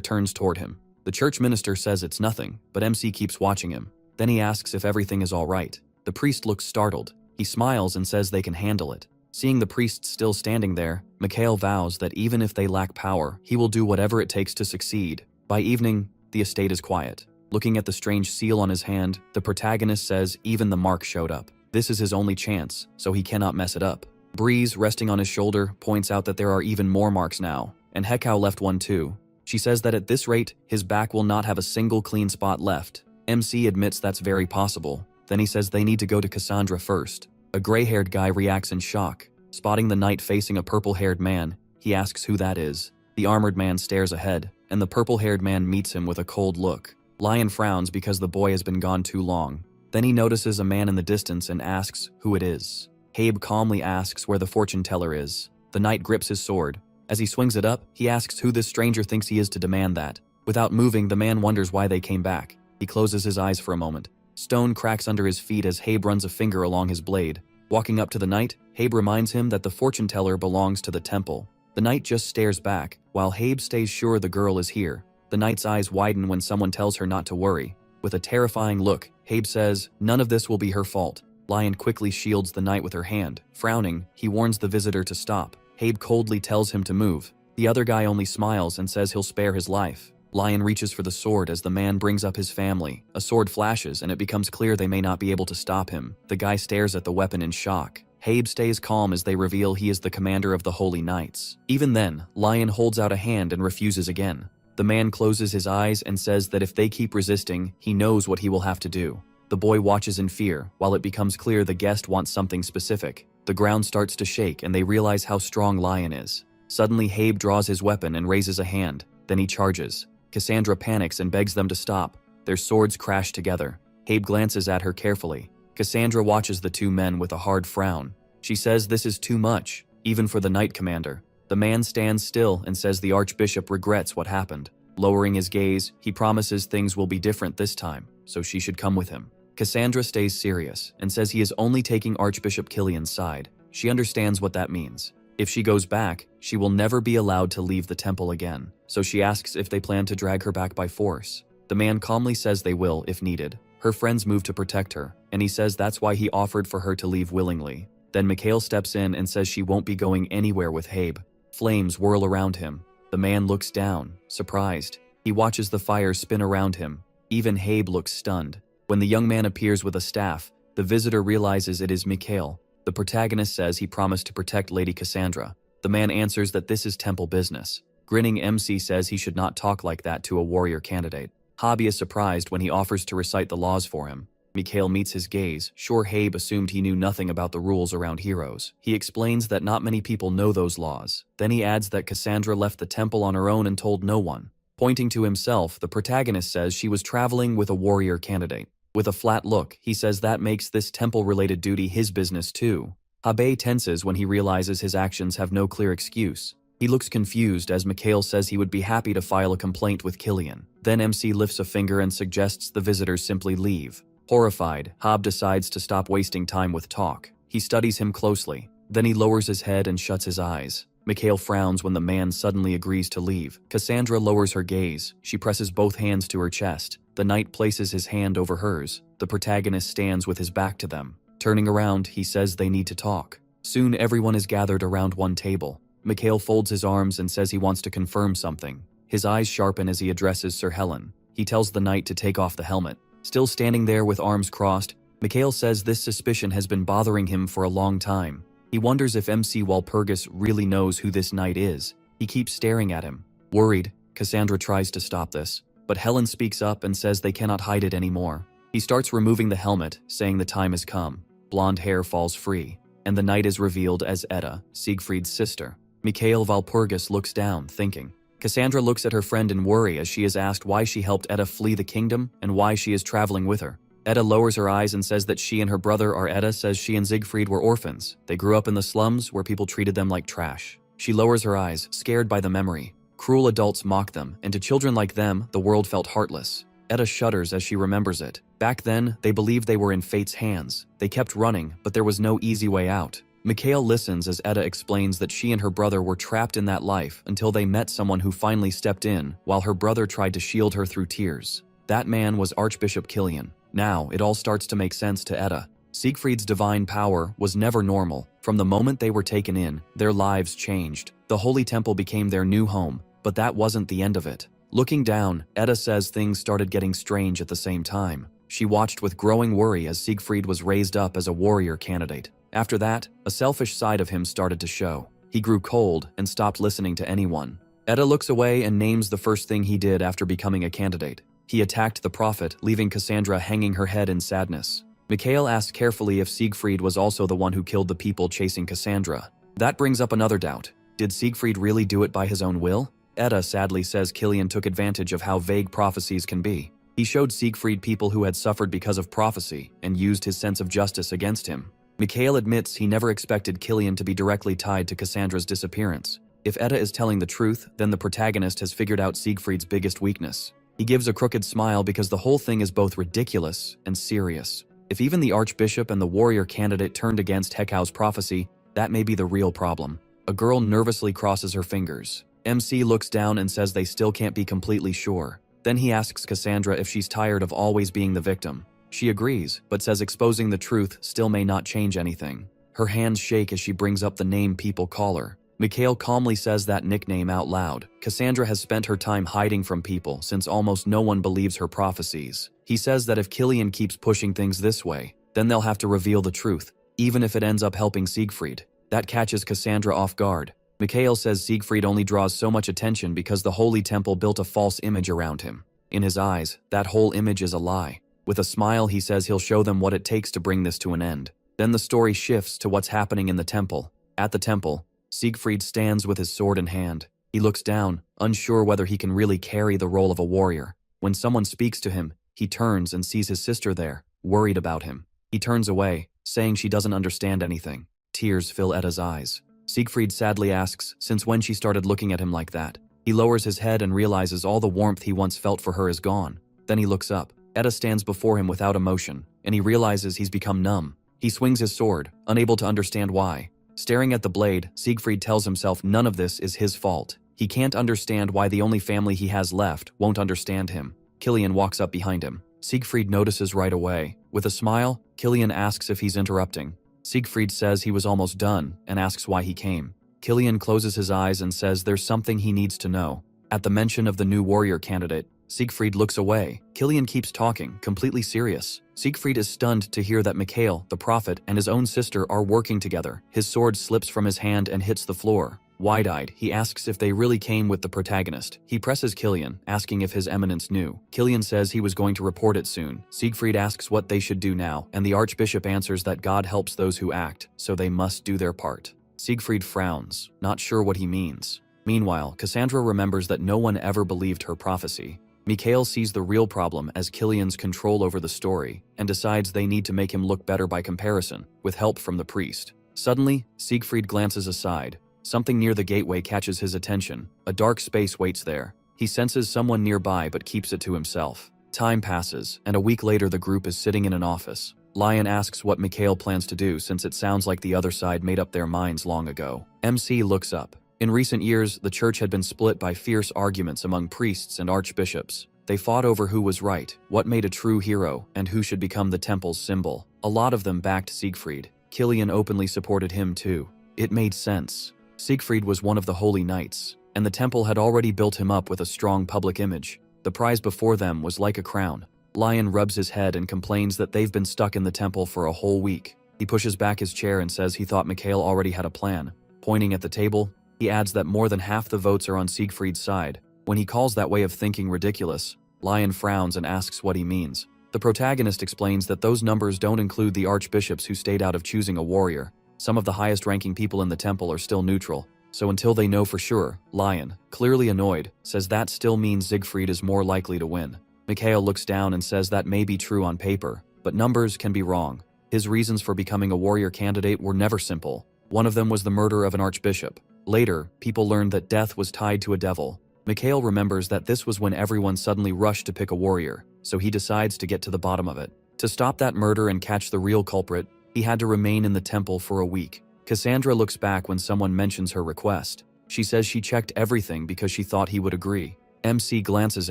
turns toward him. The church minister says it's nothing, but MC keeps watching him. Then he asks if everything is all right. The priest looks startled. He smiles and says they can handle it. Seeing the priest still standing there, Mikhail vows that even if they lack power, he will do whatever it takes to succeed. By evening, the estate is quiet. Looking at the strange seal on his hand, the protagonist says even the mark showed up. This is his only chance, so he cannot mess it up. Breeze, resting on his shoulder, points out that there are even more marks now, and Hekao left one too. She says that at this rate, his back will not have a single clean spot left. MC admits that's very possible. Then he says they need to go to Cassandra first. A gray-haired guy reacts in shock. Spotting the knight facing a purple-haired man, he asks who that is. The armored man stares ahead, and the purple-haired man meets him with a cold look. Lion frowns because the boy has been gone too long. Then he notices a man in the distance and asks who it is. Habe calmly asks where the fortune teller is. The knight grips his sword. As he swings it up, he asks who this stranger thinks he is to demand that. Without moving, the man wonders why they came back. He closes his eyes for a moment. Stone cracks under his feet as Habe runs a finger along his blade. Walking up to the knight, Habe reminds him that the fortune teller belongs to the temple. The knight just stares back, while Habe stays sure the girl is here. The knight's eyes widen when someone tells her not to worry. With a terrifying look, Habe says, none of this will be her fault. Lion quickly shields the knight with her hand. Frowning, he warns the visitor to stop. Habe coldly tells him to move. The other guy only smiles and says he'll spare his life. Lion reaches for the sword as the man brings up his family. A sword flashes and it becomes clear they may not be able to stop him. The guy stares at the weapon in shock. Habe stays calm as they reveal he is the commander of the Holy Knights. Even then, Lion holds out a hand and refuses again. The man closes his eyes and says that if they keep resisting, he knows what he will have to do. The boy watches in fear, while it becomes clear the guest wants something specific. The ground starts to shake and they realize how strong Lion is. Suddenly, Habe draws his weapon and raises a hand. Then he charges. Cassandra panics and begs them to stop. Their swords crash together. Habe glances at her carefully. Cassandra watches the two men with a hard frown. She says this is too much, even for the knight commander. The man stands still and says the archbishop regrets what happened. Lowering his gaze, he promises things will be different this time, so she should come with him. Cassandra stays serious and says he is only taking Archbishop Killian's side. She understands what that means. If she goes back, she will never be allowed to leave the temple again, so she asks if they plan to drag her back by force. The man calmly says they will, if needed. Her friends move to protect her, and he says that's why he offered for her to leave willingly. Then Mikhail steps in and says she won't be going anywhere with Habe. Flames whirl around him. The man looks down, surprised. He watches the fire spin around him. Even Habe looks stunned. When the young man appears with a staff, the visitor realizes it is Mikhail. The protagonist says he promised to protect Lady Cassandra. The man answers that this is temple business. Grinning MC says he should not talk like that to a warrior candidate. Hobby is surprised when he offers to recite the laws for him. Mikhail meets his gaze, sure Habe assumed he knew nothing about the rules around heroes. He explains that not many people know those laws. Then he adds that Cassandra left the temple on her own and told no one. Pointing to himself, the protagonist says she was traveling with a warrior candidate. With a flat look, he says that makes this temple-related duty his business too. Habe tenses when he realizes his actions have no clear excuse. He looks confused as Mikhail says he would be happy to file a complaint with Killian. Then MC lifts a finger and suggests the visitors simply leave. Horrified, Habe decides to stop wasting time with talk. He studies him closely. Then he lowers his head and shuts his eyes. Mikhail frowns when the man suddenly agrees to leave. Cassandra lowers her gaze. She presses both hands to her chest. The knight places his hand over hers. The protagonist stands with his back to them. Turning around, he says they need to talk. Soon everyone is gathered around one table. Mikhail folds his arms and says he wants to confirm something. His eyes sharpen as he addresses Sir Helen. He tells the knight to take off the helmet. Still standing there with arms crossed, Mikhail says this suspicion has been bothering him for a long time. He wonders if MC Walpurgis really knows who this knight is. He keeps staring at him. Worried, Cassandra tries to stop this, but Helen speaks up and says they cannot hide it anymore. He starts removing the helmet, saying the time has come. Blonde hair falls free, and the knight is revealed as Edda, Siegfried's sister. Mikhail Walpurgis looks down, thinking. Cassandra looks at her friend in worry as she is asked why she helped Edda flee the kingdom and why she is traveling with her. Edda lowers her eyes and says that she and her brother are Edda says she and Siegfried were orphans. They grew up in the slums where people treated them like trash. She lowers her eyes, scared by the memory. Cruel adults mock them, and to children like them, the world felt heartless. Edda shudders as she remembers it. Back then, they believed they were in fate's hands. They kept running, but there was no easy way out. Mikhail listens as Edda explains that she and her brother were trapped in that life until they met someone who finally stepped in, while her brother tried to shield her through tears. That man was Archbishop Killian. Now, it all starts to make sense to Edda. Siegfried's divine power was never normal. From the moment they were taken in, their lives changed. The Holy Temple became their new home, but that wasn't the end of it. Looking down, Edda says things started getting strange at the same time. She watched with growing worry as Siegfried was raised up as a warrior candidate. After that, a selfish side of him started to show. He grew cold and stopped listening to anyone. Edda looks away and names the first thing he did after becoming a candidate. He attacked the prophet, leaving Cassandra hanging her head in sadness. Mikhail asks carefully if Siegfried was also the one who killed the people chasing Cassandra. That brings up another doubt. Did Siegfried really do it by his own will? Edda sadly says Killian took advantage of how vague prophecies can be. He showed Siegfried people who had suffered because of prophecy and used his sense of justice against him. Mikhail admits he never expected Killian to be directly tied to Cassandra's disappearance. If Edda is telling the truth, then the protagonist has figured out Siegfried's biggest weakness. He gives a crooked smile because the whole thing is both ridiculous and serious. If even the Archbishop and the warrior candidate turned against Hekau's prophecy, that may be the real problem. A girl nervously crosses her fingers. MC looks down and says they still can't be completely sure. Then he asks Cassandra if she's tired of always being the victim. She agrees, but says exposing the truth still may not change anything. Her hands shake as she brings up the name people call her. Mikhail calmly says that nickname out loud. Cassandra has spent her time hiding from people since almost no one believes her prophecies. He says that if Killian keeps pushing things this way, then they'll have to reveal the truth, even if it ends up helping Siegfried. That catches Cassandra off guard. Mikhail says Siegfried only draws so much attention because the Holy Temple built a false image around him. In his eyes, that whole image is a lie. With a smile, he says he'll show them what it takes to bring this to an end. Then the story shifts to what's happening in the temple. At the temple, Siegfried stands with his sword in hand. He looks down, unsure whether he can really carry the role of a warrior. When someone speaks to him, he turns and sees his sister there, worried about him. He turns away, saying she doesn't understand anything. Tears fill Edda's eyes. Siegfried sadly asks since when she started looking at him like that. He lowers his head and realizes all the warmth he once felt for her is gone. Then he looks up. Edda stands before him without emotion, and he realizes he's become numb. He swings his sword, unable to understand why. Staring at the blade, Siegfried tells himself none of this is his fault. He can't understand why the only family he has left won't understand him. Killian walks up behind him. Siegfried notices right away. With a smile, Killian asks if he's interrupting. Siegfried says he was almost done and asks why he came. Killian closes his eyes and says there's something he needs to know. At the mention of the new warrior candidate, Siegfried looks away. Killian keeps talking, completely serious. Siegfried is stunned to hear that Mikhail, the prophet, and his own sister are working together. His sword slips from his hand and hits the floor. Wide-eyed, he asks if they really came with the protagonist. He presses Killian, asking if his eminence knew. Killian says he was going to report it soon. Siegfried asks what they should do now, and the Archbishop answers that God helps those who act, so they must do their part. Siegfried frowns, not sure what he means. Meanwhile, Cassandra remembers that no one ever believed her prophecy. Mikhail sees the real problem as Killian's control over the story and decides they need to make him look better by comparison, with help from the priest. Suddenly, Siegfried glances aside. Something near the gateway catches his attention. A dark space waits there. He senses someone nearby but keeps it to himself. Time passes, and a week later the group is sitting in an office. Lion asks what Mikhail plans to do since it sounds like the other side made up their minds long ago. MC looks up. In recent years, the church had been split by fierce arguments among priests and archbishops. They fought over who was right, what made a true hero, and who should become the temple's symbol. A lot of them backed Siegfried. Killian openly supported him too. It made sense. Siegfried was one of the holy knights, and the temple had already built him up with a strong public image. The prize before them was like a crown. Lion rubs his head and complains that they've been stuck in the temple for a whole week. He pushes back his chair and says he thought Mikhail already had a plan. Pointing at the table, he adds that more than half the votes are on Siegfried's side. When he calls that way of thinking ridiculous, Lion frowns and asks what he means. The protagonist explains that those numbers don't include the archbishops who stayed out of choosing a warrior. Some of the highest-ranking people in the temple are still neutral, so until they know for sure, Lion, clearly annoyed, says that still means Siegfried is more likely to win. Mikhail looks down and says that may be true on paper, but numbers can be wrong. His reasons for becoming a warrior candidate were never simple. One of them was the murder of an archbishop. Later, people learned that death was tied to a devil. Mikhail remembers that this was when everyone suddenly rushed to pick a warrior, so he decides to get to the bottom of it. To stop that murder and catch the real culprit, he had to remain in the temple for a week. Cassandra looks back when someone mentions her request. She says she checked everything because she thought he would agree. MC glances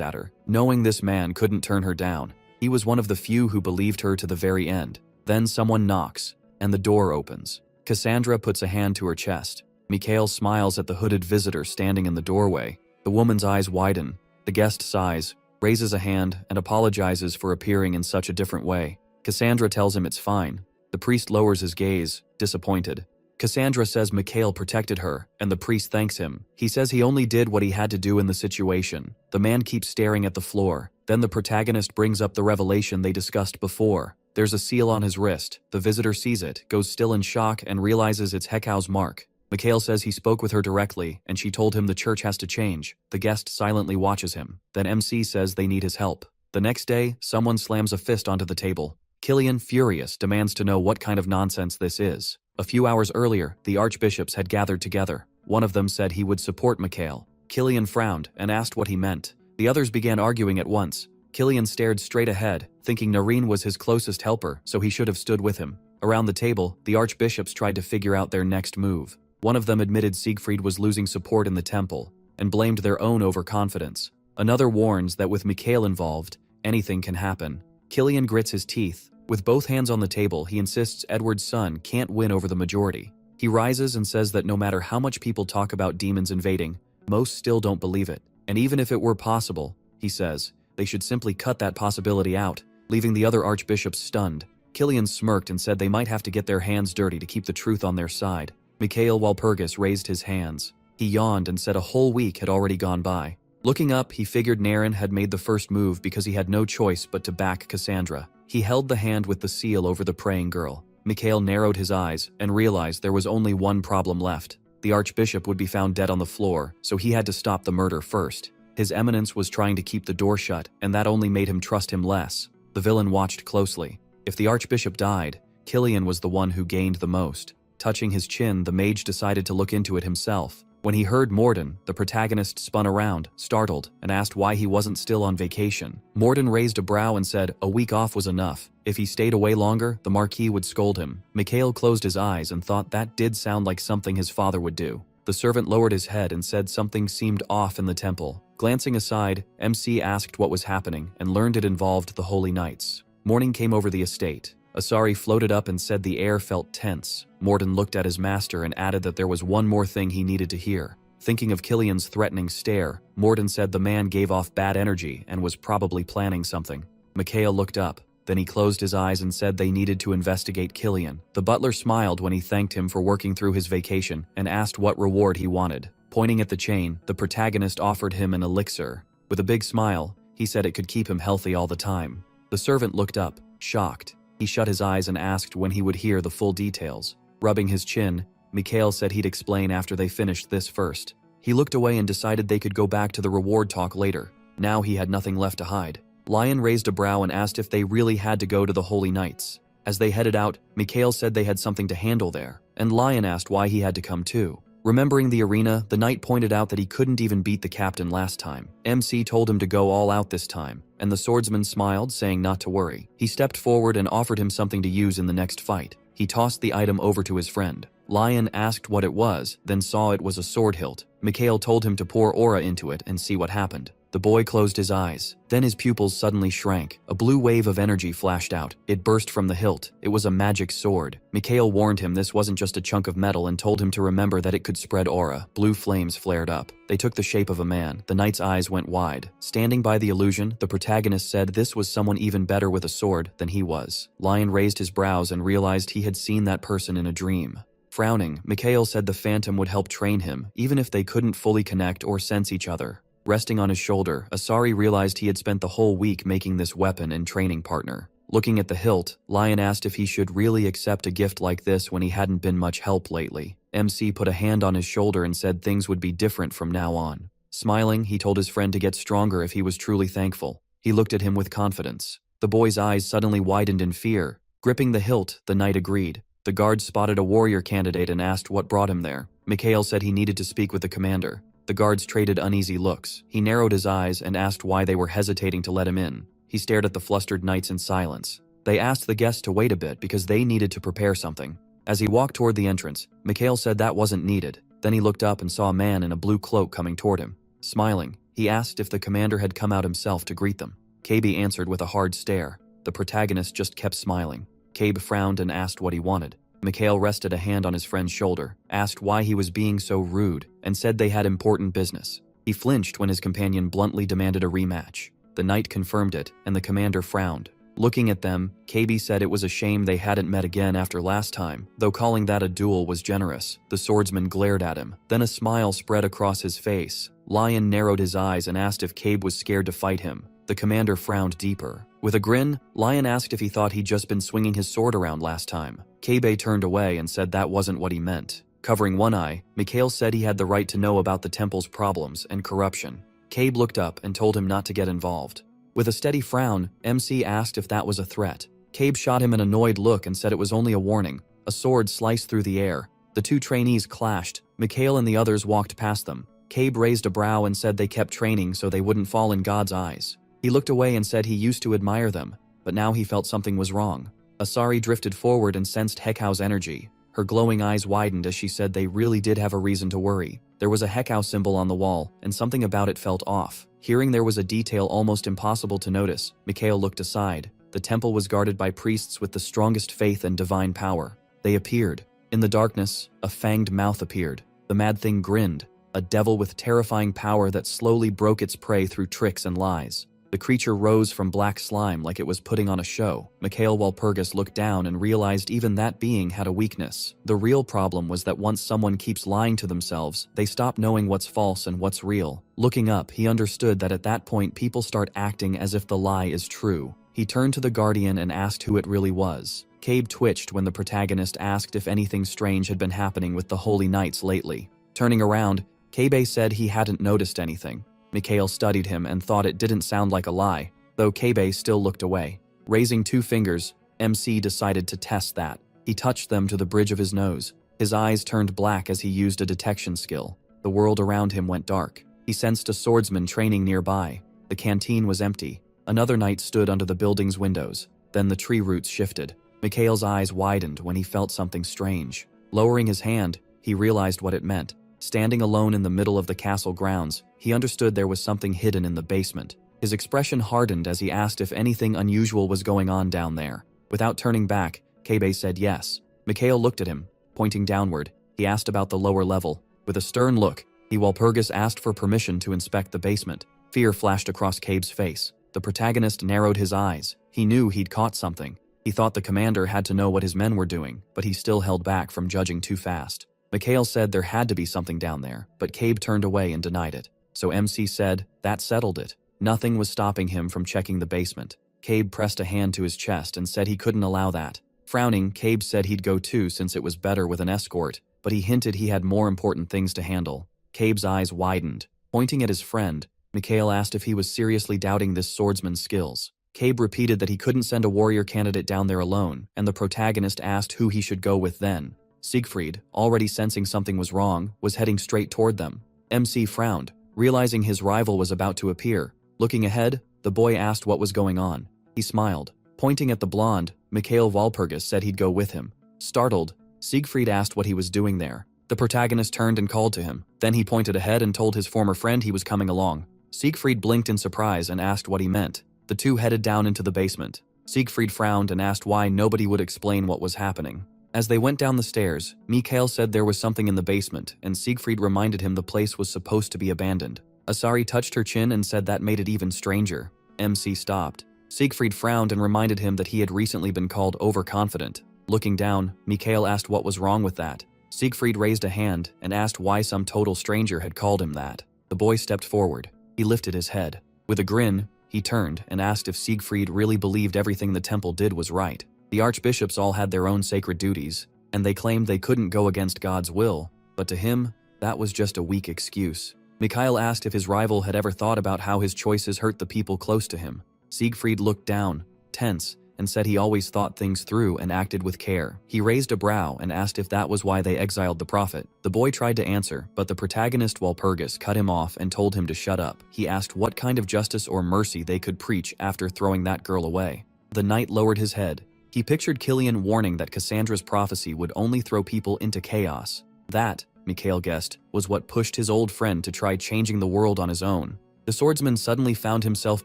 at her, knowing this man couldn't turn her down. He was one of the few who believed her to the very end. Then someone knocks, and the door opens. Cassandra puts a hand to her chest. Mikhail smiles at the hooded visitor standing in the doorway. The woman's eyes widen. The guest sighs, raises a hand, and apologizes for appearing in such a different way. Cassandra tells him it's fine. The priest lowers his gaze, disappointed. Cassandra says Mikhail protected her, and the priest thanks him. He says he only did what he had to do in the situation. The man keeps staring at the floor. Then the protagonist brings up the revelation they discussed before. There's a seal on his wrist. The visitor sees it, goes still in shock, and realizes it's Hekau's mark. Mikhail says he spoke with her directly, and she told him the church has to change. The guest silently watches him. Then MC says they need his help. The next day, someone slams a fist onto the table. Killian, furious, demands to know what kind of nonsense this is. A few hours earlier, the archbishops had gathered together. One of them said he would support Mikhail. Killian frowned and asked what he meant. The others began arguing at once. Killian stared straight ahead, thinking Nareen was his closest helper, so he should have stood with him. Around the table, the archbishops tried to figure out their next move. One of them admitted Siegfried was losing support in the temple, and blamed their own overconfidence. Another warns that with Mikhail involved, anything can happen. Killian grits his teeth. With both hands on the table, he insists Edward's son can't win over the majority. He rises and says that no matter how much people talk about demons invading, most still don't believe it. And even if it were possible, he says, they should simply cut that possibility out, leaving the other archbishops stunned. Killian smirked and said they might have to get their hands dirty to keep the truth on their side. Mikhail Walpurgis raised his hands. He yawned and said a whole week had already gone by. Looking up, he figured Naren had made the first move because he had no choice but to back Cassandra. He held the hand with the seal over the praying girl. Mikhail narrowed his eyes and realized there was only one problem left. The archbishop would be found dead on the floor, so he had to stop the murder first. His eminence was trying to keep the door shut, and that only made him trust him less. The villain watched closely. If the archbishop died, Killian was the one who gained the most. Touching his chin, the mage decided to look into it himself. When he heard Morden, the protagonist spun around, startled, and asked why he wasn't still on vacation. Morden raised a brow and said a week off was enough. If he stayed away longer, the Marquis would scold him. Mikhail closed his eyes and thought that did sound like something his father would do. The servant lowered his head and said something seemed off in the temple. Glancing aside, MC asked what was happening and learned it involved the Holy Knights. Morning came over the estate. Asari floated up and said the air felt tense. Morden looked at his master and added that there was one more thing he needed to hear. Thinking of Killian's threatening stare, Morden said the man gave off bad energy and was probably planning something. Mikhail looked up. Then he closed his eyes and said they needed to investigate Killian. The butler smiled when he thanked him for working through his vacation and asked what reward he wanted. Pointing at the chain, the protagonist offered him an elixir. With a big smile, he said it could keep him healthy all the time. The servant looked up, shocked. He shut his eyes and asked when he would hear the full details. Rubbing his chin, Mikhail said he'd explain after they finished this first. He looked away and decided they could go back to the reward talk later. Now he had nothing left to hide. Lion raised a brow and asked if they really had to go to the Holy Knights. As they headed out, Mikhail said they had something to handle there, and Lion asked why he had to come too. Remembering the arena, the knight pointed out that he couldn't even beat the captain last time. MC told him to go all out this time, and the swordsman smiled, saying not to worry. He stepped forward and offered him something to use in the next fight. He tossed the item over to his friend. Lion asked what it was, then saw it was a sword hilt. Mikhail told him to pour aura into it and see what happened. The boy closed his eyes. Then his pupils suddenly shrank. A blue wave of energy flashed out. It burst from the hilt. It was a magic sword. Mikhail warned him this wasn't just a chunk of metal and told him to remember that it could spread aura. Blue flames flared up. They took the shape of a man. The knight's eyes went wide. Standing by the illusion, the protagonist said this was someone even better with a sword than he was. Lion raised his brows and realized he had seen that person in a dream. Frowning, Mikhail said the phantom would help train him, even if they couldn't fully connect or sense each other. Resting on his shoulder, Asura realized he had spent the whole week making this weapon and training partner. Looking at the hilt, Lion asked if he should really accept a gift like this when he hadn't been much help lately. MC put a hand on his shoulder and said things would be different from now on. Smiling, he told his friend to get stronger if he was truly thankful. He looked at him with confidence. The boy's eyes suddenly widened in fear. Gripping the hilt, the knight agreed. The guard spotted a warrior candidate and asked what brought him there. Mikhail said he needed to speak with the commander. The guards traded uneasy looks. He narrowed his eyes and asked why they were hesitating to let him in. He stared at the flustered knights in silence. They asked the guests to wait a bit because they needed to prepare something. As he walked toward the entrance, Mikhail said that wasn't needed. Then he looked up and saw a man in a blue cloak coming toward him. Smiling, he asked if the commander had come out himself to greet them. KB answered with a hard stare. The protagonist just kept smiling. Cabe frowned and asked what he wanted. Mikhail rested a hand on his friend's shoulder, asked why he was being so rude, and said they had important business. He flinched when his companion bluntly demanded a rematch. The knight confirmed it, and the commander frowned. Looking at them, KB said it was a shame they hadn't met again after last time, though calling that a duel was generous. The swordsman glared at him. Then a smile spread across his face. Lion narrowed his eyes and asked if Cabe was scared to fight him. The commander frowned deeper. With a grin, Lion asked if he thought he'd just been swinging his sword around last time. Kabe turned away and said that wasn't what he meant. Covering one eye, Mikhail said he had the right to know about the temple's problems and corruption. Cabe looked up and told him not to get involved. With a steady frown, MC asked if that was a threat. Cabe shot him an annoyed look and said it was only a warning. A sword sliced through the air. The two trainees clashed. Mikhail and the others walked past them. Cabe raised a brow and said they kept training so they wouldn't fall in God's eyes. He looked away and said he used to admire them, but now he felt something was wrong. Asari drifted forward and sensed Hekao's energy. Her glowing eyes widened as she said they really did have a reason to worry. There was a Hekao symbol on the wall, and something about it felt off. Hearing there was a detail almost impossible to notice, Mikhail looked aside. The temple was guarded by priests with the strongest faith and divine power. They appeared. In the darkness, a fanged mouth appeared. The mad thing grinned, a devil with terrifying power that slowly broke its prey through tricks and lies. The creature rose from black slime like it was putting on a show. Mikhail Walpurgis looked down and realized even that being had a weakness. The real problem was that once someone keeps lying to themselves, they stop knowing what's false and what's real. Looking up, he understood that at that point people start acting as if the lie is true. He turned to the Guardian and asked who it really was. Cabe twitched when the protagonist asked if anything strange had been happening with the Holy Knights lately. Turning around, Cabe said he hadn't noticed anything. Mikhail studied him and thought it didn't sound like a lie, though Cabe still looked away. Raising two fingers, MC decided to test that. He touched them to the bridge of his nose. His eyes turned black as he used a detection skill. The world around him went dark. He sensed a swordsman training nearby. The canteen was empty. Another knight stood under the building's windows. Then the tree roots shifted. Mikhail's eyes widened when he felt something strange. Lowering his hand, he realized what it meant. Standing alone in the middle of the castle grounds, he understood there was something hidden in the basement. His expression hardened as he asked if anything unusual was going on down there. Without turning back, Cabe said yes. Mikhail looked at him, pointing downward. He asked about the lower level. With a stern look, Walpurgis asked for permission to inspect the basement. Fear flashed across Cabe's face. The protagonist narrowed his eyes. He knew he'd caught something. He thought the commander had to know what his men were doing, but he still held back from judging too fast. Mikhail said there had to be something down there, but Cabe turned away and denied it. So MC said, that settled it. Nothing was stopping him from checking the basement. Cabe pressed a hand to his chest and said he couldn't allow that. Frowning, Cabe said he'd go too since it was better with an escort, but he hinted he had more important things to handle. Cabe's eyes widened. Pointing at his friend, Mikhail asked if he was seriously doubting this swordsman's skills. Cabe repeated that he couldn't send a warrior candidate down there alone, and the protagonist asked who he should go with then. Siegfried, already sensing something was wrong, was heading straight toward them. MC frowned, realizing his rival was about to appear. Looking ahead, the boy asked what was going on. He smiled. Pointing at the blonde, Mikhail Walpurgis said he'd go with him. Startled, Siegfried asked what he was doing there. The protagonist turned and called to him. Then he pointed ahead and told his former friend he was coming along. Siegfried blinked in surprise and asked what he meant. The two headed down into the basement. Siegfried frowned and asked why nobody would explain what was happening. As they went down the stairs, Mikhail said there was something in the basement, and Siegfried reminded him the place was supposed to be abandoned. Asari touched her chin and said that made it even stranger. MC stopped. Siegfried frowned and reminded him that he had recently been called overconfident. Looking down, Mikhail asked what was wrong with that. Siegfried raised a hand and asked why some total stranger had called him that. The boy stepped forward. He lifted his head. With a grin, he turned and asked if Siegfried really believed everything the temple did was right. The archbishops all had their own sacred duties, and they claimed they couldn't go against God's will, but to him, that was just a weak excuse. Mikhail asked if his rival had ever thought about how his choices hurt the people close to him. Siegfried looked down, tense, and said he always thought things through and acted with care. He raised a brow and asked if that was why they exiled the prophet. The boy tried to answer, but the protagonist Walpurgis cut him off and told him to shut up. He asked what kind of justice or mercy they could preach after throwing that girl away. The knight lowered his head. He pictured Killian warning that Cassandra's prophecy would only throw people into chaos. That, Mikhail guessed, was what pushed his old friend to try changing the world on his own. The swordsman suddenly found himself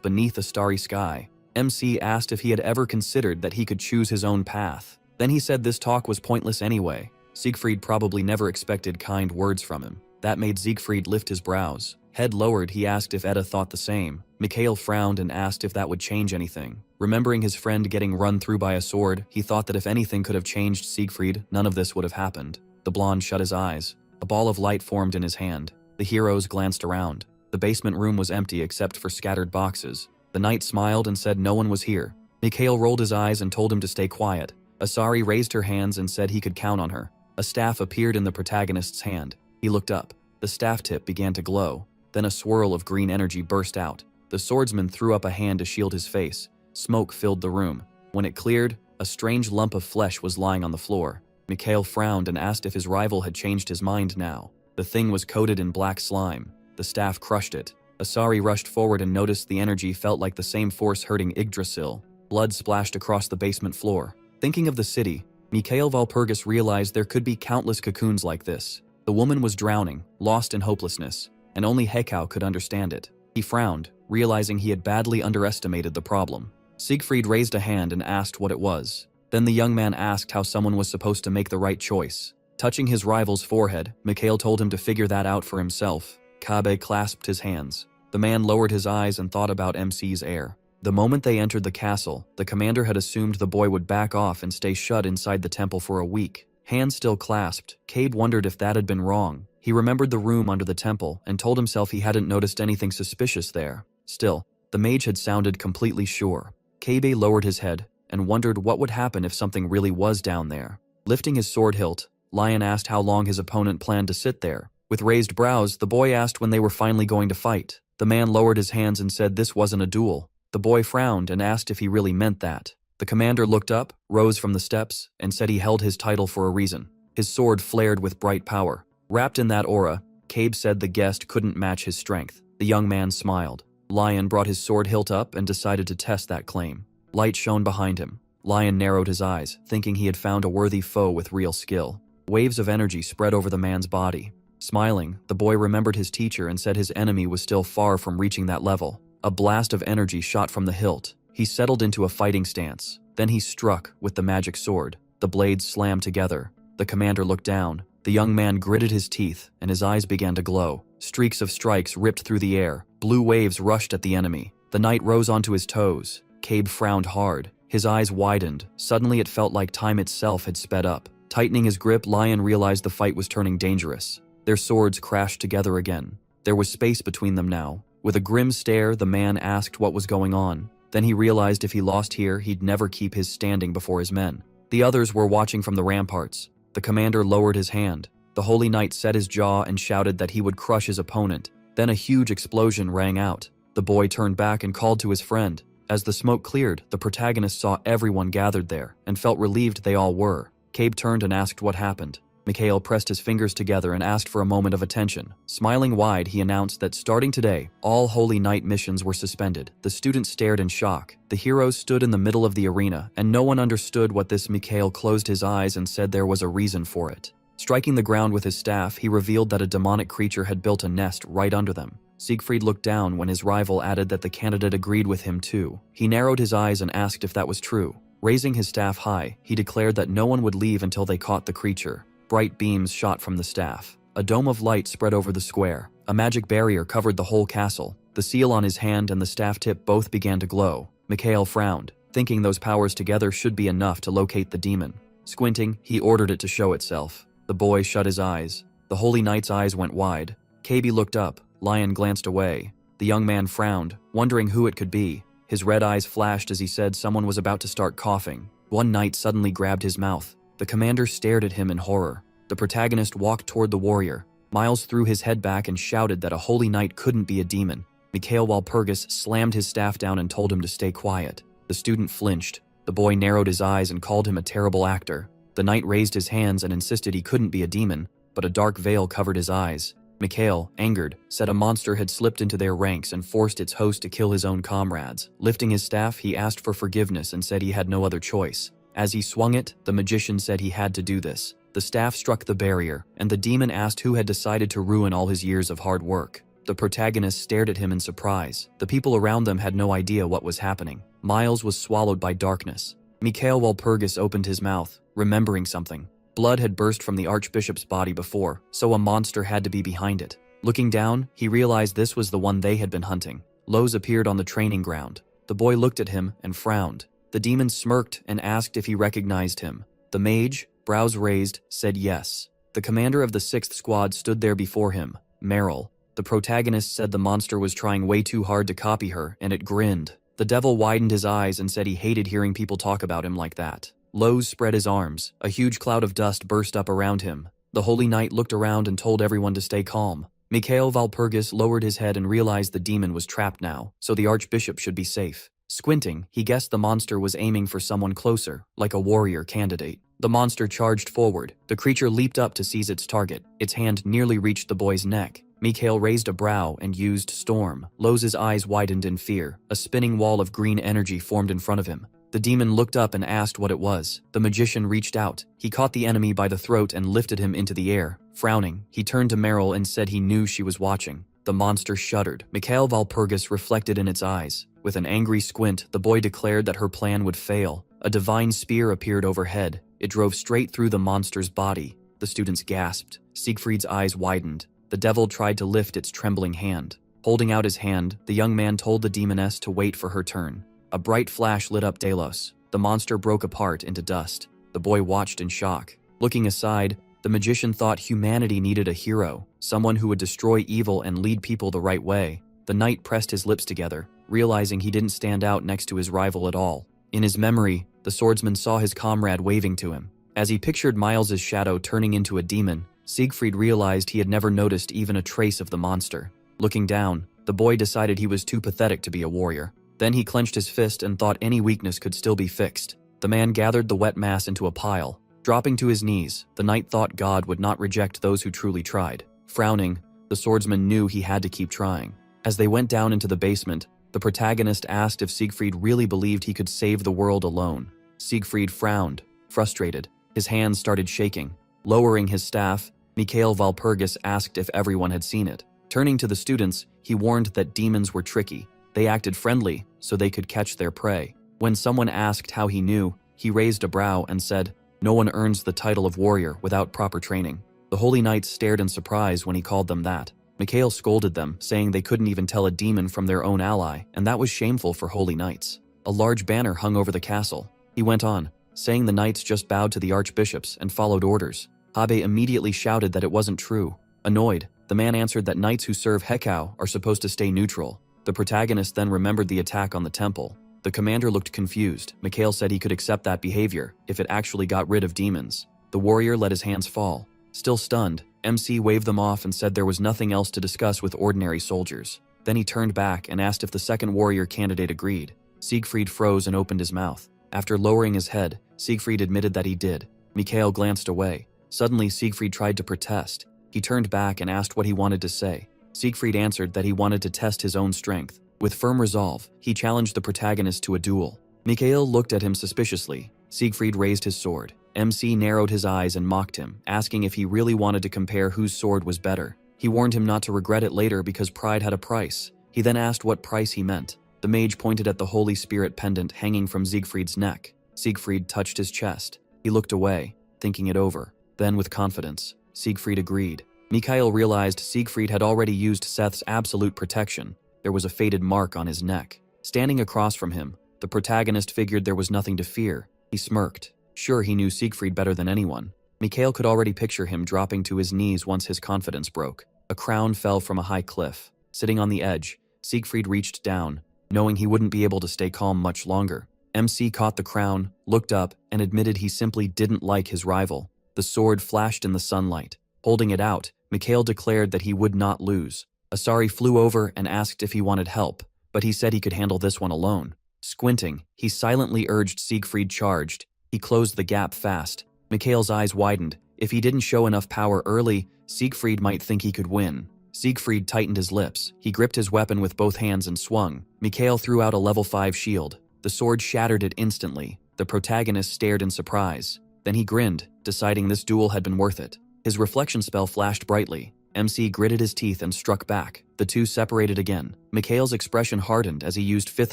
beneath a starry sky. MC asked if he had ever considered that he could choose his own path. Then he said this talk was pointless anyway. Siegfried probably never expected kind words from him. That made Siegfried lift his brows. Head lowered, he asked if Edda thought the same. Mikhail frowned and asked if that would change anything. Remembering his friend getting run through by a sword, he thought that if anything could have changed Siegfried, none of this would have happened. The blonde shut his eyes. A ball of light formed in his hand. The heroes glanced around. The basement room was empty except for scattered boxes. The knight smiled and said no one was here. Mikhail rolled his eyes and told him to stay quiet. Asari raised her hands and said he could count on her. A staff appeared in the protagonist's hand. He looked up. The staff tip began to glow. Then a swirl of green energy burst out. The swordsman threw up a hand to shield his face. Smoke filled the room. When it cleared, a strange lump of flesh was lying on the floor. Mikhail frowned and asked if his rival had changed his mind now. The thing was coated in black slime. The staff crushed it. Asari rushed forward and noticed the energy felt like the same force hurting Yggdrasil. Blood splashed across the basement floor. Thinking of the city, Mikhail Walpurgis realized there could be countless cocoons like this. The woman was drowning, lost in hopelessness, and only Hekau could understand it. He frowned, realizing he had badly underestimated the problem. Siegfried raised a hand and asked what it was. Then the young man asked how someone was supposed to make the right choice. Touching his rival's forehead, Mikhail told him to figure that out for himself. Kabe clasped his hands. The man lowered his eyes and thought about MC's heir. The moment they entered the castle, the commander had assumed the boy would back off and stay shut inside the temple for a week. Hands still clasped, Kabe wondered if that had been wrong. He remembered the room under the temple and told himself he hadn't noticed anything suspicious there. Still, the mage had sounded completely sure. Kabe lowered his head and wondered what would happen if something really was down there. Lifting his sword hilt, Lion asked how long his opponent planned to sit there. With raised brows, the boy asked when they were finally going to fight. The man lowered his hands and said this wasn't a duel. The boy frowned and asked if he really meant that. The commander looked up, rose from the steps, and said he held his title for a reason. His sword flared with bright power. Wrapped in that aura, Kabe said the guest couldn't match his strength. The young man smiled. Lion brought his sword hilt up and decided to test that claim. Light shone behind him. Lion narrowed his eyes, thinking he had found a worthy foe with real skill. Waves of energy spread over the man's body. Smiling, the boy remembered his teacher and said his enemy was still far from reaching that level. A blast of energy shot from the hilt. He settled into a fighting stance. Then he struck with the magic sword. The blades slammed together. The commander looked down. The young man gritted his teeth, and his eyes began to glow. Streaks of strikes ripped through the air. Blue waves rushed at the enemy. The knight rose onto his toes. Kabe frowned hard. His eyes widened. Suddenly it felt like time itself had sped up. Tightening his grip, Lion realized the fight was turning dangerous. Their swords crashed together again. There was space between them now. With a grim stare, the man asked what was going on. Then he realized if he lost here, he'd never keep his standing before his men. The others were watching from the ramparts. The commander lowered his hand. The holy knight set his jaw and shouted that he would crush his opponent. Then a huge explosion rang out. The boy turned back and called to his friend. As the smoke cleared, the protagonist saw everyone gathered there and felt relieved they all were. Kabe turned and asked what happened. Mikhail pressed his fingers together and asked for a moment of attention. Smiling wide, he announced that starting today, all Holy Knight missions were suspended. The students stared in shock. The heroes stood in the middle of the arena, and no one understood what this. Mikhail closed his eyes and said there was a reason for it. Striking the ground with his staff, he revealed that a demonic creature had built a nest right under them. Siegfried looked down when his rival added that the candidate agreed with him too. He narrowed his eyes and asked if that was true. Raising his staff high, he declared that no one would leave until they caught the creature. Bright beams shot from the staff. A dome of light spread over the square. A magic barrier covered the whole castle. The seal on his hand and the staff tip both began to glow. Mikhail frowned, thinking those powers together should be enough to locate the demon. Squinting, he ordered it to show itself. The boy shut his eyes. The holy knight's eyes went wide. KB looked up. Lion glanced away. The young man frowned, wondering who it could be. His red eyes flashed as he said someone was about to start coughing. One knight suddenly grabbed his mouth. The commander stared at him in horror. The protagonist walked toward the warrior. Miles threw his head back and shouted that a holy knight couldn't be a demon. Mikhail Walpurgis slammed his staff down and told him to stay quiet. The student flinched. The boy narrowed his eyes and called him a terrible actor. The knight raised his hands and insisted he couldn't be a demon, but a dark veil covered his eyes. Mikhail, angered, said a monster had slipped into their ranks and forced its host to kill his own comrades. Lifting his staff, he asked for forgiveness and said he had no other choice. As he swung it, the magician said he had to do this. The staff struck the barrier, and the demon asked who had decided to ruin all his years of hard work. The protagonist stared at him in surprise. The people around them had no idea what was happening. Miles was swallowed by darkness. Mikhail Walpurgis opened his mouth, remembering something. Blood had burst from the archbishop's body before, so a monster had to be behind it. Looking down, he realized this was the one they had been hunting. Lowe's appeared on the training ground. The boy looked at him and frowned. The demon smirked and asked if he recognized him. The mage, brows raised, said yes. The commander of the 6th squad stood there before him, Meryl. The protagonist said the monster was trying way too hard to copy her, and it grinned. The devil widened his eyes and said he hated hearing people talk about him like that. Lowe's spread his arms. A huge cloud of dust burst up around him. The holy knight looked around and told everyone to stay calm. Mikhail Walpurgis lowered his head and realized the demon was trapped now, so the archbishop should be safe. Squinting, he guessed the monster was aiming for someone closer, like a warrior candidate. The monster charged forward. The creature leaped up to seize its target. Its hand nearly reached the boy's neck. Mikhail raised a brow and used Storm. Lowe's eyes widened in fear. A spinning wall of green energy formed in front of him. The demon looked up and asked what it was. The magician reached out. He caught the enemy by the throat and lifted him into the air. Frowning, he turned to Meryl and said he knew she was watching. The monster shuddered. Mikhail Walpurgis reflected in its eyes. With an angry squint, the boy declared that her plan would fail. A divine spear appeared overhead. It drove straight through the monster's body. The students gasped. Siegfried's eyes widened. The devil tried to lift its trembling hand. Holding out his hand, the young man told the demoness to wait for her turn. A bright flash lit up Delos. The monster broke apart into dust. The boy watched in shock. Looking aside, the magician thought humanity needed a hero, someone who would destroy evil and lead people the right way. The knight pressed his lips together, realizing he didn't stand out next to his rival at all. In his memory, the swordsman saw his comrade waving to him. As he pictured Miles's shadow turning into a demon, Siegfried realized he had never noticed even a trace of the monster. Looking down, the boy decided he was too pathetic to be a warrior. Then he clenched his fist and thought any weakness could still be fixed. The man gathered the wet mass into a pile. Dropping to his knees, the knight thought God would not reject those who truly tried. Frowning, the swordsman knew he had to keep trying. As they went down into the basement, the protagonist asked if Siegfried really believed he could save the world alone. Siegfried frowned, frustrated. His hands started shaking. Lowering his staff, Mikhail Walpurgis asked if everyone had seen it. Turning to the students, he warned that demons were tricky. They acted friendly, so they could catch their prey. When someone asked how he knew, he raised a brow and said, "No one earns the title of warrior without proper training." The holy knights stared in surprise when he called them that. Mikhail scolded them, saying they couldn't even tell a demon from their own ally, and that was shameful for holy knights. A large banner hung over the castle. He went on, saying the knights just bowed to the archbishops and followed orders. Habe immediately shouted that it wasn't true. Annoyed, the man answered that knights who serve Hekau are supposed to stay neutral. The protagonist then remembered the attack on the temple. The commander looked confused. Mikhail said he could accept that behavior if it actually got rid of demons. The warrior let his hands fall. Still stunned, MC waved them off and said there was nothing else to discuss with ordinary soldiers. Then he turned back and asked if the second warrior candidate agreed. Siegfried froze and opened his mouth. After lowering his head, Siegfried admitted that he did. Mikhail glanced away. Suddenly, Siegfried tried to protest. He turned back and asked what he wanted to say. Siegfried answered that he wanted to test his own strength. With firm resolve, he challenged the protagonist to a duel. Mikhail looked at him suspiciously. Siegfried raised his sword. MC narrowed his eyes and mocked him, asking if he really wanted to compare whose sword was better. He warned him not to regret it later because pride had a price. He then asked what price he meant. The mage pointed at the Holy Spirit pendant hanging from Siegfried's neck. Siegfried touched his chest. He looked away, thinking it over. Then, with confidence, Siegfried agreed. Mikael realized Siegfried had already used Seth's absolute protection. There was a faded mark on his neck. Standing across from him, the protagonist figured there was nothing to fear. He smirked. Sure, he knew Siegfried better than anyone. Mikael could already picture him dropping to his knees once his confidence broke. A crown fell from a high cliff. Sitting on the edge, Siegfried reached down, knowing he wouldn't be able to stay calm much longer. MC caught the crown, looked up, and admitted he simply didn't like his rival. The sword flashed in the sunlight. Holding it out, Mikael declared that he would not lose. Asura flew over and asked if he wanted help, but he said he could handle this one alone. Squinting, he silently urged Siegfried charged. He closed the gap fast. Mikael's eyes widened. If he didn't show enough power early, Siegfried might think he could win. Siegfried tightened his lips. He gripped his weapon with both hands and swung. Mikael threw out a level 5 shield. The sword shattered it instantly. The protagonist stared in surprise. Then he grinned, deciding this duel had been worth it. His reflection spell flashed brightly. MC gritted his teeth and struck back. The two separated again. Mikael's expression hardened as he used 5th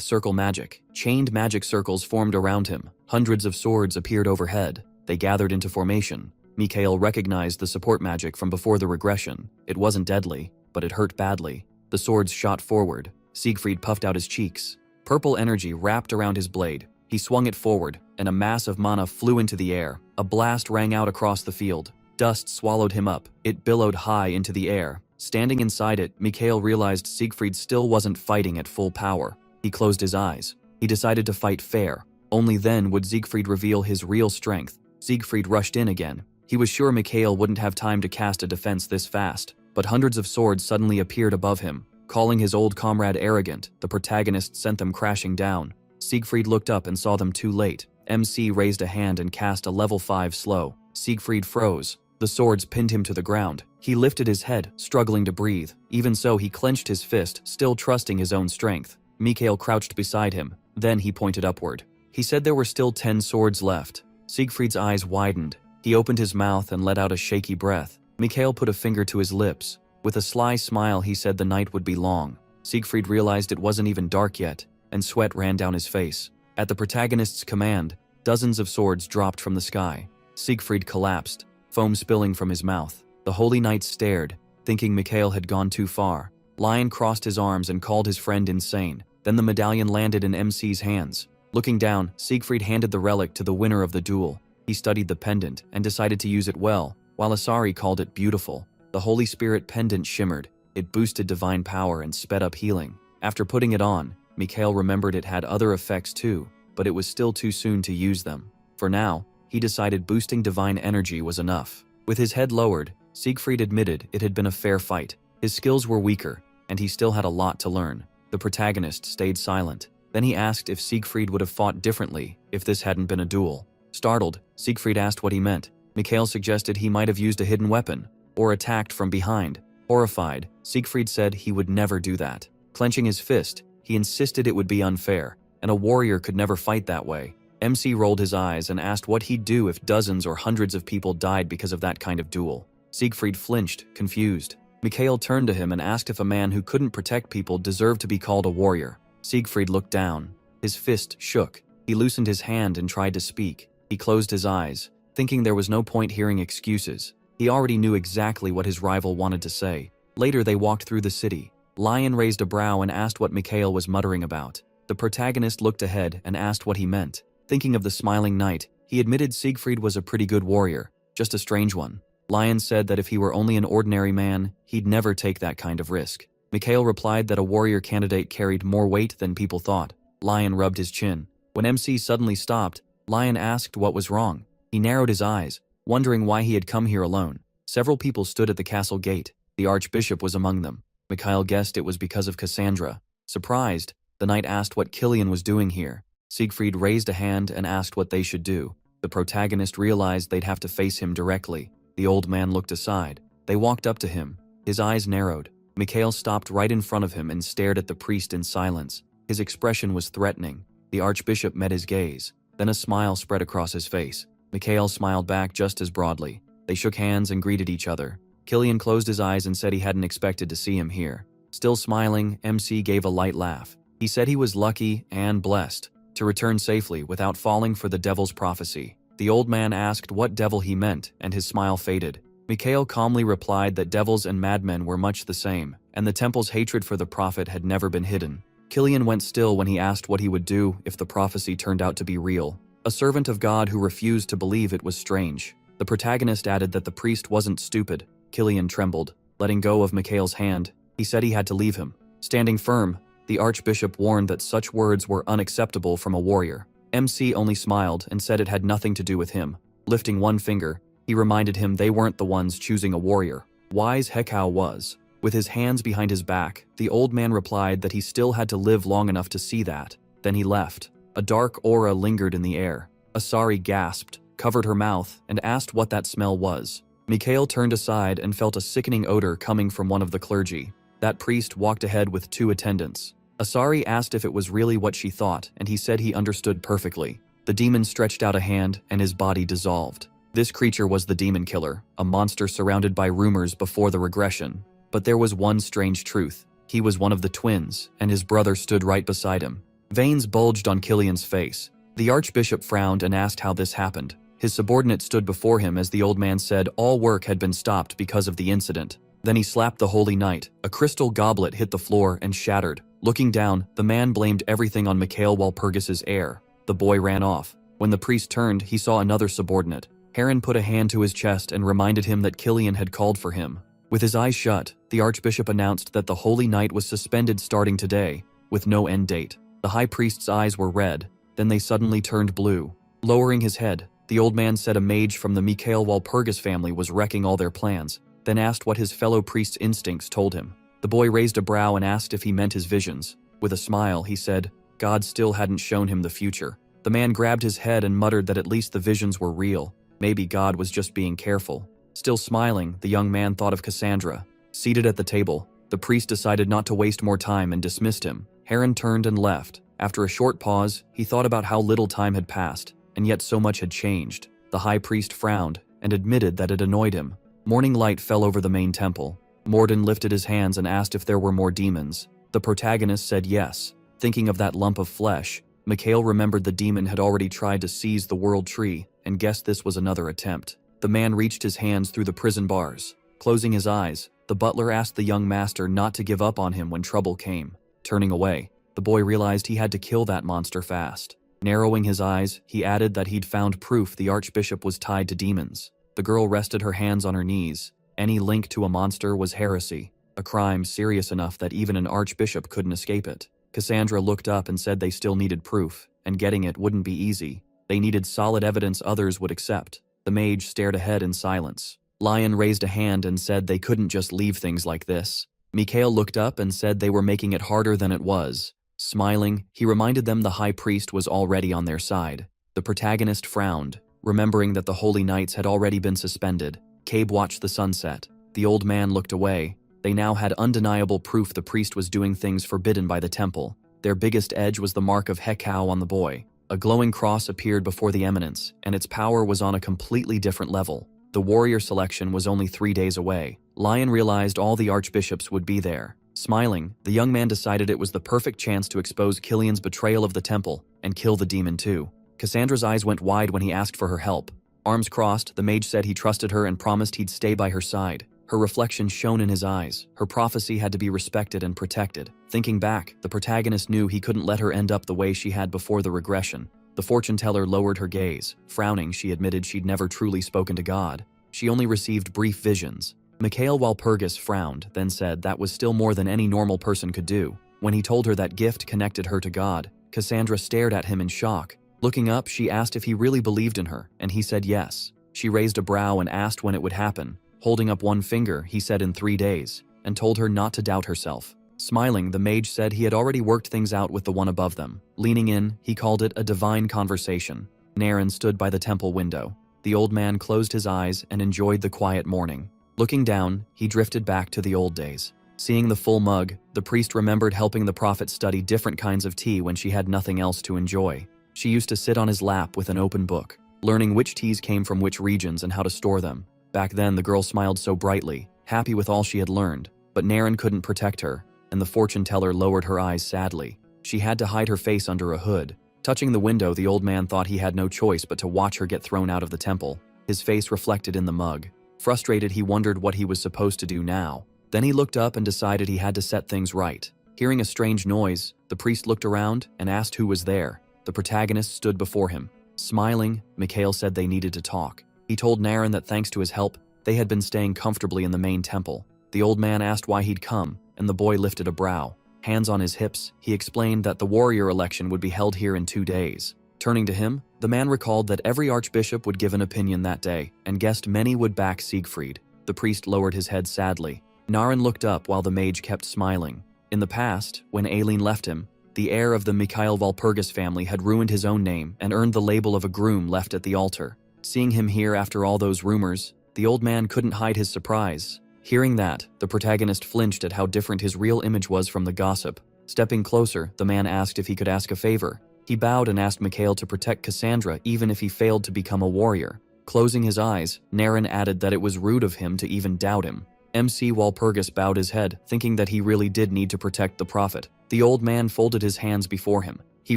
circle magic. Chained magic circles formed around him. Hundreds of swords appeared overhead. They gathered into formation. Mikael recognized the support magic from before the regression. It wasn't deadly, but it hurt badly. The swords shot forward. Siegfried puffed out his cheeks. Purple energy wrapped around his blade. He swung it forward, and a mass of mana flew into the air. A blast rang out across the field. Dust swallowed him up. It billowed high into the air. Standing inside it, Mikael realized Siegfried still wasn't fighting at full power. He closed his eyes. He decided to fight fair. Only then would Siegfried reveal his real strength. Siegfried rushed in again. He was sure Mikael wouldn't have time to cast a defense this fast, but hundreds of swords suddenly appeared above him. Calling his old comrade arrogant, the protagonist sent them crashing down. Siegfried looked up and saw them too late. MC raised a hand and cast a level 5 slow. Siegfried froze. The swords pinned him to the ground. He lifted his head, struggling to breathe. Even so, he clenched his fist, still trusting his own strength. Mikael crouched beside him. Then he pointed upward. He said there were still 10 swords left. Siegfried's eyes widened. He opened his mouth and let out a shaky breath. Mikael put a finger to his lips. With a sly smile, he said the night would be long. Siegfried realized it wasn't even dark yet, and sweat ran down his face. At the protagonist's command, dozens of swords dropped from the sky. Siegfried collapsed, foam spilling from his mouth. The holy knight stared, thinking Mikael had gone too far. Lion crossed his arms and called his friend insane. Then the medallion landed in MC's hands. Looking down, Siegfried handed the relic to the winner of the duel. He studied the pendant and decided to use it well, while Asura called it beautiful. The Holy Spirit pendant shimmered. It boosted divine power and sped up healing. After putting it on, Mikael remembered it had other effects too, but it was still too soon to use them. For now, he decided boosting divine energy was enough. With his head lowered, Siegfried admitted it had been a fair fight. His skills were weaker, and he still had a lot to learn. The protagonist stayed silent. Then he asked if Siegfried would have fought differently if this hadn't been a duel. Startled, Siegfried asked what he meant. Mikael suggested he might have used a hidden weapon, or attacked from behind. Horrified, Siegfried said he would never do that. Clenching his fist, he insisted it would be unfair, and a warrior could never fight that way. MC rolled his eyes and asked what he'd do if dozens or hundreds of people died because of that kind of duel. Siegfried flinched, confused. Mikael turned to him and asked if a man who couldn't protect people deserved to be called a warrior. Siegfried looked down. His fist shook. He loosened his hand and tried to speak. He closed his eyes, thinking there was no point hearing excuses. He already knew exactly what his rival wanted to say. Later they walked through the city. Lion raised a brow and asked what Mikael was muttering about. The protagonist looked ahead and asked what he meant. Thinking of the smiling knight, he admitted Siegfried was a pretty good warrior, just a strange one. Lion said that if he were only an ordinary man, he'd never take that kind of risk. Mikael replied that a warrior candidate carried more weight than people thought. Lion rubbed his chin. When MC suddenly stopped, Lion asked what was wrong. He narrowed his eyes, wondering why he had come here alone. Several people stood at the castle gate. The archbishop was among them. Mikael guessed it was because of Cassandra. Surprised, the knight asked what Killian was doing here. Siegfried raised a hand and asked what they should do. The protagonist realized they'd have to face him directly. The old man looked aside. They walked up to him. His eyes narrowed. Mikael stopped right in front of him and stared at the priest in silence. His expression was threatening. The archbishop met his gaze. Then a smile spread across his face. Mikael smiled back just as broadly. They shook hands and greeted each other. Killian closed his eyes and said he hadn't expected to see him here. Still smiling, MC gave a light laugh. He said he was lucky and blessed to return safely without falling for the devil's prophecy. The old man asked what devil he meant, and his smile faded. Mikhail calmly replied that devils and madmen were much the same, and the temple's hatred for the prophet had never been hidden. Killian went still when he asked what he would do if the prophecy turned out to be real. A servant of God who refused to believe it was strange. The protagonist added that the priest wasn't stupid. Killian trembled. Letting go of Mikhail's hand, he said he had to leave him. Standing firm, the archbishop warned that such words were unacceptable from a warrior. MC only smiled and said it had nothing to do with him. Lifting one finger, he reminded him they weren't the ones choosing a warrior. Wise Hekau was. With his hands behind his back, the old man replied that he still had to live long enough to see that. Then he left. A dark aura lingered in the air. Asari gasped, covered her mouth, and asked what that smell was. Mikhail turned aside and felt a sickening odor coming from one of the clergy. That priest walked ahead with 2 attendants. Asari asked if it was really what she thought, and he said he understood perfectly. The demon stretched out a hand, and his body dissolved. This creature was the demon killer, a monster surrounded by rumors before the regression. But there was one strange truth. He was one of the twins, and his brother stood right beside him. Veins bulged on Killian's face. The archbishop frowned and asked how this happened. His subordinate stood before him as the old man said all work had been stopped because of the incident. Then he slapped the holy knight. A crystal goblet hit the floor and shattered. Looking down, the man blamed everything on Mikhail Walpurgis's heir. The boy ran off. When the priest turned, he saw another subordinate. Heron put a hand to his chest and reminded him that Killian had called for him. With his eyes shut, the archbishop announced that the holy knight was suspended starting today, with no end date. The high priest's eyes were red, then they suddenly turned blue. Lowering his head, the old man said a mage from the Mikhail Walpurgis family was wrecking all their plans, then asked what his fellow priest's instincts told him. The boy raised a brow and asked if he meant his visions. With a smile, he said, God still hadn't shown him the future. The man grabbed his head and muttered that at least the visions were real. Maybe God was just being careful. Still smiling, the young man thought of Cassandra. Seated at the table, the priest decided not to waste more time and dismissed him. Heron turned and left. After a short pause, he thought about how little time had passed, and yet so much had changed. The high priest frowned and admitted that it annoyed him. Morning light fell over the main temple. Morden lifted his hands and asked if there were more demons. The protagonist said yes. Thinking of that lump of flesh, Mikhail remembered the demon had already tried to seize the world tree and guessed this was another attempt. The man reached his hands through the prison bars. Closing his eyes, the butler asked the young master not to give up on him when trouble came. Turning away, the boy realized he had to kill that monster fast. Narrowing his eyes, he added that he'd found proof the archbishop was tied to demons. The girl rested her hands on her knees. Any link to a monster was heresy, a crime serious enough that even an archbishop couldn't escape it. Cassandra looked up and said they still needed proof, and getting it wouldn't be easy. They needed solid evidence others would accept. The mage stared ahead in silence. Lion raised a hand and said they couldn't just leave things like this. Mikhail looked up and said they were making it harder than it was. Smiling, he reminded them the high priest was already on their side. The protagonist frowned, remembering that the holy knights had already been suspended. Cabe watched the sunset. The old man looked away. They now had undeniable proof the priest was doing things forbidden by the temple. Their biggest edge was the mark of Hekau on the boy. A glowing cross appeared before the eminence, and its power was on a completely different level. The warrior selection was only 3 days away. Lion realized all the archbishops would be there. Smiling, the young man decided it was the perfect chance to expose Killian's betrayal of the temple and kill the demon too. Cassandra's eyes went wide when he asked for her help. Arms crossed, the mage said he trusted her and promised he'd stay by her side. Her reflection shone in his eyes. Her prophecy had to be respected and protected. Thinking back, the protagonist knew he couldn't let her end up the way she had before the regression. The fortune teller lowered her gaze. Frowning, she admitted she'd never truly spoken to God. She only received brief visions. Mikhail Walpurgis frowned, then said that was still more than any normal person could do. When he told her that gift connected her to God, Cassandra stared at him in shock. Looking up, she asked if he really believed in her, and he said yes. She raised a brow and asked when it would happen. Holding up one finger, he said in 3 days, and told her not to doubt herself. Smiling, the mage said he had already worked things out with the one above them. Leaning in, he called it a divine conversation. Naren stood by the temple window. The old man closed his eyes and enjoyed the quiet morning. Looking down, he drifted back to the old days. Seeing the full mug, the priest remembered helping the prophet study different kinds of tea when she had nothing else to enjoy. She used to sit on his lap with an open book, learning which teas came from which regions and how to store them. Back then, the girl smiled so brightly. happy with all she had learned. But Naren couldn't protect her, and the fortune teller lowered her eyes sadly. She had to hide her face under a hood. Touching the window, the old man thought he had no choice but to watch her get thrown out of the temple, his face reflected in the mug. Frustrated, he wondered what he was supposed to do now. Then he looked up and decided he had to set things right. Hearing a strange noise, the priest looked around and asked who was there. The protagonist stood before him. Smiling, Mikhail said they needed to talk. He told Naren that thanks to his help, they had been staying comfortably in the main temple. The old man asked why he'd come, and the boy lifted a brow. Hands on his hips, he explained that the warrior election would be held here in 2 days. Turning to him, the man recalled that every archbishop would give an opinion that day, and guessed many would back Siegfried. The priest lowered his head sadly. Naren looked up while the mage kept smiling. In the past, when Aileen left him, the heir of the Mikhail Walpurgis family had ruined his own name and earned the label of a groom left at the altar. Seeing him here after all those rumors, the old man couldn't hide his surprise. Hearing that, the protagonist flinched at how different his real image was from the gossip. Stepping closer, the man asked if he could ask a favor. He bowed and asked Mikhail to protect Cassandra even if he failed to become a warrior. Closing his eyes, Naren added that it was rude of him to even doubt him. MC Walpurgis bowed his head, thinking that he really did need to protect the prophet. The old man folded his hands before him. He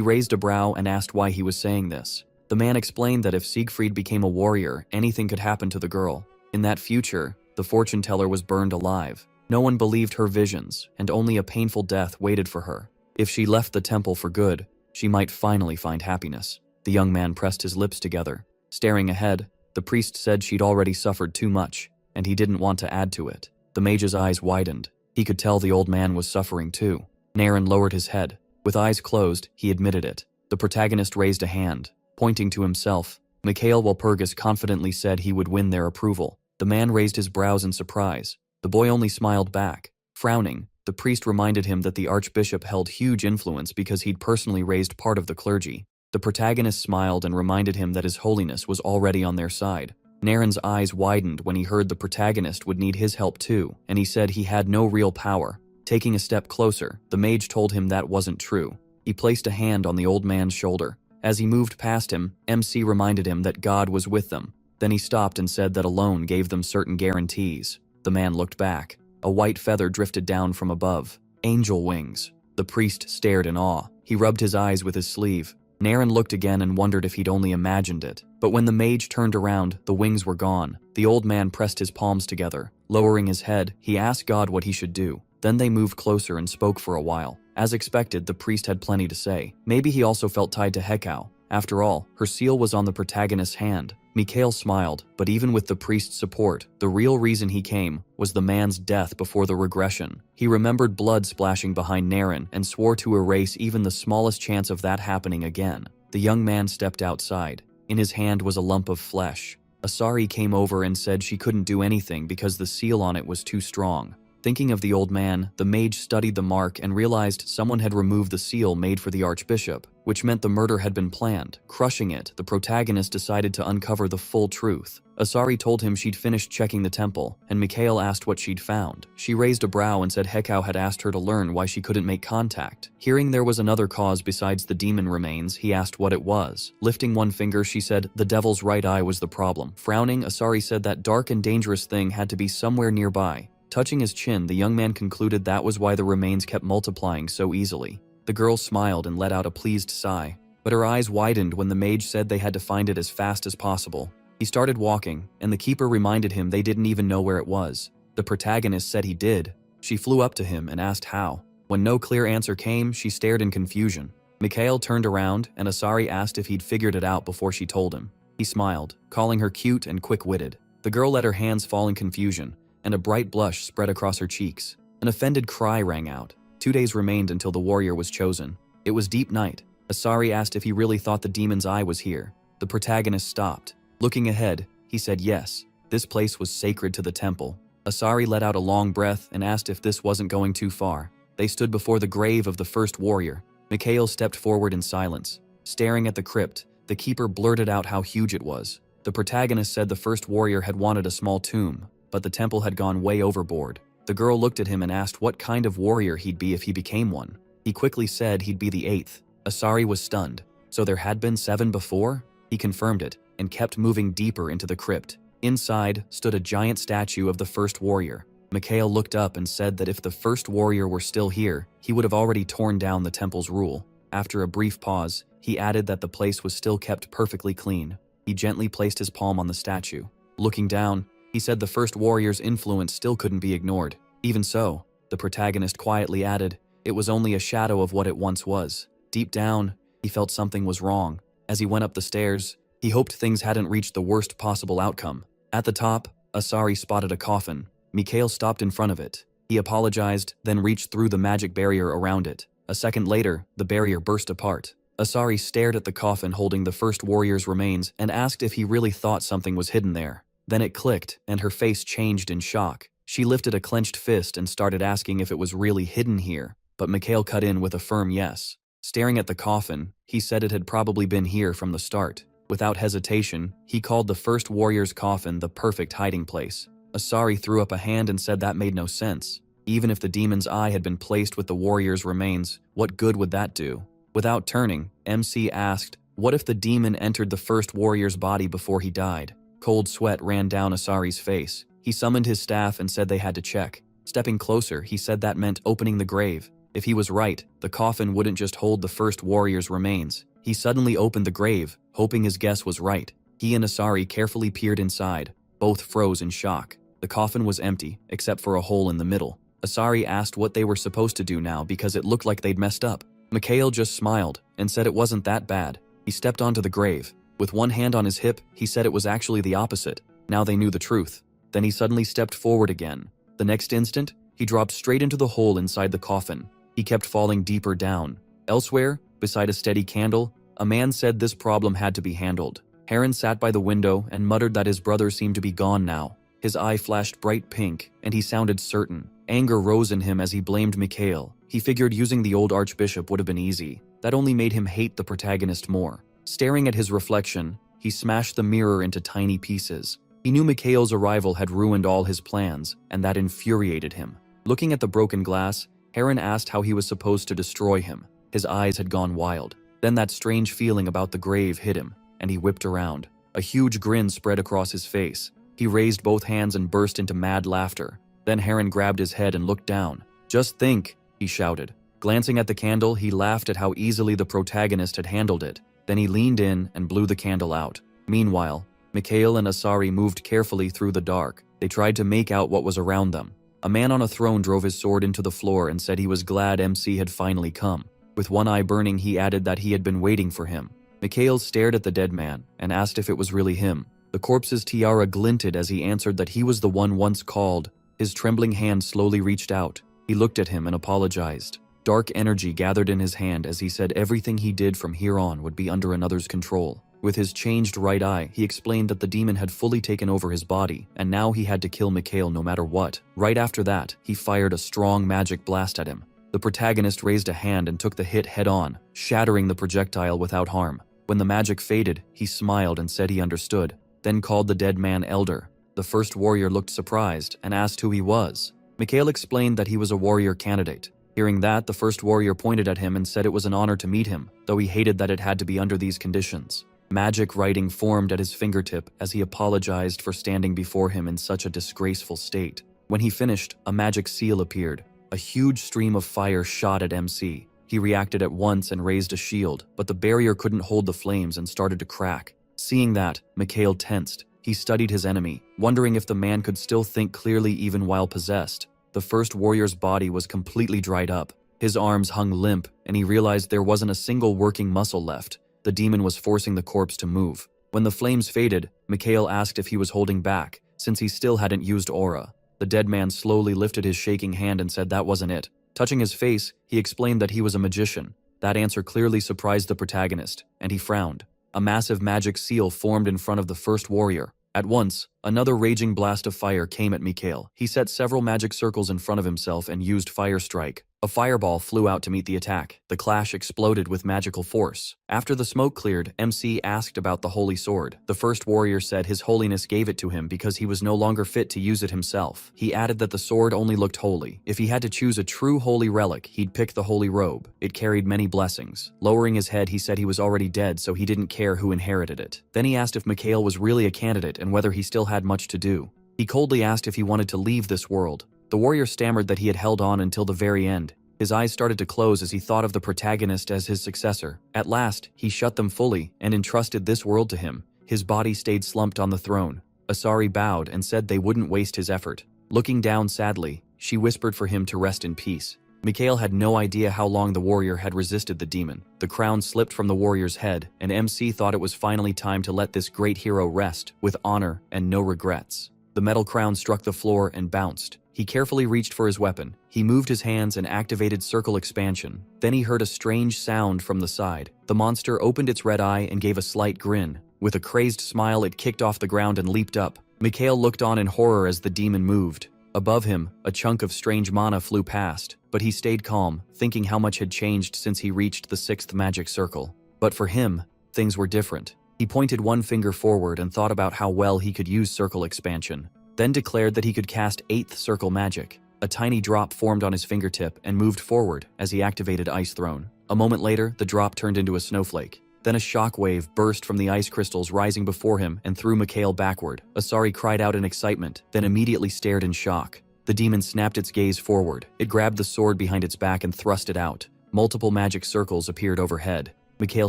raised a brow and asked why he was saying this. The man explained that if Siegfried became a warrior, anything could happen to the girl. In that future, the fortune teller was burned alive. No one believed her visions, and only a painful death waited for her. If she left the temple for good, she might finally find happiness. The young man pressed his lips together. Staring ahead, the priest said she'd already suffered too much, and he didn't want to add to it. The mage's eyes widened. He could tell the old man was suffering too. Naren lowered his head. With eyes closed, he admitted it. The protagonist raised a hand, pointing to himself. Mikhail Walpurgis confidently said he would win their approval. The man raised his brows in surprise. The boy only smiled back. Frowning, the priest reminded him that the archbishop held huge influence because he'd personally raised part of the clergy. The protagonist smiled and reminded him that his holiness was already on their side. Naren's eyes widened when he heard the protagonist would need his help too, and he said he had no real power. Taking a step closer, the mage told him that wasn't true. He placed a hand on the old man's shoulder. As he moved past him, MC reminded him that God was with them. Then he stopped and said that alone gave them certain guarantees. The man looked back. A white feather drifted down from above. Angel wings. The priest stared in awe. He rubbed his eyes with his sleeve. Naren looked again and wondered if he'd only imagined it. But when the mage turned around, the wings were gone. The old man pressed his palms together. Lowering his head, he asked God what he should do. Then they moved closer and spoke for a while. As expected, the priest had plenty to say. Maybe he also felt tied to Hekau. After all, her seal was on the protagonist's hand. Mikhail smiled, but even with the priest's support, the real reason he came was the man's death before the regression. He remembered blood splashing behind Naren and swore to erase even the smallest chance of that happening again. The young man stepped outside. In his hand was a lump of flesh. Asura came over and said she couldn't do anything because the seal on it was too strong. Thinking of the old man, the mage studied the mark and realized someone had removed the seal made for the archbishop, which meant the murder had been planned. Crushing it, the protagonist decided to uncover the full truth. Asura told him she'd finished checking the temple, and Mikhail asked what she'd found. She raised a brow and said Hekau had asked her to learn why she couldn't make contact. Hearing there was another cause besides the demon remains, he asked what it was. Lifting one finger, she said the devil's right eye was the problem. Frowning, Asura said that dark and dangerous thing had to be somewhere nearby. Touching his chin, the young man concluded that was why the remains kept multiplying so easily. The girl smiled and let out a pleased sigh, but her eyes widened when the mage said they had to find it as fast as possible. He started walking, and the keeper reminded him they didn't even know where it was. The protagonist said he did. She flew up to him and asked how. When no clear answer came, she stared in confusion. Mikhail turned around, and Asura asked if he'd figured it out before she told him. He smiled, calling her cute and quick-witted. The girl let her hands fall in confusion, and a bright blush spread across her cheeks. An offended cry rang out. 2 days remained until the warrior was chosen. It was deep night. Asura asked if he really thought the demon's eye was here. The protagonist stopped. Looking ahead, he said yes. This place was sacred to the temple. Asura let out a long breath and asked if this wasn't going too far. They stood before the grave of the first warrior. Mikhail stepped forward in silence. Staring at the crypt, the keeper blurted out how huge it was. The protagonist said the first warrior had wanted a small tomb, but the temple had gone way overboard. The girl looked at him and asked what kind of warrior he'd be if he became one. He quickly said he'd be the 8th. Asura was stunned. So there had been 7 before? He confirmed it, and kept moving deeper into the crypt. Inside stood a giant statue of the first warrior. Mikhail looked up and said that if the first warrior were still here, he would have already torn down the temple's rule. After a brief pause, he added that the place was still kept perfectly clean. He gently placed his palm on the statue. Looking down, he said the first warrior's influence still couldn't be ignored. Even so, the protagonist quietly added, it was only a shadow of what it once was. Deep down, he felt something was wrong. As he went up the stairs, he hoped things hadn't reached the worst possible outcome. At the top, Asura spotted a coffin. Mikhail stopped in front of it. He apologized, then reached through the magic barrier around it. A second later, the barrier burst apart. Asura stared at the coffin holding the first warrior's remains and asked if he really thought something was hidden there. Then it clicked, and her face changed in shock. She lifted a clenched fist and started asking if it was really hidden here, but Mikhail cut in with a firm yes. Staring at the coffin, he said it had probably been here from the start. Without hesitation, he called the first warrior's coffin the perfect hiding place. Asura threw up a hand and said that made no sense. Even if the demon's eye had been placed with the warrior's remains, what good would that do? Without turning, MC asked, what if the demon entered the first warrior's body before he died? Cold sweat ran down Asari's face. He summoned his staff and said they had to check. Stepping closer, he said that meant opening the grave. If he was right, the coffin wouldn't just hold the first warrior's remains. He suddenly opened the grave, hoping his guess was right. He and Asura carefully peered inside. Both froze in shock. The coffin was empty, except for a hole in the middle. Asura asked what they were supposed to do now because it looked like they'd messed up. Mikhail just smiled and said it wasn't that bad. He stepped onto the grave. With one hand on his hip, he said it was actually the opposite. Now they knew the truth. Then he suddenly stepped forward again. The next instant, he dropped straight into the hole inside the coffin. He kept falling deeper down. Elsewhere, beside a steady candle, a man said this problem had to be handled. Heron sat by the window and muttered that his brother seemed to be gone now. His eye flashed bright pink, and he sounded certain. Anger rose in him as he blamed Mikhail. He figured using the old archbishop would have been easy. That only made him hate the protagonist more. Staring at his reflection, he smashed the mirror into tiny pieces. He knew Mikhail's arrival had ruined all his plans, and that infuriated him. Looking at the broken glass, Heron asked how he was supposed to destroy him. His eyes had gone wild. Then that strange feeling about the grave hit him, and he whipped around. A huge grin spread across his face. He raised both hands and burst into mad laughter. Then Heron grabbed his head and looked down. "Just think," he shouted. Glancing at the candle, he laughed at how easily the protagonist had handled it. Then he leaned in and blew the candle out. Meanwhile, Mikhail and Asura moved carefully through the dark. They tried to make out what was around them. A man on a throne drove his sword into the floor and said he was glad MC had finally come. With one eye burning, he added that he had been waiting for him. Mikhail stared at the dead man and asked if it was really him. The corpse's tiara glinted as he answered that he was the one once called. His trembling hand slowly reached out. He looked at him and apologized. Dark energy gathered in his hand as he said everything he did from here on would be under another's control. With his changed right eye, he explained that the demon had fully taken over his body, and now he had to kill Mikhail no matter what. Right after that, he fired a strong magic blast at him. The protagonist raised a hand and took the hit head-on, shattering the projectile without harm. When the magic faded, he smiled and said he understood, then called the dead man Elder. The first warrior looked surprised and asked who he was. Mikhail explained that he was a warrior candidate. Hearing that, the first warrior pointed at him and said it was an honor to meet him, though he hated that it had to be under these conditions. Magic writing formed at his fingertip as he apologized for standing before him in such a disgraceful state. When he finished, a magic seal appeared. A huge stream of fire shot at MC. He reacted at once and raised a shield, but the barrier couldn't hold the flames and started to crack. Seeing that, Mikhail tensed. He studied his enemy, wondering if the man could still think clearly even while possessed. The first warrior's body was completely dried up. His arms hung limp, and he realized there wasn't a single working muscle left. The demon was forcing the corpse to move. When the flames faded, Mikhail asked if he was holding back, since he still hadn't used aura. The dead man slowly lifted his shaking hand and said that wasn't it. Touching his face, he explained that he was a magician. That answer clearly surprised the protagonist, and he frowned. A massive magic seal formed in front of the first warrior. At once, another raging blast of fire came at Mikhail. He set several magic circles in front of himself and used Fire Strike. A fireball flew out to meet the attack. The clash exploded with magical force. After the smoke cleared, MC asked about the holy sword. The first warrior said His Holiness gave it to him because he was no longer fit to use it himself. He added that the sword only looked holy. If he had to choose a true holy relic, he'd pick the holy robe. It carried many blessings. Lowering his head, he said he was already dead, so he didn't care who inherited it. Then he asked if Mikhail was really a candidate and whether he still had much to do. He coldly asked if he wanted to leave this world. The warrior stammered that he had held on until the very end. His eyes started to close as he thought of the protagonist as his successor. At last, he shut them fully and entrusted this world to him. His body stayed slumped on the throne. Asura bowed and said they wouldn't waste his effort. Looking down sadly, she whispered for him to rest in peace. Mikhail had no idea how long the warrior had resisted the demon. The crown slipped from the warrior's head, and MC thought it was finally time to let this great hero rest, with honor and no regrets. The metal crown struck the floor and bounced. He carefully reached for his weapon. He moved his hands and activated circle expansion. Then he heard a strange sound from the side. The monster opened its red eye and gave a slight grin. With a crazed smile, it kicked off the ground and leaped up. Mikhail looked on in horror as the demon moved. Above him, a chunk of strange mana flew past, but he stayed calm, thinking how much had changed since he reached the 6th magic circle. But for him, things were different. He pointed one finger forward and thought about how well he could use circle expansion, then declared that he could cast 8th circle magic. A tiny drop formed on his fingertip and moved forward as he activated Ice Throne. A moment later, the drop turned into a snowflake. Then a shockwave burst from the ice crystals rising before him and threw Mikhail backward. Asura cried out in excitement, then immediately stared in shock. The demon snapped its gaze forward. It grabbed the sword behind its back and thrust it out. Multiple magic circles appeared overhead. Mikhail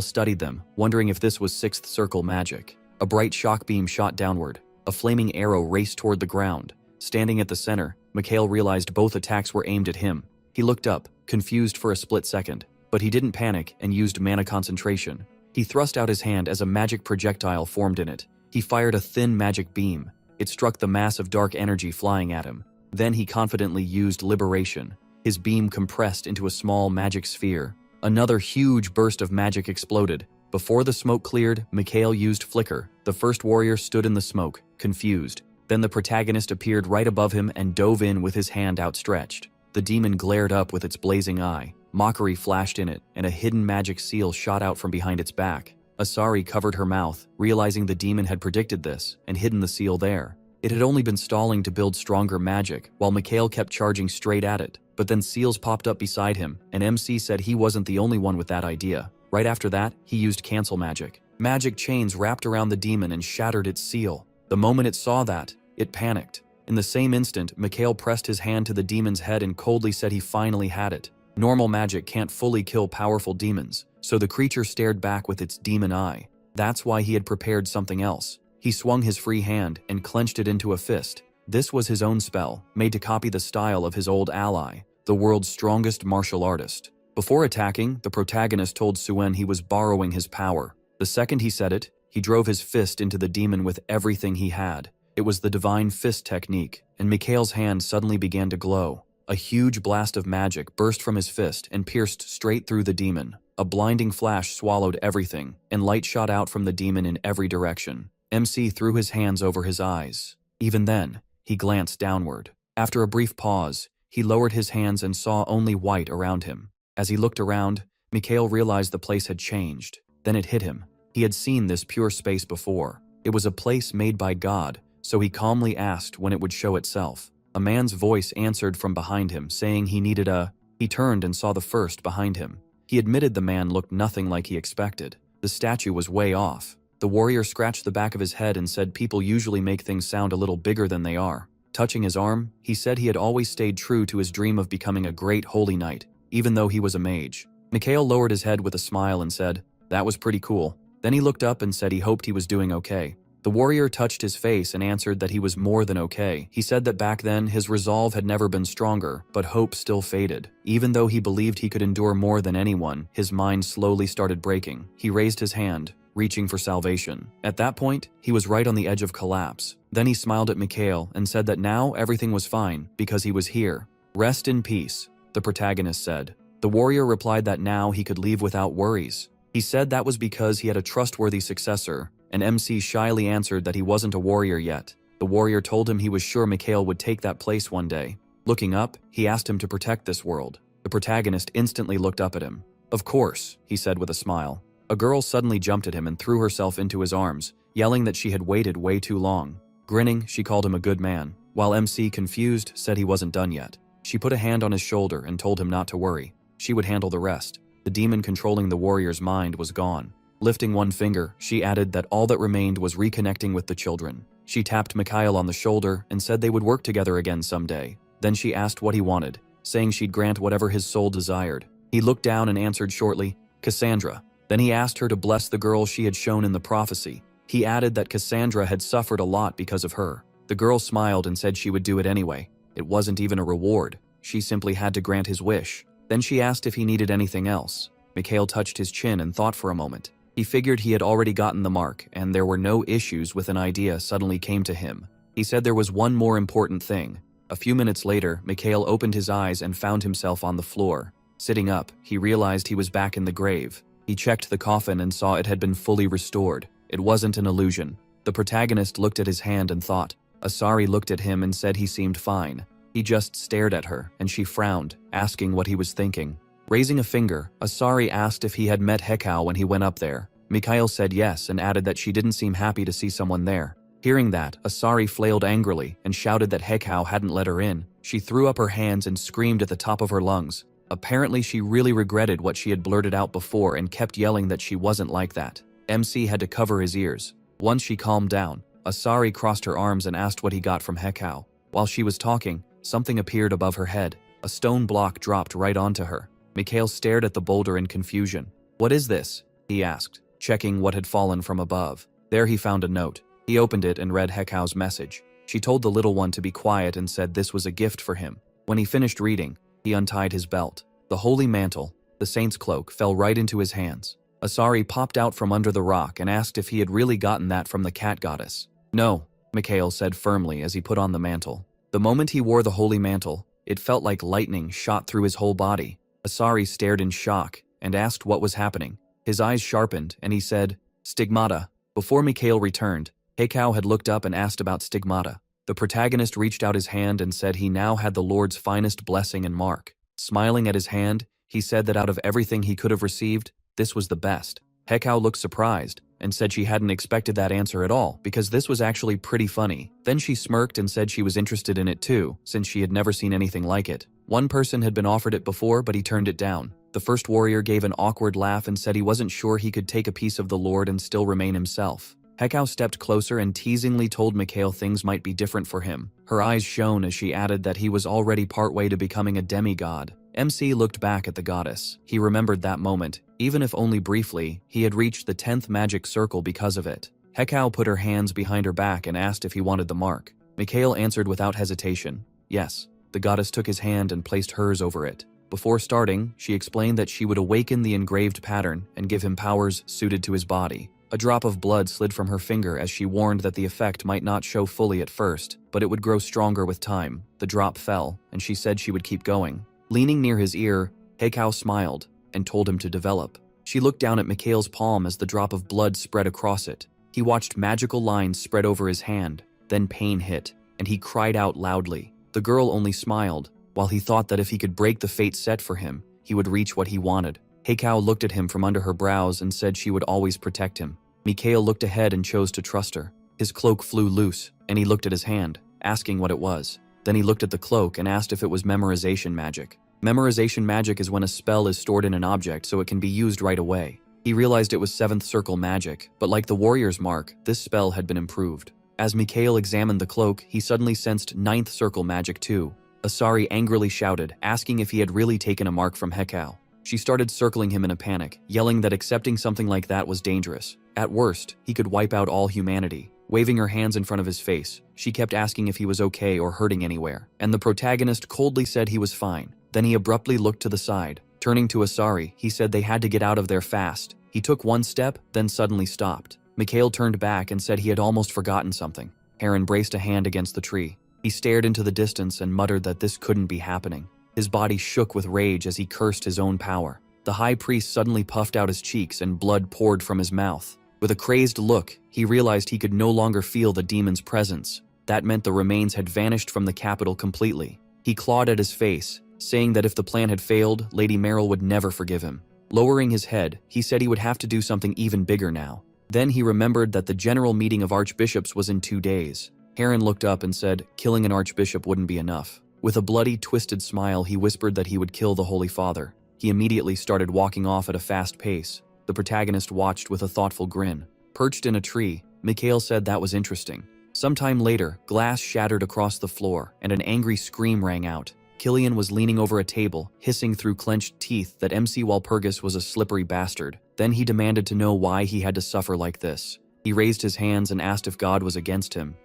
studied them, wondering if this was 6th circle magic. A bright shock beam shot downward. A flaming arrow raced toward the ground. Standing at the center, Mikhail realized both attacks were aimed at him. He looked up, confused for a split second, but he didn't panic and used mana concentration. He thrust out his hand as a magic projectile formed in it. He fired a thin magic beam. It struck the mass of dark energy flying at him. Then he confidently used Liberation. His beam compressed into a small magic sphere. Another huge burst of magic exploded. Before the smoke cleared, Mikhail used Flicker. The first warrior stood in the smoke, confused. Then the protagonist appeared right above him and dove in with his hand outstretched. The demon glared up with its blazing eye. Mockery flashed in it, and a hidden magic seal shot out from behind its back. Asura covered her mouth, realizing the demon had predicted this, and hidden the seal there. It had only been stalling to build stronger magic, while Mikhail kept charging straight at it. But then seals popped up beside him, and MC said he wasn't the only one with that idea. Right after that, he used cancel magic. Magic chains wrapped around the demon and shattered its seal. The moment it saw that, it panicked. In the same instant, Mikhail pressed his hand to the demon's head and coldly said he finally had it. Normal magic can't fully kill powerful demons, so the creature stared back with its demon eye. That's why he had prepared something else. He swung his free hand and clenched it into a fist. This was his own spell, made to copy the style of his old ally, the world's strongest martial artist. Before attacking, the protagonist told Suen he was borrowing his power. The second he said it, he drove his fist into the demon with everything he had. It was the divine fist technique, and Mikhail's hand suddenly began to glow. A huge blast of magic burst from his fist and pierced straight through the demon. A blinding flash swallowed everything, and light shot out from the demon in every direction. MC threw his hands over his eyes. Even then, he glanced downward. After a brief pause, he lowered his hands and saw only white around him. As he looked around, Mikhail realized the place had changed. Then it hit him. He had seen this pure space before. It was a place made by God, so he calmly asked when it would show itself. A man's voice answered from behind him, saying he needed a... He turned and saw the first behind him. He admitted the man looked nothing like he expected. The statue was way off. The warrior scratched the back of his head and said people usually make things sound a little bigger than they are. Touching his arm, he said he had always stayed true to his dream of becoming a great holy knight, even though he was a mage. Mikhail lowered his head with a smile and said, "That was pretty cool." Then he looked up and said he hoped he was doing okay. The warrior touched his face and answered that he was more than okay. He said that back then his resolve had never been stronger, but hope still faded. Even though he believed he could endure more than anyone, his mind slowly started breaking. He raised his hand, reaching for salvation. At that point, he was right on the edge of collapse. Then he smiled at Mikhail and said that now everything was fine because he was here. "Rest in peace," the protagonist said. The warrior replied that now he could leave without worries. He said that was because he had a trustworthy successor, and MC shyly answered that he wasn't a warrior yet. The warrior told him he was sure Mikhail would take that place one day. Looking up, he asked him to protect this world. The protagonist instantly looked up at him. "Of course," he said with a smile. A girl suddenly jumped at him and threw herself into his arms, yelling that she had waited way too long. Grinning, she called him a good man, while MC, confused, said he wasn't done yet. She put a hand on his shoulder and told him not to worry. She would handle the rest. The demon controlling the warrior's mind was gone. Lifting one finger, she added that all that remained was reconnecting with the children. She tapped Mikhail on the shoulder and said they would work together again someday. Then she asked what he wanted, saying she'd grant whatever his soul desired. He looked down and answered shortly, Cassandra. Then he asked her to bless the girl she had shown in the prophecy. He added that Cassandra had suffered a lot because of her. The girl smiled and said she would do it anyway. It wasn't even a reward. She simply had to grant his wish. Then she asked if he needed anything else. Mikhail touched his chin and thought for a moment. He figured he had already gotten the mark, and there were no issues with an idea suddenly came to him. He said there was one more important thing. A few minutes later, Mikhail opened his eyes and found himself on the floor. Sitting up, he realized he was back in the grave. He checked the coffin and saw it had been fully restored. It wasn't an illusion. The protagonist looked at his hand and thought. Asura looked at him and said he seemed fine. He just stared at her, and she frowned, asking what he was thinking. Raising a finger, Asura asked if he had met Hekau when he went up there. Mikhail said yes and added that she didn't seem happy to see someone there. Hearing that, Asura flailed angrily and shouted that Hekau hadn't let her in. She threw up her hands and screamed at the top of her lungs. Apparently she really regretted what she had blurted out before and kept yelling that she wasn't like that. MC had to cover his ears. Once she calmed down, Asura crossed her arms and asked what he got from Hekau. While she was talking, something appeared above her head. A stone block dropped right onto her. Mikhail stared at the boulder in confusion. "What is this?" he asked, checking what had fallen from above. There he found a note. He opened it and read Hekau's message. She told the little one to be quiet and said this was a gift for him. When he finished reading, he untied his belt. The holy mantle, the saint's cloak, fell right into his hands. Asura popped out from under the rock and asked if he had really gotten that from the cat goddess. "No," Mikhail said firmly as he put on the mantle. The moment he wore the holy mantle, it felt like lightning shot through his whole body. Asura stared in shock and asked what was happening. His eyes sharpened and he said, "Stigmata." Before Mikhail returned, Hekau had looked up and asked about stigmata. The protagonist reached out his hand and said he now had the Lord's finest blessing and mark. Smiling at his hand, he said that out of everything he could have received, this was the best. Hekau looked surprised and said she hadn't expected that answer at all because this was actually pretty funny. Then she smirked and said she was interested in it too, since she had never seen anything like it. One person had been offered it before, but he turned it down. The first warrior gave an awkward laugh and said he wasn't sure he could take a piece of the Lord and still remain himself. Hekau stepped closer and teasingly told Mikhail things might be different for him. Her eyes shone as she added that he was already partway to becoming a demigod. MC looked back at the goddess. He remembered that moment. Even if only briefly, he had reached the 10th magic circle because of it. Hekau put her hands behind her back and asked if he wanted the mark. Mikhail answered without hesitation, yes. The goddess took his hand and placed hers over it. Before starting, she explained that she would awaken the engraved pattern and give him powers suited to his body. A drop of blood slid from her finger as she warned that the effect might not show fully at first, but it would grow stronger with time. The drop fell, and she said she would keep going. Leaning near his ear, Hekau smiled and told him to develop. She looked down at Mikhail's palm as the drop of blood spread across it. He watched magical lines spread over his hand, then pain hit, and he cried out loudly. The girl only smiled, while he thought that if he could break the fate set for him, he would reach what he wanted. Hekau looked at him from under her brows and said she would always protect him. Mikhail looked ahead and chose to trust her. His cloak flew loose, and he looked at his hand, asking what it was. Then he looked at the cloak and asked if it was memorization magic. Memorization magic is when a spell is stored in an object so it can be used right away. He realized it was 7th circle magic, but like the warrior's mark, this spell had been improved. As Mikhail examined the cloak, he suddenly sensed 9th circle magic too. Asura angrily shouted, asking if he had really taken a mark from Hekau. She started circling him in a panic, yelling that accepting something like that was dangerous. At worst, he could wipe out all humanity. Waving her hands in front of his face, she kept asking if he was okay or hurting anywhere, and the protagonist coldly said he was fine. Then he abruptly looked to the side. Turning to Asura, he said they had to get out of there fast. He took one step, then suddenly stopped. Mikhail turned back and said he had almost forgotten something. Heron braced a hand against the tree. He stared into the distance and muttered that this couldn't be happening. His body shook with rage as he cursed his own power. The high priest suddenly puffed out his cheeks and blood poured from his mouth. With a crazed look, he realized he could no longer feel the demon's presence. That meant the remains had vanished from the capital completely. He clawed at his face, saying that if the plan had failed, Lady Meryl would never forgive him. Lowering his head, he said he would have to do something even bigger now. Then he remembered that the general meeting of archbishops was in 2 days. Heron looked up and said, killing an archbishop wouldn't be enough. With a bloody, twisted smile, he whispered that he would kill the Holy Father. He immediately started walking off at a fast pace. The protagonist watched with a thoughtful grin. Perched in a tree, Mikhail said that was interesting. Sometime later, glass shattered across the floor, and an angry scream rang out. Killian was leaning over a table, hissing through clenched teeth that MC Walpurgis was a slippery bastard. Then he demanded to know why he had to suffer like this. He raised his hands and asked if God was against him.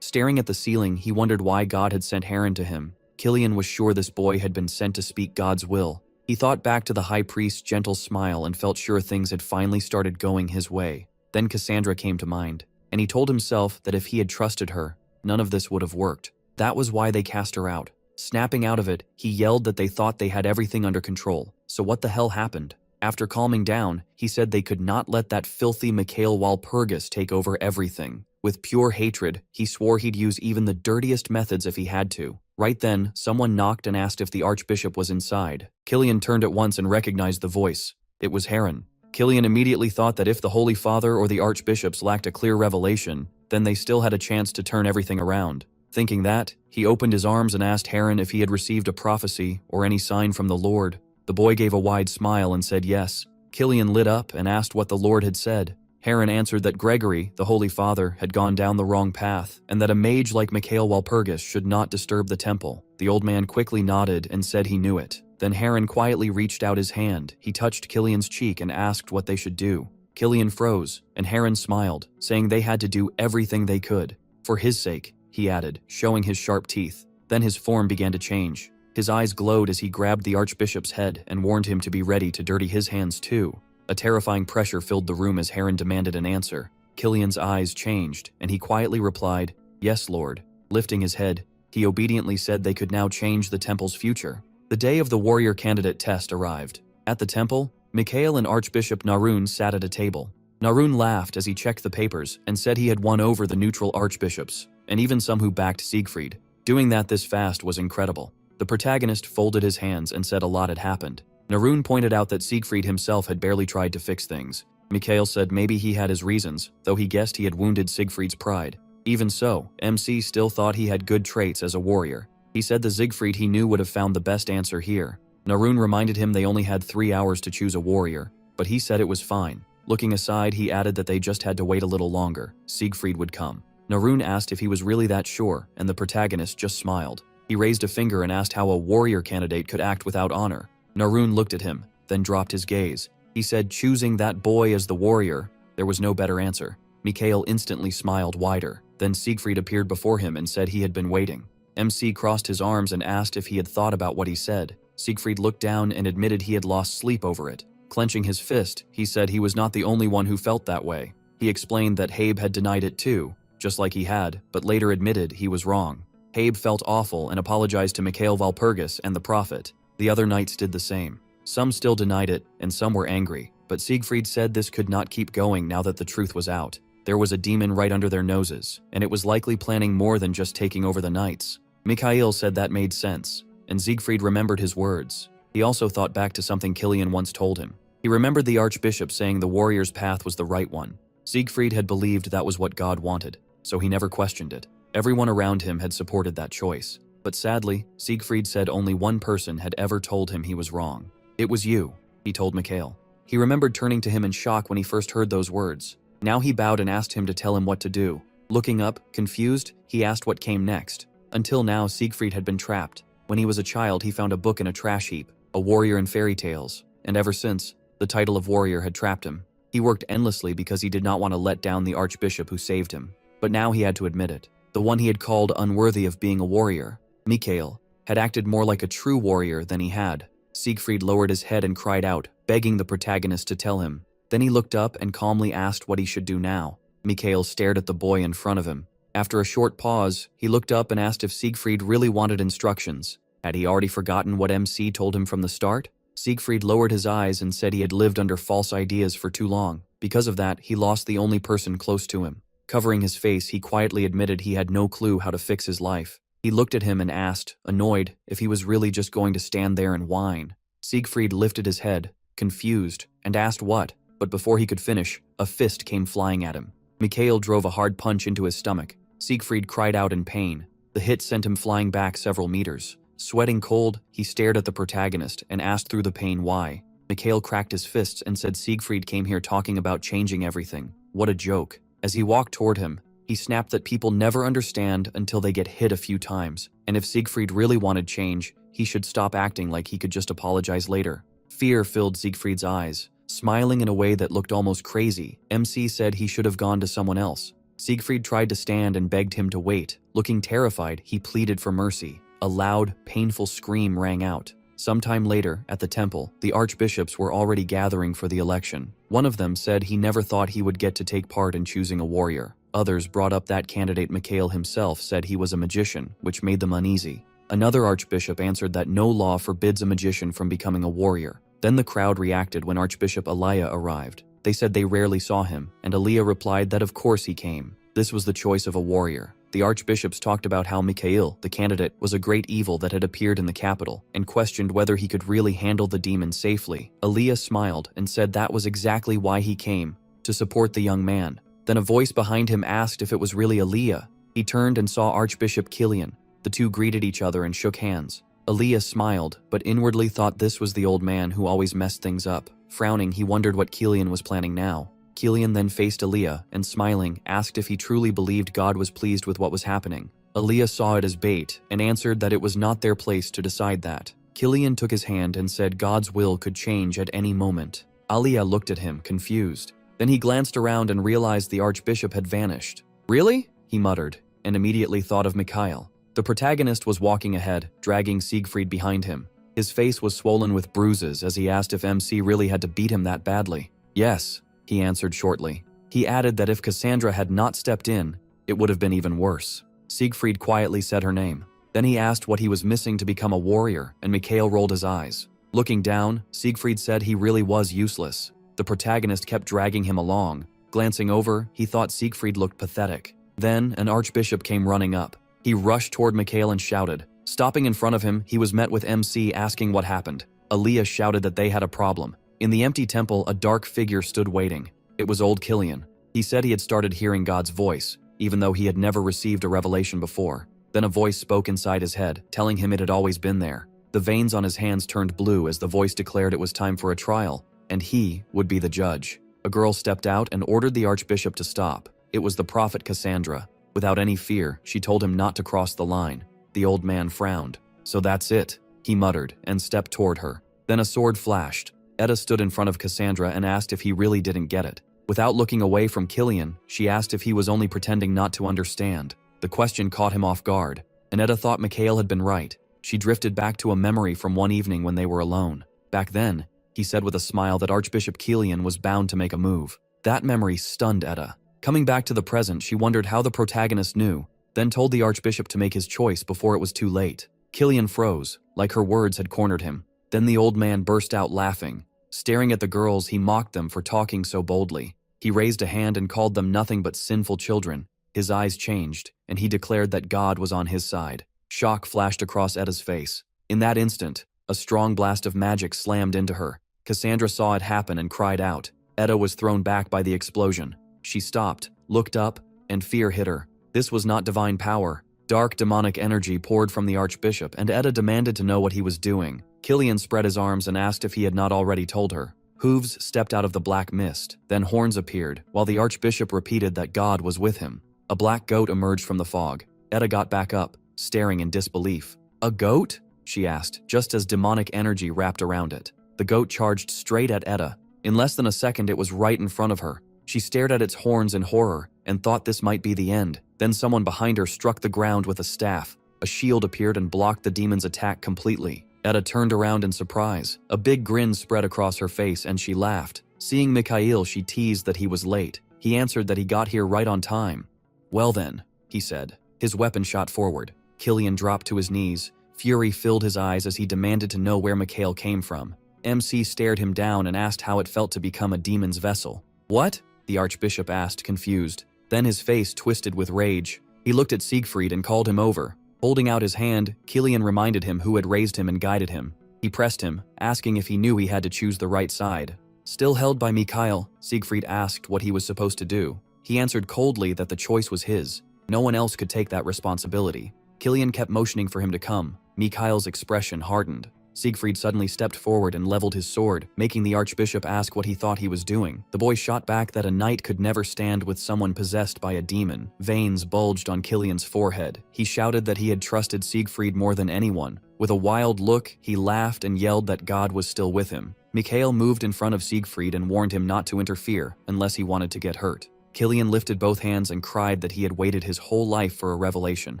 Staring at the ceiling, he wondered why God had sent Heron to him. Killian was sure this boy had been sent to speak God's will. He thought back to the high priest's gentle smile and felt sure things had finally started going his way. Then Cassandra came to mind, and he told himself that if he had trusted her, none of this would have worked. That was why they cast her out. Snapping out of it, he yelled that they thought they had everything under control. So what the hell happened? After calming down, he said they could not let that filthy Mikhail Walpurgis take over everything. With pure hatred, he swore he'd use even the dirtiest methods if he had to. Right then, someone knocked and asked if the Archbishop was inside. Killian turned at once and recognized the voice. It was Heron. Killian immediately thought that if the Holy Father or the Archbishops lacked a clear revelation, then they still had a chance to turn everything around. Thinking that, he opened his arms and asked Heron if he had received a prophecy or any sign from the Lord. The boy gave a wide smile and said yes. Killian lit up and asked what the Lord had said. Heron answered that Gregory, the Holy Father, had gone down the wrong path, and that a mage like Mikhail Walpurgis should not disturb the temple. The old man quickly nodded and said he knew it. Then Heron quietly reached out his hand. He touched Killian's cheek and asked what they should do. Killian froze, and Heron smiled, saying they had to do everything they could. For his sake, he added, showing his sharp teeth. Then his form began to change. His eyes glowed as he grabbed the Archbishop's head and warned him to be ready to dirty his hands too. A terrifying pressure filled the room as Heron demanded an answer. Killian's eyes changed, and he quietly replied, "Yes, Lord." Lifting his head, he obediently said they could now change the temple's future. The day of the warrior candidate test arrived. At the temple, Mikhail and Archbishop Narun sat at a table. Narun laughed as he checked the papers and said he had won over the neutral archbishops, and even some who backed Siegfried. Doing that this fast was incredible. The protagonist folded his hands and said a lot had happened. Narun pointed out that Siegfried himself had barely tried to fix things. Mikhail said maybe he had his reasons, though he guessed he had wounded Siegfried's pride. Even so, MC still thought he had good traits as a warrior. He said the Siegfried he knew would have found the best answer here. Narun reminded him they only had 3 hours to choose a warrior, but he said it was fine. Looking aside, he added that they just had to wait a little longer. Siegfried would come. Narun asked if he was really that sure, and the protagonist just smiled. He raised a finger and asked how a warrior candidate could act without honor. Narun looked at him, then dropped his gaze. He said choosing that boy as the warrior, there was no better answer. Mikhail instantly smiled wider. Then Siegfried appeared before him and said he had been waiting. MC crossed his arms and asked if he had thought about what he said. Siegfried looked down and admitted he had lost sleep over it. Clenching his fist, he said he was not the only one who felt that way. He explained that Habe had denied it too, just like he had, but later admitted he was wrong. Habe felt awful and apologized to Mikhail Walpurgis and the Prophet. The other knights did the same. Some still denied it, and some were angry, but Siegfried said this could not keep going now that the truth was out. There was a demon right under their noses, and it was likely planning more than just taking over the knights. Mikhail said that made sense, and Siegfried remembered his words. He also thought back to something Killian once told him. He remembered the Archbishop saying the warrior's path was the right one. Siegfried had believed that was what God wanted, so he never questioned it. Everyone around him had supported that choice. But sadly, Siegfried said only one person had ever told him he was wrong. "It was you," he told Mikhail. He remembered turning to him in shock when he first heard those words. Now he bowed and asked him to tell him what to do. Looking up, confused, he asked what came next. Until now, Siegfried had been trapped. When he was a child, he found a book in a trash heap, A Warrior in Fairy Tales, and ever since, the title of warrior had trapped him. He worked endlessly because he did not want to let down the Archbishop who saved him. But now he had to admit it. The one he had called unworthy of being a warrior, Mikhail, had acted more like a true warrior than he had. Siegfried lowered his head and cried out, begging the protagonist to tell him. Then he looked up and calmly asked what he should do now. Mikhail stared at the boy in front of him. After a short pause, he looked up and asked if Siegfried really wanted instructions. Had he already forgotten what MC told him from the start? Siegfried lowered his eyes and said he had lived under false ideas for too long. Because of that, he lost the only person close to him. Covering his face, he quietly admitted he had no clue how to fix his life. He looked at him and asked, annoyed, if he was really just going to stand there and whine. Siegfried lifted his head, confused, and asked what, but before he could finish, a fist came flying at him. Mikhail drove a hard punch into his stomach. Siegfried cried out in pain. The hit sent him flying back several meters. Sweating cold, he stared at the protagonist and asked through the pain why. Mikhail cracked his fists and said Siegfried came here talking about changing everything. What a joke. As he walked toward him, he He snapped that people never understand until they get hit a few times, and if Siegfried really wanted change, he should stop acting like he could just apologize later. Fear filled Siegfried's eyes. Smiling in a way that looked almost crazy, MC said he should have gone to someone else. Siegfried tried to stand and begged him to wait. Looking terrified, he pleaded for mercy. A loud, painful scream rang out. Sometime later, at the temple, the archbishops were already gathering for the election. One of them said he never thought he would get to take part in choosing a warrior. Others brought up that candidate Mikhail himself said he was a magician, which made them uneasy. Another archbishop answered that no law forbids a magician from becoming a warrior. Then the crowd reacted when Archbishop Elia arrived. They said they rarely saw him, and Elia replied that of course he came. This was the choice of a warrior. The archbishops talked about how Mikhail, the candidate, was a great evil that had appeared in the capital, and questioned whether he could really handle the demon safely. Elia smiled and said that was exactly why he came, to support the young man. Then a voice behind him asked if it was really Elia. He turned and saw Archbishop Kilian. The two greeted each other and shook hands. Elia smiled, but inwardly thought this was the old man who always messed things up. Frowning, he wondered what Kilian was planning now. Kilian then faced Elia and, smiling, asked if he truly believed God was pleased with what was happening. Elia saw it as bait and answered that it was not their place to decide that. Kilian took his hand and said God's will could change at any moment. Elia looked at him, confused. Then he glanced around and realized the archbishop had vanished. "Really?" he muttered, and immediately thought of Mikhail. The protagonist was walking ahead, dragging Siegfried behind him. His face was swollen with bruises as he asked if MC really had to beat him that badly. "Yes," he answered shortly. He added that if Cassandra had not stepped in, it would have been even worse. Siegfried quietly said her name. Then he asked what he was missing to become a warrior, and Mikhail rolled his eyes. Looking down, Siegfried said he really was useless. The protagonist kept dragging him along. Glancing over, he thought Siegfried looked pathetic. Then, an archbishop came running up. He rushed toward Mikhail and shouted. Stopping in front of him, he was met with MC asking what happened. Elia shouted that they had a problem. In the empty temple, a dark figure stood waiting. It was old Kilian. He said he had started hearing God's voice, even though he had never received a revelation before. Then a voice spoke inside his head, telling him it had always been there. The veins on his hands turned blue as the voice declared it was time for a trial, and he would be the judge. A girl stepped out and ordered the archbishop to stop. It was the prophet Cassandra. Without any fear, she told him not to cross the line. The old man frowned. "So that's it," he muttered and stepped toward her. Then a sword flashed. Edda stood in front of Cassandra and asked if he really didn't get it. Without looking away from Kilian, she asked if he was only pretending not to understand. The question caught him off guard, and Edda thought Mikhail had been right. She drifted back to a memory from one evening when they were alone. Back then, he said with a smile that Archbishop Kilian was bound to make a move. That memory stunned Edda. Coming back to the present, she wondered how the protagonist knew, then told the archbishop to make his choice before it was too late. Kilian froze, like her words had cornered him. Then the old man burst out laughing. Staring at the girls, he mocked them for talking so boldly. He raised a hand and called them nothing but sinful children. His eyes changed, and he declared that God was on his side. Shock flashed across Edda's face. In that instant, a strong blast of magic slammed into her. Cassandra saw it happen and cried out. Edda was thrown back by the explosion. She stopped, looked up, and fear hit her. This was not divine power. Dark demonic energy poured from the archbishop, and Edda demanded to know what he was doing. Kilian spread his arms and asked if he had not already told her. Hooves stepped out of the black mist, then horns appeared, while the archbishop repeated that God was with him. A black goat emerged from the fog. Edda got back up, staring in disbelief. "A goat?" she asked, just as demonic energy wrapped around it. The goat charged straight at Edda. In less than a second, it was right in front of her. She stared at its horns in horror and thought this might be the end. Then someone behind her struck the ground with a staff. A shield appeared and blocked the demon's attack completely. Edda turned around in surprise. A big grin spread across her face and she laughed. Seeing Mikhail, she teased that he was late. He answered that he got here right on time. "Well then," he said. His weapon shot forward. Kilian dropped to his knees. Fury filled his eyes as he demanded to know where Mikhail came from. MC stared him down and asked how it felt to become a demon's vessel. "What?" the archbishop asked, confused. Then his face twisted with rage. He looked at Siegfried and called him over. Holding out his hand, Kilian reminded him who had raised him and guided him. He pressed him, asking if he knew he had to choose the right side. Still held by Mikhail, Siegfried asked what he was supposed to do. He answered coldly that the choice was his. No one else could take that responsibility. Kilian kept motioning for him to come. Mikhail's expression hardened. Siegfried suddenly stepped forward and leveled his sword, making the archbishop ask what he thought he was doing. The boy shot back that a knight could never stand with someone possessed by a demon. Veins bulged on Killian's forehead. He shouted that he had trusted Siegfried more than anyone. With a wild look, he laughed and yelled that God was still with him. Mikhail moved in front of Siegfried and warned him not to interfere unless he wanted to get hurt. Killian lifted both hands and cried that he had waited his whole life for a revelation,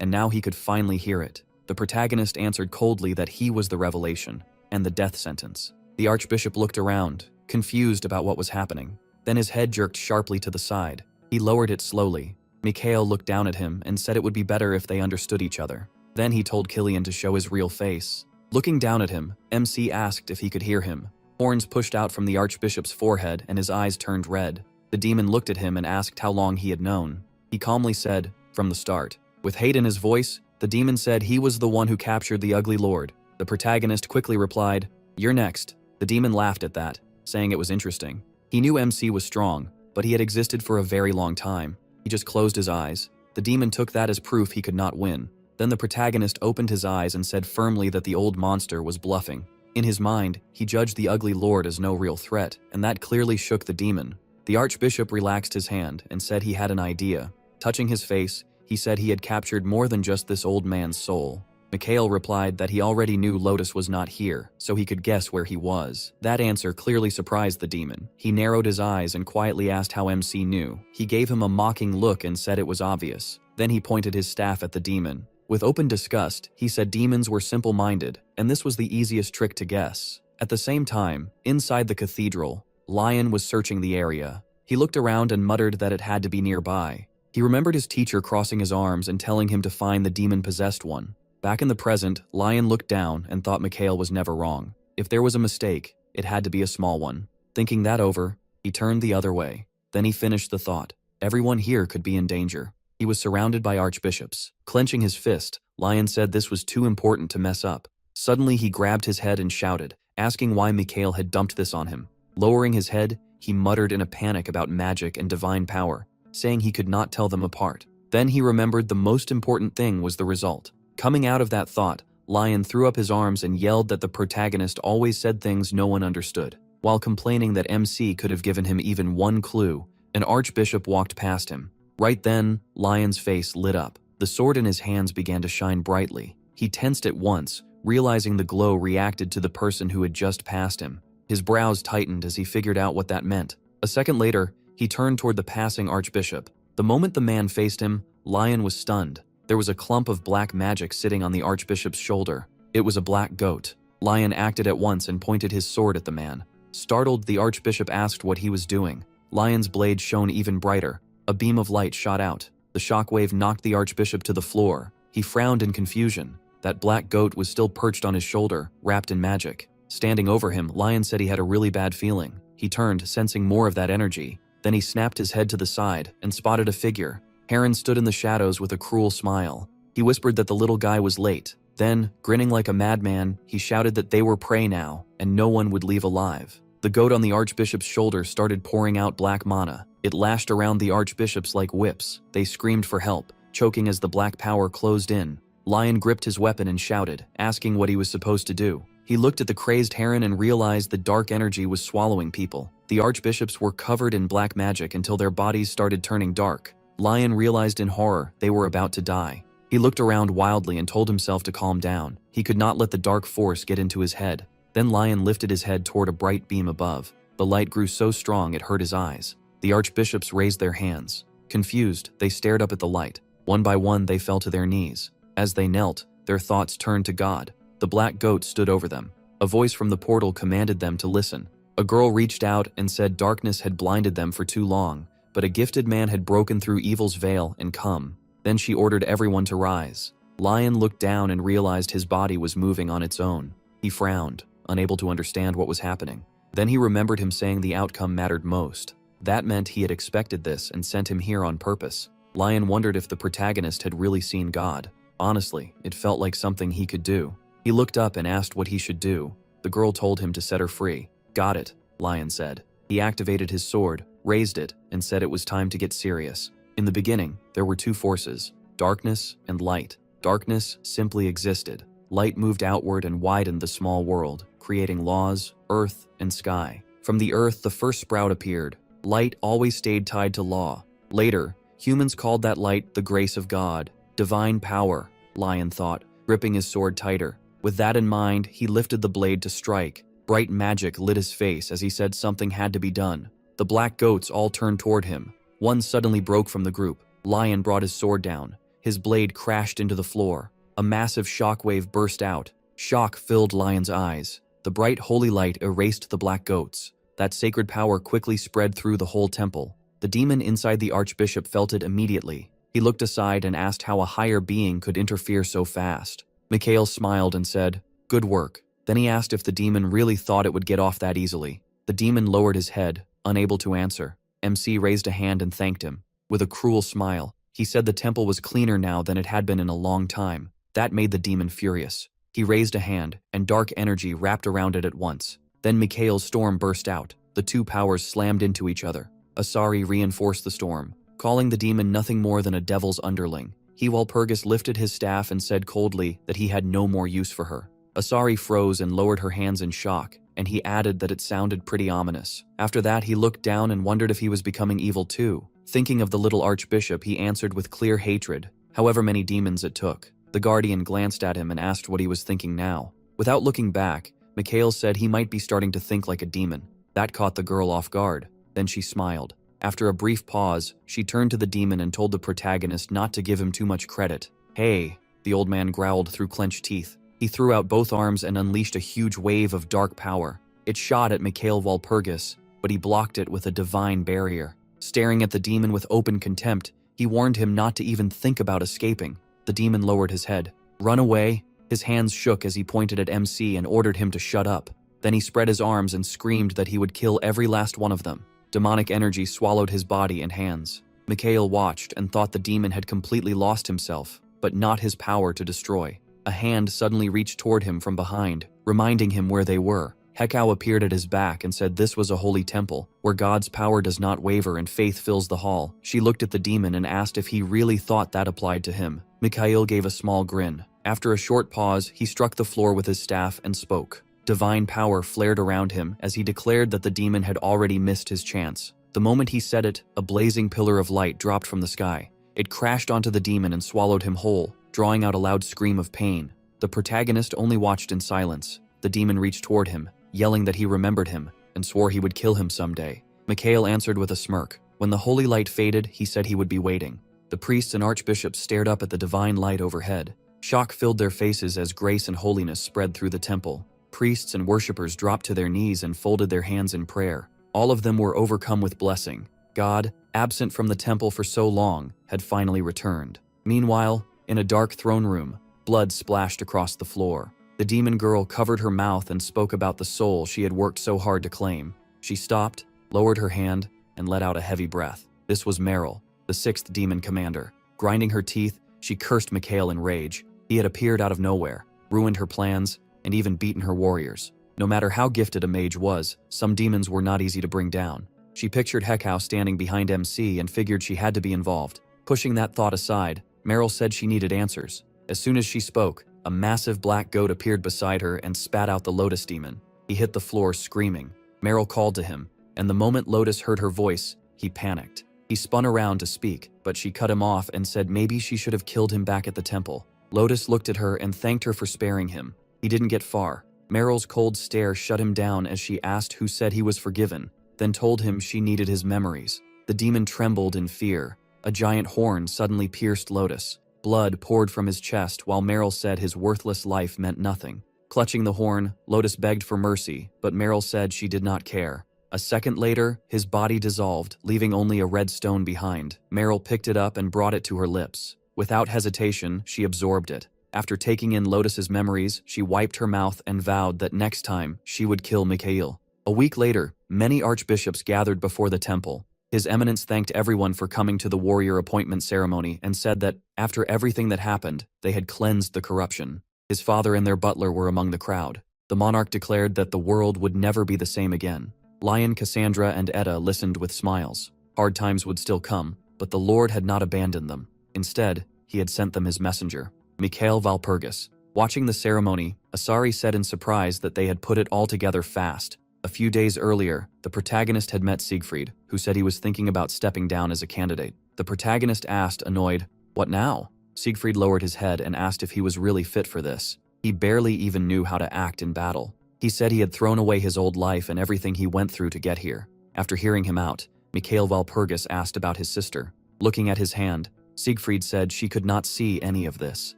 and now he could finally hear it. The protagonist answered coldly that he was the revelation and the death sentence. The archbishop looked around, confused about what was happening. Then his head jerked sharply to the side. He lowered it slowly. Mikhail looked down at him and said it would be better if they understood each other. Then he told Killian to show his real face. Looking down at him, MC asked if he could hear him. Horns pushed out from the archbishop's forehead and his eyes turned red. The demon looked at him and asked how long he had known. He calmly said, "From the start." With hate in his voice, the demon said he was the one who captured the ugly lord. The protagonist quickly replied, "You're next." The demon laughed at that, saying it was interesting. He knew MC was strong, but he had existed for a very long time. He just closed his eyes. The demon took that as proof he could not win. Then the protagonist opened his eyes and said firmly that the old monster was bluffing. In his mind, he judged the ugly lord as no real threat, and that clearly shook the demon. The archbishop relaxed his hand and said he had an idea. Touching his face, he said he had captured more than just this old man's soul. Mikhail replied that he already knew Lotus was not here, so he could guess where he was. That answer clearly surprised the demon. He narrowed his eyes and quietly asked how MC knew. He gave him a mocking look and said it was obvious. Then he pointed his staff at the demon. With open disgust, he said demons were simple-minded, and this was the easiest trick to guess. At the same time, inside the cathedral, Lion was searching the area. He looked around and muttered that it had to be nearby. He remembered his teacher crossing his arms and telling him to find the demon-possessed one. Back in the present, Lion looked down and thought Mikhail was never wrong. If there was a mistake, it had to be a small one. Thinking that over, he turned the other way. Then he finished the thought. Everyone here could be in danger. He was surrounded by archbishops. Clenching his fist, Lion said this was too important to mess up. Suddenly he grabbed his head and shouted, asking why Mikhail had dumped this on him. Lowering his head, he muttered in a panic about magic and divine power, saying he could not tell them apart. Then he remembered the most important thing was the result. Coming out of that thought, Lion threw up his arms and yelled that the protagonist always said things no one understood. While complaining that MC could have given him even one clue, an archbishop walked past him. Right then, Lion's face lit up. The sword in his hands began to shine brightly. He tensed at once, realizing the glow reacted to the person who had just passed him. His brows tightened as he figured out what that meant. A second later, he turned toward the passing archbishop. The moment the man faced him, Lion was stunned. There was a clump of black magic sitting on the archbishop's shoulder. It was a black goat. Lion acted at once and pointed his sword at the man. Startled, the archbishop asked what he was doing. Lion's blade shone even brighter. A beam of light shot out. The shockwave knocked the archbishop to the floor. He frowned in confusion. That black goat was still perched on his shoulder, wrapped in magic. Standing over him, Lion said he had a really bad feeling. He turned, sensing more of that energy. Then he snapped his head to the side and spotted a figure. Heron stood in the shadows with a cruel smile. He whispered that the little guy was late. Then, grinning like a madman, he shouted that they were prey now, and no one would leave alive. The goat on the archbishop's shoulder started pouring out black mana. It lashed around the archbishops like whips. They screamed for help, choking as the black power closed in. Lion gripped his weapon and shouted, asking what he was supposed to do. He looked at the crazed Heron and realized the dark energy was swallowing people. The archbishops were covered in black magic until their bodies started turning dark. Lion realized in horror they were about to die. He looked around wildly and told himself to calm down. He could not let the dark force get into his head. Then Lion lifted his head toward a bright beam above. The light grew so strong it hurt his eyes. The archbishops raised their hands. Confused, they stared up at the light. One by one, they fell to their knees. As they knelt, their thoughts turned to God. The black goat stood over them. A voice from the portal commanded them to listen. A girl reached out and said darkness had blinded them for too long, but a gifted man had broken through evil's veil and come. Then she ordered everyone to rise. Lion looked down and realized his body was moving on its own. He frowned, unable to understand what was happening. Then he remembered him saying the outcome mattered most. That meant he had expected this and sent him here on purpose. Lion wondered if the protagonist had really seen God. Honestly, it felt like something he could do. He looked up and asked what he should do. The girl told him to set her free. Got it, Lion said. He activated his sword, raised it, and said it was time to get serious. In the beginning, there were two forces, darkness and light. Darkness simply existed. light moved outward and widened the small world, creating laws, earth, and sky. From the earth, the first sprout appeared. Light always stayed tied to law. Later, humans called that light the grace of God, divine power, Lion thought, gripping his sword tighter. With that in mind, he lifted the blade to strike. Bright magic lit his face as he said something had to be done. The black goats all turned toward him. One suddenly broke from the group. Lion brought his sword down. His blade crashed into the floor. A massive shockwave burst out. Shock filled Lion's eyes. The bright holy light erased the black goats. That sacred power quickly spread through the whole temple. The demon inside the archbishop felt it immediately. He looked aside and asked how a higher being could interfere so fast. Mikhail smiled and said, "Good work." Then he asked if the demon really thought it would get off that easily. The demon lowered his head, unable to answer. MC raised a hand and thanked him. With a cruel smile, he said the temple was cleaner now than it had been in a long time. That made the demon furious. He raised a hand, and dark energy wrapped around it at once. Then Mikhail's storm burst out. The two powers slammed into each other. Asari reinforced the storm, calling the demon nothing more than a devil's underling. Walpurgis lifted his staff and said coldly that he had no more use for her. Asari froze and lowered her hands in shock, and he added that it sounded pretty ominous. After that, he looked down and wondered if he was becoming evil too. Thinking of the little archbishop, he answered with clear hatred, however many demons it took. The guardian glanced at him and asked what he was thinking now. Without looking back, Mikhail said he might be starting to think like a demon. That caught the girl off guard. Then she smiled. After a brief pause, she turned to the demon and told the protagonist not to give him too much credit. "Hey," the old man growled through clenched teeth. He threw out both arms and unleashed a huge wave of dark power. It shot at Mikhail Walpurgis, but he blocked it with a divine barrier. Staring at the demon with open contempt, he warned him not to even think about escaping. The demon lowered his head. "Run away." His hands shook as he pointed at MC and ordered him to shut up. Then he spread his arms and screamed that he would kill every last one of them. Demonic energy swallowed his body and hands. Mikhail watched and thought the demon had completely lost himself, but not his power to destroy. A hand suddenly reached toward him from behind, reminding him where they were. Hekau appeared at his back and said this was a holy temple, where God's power does not waver and faith fills the hall. She looked at the demon and asked if he really thought that applied to him. Mikhail gave a small grin. After a short pause, he struck the floor with his staff and spoke. Divine power flared around him as he declared that the demon had already missed his chance. The moment he said it, a blazing pillar of light dropped from the sky. It crashed onto the demon and swallowed him whole, drawing out a loud scream of pain. The protagonist only watched in silence. The demon reached toward him, yelling that he remembered him, and swore he would kill him someday. Mikhail answered with a smirk. When the holy light faded, he said he would be waiting. The priests and archbishops stared up at the divine light overhead. Shock filled their faces as grace and holiness spread through the temple. Priests and worshippers dropped to their knees and folded their hands in prayer. All of them were overcome with blessing. God, absent from the temple for so long, had finally returned. Meanwhile, in a dark throne room, blood splashed across the floor. The demon girl covered her mouth and spoke about the soul she had worked so hard to claim. She stopped, lowered her hand, and let out a heavy breath. This was Meryl, the sixth demon commander. Grinding her teeth, she cursed Mikhail in rage. He had appeared out of nowhere, ruined her plans, and even beaten her warriors. No matter how gifted a mage was, some demons were not easy to bring down. She pictured Hekau standing behind MC and figured she had to be involved. Pushing that thought aside, Meryl said she needed answers. As soon as she spoke, a massive black goat appeared beside her and spat out the Lotus demon. He hit the floor screaming. Meryl called to him, and the moment Lotus heard her voice, he panicked. He spun around to speak, but she cut him off and said maybe she should have killed him back at the temple. Lotus looked at her and thanked her for sparing him. He didn't get far. Meryl's cold stare shut him down as she asked who said he was forgiven, then told him she needed his memories. The demon trembled in fear. A giant horn suddenly pierced Lotus. Blood poured from his chest while Meryl said his worthless life meant nothing. Clutching the horn, Lotus begged for mercy, but Meryl said she did not care. A second later, his body dissolved, leaving only a red stone behind. Meryl picked it up and brought it to her lips. Without hesitation, she absorbed it. After taking in Lotus's memories, she wiped her mouth and vowed that next time, she would kill Mikhail. A week later, many archbishops gathered before the temple. His Eminence thanked everyone for coming to the warrior appointment ceremony and said that, after everything that happened, they had cleansed the corruption. His father and their butler were among the crowd. The monarch declared that the world would never be the same again. Lion, Cassandra, and Etta listened with smiles. Hard times would still come, but the Lord had not abandoned them. Instead, he had sent them his messenger, Mikhail Walpurgis. Watching the ceremony, Asari said in surprise that they had put it all together fast. A few days earlier, the protagonist had met Siegfried, who said he was thinking about stepping down as a candidate. The protagonist asked, annoyed, "What now?" Siegfried lowered his head and asked if he was really fit for this. He barely even knew how to act in battle. He said he had thrown away his old life and everything he went through to get here. After hearing him out, Mikhail Walpurgis asked about his sister. Looking at his hand, Siegfried said she could not see any of this.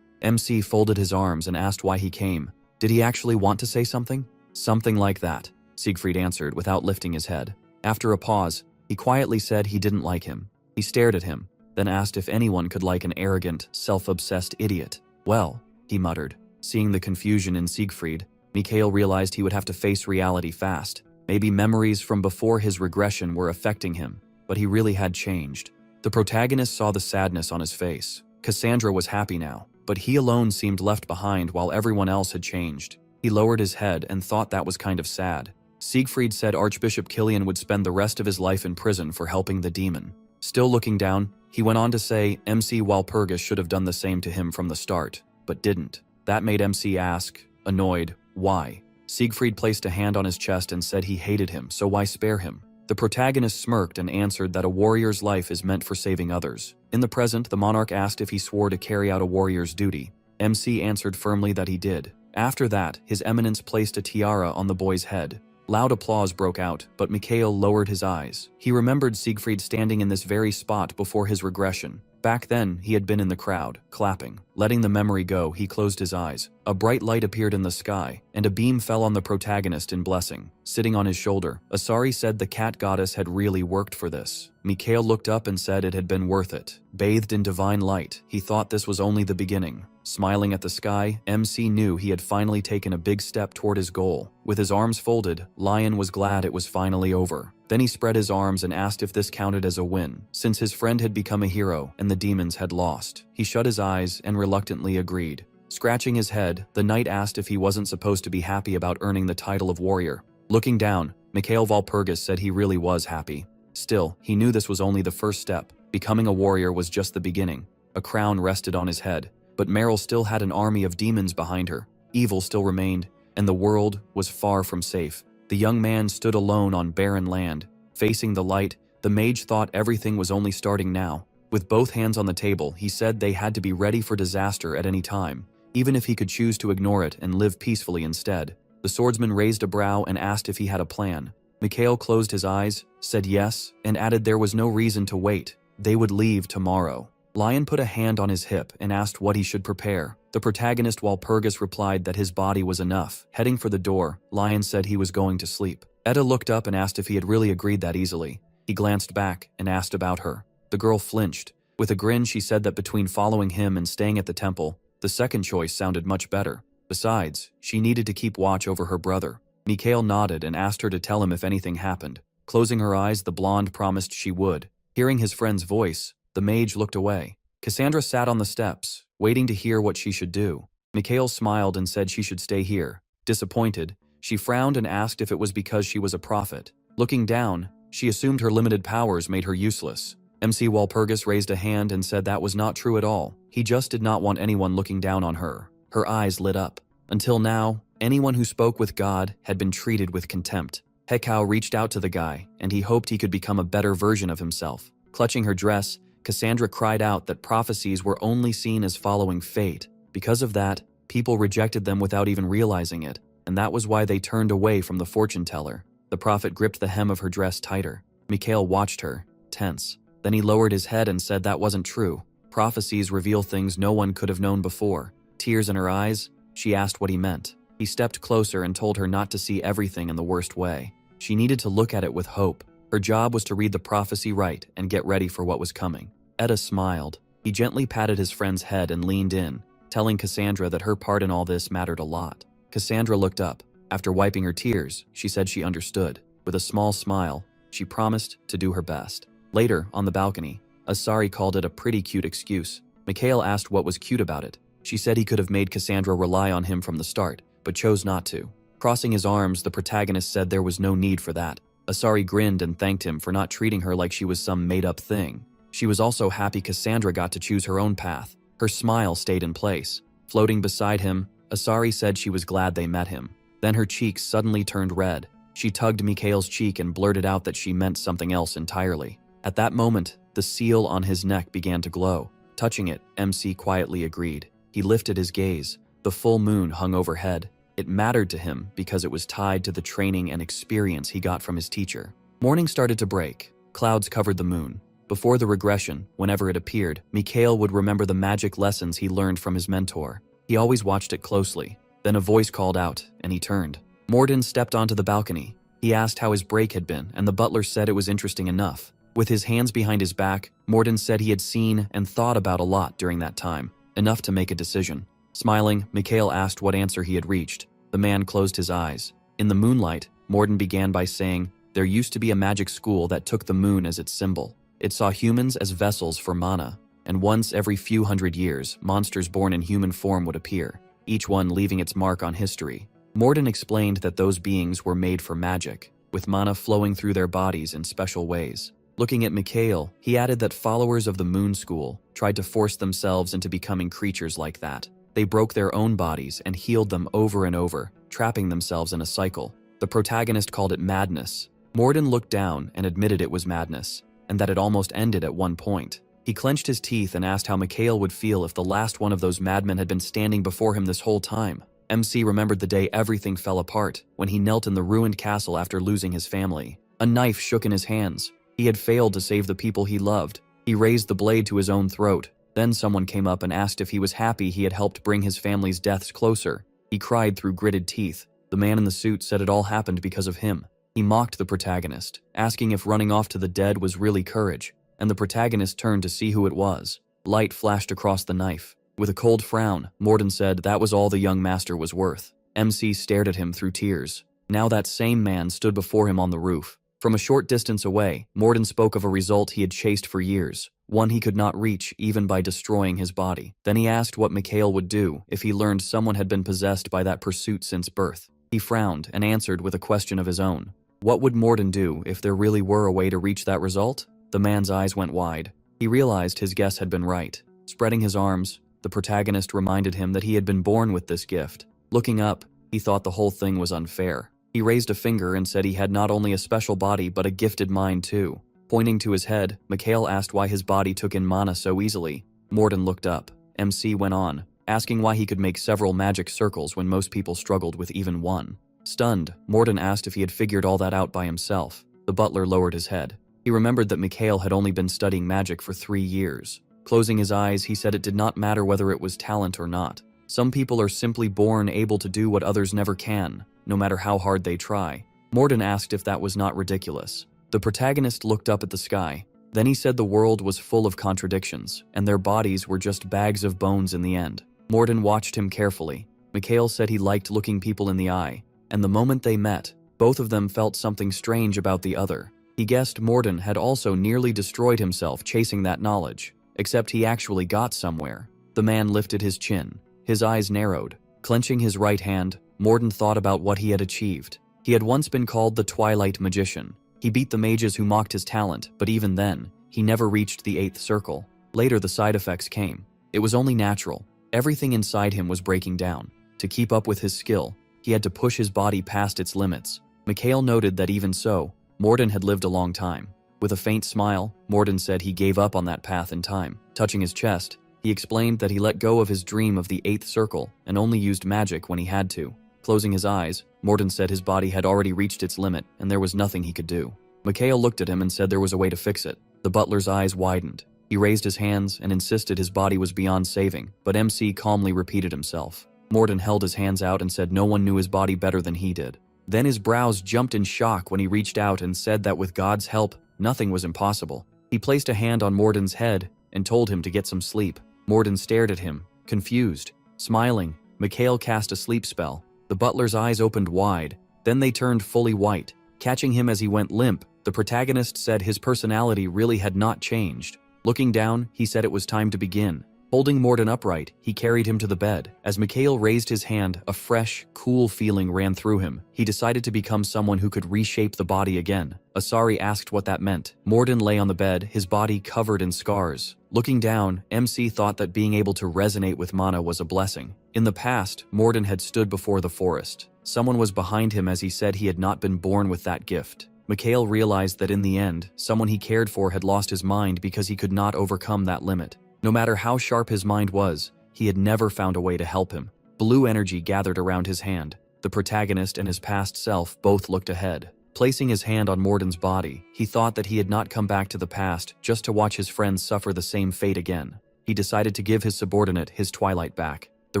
MC folded his arms and asked why he came. Did he actually want to say something? Something like that, Siegfried answered without lifting his head. After a pause, he quietly said he didn't like him. He stared at him, then asked if anyone could like an arrogant, self-obsessed idiot. Well, he muttered. Seeing the confusion in Siegfried, Mikhail realized he would have to face reality fast. Maybe memories from before his regression were affecting him, but he really had changed. The protagonist saw the sadness on his face. Cassandra was happy now, but he alone seemed left behind while everyone else had changed. He lowered his head and thought that was kind of sad. Siegfried said Archbishop Killian would spend the rest of his life in prison for helping the demon. Still looking down, he went on to say MC Walpurgis should have done the same to him from the start, but didn't. That made MC ask, annoyed, why? Siegfried placed a hand on his chest and said he hated him, so why spare him? The protagonist smirked and answered that a warrior's life is meant for saving others. In the present, the monarch asked if he swore to carry out a warrior's duty. MC answered firmly that he did. After that, His Eminence placed a tiara on the boy's head. Loud applause broke out, but Mikhail lowered his eyes. He remembered Siegfried standing in this very spot before his regression. Back then, he had been in the crowd, clapping. Letting the memory go, he closed his eyes. A bright light appeared in the sky, and a beam fell on the protagonist in blessing. Sitting on his shoulder, Asari said the cat goddess had really worked for this. Mikhail looked up and said it had been worth it. Bathed in divine light, he thought this was only the beginning. Smiling at the sky, MC knew he had finally taken a big step toward his goal. With his arms folded, Lion was glad it was finally over. Then he spread his arms and asked if this counted as a win, since his friend had become a hero and the demons had lost. He shut his eyes and reluctantly agreed. Scratching his head, the knight asked if he wasn't supposed to be happy about earning the title of warrior. Looking down, Mikhail Walpurgis said he really was happy. Still, he knew this was only the first step. Becoming a warrior was just the beginning. A crown rested on his head, but Meryl still had an army of demons behind her. Evil still remained, and the world was far from safe. The young man stood alone on barren land. Facing the light, the mage thought everything was only starting now. With both hands on the table, he said they had to be ready for disaster at any time, even if he could choose to ignore it and live peacefully instead. The swordsman raised a brow and asked if he had a plan. Mikhail closed his eyes, said yes, and added there was no reason to wait. They would leave tomorrow. Lion put a hand on his hip and asked what he should prepare. The protagonist Walpurgis replied that his body was enough. Heading for the door, Lion said he was going to sleep. Edda looked up and asked if he had really agreed that easily. He glanced back and asked about her. The girl flinched. With a grin, she said that between following him and staying at the temple, the second choice sounded much better. Besides, she needed to keep watch over her brother. Mikhail nodded and asked her to tell him if anything happened. Closing her eyes, the blonde promised she would. Hearing his friend's voice, the mage looked away. Cassandra sat on the steps, waiting to hear what she should do. Mikhail smiled and said she should stay here. Disappointed, she frowned and asked if it was because she was a prophet. Looking down, she assumed her limited powers made her useless. MC Walpurgis raised a hand and said that was not true at all. He just did not want anyone looking down on her. Her eyes lit up. Until now, anyone who spoke with God had been treated with contempt. Hekau reached out to the guy, and he hoped he could become a better version of himself. Clutching her dress, Cassandra cried out that prophecies were only seen as following fate. Because of that, people rejected them without even realizing it, and that was why they turned away from the fortune teller. The prophet gripped the hem of her dress tighter. Mikhail watched her, tense. Then he lowered his head and said that wasn't true. Prophecies reveal things no one could have known before. Tears in her eyes, she asked what he meant. He stepped closer and told her not to see everything in the worst way. She needed to look at it with hope. Her job was to read the prophecy right and get ready for what was coming. Edda smiled. He gently patted his friend's head and leaned in, telling Cassandra that her part in all this mattered a lot. Cassandra looked up. After wiping her tears, she said she understood. With a small smile, she promised to do her best. Later, on the balcony, Asari called it a pretty cute excuse. Mikhail asked what was cute about it. She said he could have made Cassandra rely on him from the start, but chose not to. Crossing his arms, the protagonist said there was no need for that. Asari grinned and thanked him for not treating her like she was some made-up thing. She was also happy Cassandra got to choose her own path. Her smile stayed in place. Floating beside him, Asari said she was glad they met him. Then her cheeks suddenly turned red. She tugged Mikhail's cheek and blurted out that she meant something else entirely. At that moment, the seal on his neck began to glow. Touching it, MC quietly agreed. He lifted his gaze. The full moon hung overhead. It mattered to him because it was tied to the training and experience he got from his teacher. Morning started to break. Clouds covered the moon. Before the regression, whenever it appeared, Mikhail would remember the magic lessons he learned from his mentor. He always watched it closely. Then a voice called out, and he turned. Morden stepped onto the balcony. He asked how his break had been, and the butler said it was interesting enough. With his hands behind his back, Morden said he had seen and thought about a lot during that time, enough to make a decision. Smiling, Mikhail asked what answer he had reached. The man closed his eyes. In the moonlight, Morden began by saying, there used to be a magic school that took the moon as its symbol. It saw humans as vessels for mana, and once every few hundred years, monsters born in human form would appear, each one leaving its mark on history. Morden explained that those beings were made for magic, with mana flowing through their bodies in special ways. Looking at Mikhail, he added that followers of the Moon School tried to force themselves into becoming creatures like that. They broke their own bodies and healed them over and over, trapping themselves in a cycle. The protagonist called it madness. Morden looked down and admitted it was madness, and that it almost ended at one point. He clenched his teeth and asked how Mikhail would feel if the last one of those madmen had been standing before him this whole time. MC remembered the day everything fell apart, when he knelt in the ruined castle after losing his family. A knife shook in his hands. He had failed to save the people he loved. He raised the blade to his own throat. Then someone came up and asked if he was happy he had helped bring his family's deaths closer. He cried through gritted teeth. The man in the suit said it all happened because of him. He mocked the protagonist, asking if running off to the dead was really courage, and the protagonist turned to see who it was. Light flashed across the knife. With a cold frown, Morden said that was all the young master was worth. MC stared at him through tears. Now that same man stood before him on the roof. From a short distance away, Morden spoke of a result he had chased for years, one he could not reach even by destroying his body. Then he asked what Mikhail would do if he learned someone had been possessed by that pursuit since birth. He frowned and answered with a question of his own. What would Morden do if there really were a way to reach that result? The man's eyes went wide. He realized his guess had been right. Spreading his arms, the protagonist reminded him that he had been born with this gift. Looking up, he thought the whole thing was unfair. He raised a finger and said he had not only a special body but a gifted mind too. Pointing to his head, Mikhail asked why his body took in mana so easily. Morden looked up. MC went on, asking why he could make several magic circles when most people struggled with even one. Stunned, Morden asked if he had figured all that out by himself. The butler lowered his head. He remembered that Mikhail had only been studying magic for 3 years. Closing his eyes, he said it did not matter whether it was talent or not. Some people are simply born able to do what others never can, no matter how hard they try. Morden asked if that was not ridiculous. The protagonist looked up at the sky. Then he said the world was full of contradictions, and their bodies were just bags of bones in the end. Morden watched him carefully. Mikhail said he liked looking people in the eye, and the moment they met, both of them felt something strange about the other. He guessed Morden had also nearly destroyed himself chasing that knowledge, except he actually got somewhere. The man lifted his chin. His eyes narrowed. Clenching his right hand, Morden thought about what he had achieved. He had once been called the Twilight Magician. He beat the mages who mocked his talent, but even then, he never reached the 8th circle. Later, the side effects came. It was only natural. Everything inside him was breaking down. To keep up with his skill, he had to push his body past its limits. Mikhail noted that even so, Morden had lived a long time. With a faint smile, Morden said he gave up on that path in time. Touching his chest, he explained that he let go of his dream of the 8th circle and only used magic when he had to. Closing his eyes, Morden said his body had already reached its limit and there was nothing he could do. Mikhail looked at him and said there was a way to fix it. The butler's eyes widened. He raised his hands and insisted his body was beyond saving, but MC calmly repeated himself. Morden held his hands out and said no one knew his body better than he did. Then his brows jumped in shock when he reached out and said that with God's help, nothing was impossible. He placed a hand on Morden's head and told him to get some sleep. Morden stared at him, confused. Smiling, Mikhail cast a sleep spell. The butler's eyes opened wide, then they turned fully white. Catching him as he went limp, the protagonist said his personality really had not changed. Looking down, he said it was time to begin. Holding Morden upright, he carried him to the bed. As Mikhail raised his hand, a fresh, cool feeling ran through him. He decided to become someone who could reshape the body again. Asari asked what that meant. Morden lay on the bed, his body covered in scars. Looking down, MC thought that being able to resonate with mana was a blessing. In the past, Morden had stood before the forest. Someone was behind him as he said he had not been born with that gift. Mikhail realized that in the end, someone he cared for had lost his mind because he could not overcome that limit. No matter how sharp his mind was, he had never found a way to help him. Blue energy gathered around his hand. The protagonist and his past self both looked ahead. Placing his hand on Morden's body, he thought that he had not come back to the past just to watch his friends suffer the same fate again. He decided to give his subordinate his twilight back. The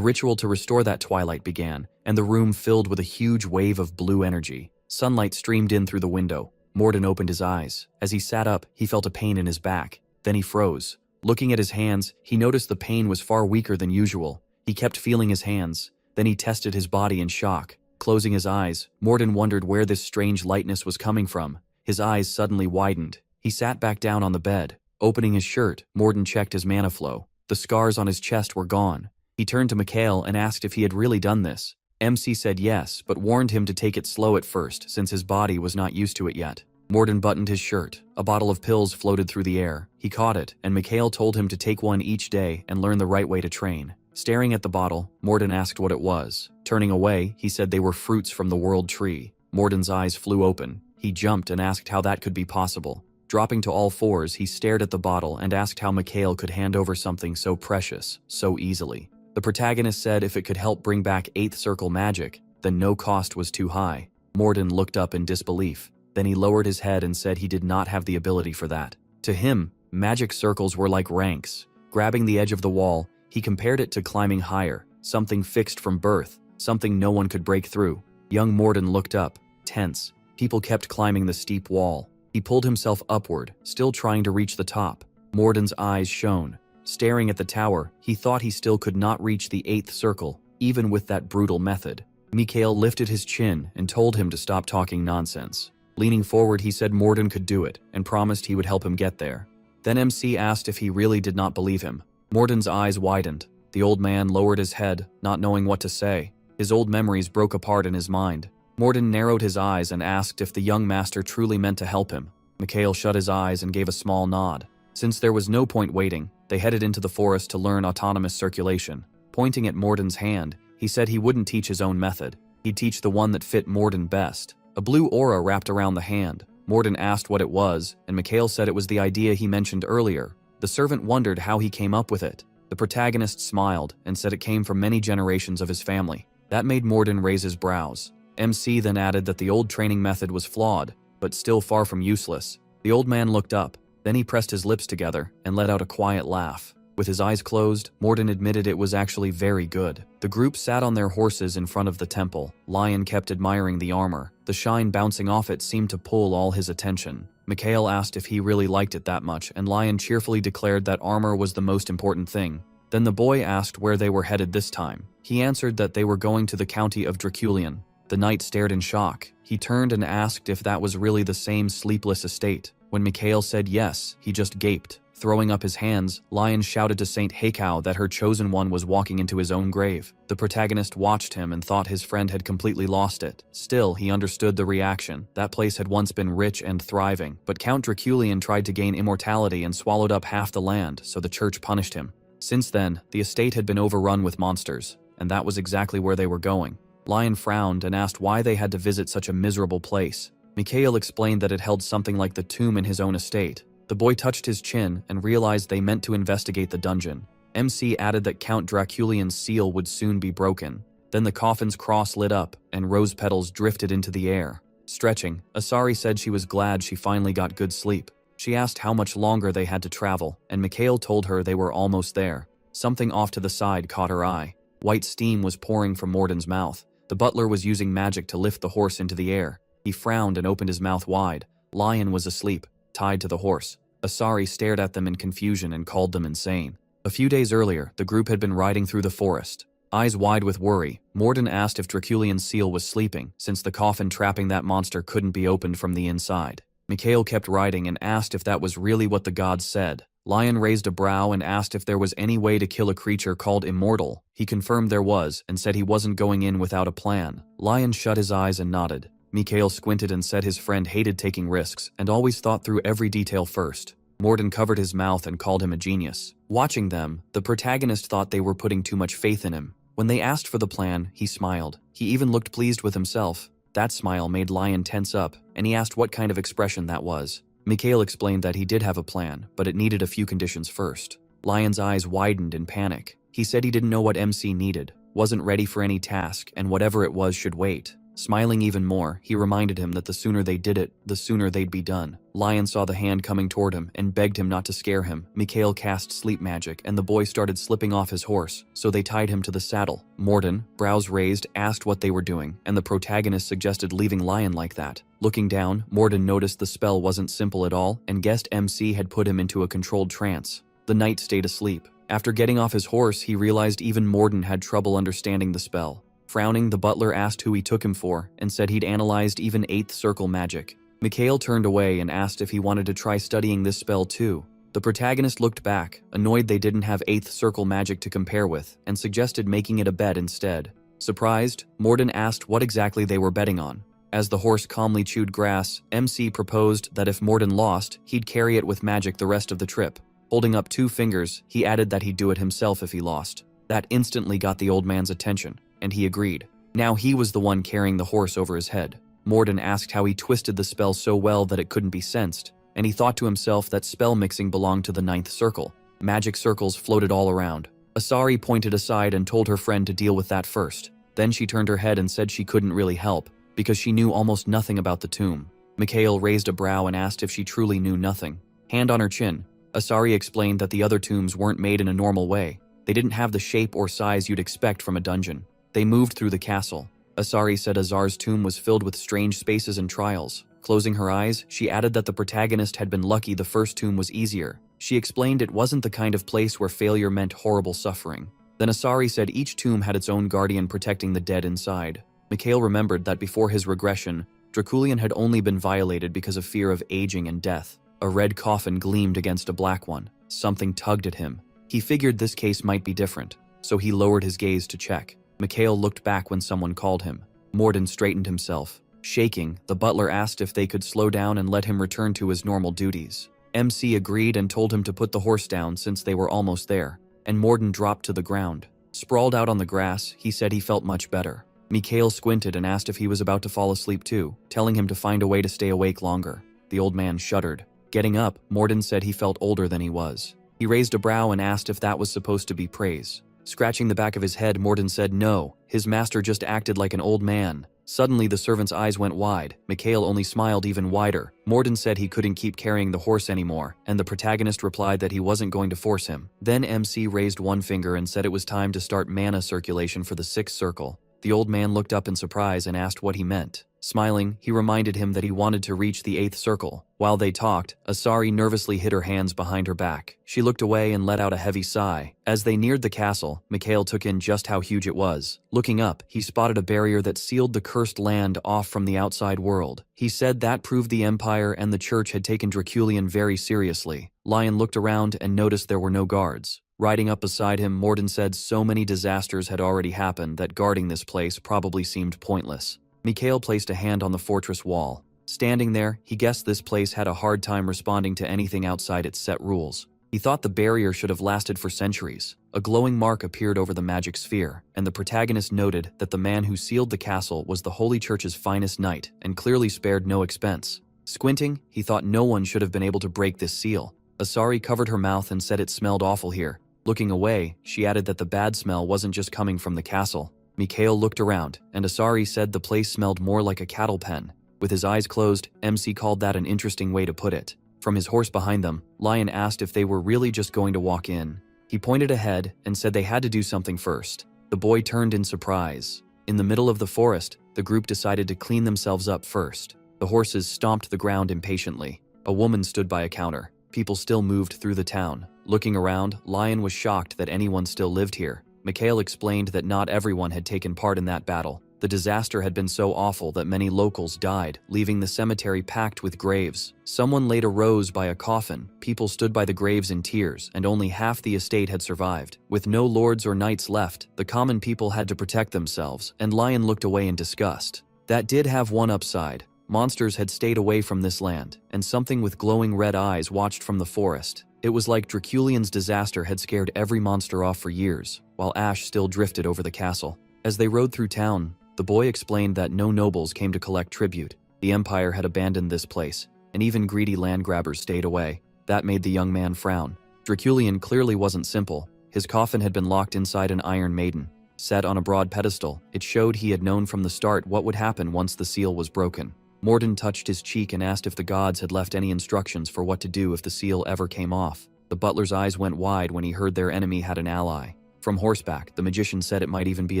ritual to restore that twilight began, and the room filled with a huge wave of blue energy. Sunlight streamed in through the window. Morden opened his eyes. As he sat up, he felt a pain in his back. Then he froze. Looking at his hands, he noticed the pain was far weaker than usual. He kept feeling his hands. Then he tested his body in shock. Closing his eyes, Morden wondered where this strange lightness was coming from. His eyes suddenly widened. He sat back down on the bed. Opening his shirt, Morden checked his mana flow. The scars on his chest were gone. He turned to Mikhail and asked if he had really done this. MC said yes, but warned him to take it slow at first since his body was not used to it yet. Morden buttoned his shirt. A bottle of pills floated through the air. He caught it, and Mikhail told him to take one each day and learn the right way to train. Staring at the bottle, Morden asked what it was. Turning away, he said they were fruits from the world tree. Morden's eyes flew open. He jumped and asked how that could be possible. Dropping to all fours, he stared at the bottle and asked how Mikhail could hand over something so precious, so easily. The protagonist said if it could help bring back 8th circle magic, then no cost was too high. Morden looked up in disbelief. Then he lowered his head and said he did not have the ability for that. To him, magic circles were like ranks. Grabbing the edge of the wall, he compared it to climbing higher, something fixed from birth, something no one could break through. Young Morden looked up, tense. People kept climbing the steep wall. He pulled himself upward, still trying to reach the top. Morden's eyes shone. Staring at the tower, he thought he still could not reach the 8th circle, even with that brutal method. Mikhail lifted his chin and told him to stop talking nonsense. Leaning forward, he said Morden could do it and promised he would help him get there. Then MC asked if he really did not believe him. Morden's eyes widened. The old man lowered his head, not knowing what to say. His old memories broke apart in his mind. Morden narrowed his eyes and asked if the young master truly meant to help him. Mikhail shut his eyes and gave a small nod. Since there was no point waiting, they headed into the forest to learn autonomous circulation. Pointing at Morden's hand, he said he wouldn't teach his own method. He'd teach the one that fit Morden best. A blue aura wrapped around the hand. Morden asked what it was, and Mikhail said it was the idea he mentioned earlier. The servant wondered how he came up with it. The protagonist smiled and said it came from many generations of his family. That made Morden raise his brows. MC then added that the old training method was flawed, but still far from useless. The old man looked up. Then he pressed his lips together and let out a quiet laugh. With his eyes closed, Morden admitted it was actually very good. The group sat on their horses in front of the temple. Lion kept admiring the armor. The shine bouncing off it seemed to pull all his attention. Mikhail asked if he really liked it that much, and Lion cheerfully declared that armor was the most important thing. Then the boy asked where they were headed this time. He answered that they were going to the county of Draculian. The knight stared in shock. He turned and asked if that was really the same sleepless estate. When Mikhail said yes, he just gaped. Throwing up his hands, Lion shouted to Saint Heikau that her chosen one was walking into his own grave. The protagonist watched him and thought his friend had completely lost it. Still, he understood the reaction. That place had once been rich and thriving, but Count Draculian tried to gain immortality and swallowed up half the land, so the church punished him. Since then, the estate had been overrun with monsters, and that was exactly where they were going. Lion frowned and asked why they had to visit such a miserable place. Mikhail explained that it held something like the tomb in his own estate. The boy touched his chin and realized they meant to investigate the dungeon. MC added that Count Draculian's seal would soon be broken. Then the coffin's cross lit up and rose petals drifted into the air. Stretching, Asari said she was glad she finally got good sleep. She asked how much longer they had to travel, and Mikhail told her they were almost there. Something off to the side caught her eye. White steam was pouring from Morden's mouth. The butler was using magic to lift the horse into the air. He frowned and opened his mouth wide. Lion was asleep, tied to the horse. Asari stared at them in confusion and called them insane. A few days earlier, the group had been riding through the forest. Eyes wide with worry, Morden asked if Draculian's seal was sleeping, since the coffin trapping that monster couldn't be opened from the inside. Mikhail kept riding and asked if that was really what the gods said. Lion raised a brow and asked if there was any way to kill a creature called immortal. He confirmed there was and said he wasn't going in without a plan. Lion shut his eyes and nodded. Mikhail squinted and said his friend hated taking risks and always thought through every detail first. Morden covered his mouth and called him a genius. Watching them, the protagonist thought they were putting too much faith in him. When they asked for the plan, he smiled. He even looked pleased with himself. That smile made Lion tense up, and he asked what kind of expression that was. Mikhail explained that he did have a plan, but it needed a few conditions first. Lion's eyes widened in panic. He said he didn't know what MC needed, wasn't ready for any task, and whatever it was should wait. Smiling even more, he reminded him that the sooner they did it, the sooner they'd be done. Lion saw the hand coming toward him and begged him not to scare him. Mikhail cast sleep magic and the boy started slipping off his horse, so they tied him to the saddle. Morden, brows raised, asked what they were doing, and the protagonist suggested leaving Lion like that. Looking down, Morden noticed the spell wasn't simple at all and guessed MC had put him into a controlled trance. The knight stayed asleep. After getting off his horse, he realized even Morden had trouble understanding the spell. Frowning, the butler asked who he took him for and said he'd analyzed even 8th circle magic. Mikhail turned away and asked if he wanted to try studying this spell too. The protagonist looked back, annoyed they didn't have 8th circle magic to compare with, and suggested making it a bet instead. Surprised, Morden asked what exactly they were betting on. As the horse calmly chewed grass, MC proposed that if Morden lost, he'd carry it with magic the rest of the trip. Holding up 2 fingers, he added that he'd do it himself if he lost. That instantly got the old man's attention, and he agreed. Now he was the one carrying the horse over his head. Morden asked how he twisted the spell so well that it couldn't be sensed, and he thought to himself that spell mixing belonged to the 9th circle. Magic circles floated all around. Asari pointed aside and told her friend to deal with that first. Then she turned her head and said she couldn't really help, because she knew almost nothing about the tomb. Mikhail raised a brow and asked if she truly knew nothing. Hand on her chin, Asari explained that the other tombs weren't made in a normal way. They didn't have the shape or size you'd expect from a dungeon. They moved through the castle. Asari said Azar's tomb was filled with strange spaces and trials. Closing her eyes, she added that the protagonist had been lucky the first tomb was easier. She explained it wasn't the kind of place where failure meant horrible suffering. Then Asari said each tomb had its own guardian protecting the dead inside. Mikhail remembered that before his regression, Draculian had only been violated because of fear of aging and death. A red coffin gleamed against a black one. Something tugged at him. He figured this case might be different, so he lowered his gaze to check. Mikhail looked back when someone called him. Morden straightened himself. Shaking, the butler asked if they could slow down and let him return to his normal duties. MC agreed and told him to put the horse down since they were almost there, and Morden dropped to the ground. Sprawled out on the grass, he said he felt much better. Mikhail squinted and asked if he was about to fall asleep too, telling him to find a way to stay awake longer. The old man shuddered. Getting up, Morden said he felt older than he was. He raised a brow and asked if that was supposed to be praise. Scratching the back of his head, Morden said no, his master just acted like an old man. Suddenly the servant's eyes went wide. Mikhail only smiled even wider. Morden said he couldn't keep carrying the horse anymore, and the protagonist replied that he wasn't going to force him. Then MC raised one finger and said it was time to start mana circulation for the 6th circle. The old man looked up in surprise and asked what he meant. Smiling, he reminded him that he wanted to reach the 8th circle. While they talked, Asari nervously hid her hands behind her back. She looked away and let out a heavy sigh. As they neared the castle, Mikhail took in just how huge it was. Looking up, he spotted a barrier that sealed the cursed land off from the outside world. He said that proved the Empire and the Church had taken Draculian very seriously. Lion looked around and noticed there were no guards. Riding up beside him, Morden said so many disasters had already happened that guarding this place probably seemed pointless. Mikhail placed a hand on the fortress wall. Standing there, he guessed this place had a hard time responding to anything outside its set rules. He thought the barrier should have lasted for centuries. A glowing mark appeared over the magic sphere, and the protagonist noted that the man who sealed the castle was the Holy Church's finest knight and clearly spared no expense. Squinting, he thought no one should have been able to break this seal. Asari covered her mouth and said it smelled awful here. Looking away, she added that the bad smell wasn't just coming from the castle. Mikhail looked around, and Asari said the place smelled more like a cattle pen. With his eyes closed, MC called that an interesting way to put it. From his horse behind them, Lion asked if they were really just going to walk in. He pointed ahead and said they had to do something first. The boy turned in surprise. In the middle of the forest, the group decided to clean themselves up first. The horses stomped the ground impatiently. A woman stood by a counter. People still moved through the town. Looking around, Lion was shocked that anyone still lived here. Mikhail explained that not everyone had taken part in that battle. The disaster had been so awful that many locals died, leaving the cemetery packed with graves. Someone laid a rose by a coffin, people stood by the graves in tears, and only half the estate had survived. With no lords or knights left, the common people had to protect themselves, and Lion looked away in disgust. That did have one upside. Monsters had stayed away from this land, and something with glowing red eyes watched from the forest. It was like Draculian's disaster had scared every monster off for years, while ash still drifted over the castle. As they rode through town, the boy explained that no nobles came to collect tribute. The empire had abandoned this place, and even greedy land grabbers stayed away. That made the young man frown. Draculian clearly wasn't simple. His coffin had been locked inside an iron maiden. Set on a broad pedestal, it showed he had known from the start what would happen once the seal was broken. Morden touched his cheek and asked if the gods had left any instructions for what to do if the seal ever came off. The butler's eyes went wide when he heard their enemy had an ally. From horseback, the magician said it might even be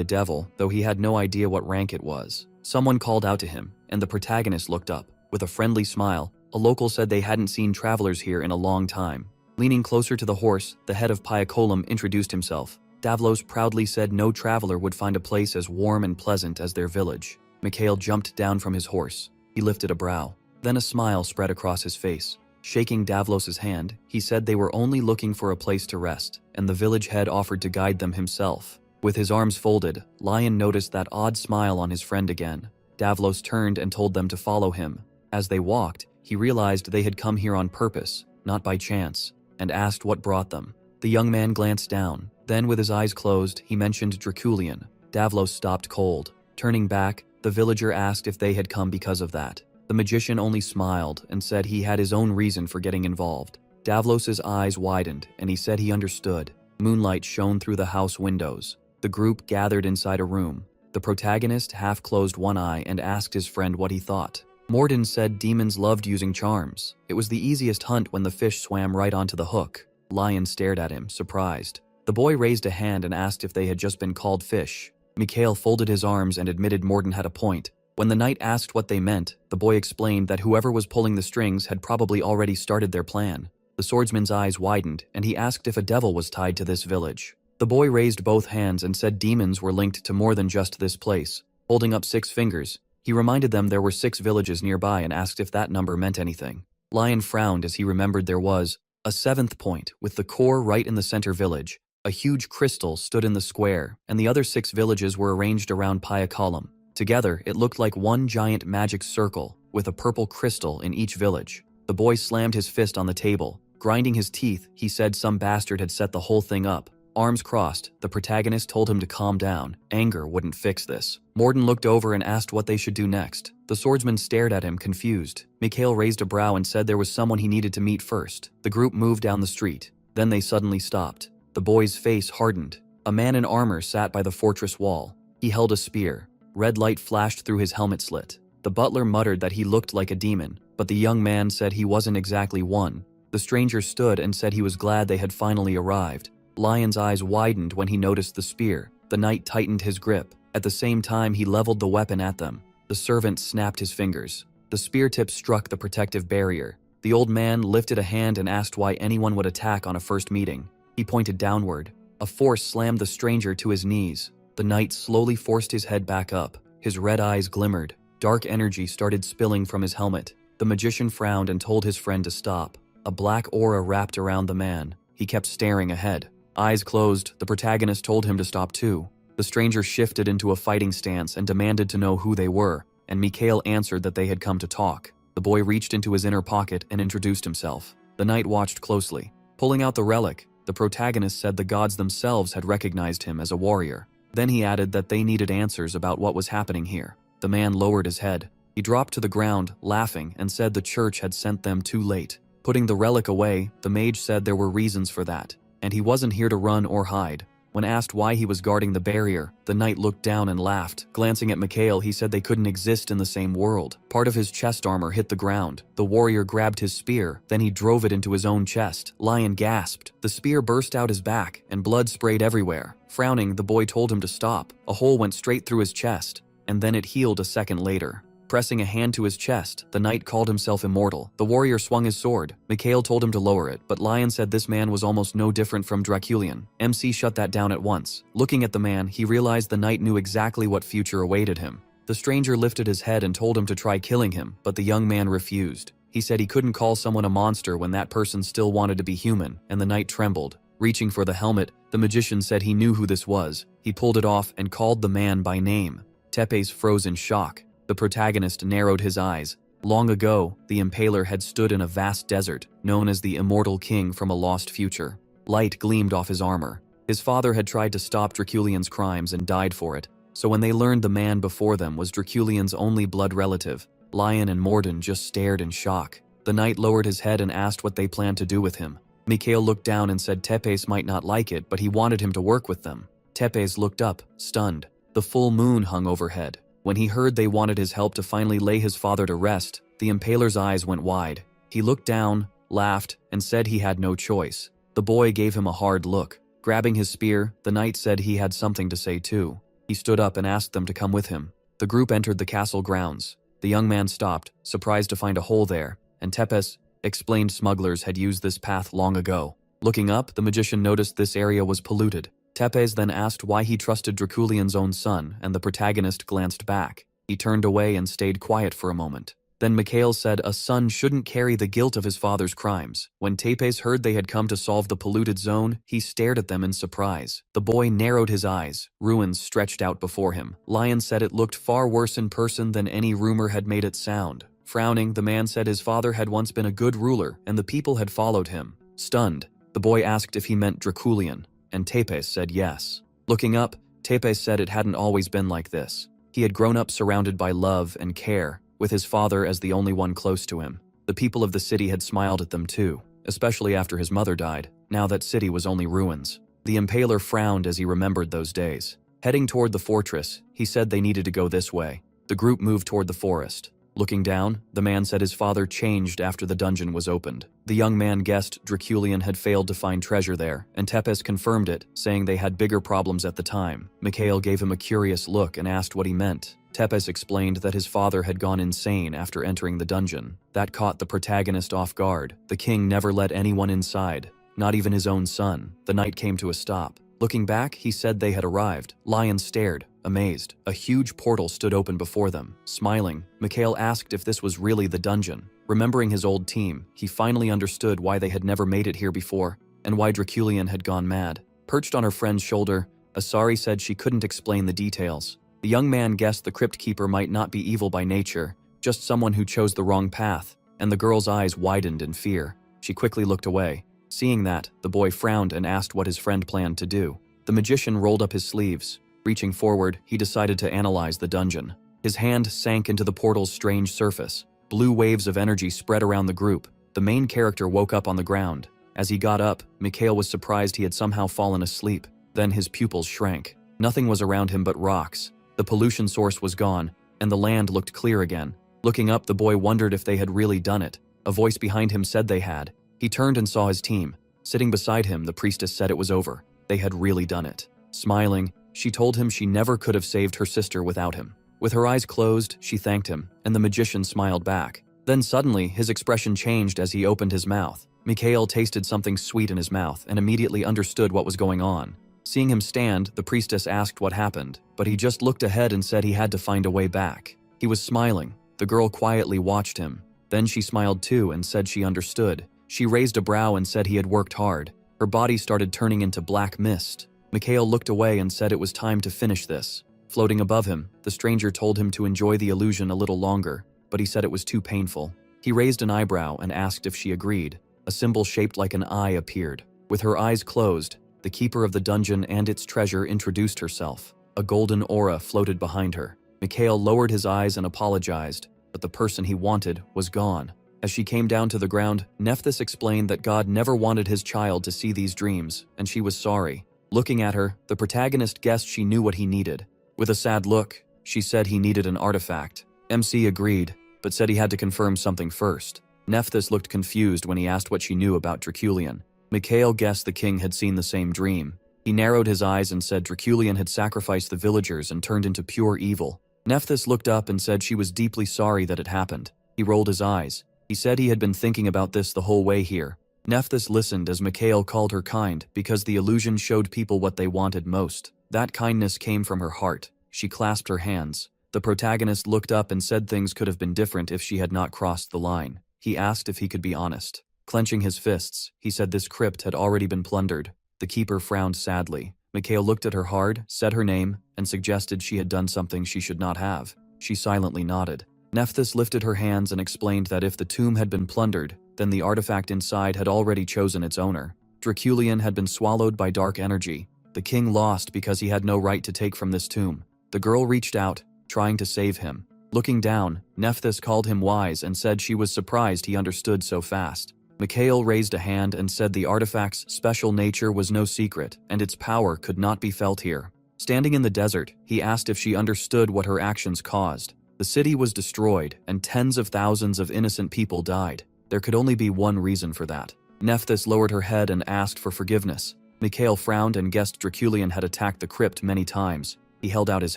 a devil, though he had no idea what rank it was. Someone called out to him, and the protagonist looked up. With a friendly smile, a local said they hadn't seen travelers here in a long time. Leaning closer to the horse, the head of Piacolum introduced himself. Davlos proudly said no traveler would find a place as warm and pleasant as their village. Mikhail jumped down from his horse. He lifted a brow. Then a smile spread across his face. Shaking Davlos's hand, he said they were only looking for a place to rest, and the village head offered to guide them himself. With his arms folded, Lion noticed that odd smile on his friend again. Davlos turned and told them to follow him. As they walked, he realized they had come here on purpose, not by chance, and asked what brought them. The young man glanced down. Then, with his eyes closed, he mentioned Draculian. Davlos stopped cold. Turning back, the villager asked if they had come because of that. The magician only smiled and said he had his own reason for getting involved. Davlos's eyes widened, and he said he understood. Moonlight shone through the house windows. The group gathered inside a room. The protagonist half closed one eye and asked his friend what he thought. Morden said demons loved using charms. It was the easiest hunt when the fish swam right onto the hook. Lion stared at him, surprised. The boy raised a hand and asked if they had just been called fish. Mikhail folded his arms and admitted Morden had a point. When the knight asked what they meant, the boy explained that whoever was pulling the strings had probably already started their plan. The swordsman's eyes widened, and he asked if a devil was tied to this village. The boy raised both hands and said demons were linked to more than just this place. Holding up 6 fingers, he reminded them there were 6 villages nearby and asked if that number meant anything. Lion frowned as he remembered there was a 7th point, with the core right in the center village. A huge crystal stood in the square, and the other 6 villages were arranged around Piacolum. Together, it looked like one giant magic circle, with a purple crystal in each village. The boy slammed his fist on the table. Grinding his teeth, he said some bastard had set the whole thing up. Arms crossed, the protagonist told him to calm down. Anger wouldn't fix this. Morden looked over and asked what they should do next. The swordsman stared at him, confused. Mikhail raised a brow and said there was someone he needed to meet first. The group moved down the street. Then they suddenly stopped. The boy's face hardened. A man in armor sat by the fortress wall. He held a spear. Red light flashed through his helmet slit. The butler muttered that he looked like a demon, but the young man said he wasn't exactly one. The stranger stood and said he was glad they had finally arrived. Lion's eyes widened when he noticed the spear. The knight tightened his grip. At the same time, he leveled the weapon at them. The servant snapped his fingers. The spear tip struck the protective barrier. The old man lifted a hand and asked why anyone would attack on a first meeting. He pointed downward. A force slammed the stranger to his knees. The knight slowly forced his head back up. His red eyes glimmered. Dark energy started spilling from his helmet. The magician frowned and told his friend to stop. A black aura wrapped around the man. He kept staring ahead. Eyes closed, the protagonist told him to stop too. The stranger shifted into a fighting stance and demanded to know who they were, and Mikhail answered that they had come to talk. The boy reached into his inner pocket and introduced himself. The knight watched closely. Pulling out the relic, the protagonist said the gods themselves had recognized him as a warrior. Then he added that they needed answers about what was happening here. The man lowered his head. He dropped to the ground, laughing, and said the church had sent them too late. Putting the relic away, the mage said there were reasons for that, and he wasn't here to run or hide. When asked why he was guarding the barrier, the knight looked down and laughed. Glancing at Mikhail, he said they couldn't exist in the same world. Part of his chest armor hit the ground. The warrior grabbed his spear, then he drove it into his own chest. Lion gasped. The spear burst out his back, and blood sprayed everywhere. Frowning, the boy told him to stop. A hole went straight through his chest, and then it healed a second later. Pressing a hand to his chest, the knight called himself immortal. The warrior swung his sword. Mikhail told him to lower it, but Lion said this man was almost no different from Draculian. MC shut that down at once. Looking at the man, he realized the knight knew exactly what future awaited him. The stranger lifted his head and told him to try killing him, but the young man refused. He said he couldn't call someone a monster when that person still wanted to be human, and the knight trembled. Reaching for the helmet, the magician said he knew who this was. He pulled it off and called the man by name. Tepes froze in shock. The protagonist narrowed his eyes. Long ago, the impaler had stood in a vast desert, known as the Immortal King from a lost future. Light gleamed off his armor. His father had tried to stop Draculian's crimes and died for it, so when they learned the man before them was Draculian's only blood relative, Lion and Morden just stared in shock. The knight lowered his head and asked what they planned to do with him. Mikhail looked down and said Tepes might not like it, but he wanted him to work with them. Tepes looked up, stunned. The full moon hung overhead. When he heard they wanted his help to finally lay his father to rest, the impaler's eyes went wide. He looked down, laughed, and said he had no choice. The boy gave him a hard look. Grabbing his spear, the knight said he had something to say too. He stood up and asked them to come with him. The group entered the castle grounds. The young man stopped, surprised to find a hole there, and Tepes explained smugglers had used this path long ago. Looking up, the magician noticed this area was polluted. Tepes then asked why he trusted Draculian's own son, and the protagonist glanced back. He turned away and stayed quiet for a moment. Then Mikhail said a son shouldn't carry the guilt of his father's crimes. When Tepes heard they had come to solve the polluted zone, he stared at them in surprise. The boy narrowed his eyes. Ruins stretched out before him. Lion said it looked far worse in person than any rumor had made it sound. Frowning, the man said his father had once been a good ruler, and the people had followed him. Stunned, the boy asked if he meant Draculian, and Tepes said yes. Looking up, Tepes said it hadn't always been like this. He had grown up surrounded by love and care, with his father as the only one close to him. The people of the city had smiled at them too, especially after his mother died. Now that city was only ruins. The impaler frowned as he remembered those days. Heading toward the fortress, he said they needed to go this way. The group moved toward the forest. Looking down, the man said his father changed after the dungeon was opened. The young man guessed Draculian had failed to find treasure there, and Tepes confirmed it, saying they had bigger problems at the time. Mikhail gave him a curious look and asked what he meant. Tepes explained that his father had gone insane after entering the dungeon. That caught the protagonist off guard. The king never let anyone inside, not even his own son. The knight came to a stop. Looking back, he said they had arrived. Lion stared, amazed. A huge portal stood open before them. Smiling, Mikhail asked if this was really the dungeon. Remembering his old team, he finally understood why they had never made it here before, and why Draculian had gone mad. Perched on her friend's shoulder, Asari said she couldn't explain the details. The young man guessed the crypt keeper might not be evil by nature, just someone who chose the wrong path, and the girl's eyes widened in fear. She quickly looked away. Seeing that, the boy frowned and asked what his friend planned to do. The magician rolled up his sleeves. Reaching forward, he decided to analyze the dungeon. His hand sank into the portal's strange surface. Blue waves of energy spread around the group. The main character woke up on the ground. As he got up, Mikhail was surprised he had somehow fallen asleep. Then his pupils shrank. Nothing was around him but rocks. The pollution source was gone, and the land looked clear again. Looking up, the boy wondered if they had really done it. A voice behind him said they had. He turned and saw his team. Sitting beside him, the priestess said it was over. They had really done it. Smiling, she told him she never could have saved her sister without him. With her eyes closed, she thanked him, and the magician smiled back. Then suddenly, his expression changed as he opened his mouth. Mikhail tasted something sweet in his mouth and immediately understood what was going on. Seeing him stand, the priestess asked what happened, but he just looked ahead and said he had to find a way back. He was smiling. The girl quietly watched him. Then she smiled too and said she understood. She raised a brow and said he had worked hard. Her body started turning into black mist. Mikhail looked away and said it was time to finish this. Floating above him, the stranger told him to enjoy the illusion a little longer, but he said it was too painful. He raised an eyebrow and asked if she agreed. A symbol shaped like an eye appeared. With her eyes closed, the keeper of the dungeon and its treasure introduced herself. A golden aura floated behind her. Mikhail lowered his eyes and apologized, but the person he wanted was gone. As she came down to the ground, Nephthys explained that God never wanted his child to see these dreams, and she was sorry. Looking at her, the protagonist guessed she knew what he needed. With a sad look, she said he needed an artifact. MC agreed, but said he had to confirm something first. Nephthys looked confused when he asked what she knew about Draculian. Mikhail guessed the king had seen the same dream. He narrowed his eyes and said Draculian had sacrificed the villagers and turned into pure evil. Nephthys looked up and said she was deeply sorry that it happened. He rolled his eyes. He said he had been thinking about this the whole way here. Nephthys listened as Mikhail called her kind because the illusion showed people what they wanted most. That kindness came from her heart. She clasped her hands. The protagonist looked up and said things could have been different if she had not crossed the line. He asked if he could be honest. Clenching his fists, he said this crypt had already been plundered. The keeper frowned sadly. Mikhail looked at her hard, said her name, and suggested she had done something she should not have. She silently nodded. Nephthys lifted her hands and explained that if the tomb had been plundered, then the artifact inside had already chosen its owner. Draculian had been swallowed by dark energy. The king lost because he had no right to take from this tomb. The girl reached out, trying to save him. Looking down, Nephthys called him wise and said she was surprised he understood so fast. Mikhail raised a hand and said the artifact's special nature was no secret, and its power could not be felt here. Standing in the desert, he asked if she understood what her actions caused. The city was destroyed, and tens of thousands of innocent people died. There could only be one reason for that. Nephthys lowered her head and asked for forgiveness. Mikhail frowned and guessed Draculian had attacked the crypt many times. He held out his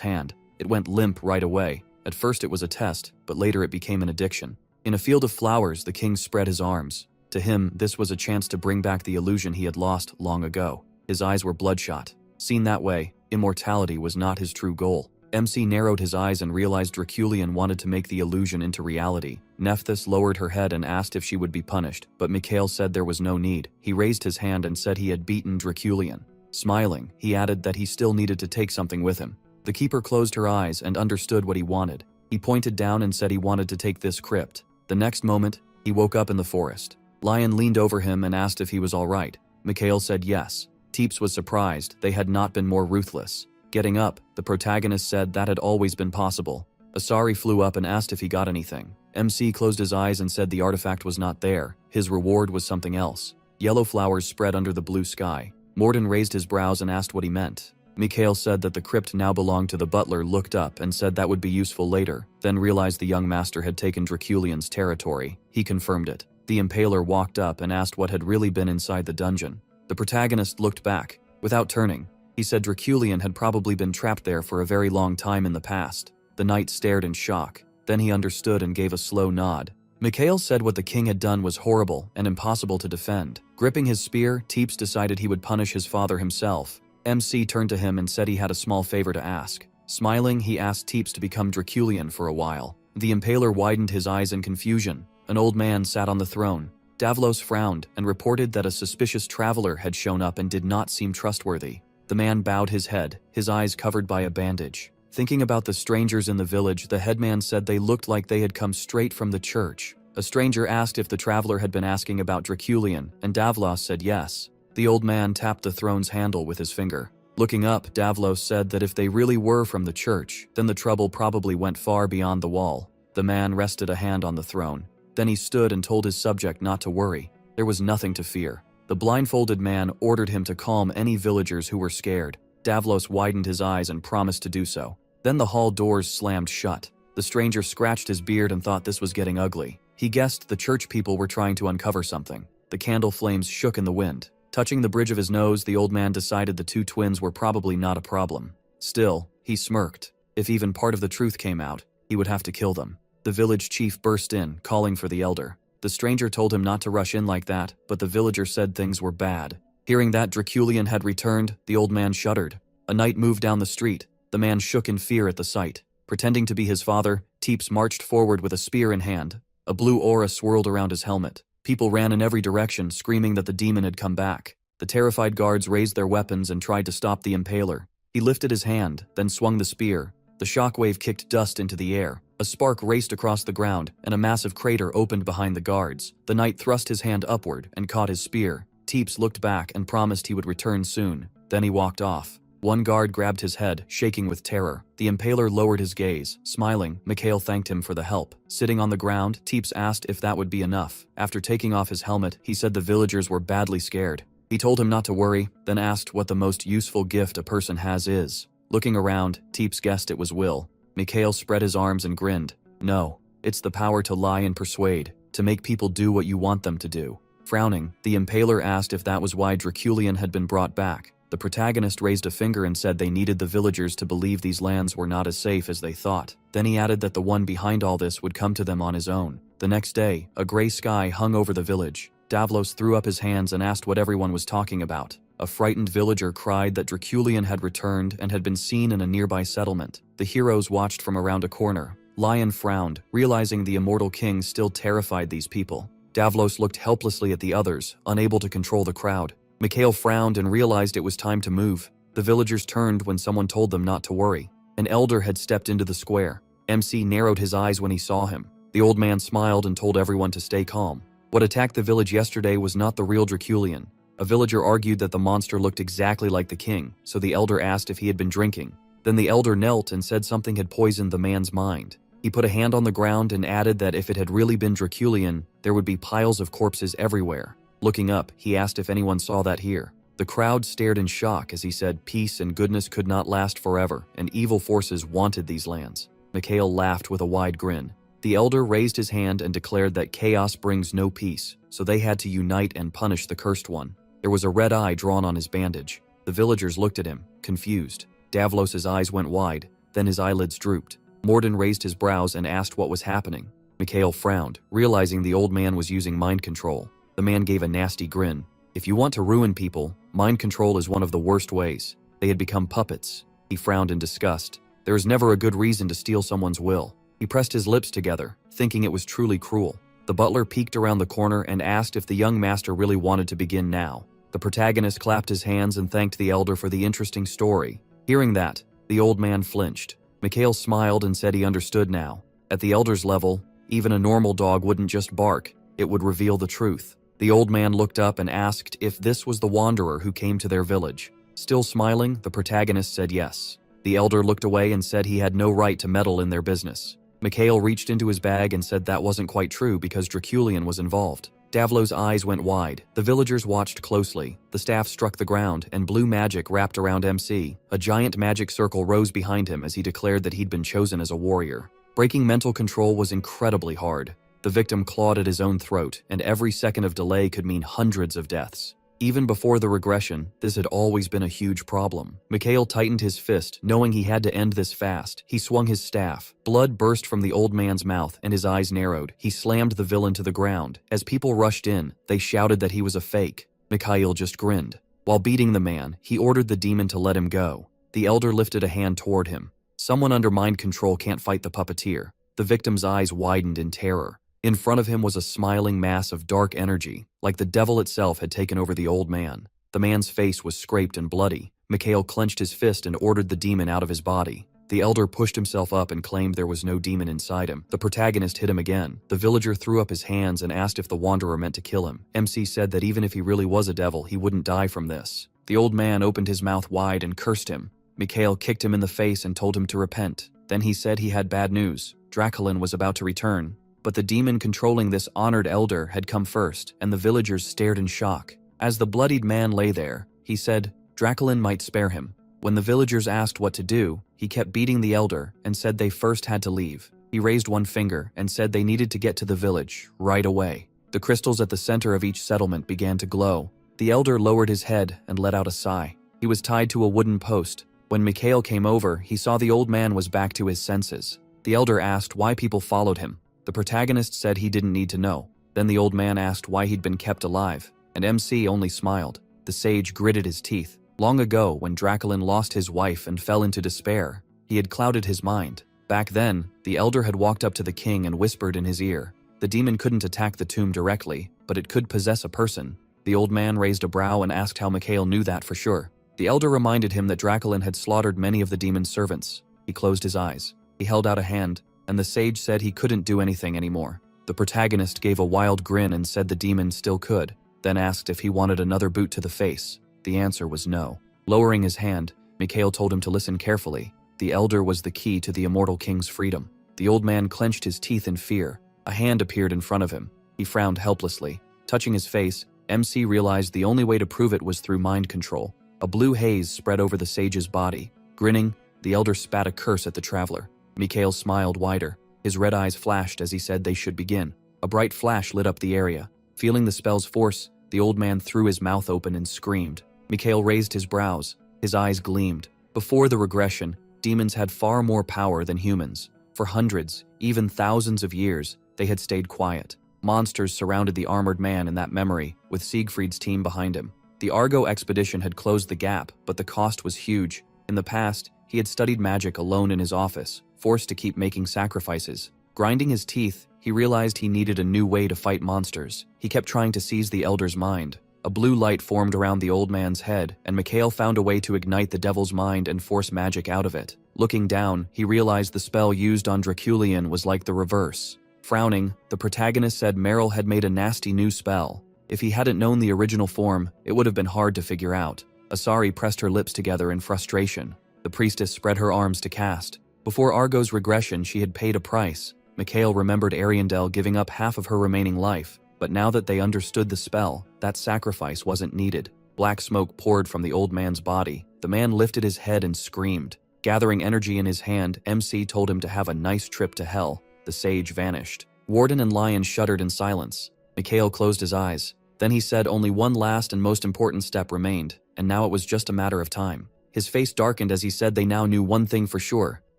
hand. It went limp right away. At first it was a test, but later it became an addiction. In a field of flowers, the king spread his arms. To him, this was a chance to bring back the illusion he had lost long ago. His eyes were bloodshot. Seen that way, immortality was not his true goal. MC narrowed his eyes and realized Draculian wanted to make the illusion into reality. Nephthys lowered her head and asked if she would be punished, but Mikhail said there was no need. He raised his hand and said he had beaten Draculian. Smiling, he added that he still needed to take something with him. The keeper closed her eyes and understood what he wanted. He pointed down and said he wanted to take this crypt. The next moment, he woke up in the forest. Lion leaned over him and asked if he was all right. Mikhail said yes. Teeps was surprised they had not been more ruthless. Getting up, the protagonist said that had always been possible. Asari flew up and asked if he got anything. MC closed his eyes and said the artifact was not there. His reward was something else. Yellow flowers spread under the blue sky. Morden raised his brows and asked what he meant. Mikhail said that the crypt now belonged to the butler, looked up and said that would be useful later, then realized the young master had taken Draculian's territory. He confirmed it. The impaler walked up and asked what had really been inside the dungeon. The protagonist looked back. Without turning, he said Draculian had probably been trapped there for a very long time in the past. The knight stared in shock. Then he understood and gave a slow nod. Mikhail said what the king had done was horrible and impossible to defend. Gripping his spear, Teeps decided he would punish his father himself. MC turned to him and said he had a small favor to ask. Smiling, he asked Teeps to become Draculian for a while. The impaler widened his eyes in confusion. An old man sat on the throne. Davlos frowned and reported that a suspicious traveler had shown up and did not seem trustworthy. The man bowed his head, his eyes covered by a bandage. Thinking about the strangers in the village, the headman said they looked like they had come straight from the church. A stranger asked if the traveler had been asking about Draculian, and Davlos said yes. The old man tapped the throne's handle with his finger. Looking up, Davlos said that if they really were from the church, then the trouble probably went far beyond the wall. The man rested a hand on the throne. Then he stood and told his subject not to worry. There was nothing to fear. The blindfolded man ordered him to calm any villagers who were scared. Davlos widened his eyes and promised to do so. Then the hall doors slammed shut. The stranger scratched his beard and thought this was getting ugly. He guessed the church people were trying to uncover something. The candle flames shook in the wind. Touching the bridge of his nose, the old man decided the two twins were probably not a problem. Still, he smirked. If even part of the truth came out, he would have to kill them. The village chief burst in, calling for the elder. The stranger told him not to rush in like that, but the villager said things were bad. Hearing that Draculian had returned, the old man shuddered. A knight moved down the street. The man shook in fear at the sight. Pretending to be his father, Teeps marched forward with a spear in hand. A blue aura swirled around his helmet. People ran in every direction, screaming that the demon had come back. The terrified guards raised their weapons and tried to stop the impaler. He lifted his hand, then swung the spear. The shockwave kicked dust into the air. A spark raced across the ground, and a massive crater opened behind the guards. The knight thrust his hand upward and caught his spear. Teeps looked back and promised he would return soon. Then he walked off. One guard grabbed his head, shaking with terror. The impaler lowered his gaze. Smiling, Mikhail thanked him for the help. Sitting on the ground, Teeps asked if that would be enough. After taking off his helmet, he said the villagers were badly scared. He told him not to worry, then asked what the most useful gift a person has is. Looking around, Teeps guessed it was will. Mikhail spread his arms and grinned. No, it's the power to lie and persuade, to make people do what you want them to do. Frowning, the impaler asked if that was why Draculian had been brought back. The protagonist raised a finger and said they needed the villagers to believe these lands were not as safe as they thought. Then he added that the one behind all this would come to them on his own. The next day, a gray sky hung over the village. Davlos threw up his hands and asked what everyone was talking about. A frightened villager cried that Draculian had returned and had been seen in a nearby settlement. The heroes watched from around a corner. Lion frowned, realizing the immortal king still terrified these people. Davlos looked helplessly at the others, unable to control the crowd. Mikhail frowned and realized it was time to move. The villagers turned when someone told them not to worry. An elder had stepped into the square. MC narrowed his eyes when he saw him. The old man smiled and told everyone to stay calm. What attacked the village yesterday was not the real Draculian. A villager argued that the monster looked exactly like the king, so the elder asked if he had been drinking. Then the elder knelt and said something had poisoned the man's mind. He put a hand on the ground and added that if it had really been Draculian, there would be piles of corpses everywhere. Looking up, he asked if anyone saw that here. The crowd stared in shock as he said peace and goodness could not last forever, and evil forces wanted these lands. Mikhail laughed with a wide grin. The elder raised his hand and declared that chaos brings no peace, so they had to unite and punish the cursed one. There was a red eye drawn on his bandage. The villagers looked at him, confused. Davlos's eyes went wide, then his eyelids drooped. Morden raised his brows and asked what was happening. Mikhail frowned, realizing the old man was using mind control. The man gave a nasty grin. If you want to ruin people, mind control is one of the worst ways. They had become puppets. He frowned in disgust. There is never a good reason to steal someone's will. He pressed his lips together, thinking it was truly cruel. The butler peeked around the corner and asked if the young master really wanted to begin now. The protagonist clapped his hands and thanked the elder for the interesting story. Hearing that, the old man flinched. Mikhail smiled and said he understood now. At the elder's level, even a normal dog wouldn't just bark, it would reveal the truth. The old man looked up and asked if this was the wanderer who came to their village. Still smiling, the protagonist said yes. The elder looked away and said he had no right to meddle in their business. Mikhail reached into his bag and said that wasn't quite true because Draculian was involved. Davlo's eyes went wide. The villagers watched closely. The staff struck the ground, and blue magic wrapped around MC. A giant magic circle rose behind him as he declared that he'd been chosen as a warrior. Breaking mental control was incredibly hard. The victim clawed at his own throat, and every second of delay could mean hundreds of deaths. Even before the regression, this had always been a huge problem. Mikhail tightened his fist, knowing he had to end this fast. He swung his staff. Blood burst from the old man's mouth, and his eyes narrowed. He slammed the villain to the ground. As people rushed in, they shouted that he was a fake. Mikhail just grinned. While beating the man, he ordered the demon to let him go. The elder lifted a hand toward him. Someone under mind control can't fight the puppeteer. The victim's eyes widened in terror. In front of him was a smiling mass of dark energy, like the devil itself had taken over the old man. The man's face was scraped and bloody. Mikhail clenched his fist and ordered the demon out of his body. The elder pushed himself up and claimed there was no demon inside him. The protagonist hit him again. The villager threw up his hands and asked if the wanderer meant to kill him. MC said that even if he really was a devil, he wouldn't die from this. The old man opened his mouth wide and cursed him. Mikhail kicked him in the face and told him to repent. Then he said he had bad news. Draculin was about to return. But the demon controlling this honored elder had come first, and the villagers stared in shock. As the bloodied man lay there, he said Draculin might spare him. When the villagers asked what to do, he kept beating the elder and said they first had to leave. He raised one finger and said they needed to get to the village right away. The crystals at the center of each settlement began to glow. The elder lowered his head and let out a sigh. He was tied to a wooden post. When Mikhail came over, he saw the old man was back to his senses. The elder asked why people followed him. The protagonist said he didn't need to know. Then the old man asked why he'd been kept alive, and MC only smiled. The sage gritted his teeth. Long ago, when Draculin lost his wife and fell into despair, he had clouded his mind. Back then, the elder had walked up to the king and whispered in his ear. The demon couldn't attack the tomb directly, but it could possess a person. The old man raised a brow and asked how Mikhail knew that for sure. The elder reminded him that Draculin had slaughtered many of the demon's servants. He closed his eyes. He held out a hand, and the sage said he couldn't do anything anymore. The protagonist gave a wild grin and said the demon still could, then asked if he wanted another boot to the face. The answer was no. Lowering his hand, Mikhail told him to listen carefully. The elder was the key to the immortal king's freedom. The old man clenched his teeth in fear. A hand appeared in front of him. He frowned helplessly. Touching his face, MC realized the only way to prove it was through mind control. A blue haze spread over the sage's body. Grinning, the elder spat a curse at the traveler. Mikhail smiled wider. His red eyes flashed as he said they should begin. A bright flash lit up the area. Feeling the spell's force, the old man threw his mouth open and screamed. Mikhail raised his brows. His eyes gleamed. Before the regression, demons had far more power than humans. For hundreds, even thousands of years, they had stayed quiet. Monsters surrounded the armored man in that memory, with Siegfried's team behind him. The Argo expedition had closed the gap, but the cost was huge. In the past, he had studied magic alone in his office, forced to keep making sacrifices. Grinding his teeth, he realized he needed a new way to fight monsters. He kept trying to seize the elder's mind. A blue light formed around the old man's head, and Mikhail found a way to ignite the devil's mind and force magic out of it. Looking down, he realized the spell used on Draculian was like the reverse. Frowning, the protagonist said Meryl had made a nasty new spell. If he hadn't known the original form, it would have been hard to figure out. Asari pressed her lips together in frustration. The priestess spread her arms to cast. Before Argo's regression, she had paid a price. Mikhail remembered Ariandel giving up half of her remaining life, but now that they understood the spell, that sacrifice wasn't needed. Black smoke poured from the old man's body. The man lifted his head and screamed. Gathering energy in his hand, MC told him to have a nice trip to hell. The sage vanished. Warden and Lion shuddered in silence. Mikhail closed his eyes. Then he said only one last and most important step remained, and now it was just a matter of time. His face darkened as he said they now knew one thing for sure.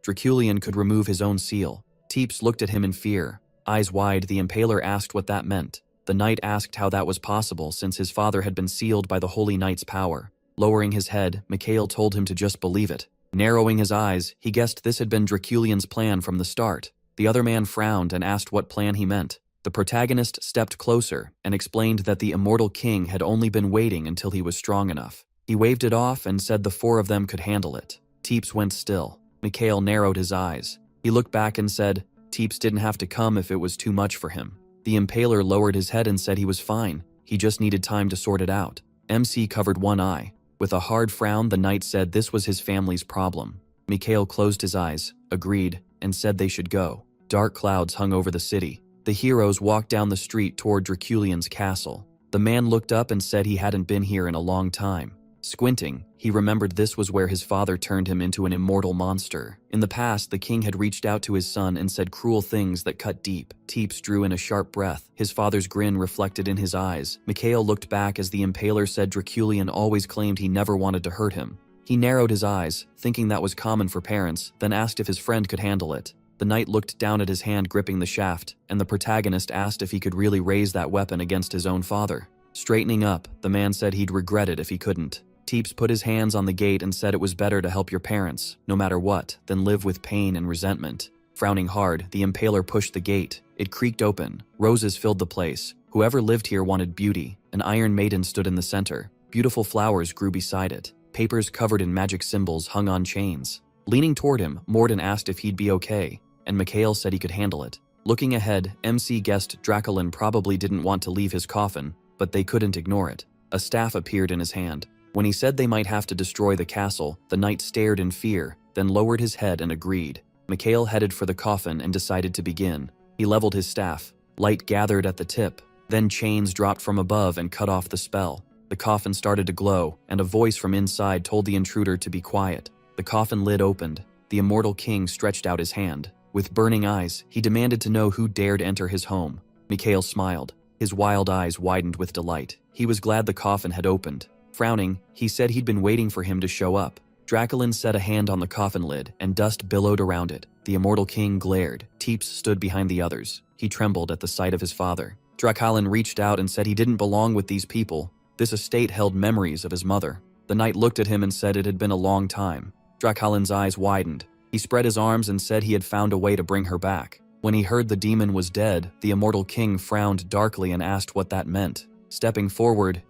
Draculian could remove his own seal. Teeps looked at him in fear. Eyes wide, the Impaler asked what that meant. The knight asked how that was possible since his father had been sealed by the Holy Knight's power. Lowering his head, Mikhail told him to just believe it. Narrowing his eyes, he guessed this had been Draculian's plan from the start. The other man frowned and asked what plan he meant. The protagonist stepped closer and explained that the immortal king had only been waiting until he was strong enough. He waved it off and said the four of them could handle it. Teeps went still. Mikhail narrowed his eyes. He looked back and said, Teeps didn't have to come if it was too much for him. The Impaler lowered his head and said he was fine. He just needed time to sort it out. MC covered one eye. With a hard frown, the knight said this was his family's problem. Mikhail closed his eyes, agreed, and said they should go. Dark clouds hung over the city. The heroes walked down the street toward Draculian's castle. The man looked up and said he hadn't been here in a long time. Squinting, he remembered this was where his father turned him into an immortal monster. In the past, the king had reached out to his son and said cruel things that cut deep. Teeps drew in a sharp breath, his father's grin reflected in his eyes. Mikhail looked back as the Impaler said Draculian always claimed he never wanted to hurt him. He narrowed his eyes, thinking that was common for parents, then asked if his friend could handle it. The knight looked down at his hand gripping the shaft, and the protagonist asked if he could really raise that weapon against his own father. Straightening up, the man said he'd regret it if he couldn't. Teeps put his hands on the gate and said it was better to help your parents, no matter what, than live with pain and resentment. Frowning hard, the Impaler pushed the gate. It creaked open. Roses filled the place. Whoever lived here wanted beauty. An iron maiden stood in the center. Beautiful flowers grew beside it. Papers covered in magic symbols hung on chains. Leaning toward him, Morden asked if he'd be okay, and Mikhail said he could handle it. Looking ahead, MC guessed Draculin probably didn't want to leave his coffin, but they couldn't ignore it. A staff appeared in his hand. When he said they might have to destroy the castle, the knight stared in fear, then lowered his head and agreed. Mikhail headed for the coffin and decided to begin. He leveled his staff. Light gathered at the tip. Then chains dropped from above and cut off the spell. The coffin started to glow, and a voice from inside told the intruder to be quiet. The coffin lid opened. The immortal king stretched out his hand. With burning eyes, he demanded to know who dared enter his home. Mikhail smiled. His wild eyes widened with delight. He was glad the coffin had opened. Frowning, he said he'd been waiting for him to show up. Draculin set a hand on the coffin lid, and dust billowed around it. The immortal king glared. Teeps stood behind the others. He trembled at the sight of his father. Draculin reached out and said he didn't belong with these people. This estate held memories of his mother. The knight looked at him and said it had been a long time. Draculin's eyes widened. He spread his arms and said he had found a way to bring her back. When he heard the demon was dead, the immortal king frowned darkly and asked what that meant. Stepping forward,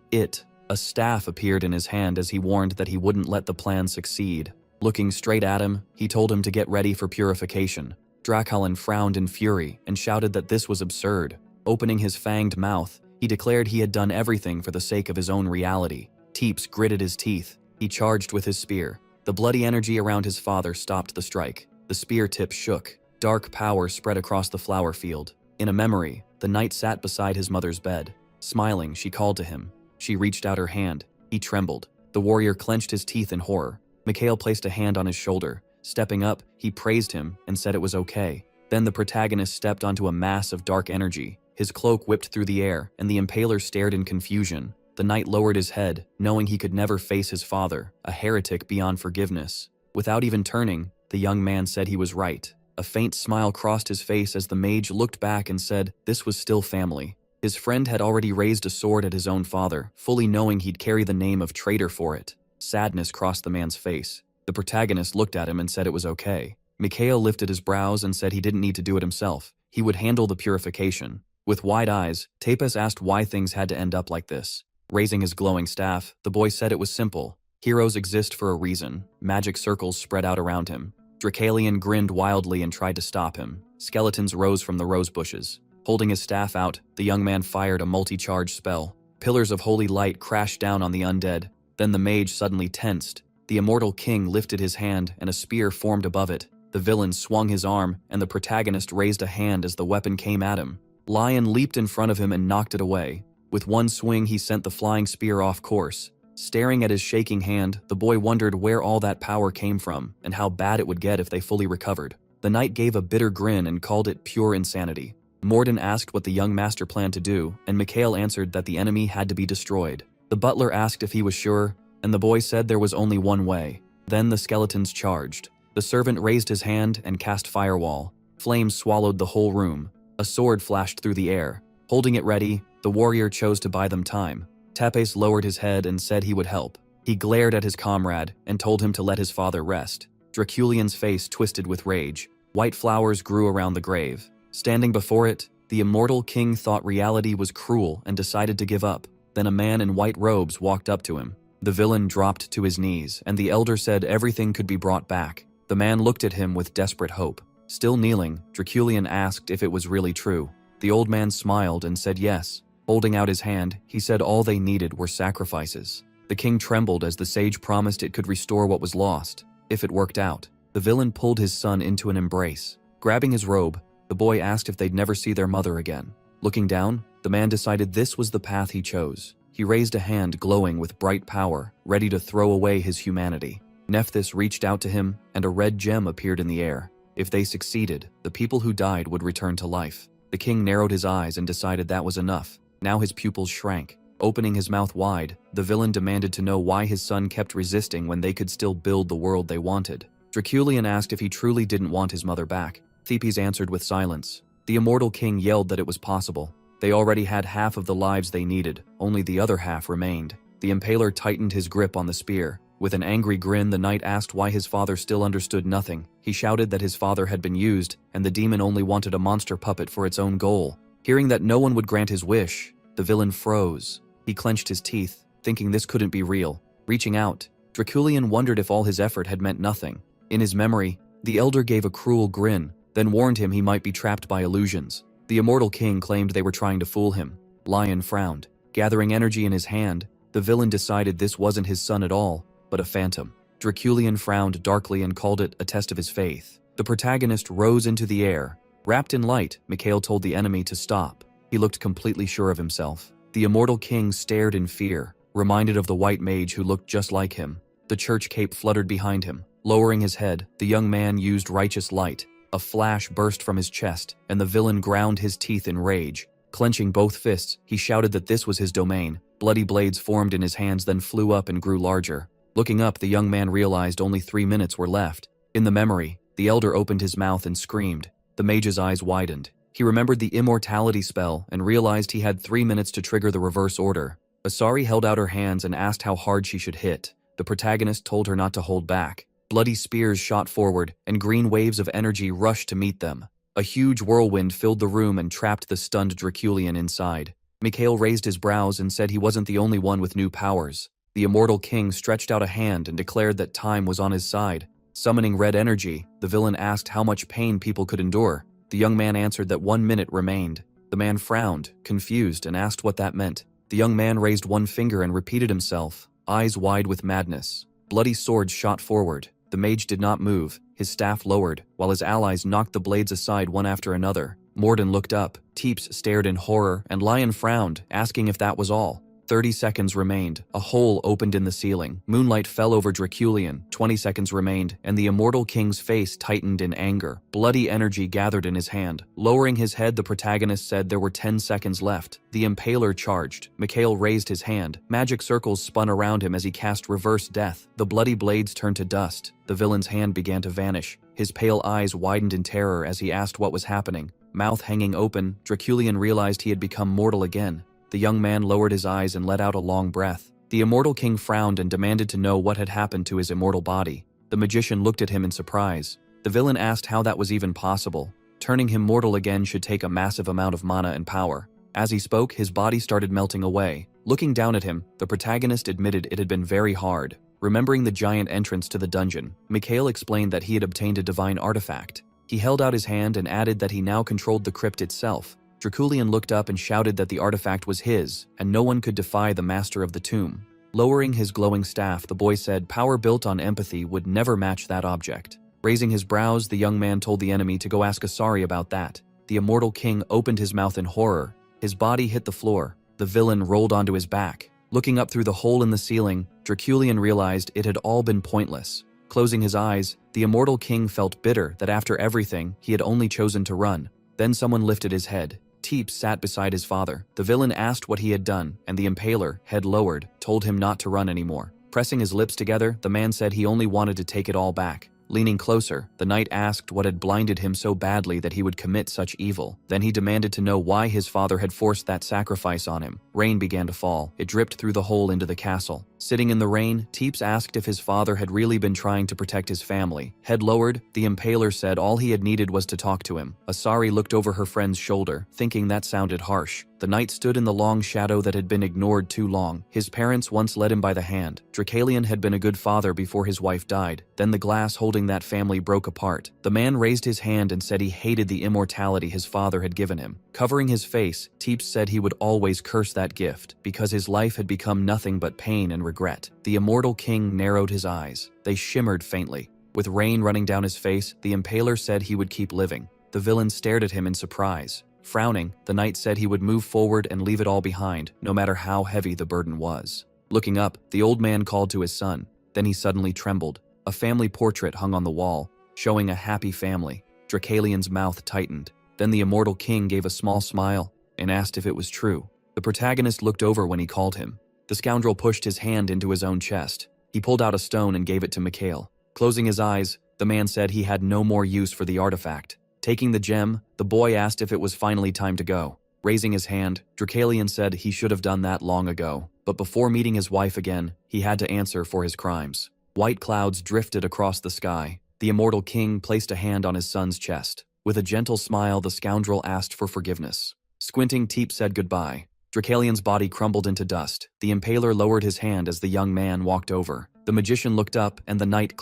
a staff appeared in his hand as he warned that he wouldn't let the plan succeed. Looking straight at him, he told him to get ready for purification. Draculin frowned in fury and shouted that this was absurd. Opening his fanged mouth, he declared he had done everything for the sake of his own reality. Teeps gritted his teeth. He charged with his spear. The bloody energy around his father stopped the strike. The spear tip shook. Dark power spread across the flower field. In a memory, the knight sat beside his mother's bed. Smiling, she called to him. She reached out her hand. He trembled. The warrior clenched his teeth in horror. Mikhail placed a hand on his shoulder. Stepping up, he praised him and said it was okay. Then the protagonist stepped onto a mass of dark energy. His cloak whipped through the air, and the Impaler stared in confusion. The knight lowered his head, knowing he could never face his father, a heretic beyond forgiveness. Without even turning, the young man said he was right. A faint smile crossed his face as the mage looked back and said this was still family. His friend had already raised a sword at his own father, fully knowing he'd carry the name of traitor for it. Sadness crossed the man's face. The protagonist looked at him and said it was okay. Mikhail lifted his brows and said he didn't need to do it himself. He would handle the purification. With wide eyes, Tapes asked why things had to end up like this. Raising his glowing staff, the boy said it was simple. Heroes exist for a reason. Magic circles spread out around him. Dracalion grinned wildly and tried to stop him. Skeletons rose from the rose bushes. Holding his staff out, the young man fired a multi-charge spell. Pillars of holy light crashed down on the undead. Then the mage suddenly tensed. The immortal king lifted his hand and a spear formed above it. The villain swung his arm and the protagonist raised a hand as the weapon came at him. Lion leaped in front of him and knocked it away. With one swing he sent the flying spear off course. Staring at his shaking hand, the boy wondered where all that power came from and how bad it would get if they fully recovered. The knight gave a bitter grin and called it pure insanity. Morden asked what the young master planned to do, and Mikhail answered that the enemy had to be destroyed. The butler asked if he was sure, and the boy said there was only one way. Then the skeletons charged. The servant raised his hand and cast firewall. Flames swallowed the whole room. A sword flashed through the air. Holding it ready, the warrior chose to buy them time. Tapes lowered his head and said he would help. He glared at his comrade and told him to let his father rest. Draculion's face twisted with rage. White flowers grew around the grave. Standing before it, the immortal king thought reality was cruel and decided to give up. Then a man in white robes walked up to him. The villain dropped to his knees, and the elder said everything could be brought back. The man looked at him with desperate hope. Still kneeling, Draculion asked if it was really true. The old man smiled and said yes. Holding out his hand, he said all they needed were sacrifices. The king trembled as the sage promised it could restore what was lost, if it worked out. The villain pulled his son into an embrace. Grabbing his robe, the boy asked if they'd never see their mother again. Looking down, the man decided this was the path he chose. He raised a hand glowing with bright power, ready to throw away his humanity. Nephthys reached out to him, and a red gem appeared in the air. If they succeeded, the people who died would return to life. The king narrowed his eyes and decided that was enough. Now his pupils shrank. Opening his mouth wide, the villain demanded to know why his son kept resisting when they could still build the world they wanted. Draculion asked if he truly didn't want his mother back. Thebes answered with silence. The immortal king yelled that it was possible. They already had half of the lives they needed, only the other half remained. The impaler tightened his grip on the spear. With an angry grin, the knight asked why his father still understood nothing. He shouted that his father had been used, and the demon only wanted a monster puppet for its own goal. Hearing that no one would grant his wish, the villain froze. He clenched his teeth, thinking this couldn't be real. Reaching out, Draculion wondered if all his effort had meant nothing. In his memory, the elder gave a cruel grin, then warned him he might be trapped by illusions. The immortal king claimed they were trying to fool him. Lion frowned. Gathering energy in his hand, the villain decided this wasn't his son at all, but a phantom. Draculion frowned darkly and called it a test of his faith. The protagonist rose into the air. Wrapped in light, Mikhail told the enemy to stop. He looked completely sure of himself. The immortal king stared in fear, reminded of the white mage who looked just like him. The church cape fluttered behind him. Lowering his head, the young man used righteous light. A flash burst from his chest, and the villain ground his teeth in rage. Clenching both fists, he shouted that this was his domain. Bloody blades formed in his hands, then flew up and grew larger. Looking up, the young man realized only 3 minutes were left. In the memory, the elder opened his mouth and screamed. The mage's eyes widened. He remembered the immortality spell and realized he had 3 minutes to trigger the reverse order. Asari held out her hands and asked how hard she should hit. The protagonist told her not to hold back. Bloody spears shot forward, and green waves of energy rushed to meet them. A huge whirlwind filled the room and trapped the stunned Draculion inside. Mikhail raised his brows and said he wasn't the only one with new powers. The immortal king stretched out a hand and declared that time was on his side. Summoning red energy, the villain asked how much pain people could endure. The young man answered that 1 minute remained. The man frowned, confused, and asked what that meant. The young man raised one finger and repeated himself, eyes wide with madness. Bloody swords shot forward. The mage did not move, his staff lowered, while his allies knocked the blades aside one after another. Morden looked up, Teeps stared in horror, and Lion frowned, asking if that was all. 30 seconds remained. A hole opened in the ceiling. Moonlight fell over Draculian. 20 seconds remained, and the immortal king's face tightened in anger. Bloody energy gathered in his hand. Lowering his head, the protagonist said there were 10 seconds left. The impaler charged. Mikhail raised his hand. Magic circles spun around him as he cast reverse death. The bloody blades turned to dust. The villain's hand began to vanish. His pale eyes widened in terror as he asked what was happening. Mouth hanging open, Draculian realized he had become mortal again. The young man lowered his eyes and let out a long breath. The immortal king frowned and demanded to know what had happened to his immortal body. The magician looked at him in surprise. The villain asked how that was even possible. Turning him mortal again should take a massive amount of mana and power. As he spoke, his body started melting away. Looking down at him, the protagonist admitted it had been very hard. Remembering the giant entrance to the dungeon, Mikhail explained that he had obtained a divine artifact. He held out his hand and added that he now controlled the crypt itself. Draculian looked up and shouted that the artifact was his, and no one could defy the master of the tomb. Lowering his glowing staff, the boy said power built on empathy would never match that object. Raising his brows, the young man told the enemy to go ask Asura about that. The immortal king opened his mouth in horror. His body hit the floor. The villain rolled onto his back. Looking up through the hole in the ceiling, Draculian realized it had all been pointless. Closing his eyes, the immortal king felt bitter that after everything, he had only chosen to run. Then someone lifted his head. Teeps sat beside his father. The villain asked what he had done, and the impaler, head lowered, told him not to run anymore. Pressing his lips together, the man said he only wanted to take it all back. Leaning closer, the knight asked what had blinded him so badly that he would commit such evil. Then he demanded to know why his father had forced that sacrifice on him. Rain began to fall. It dripped through the hole into the castle. Sitting in the rain, Teeps asked if his father had really been trying to protect his family. Head lowered, the impaler said all he had needed was to talk to him. Asari looked over her friend's shoulder, thinking that sounded harsh. The knight stood in the long shadow that had been ignored too long. His parents once led him by the hand. Draculian had been a good father before his wife died. Then the glass holding that family broke apart. The man raised his hand and said he hated the immortality his father had given him. Covering his face, Teeps said he would always curse that gift, because his life had become nothing but pain and regret. The immortal king narrowed his eyes. They shimmered faintly. With rain running down his face, the impaler said he would keep living. The villain stared at him in surprise. Frowning, the knight said he would move forward and leave it all behind, no matter how heavy the burden was. Looking up, the old man called to his son. Then he suddenly trembled. A family portrait hung on the wall, showing a happy family. Draculian's mouth tightened. Then the immortal king gave a small smile and asked if it was true. The protagonist looked over when he called him. The scoundrel pushed his hand into his own chest. He pulled out a stone and gave it to Mikhail. Closing his eyes, the man said he had no more use for the artifact. Taking the gem, the boy asked if it was finally time to go. Raising his hand, Draculian said he should have done that long ago. But before meeting his wife again, he had to answer for his crimes. White clouds drifted across the sky. The immortal king placed a hand on his son's chest. With a gentle smile, the scoundrel asked for forgiveness. Squinting, Teep said goodbye. Draculian's body crumbled into dust. The impaler lowered his hand as the young man walked over. The magician looked up, and the knight